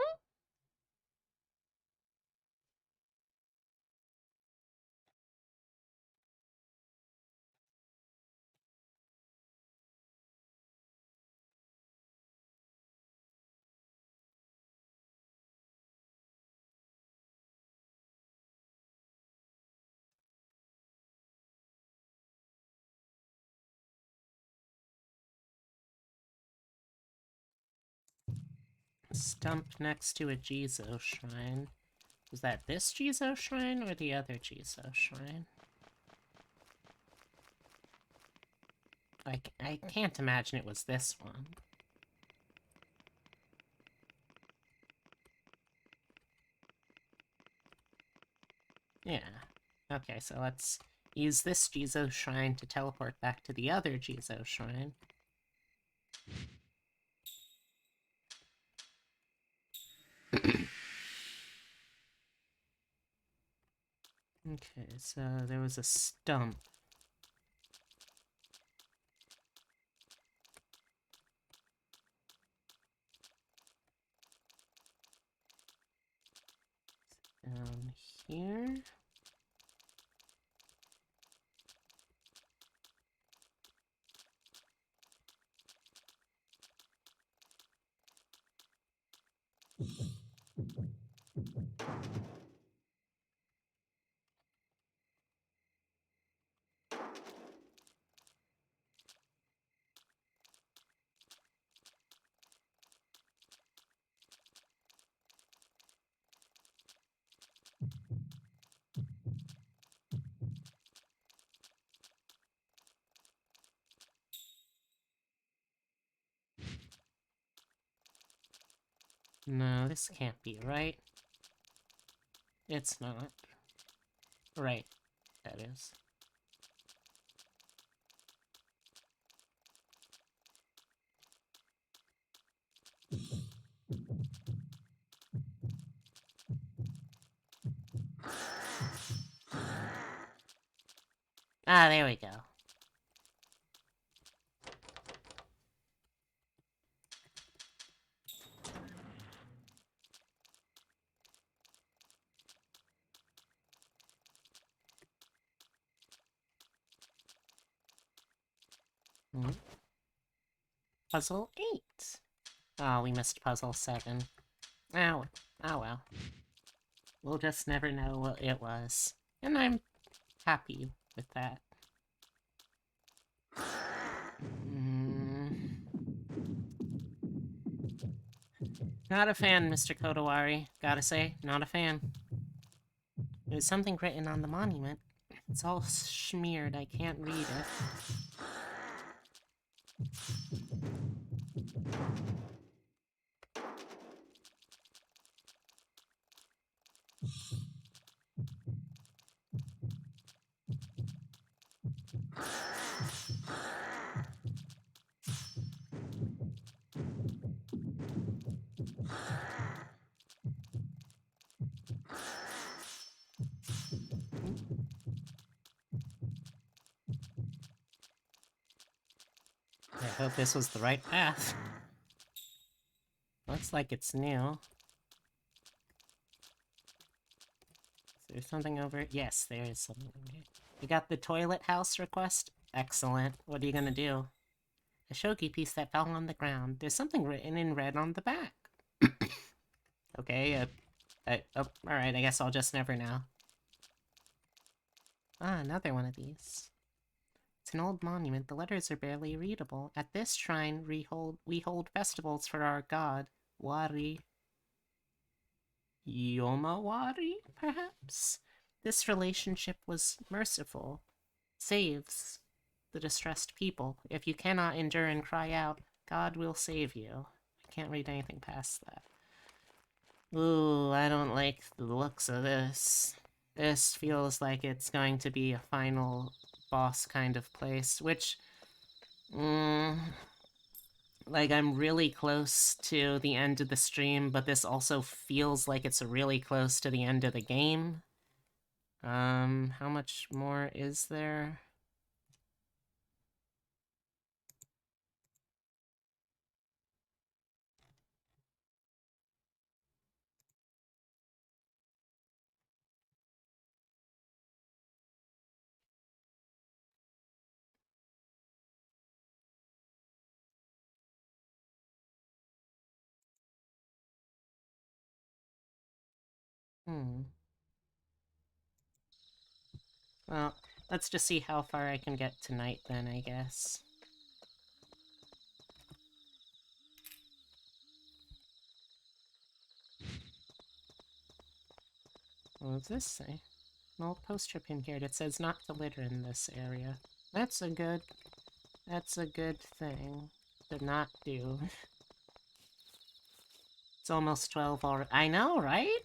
Stump next to a Jizo shrine. Was that this Jizo shrine or the other Jizo shrine? I can't imagine it was this one. Yeah. Okay, so let's use this Jizo shrine to teleport back to the other Jizo shrine. Okay, so there was a stump. Down here. No, this can't be right. It's not. Right, that is. Ah, there we go. Hmm. Puzzle 8. Oh, we missed puzzle 7. Oh, oh well. We'll just never know what it was. And I'm happy with that. Not a fan, Mr. Kodawari. Gotta say, not a fan. There's something written on the monument. It's all smeared, I can't read it. I hope this was the right path. Looks like it's new. Is there something over... Yes, there is something over here. You got the toilet house request? Excellent. What are you gonna do? A shogi piece that fell on the ground. There's something written in red on the back. Okay, oh, alright, I guess I'll just never know. Ah, another one of these. It's an old monument. The letters are barely readable. At this shrine, we hold festivals for our god, Wari. Yomawari, perhaps? This relationship was merciful. saves the distressed people. If you cannot endure and cry out, God will save you. I can't read anything past that. Ooh, I don't like the looks of this. This feels like it's going to be a final boss kind of place, which... like, I'm really close to the end of the stream, but this also feels like it's really close to the end of the game. How much more is there? Well, let's just see how far I can get tonight then, I guess. What does this say? An old poster pin here that says not to litter in this area. That's a good thing to not do. It's almost 12 already. I know, right?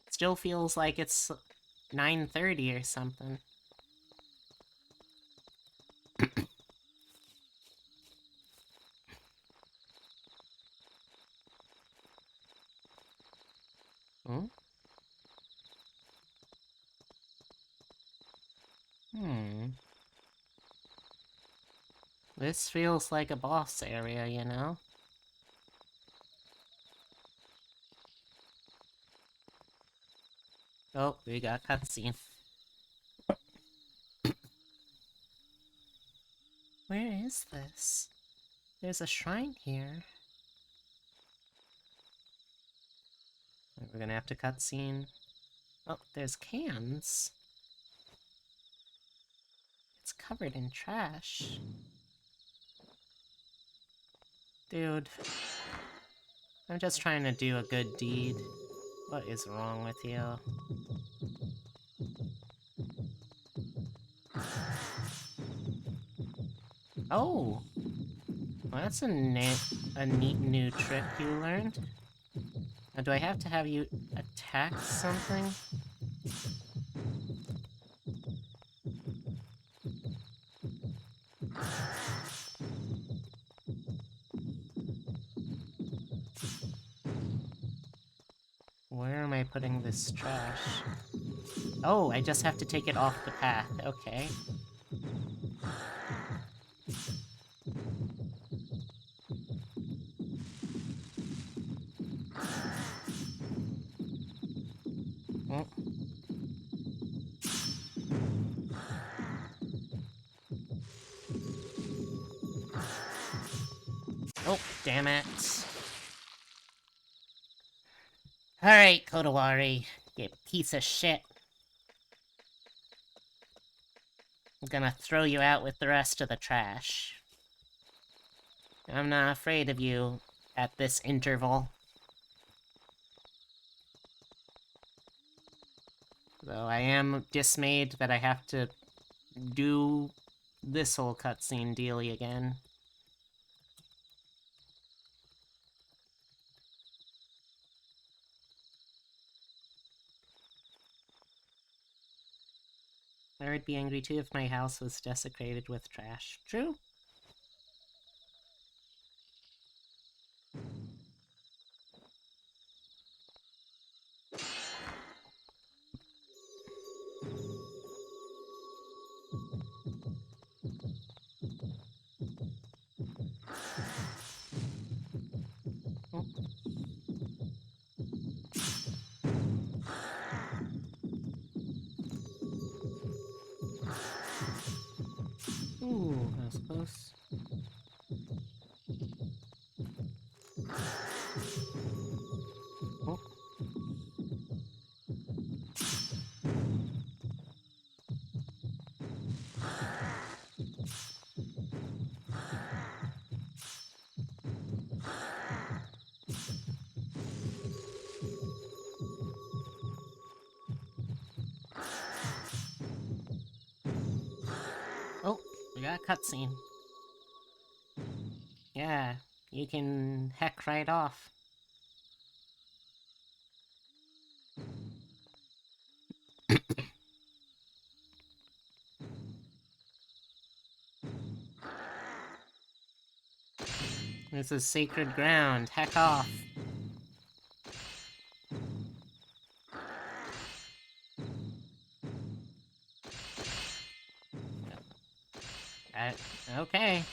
Still feels like it's 9:30 or something. Hmm? This feels like a boss area, you know? Oh, we got cutscene. Where is this? There's a shrine here. We're gonna have to cutscene. Oh, there's cans. It's covered in trash. Dude. I'm just trying to do a good deed. What is wrong with you? Oh! Well, that's a neat new trick you learned. Now, do I have to have you attack something? Where am I putting this trash? Oh, I just have to take it off the path. Okay. Oh. Oh, damn it. Alright, Kodawari, you piece of shit. I'm gonna throw you out with the rest of the trash. I'm not afraid of you at this interval. Though I am dismayed that I have to do this whole cutscene dealy again. I would be angry too if my house was desecrated with trash. True? Oh. Ooh, that was close. Oh. We got a cutscene. Yeah, you can heck right off. This is sacred ground. Heck off. Okay.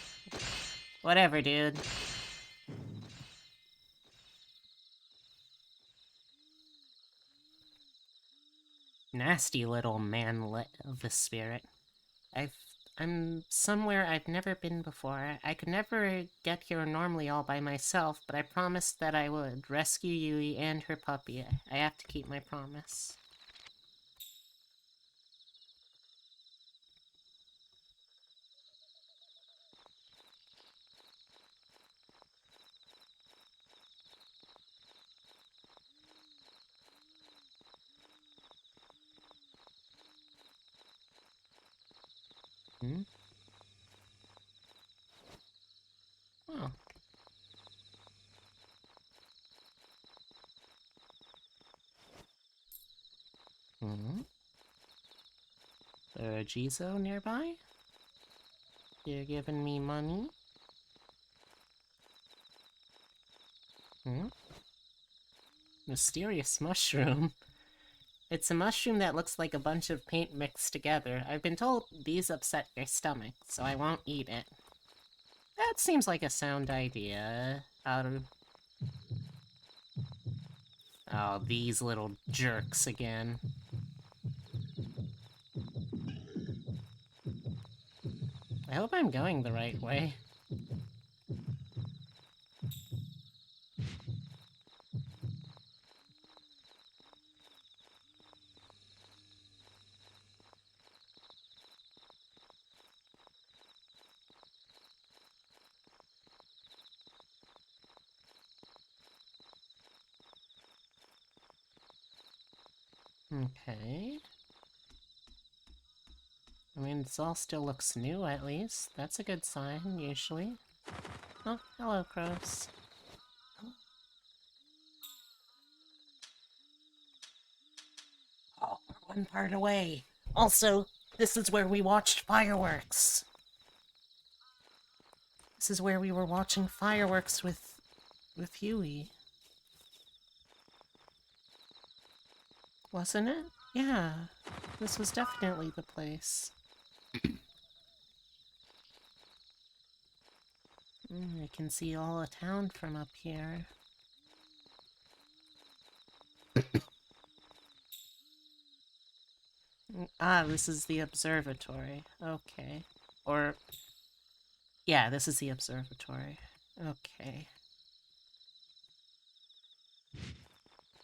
Whatever, dude. Nasty little manlet of the spirit. I'm somewhere I've never been before. I could never get here normally all by myself, but I promised that I would rescue Yui and her puppy. I have to keep my promise. Hmm? Oh. Hmm? There a Jizo nearby? You're giving me money? Hmm? Mysterious mushroom. It's a mushroom that looks like a bunch of paint mixed together. I've been told these upset your stomach, so I won't eat it. That seems like a sound idea. Oh, these little jerks again. I hope I'm going the right way. Okay. I mean, this all still looks new, at least. That's a good sign, usually. Oh, hello, crows. Oh, we're one part away. Also, this is where we watched fireworks. This is where we were watching fireworks with Huey. Wasn't it? Yeah. This was definitely the place. I can see all the town from up here. Ah, this is the observatory. Okay. Or... yeah, this is the observatory. Okay.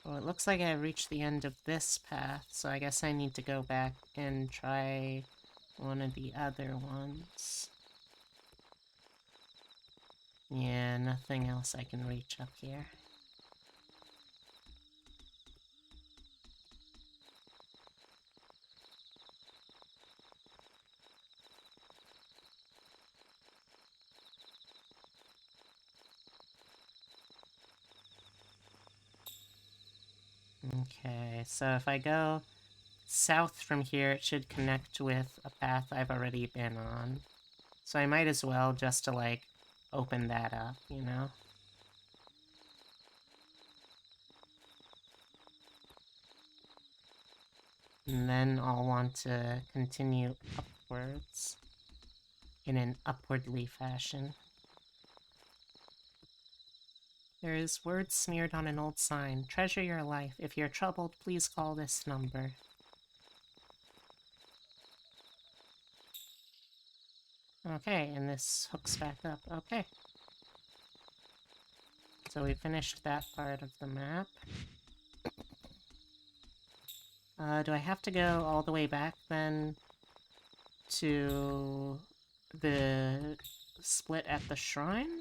Well, it looks like I reached the end of this path, so I guess I need to go back and try one of the other ones. Yeah, nothing else I can reach up here. Okay, so if I go south from here, it should connect with a path I've already been on. So I might as well just to, like, open that up, you know? And then I'll want to continue upwards in an upwardly fashion. There is words smeared on an old sign. Treasure your life. If you're troubled, please call this number. Okay, and this hooks back up. Okay. So we finished that part of the map. Do I have to go all the way back, then, to the split at the shrine?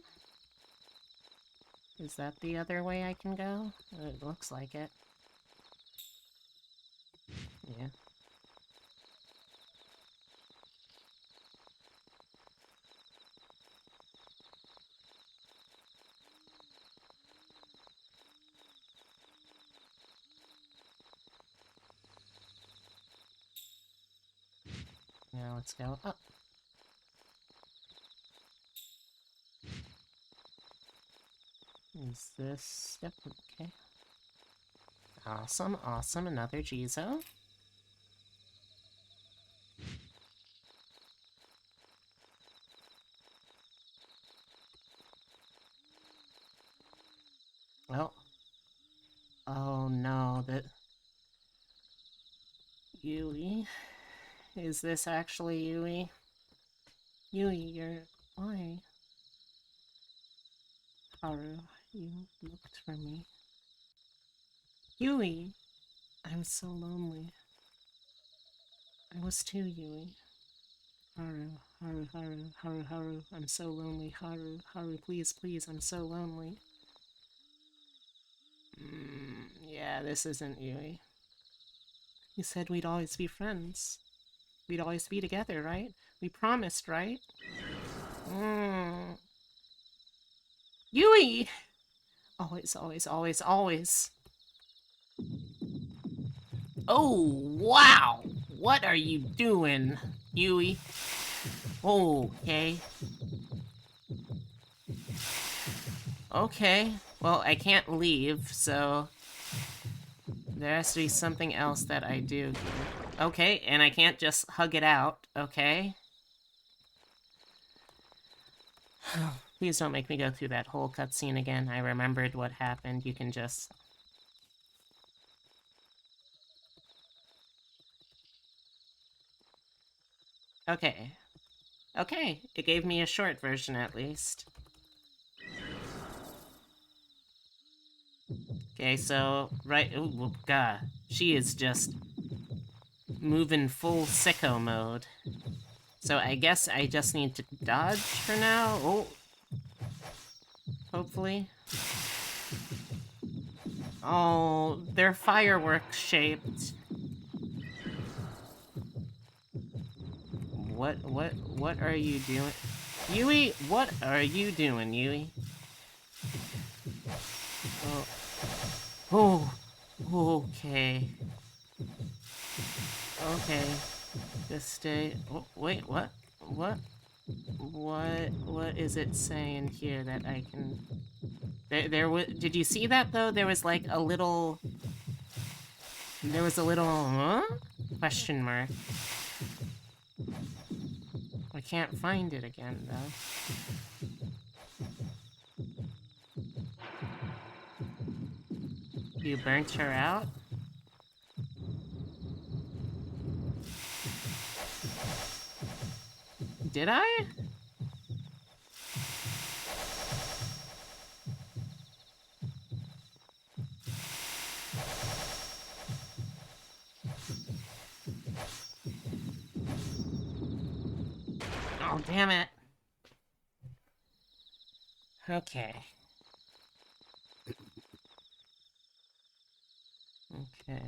Is that the other way I can go? It looks like it. Yeah. Now let's go up. Is this... Yep, okay. Awesome, awesome. Another Jizo. Oh. Oh no, that... Yui? Is this actually Yui? Yui, you're... Why? Haru, you looked for me. Yui! I'm so lonely. I was too, Yui. Haru, Haru, Haru, Haru, Haru, I'm so lonely. Haru, Haru, please, please, I'm so lonely. Yeah, this isn't Yui. You said we'd always be friends. We'd always be together, right? We promised, right? Yui! Always, always, always, always. Oh, wow! What are you doing, Yui? Okay. Okay. Well, I can't leave, so... There has to be something else that I do here. Okay, and I can't just hug it out, okay? Please don't make me go through that whole cutscene again. I remembered what happened. You can just... Okay. Okay, it gave me a short version at least. Okay, so, right, oh god, she is just moving full sicko mode. So I guess I just need to dodge for now? Oh. Hopefully. Oh, they're fireworks shaped. What are you doing? Yui, what are you doing, Yui? Oh. Oh, okay. Okay. Just stay. Oh, wait, what? What? What is it saying here that I can... There was... Did you see that, though? There was, like, a little... There was a little... Huh? Question mark. I can't find it again, though. You burnt her out? Did I? Oh, damn it. Okay. Okay.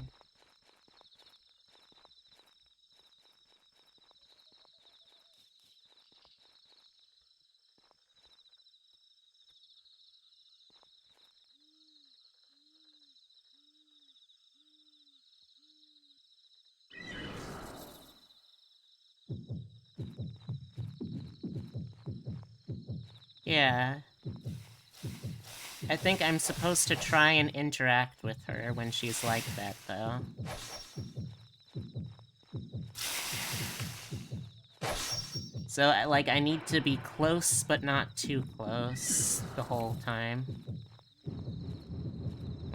Yeah. I think I'm supposed to try and interact with her when she's like that, though. So, like, I need to be close, but not too close the whole time.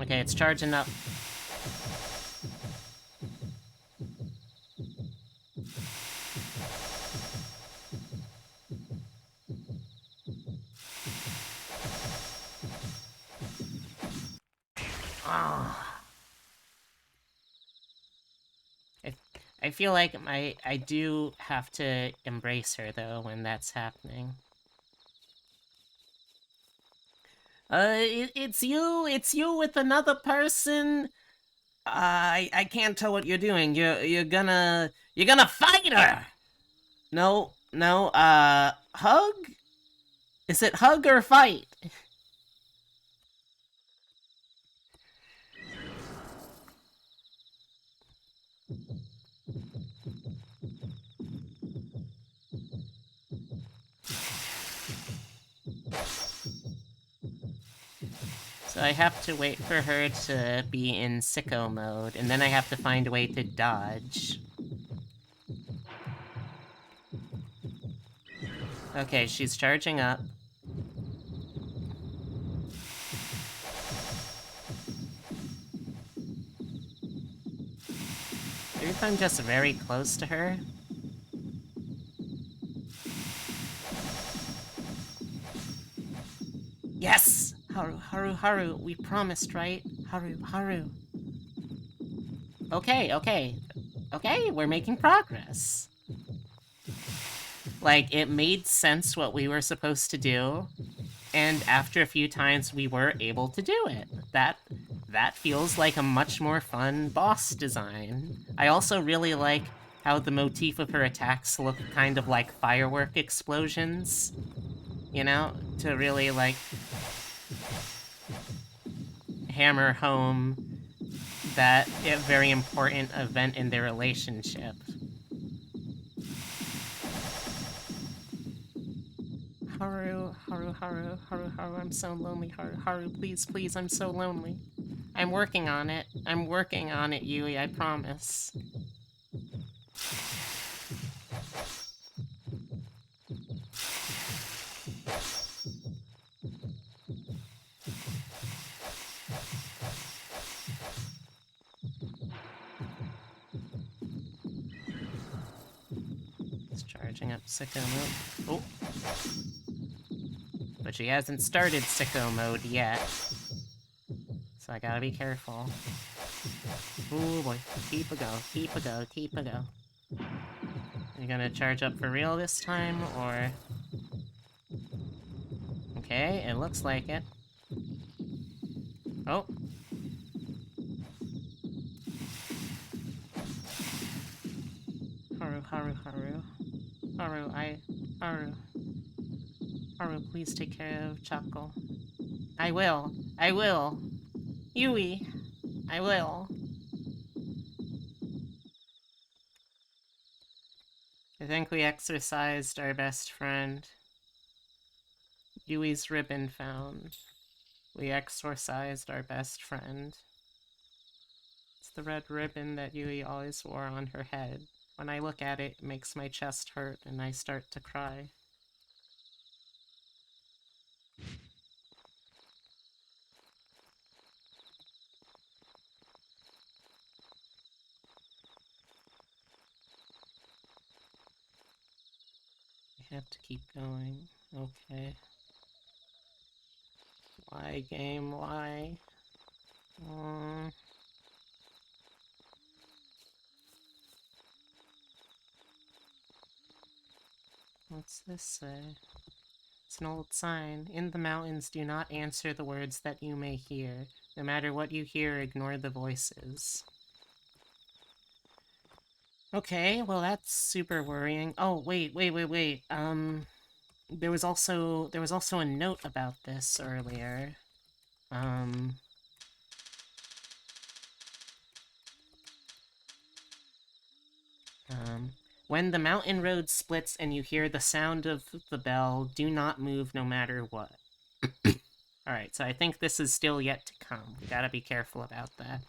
Okay, it's charging up. Oh. I feel like I do have to embrace her, though, when that's happening. It's you with another person. I can't tell what you're doing. You're gonna fight her. No, hug? Is it hug or fight? So I have to wait for her to be in sicko mode, and then I have to find a way to dodge. Okay, she's charging up. Maybe if I'm just very close to her. Yes! Haru, Haru, Haru, we promised, right? Haru, Haru. Okay, okay. Okay, we're making progress. Like, it made sense what we were supposed to do, and after a few times we were able to do it. That feels like a much more fun boss design. I also really like how the motif of her attacks look kind of like firework explosions, you know, to really like hammer home that very important event in their relationship. Haru, Haru, Haru, Haru, Haru, I'm so lonely. Haru, Haru, please, please, I'm so lonely. I'm working on it. I'm working on it, Yui, I promise. It's charging up sicko mode. Oh. But she hasn't started sicko mode yet. So I gotta be careful. Oh boy. Keep a go, keep a go, keep a go. Are you gonna charge up for real this time, or... Okay, it looks like it. Oh. Haru, Haru, Haru. Haru, Haru. Haru, please take care of Chako. I will. I will. Yui. I will. I think we exorcised our best friend. Yui's ribbon found. We exorcised our best friend. It's the red ribbon that Yui always wore on her head. When I look at it, it makes my chest hurt and I start to cry. I have to keep going. Okay. Why, game? Why? What's this say? It's an old sign. In the mountains, do not answer the words that you may hear. No matter what you hear, ignore the voices. Okay, well that's super worrying. Oh, wait. There was also a note about this earlier. When the mountain road splits and you hear the sound of the bell, do not move no matter what. Alright, so I think this is still yet to come. We gotta be careful about that.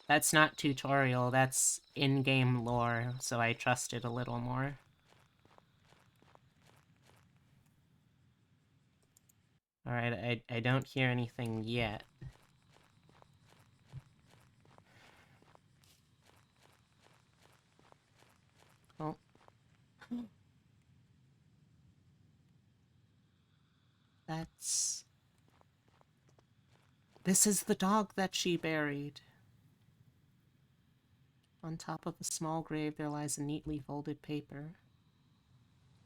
That's not tutorial, that's in-game lore, so I trust it a little more. Alright, I don't hear anything yet. Oh. That's... This is the dog that she buried. On top of a small grave there lies a neatly folded paper.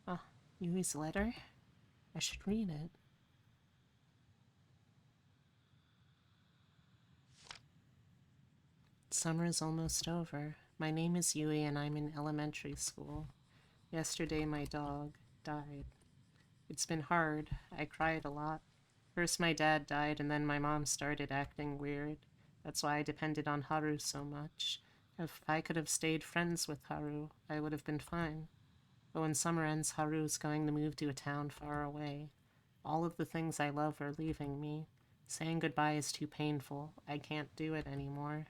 Ah, Yui's letter? I should read it. Summer is almost over. My name is Yui and I'm in elementary school. Yesterday my dog died. It's been hard. I cried a lot. First my dad died and then my mom started acting weird. That's why I depended on Haru so much. If I could have stayed friends with Haru, I would have been fine. But when summer ends, Haru's going to move to a town far away. All of the things I love are leaving me. Saying goodbye is too painful. I can't do it anymore.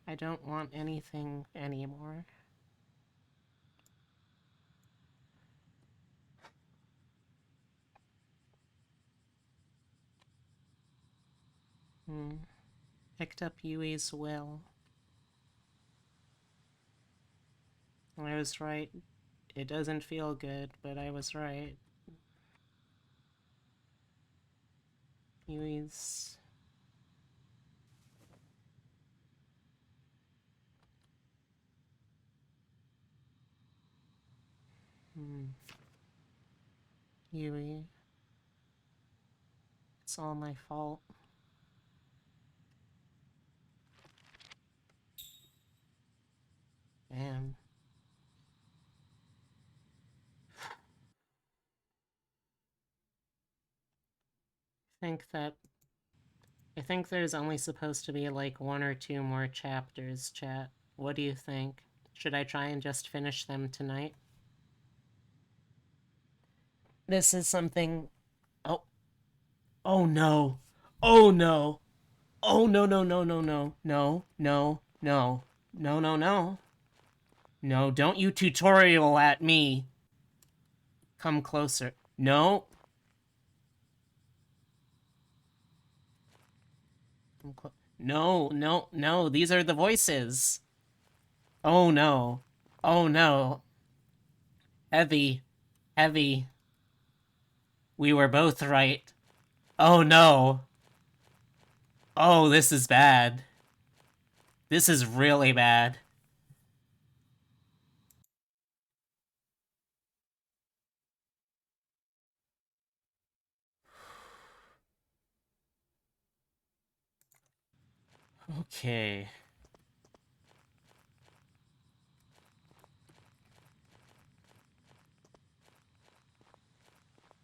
I don't want anything anymore. Picked up Yui's will. I was right. It doesn't feel good, but I was right. Yui's... Yui. It's all my fault. Damn. I think there's only supposed to be like 1 or 2 more chapters, chat. What do you think? Should I try and just finish them tonight? This is something... Oh. Oh no. Oh no. Oh no no no no no. No. No. No. No no no. No, don't you tutorial at me. Come closer. No. No, no, no. These are the voices. Oh no. Oh no. Heavy. Heavy. We were both right. Oh no. Oh, this is bad. This is really bad. Okay.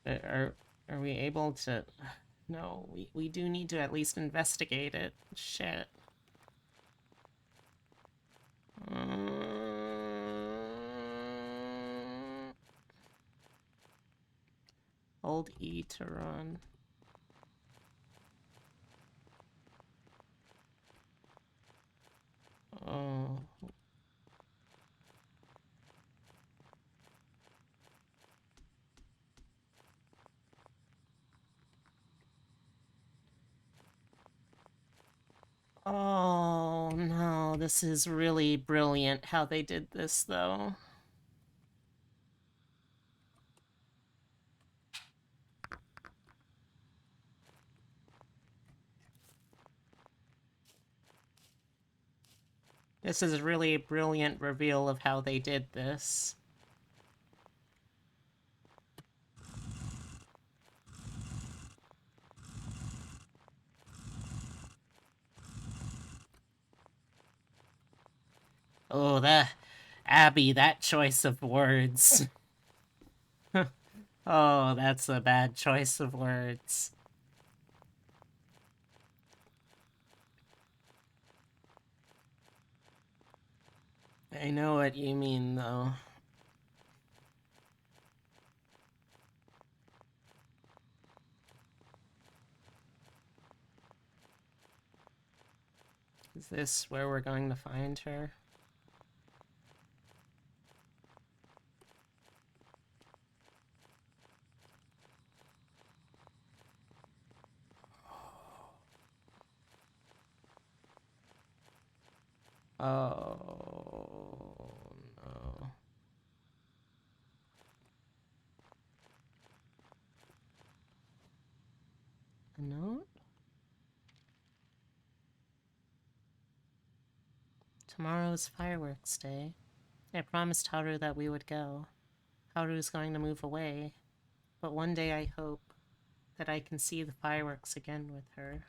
Are we able to... No, we do need to at least investigate it. Shit. Hold E to run. Oh. Oh no, this is really brilliant how they did this though. This is really a brilliant reveal of how they did this. Oh, Abby, that choice of words. Oh, that's a bad choice of words. I know what you mean, though. Is this where we're going to find her? Oh, no. A note? Tomorrow's fireworks day. I promised Haru that we would go. Haru's going to move away, but one day I hope that I can see the fireworks again with her.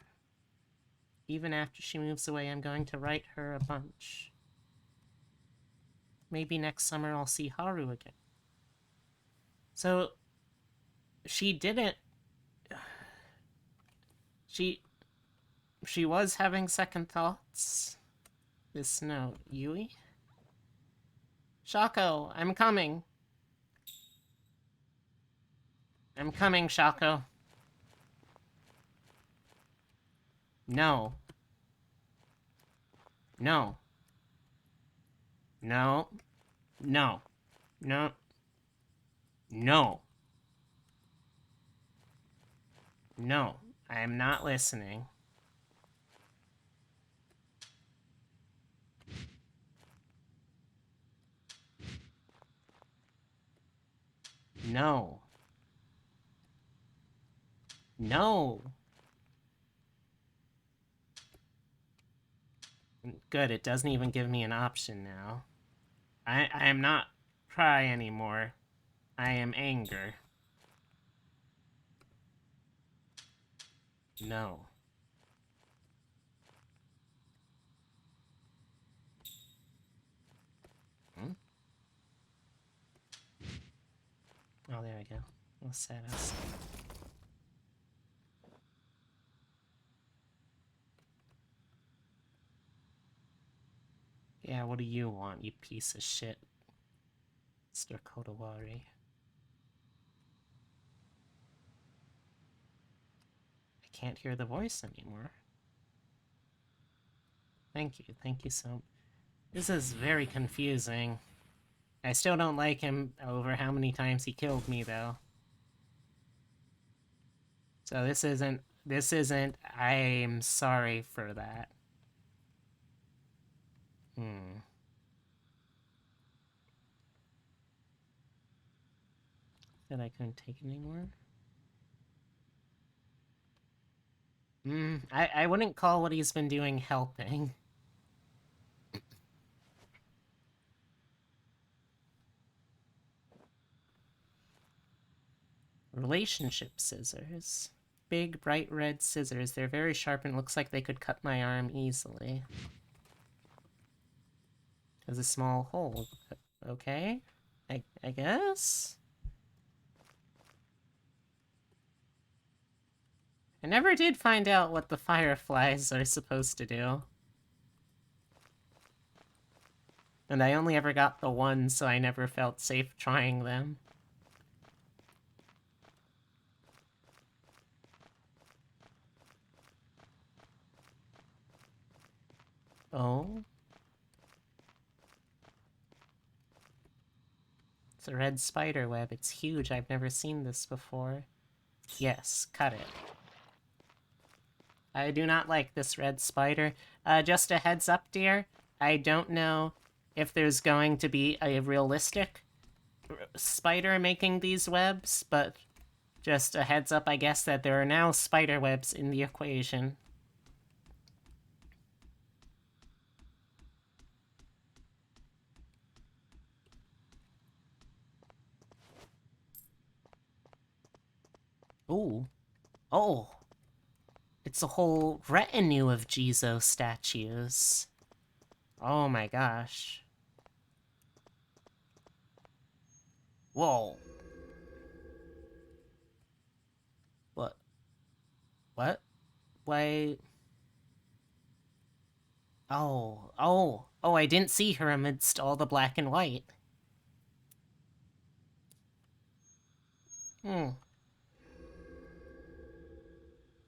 Even after she moves away, I'm going to write her a bunch. Maybe next summer I'll see Haru again. So, she didn't... She was having second thoughts. this note? Yui? Shako, I'm coming. I'm coming, Shako. No. No. No. No. No. No. No. I am not listening. No. No. Good, it doesn't even give me an option now. I am not cry anymore. I am anger. No. Hmm? Oh, there we go. What's status? Yeah, what do you want, you piece of shit? Mr. Kodawari. I can't hear the voice anymore. Thank you so. This is very confusing. I still don't like him over how many times he killed me, though. So this isn't, I'm sorry for that. That I couldn't take it anymore? I wouldn't call what he's been doing helping. Relationship scissors. Big, bright red scissors. They're very sharp and looks like they could cut my arm easily. There's a small hole. Okay. I guess? I never did find out what the fireflies are supposed to do. And I only ever got the one, so I never felt safe trying them. Oh? It's a red spider web. It's huge. I've never seen this before. Yes, cut it. I do not like this red spider. Just a heads up, dear. I don't know if there's going to be a realistic spider making these webs, but just a heads up, I guess, that there are now spider webs in the equation. Ooh. Oh. It's a whole retinue of Jizo statues. Oh my gosh. Whoa. What? What? Why? Oh, I didn't see her amidst all the black and white.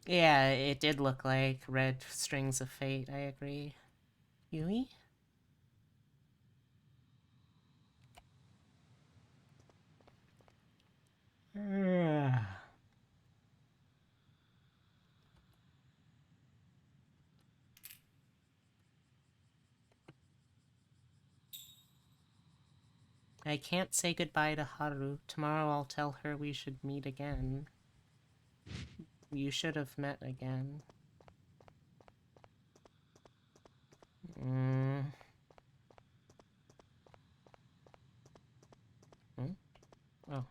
Yeah, it did look like red strings of fate, I agree. Yui? I can't say goodbye to Haru. Tomorrow I'll tell her we should meet again. You should have met again. Oh.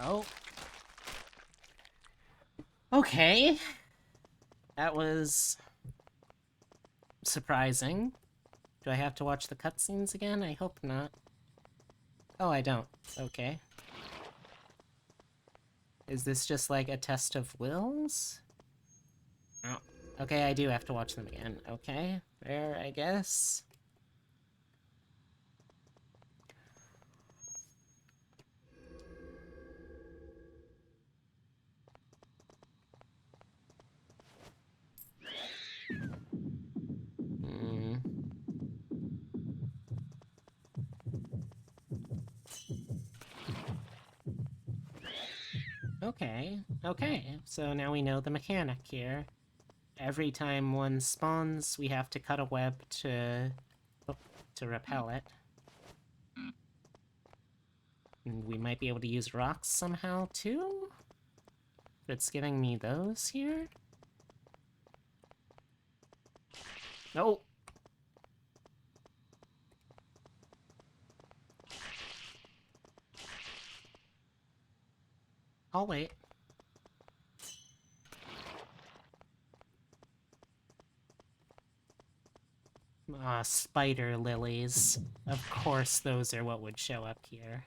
Oh. Okay. That was surprising. Do I have to watch the cutscenes again? I hope not. Oh, I don't. Okay. Is this just like a test of wills? Oh. Okay, I do have to watch them again. Okay, fair, I guess. Hmm. Okay, so now we know the mechanic here. Every time one spawns, we have to cut a web to repel it. And we might be able to use rocks somehow, too? But it's giving me those here? No! I'll wait. Ah, spider lilies. Of course those are what would show up here.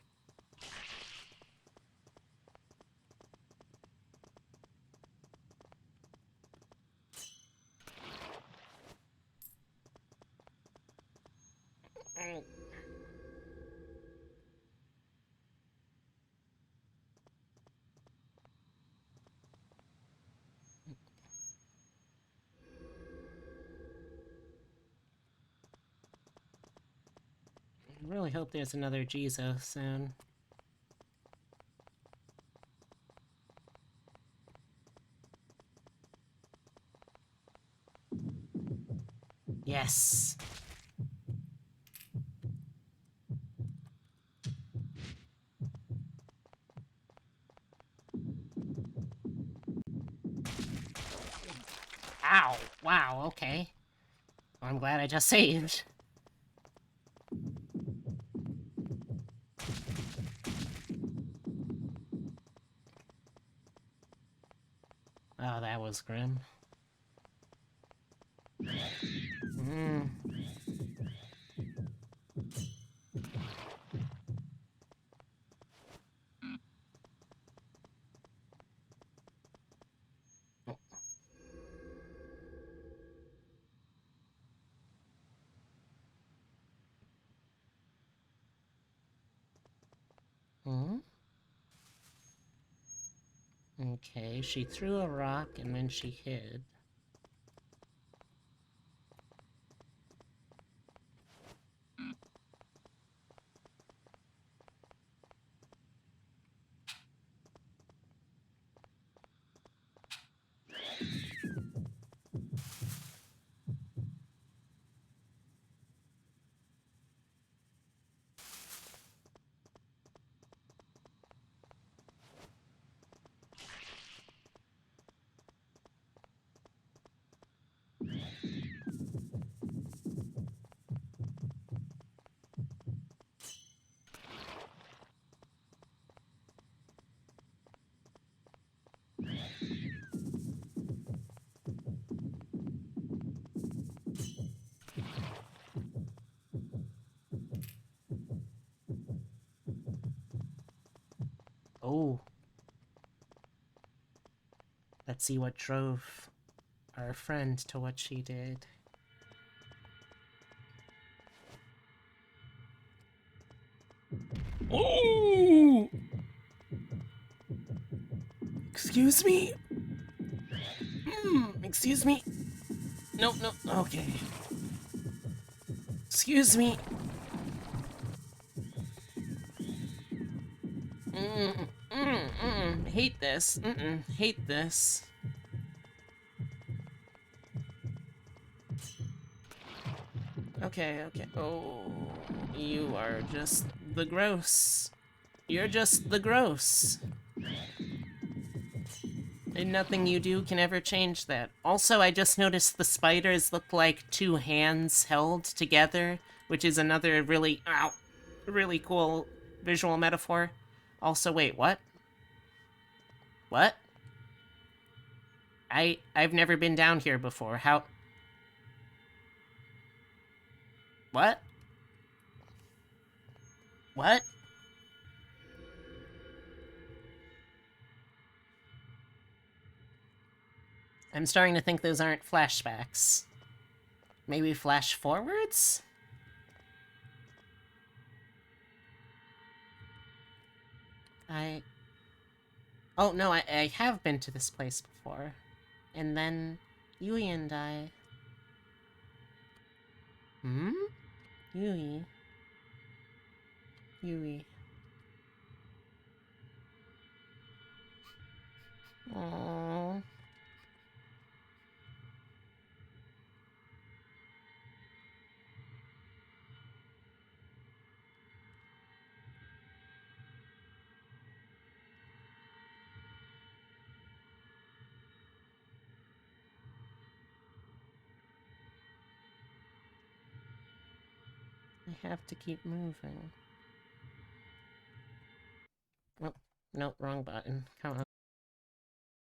I really hope there's another Jizo soon. Yes! Ow! Wow, okay. Well, I'm glad I just saved. Oh, that was grim. Mm. Hmm? Okay, she threw a rock and then she hid. Oh. Let's see what drove our friend to what she did. Oh! Excuse me? Excuse me? No, no, okay. Excuse me. Hate this. Hate this. Okay. Oh, you are just the gross. You're just the gross. And nothing you do can ever change that. Also, I just noticed the spiders look like two hands held together, which is another really cool visual metaphor. Also, wait, what? What? I've never been down here before. How? What? What? I'm starting to think those aren't flashbacks. Maybe flash forwards? Oh, no, I have been to this place before. And then Yui and I... Hmm? Yui. Yui. Aww. I have to keep moving. Oh, no, wrong button. Come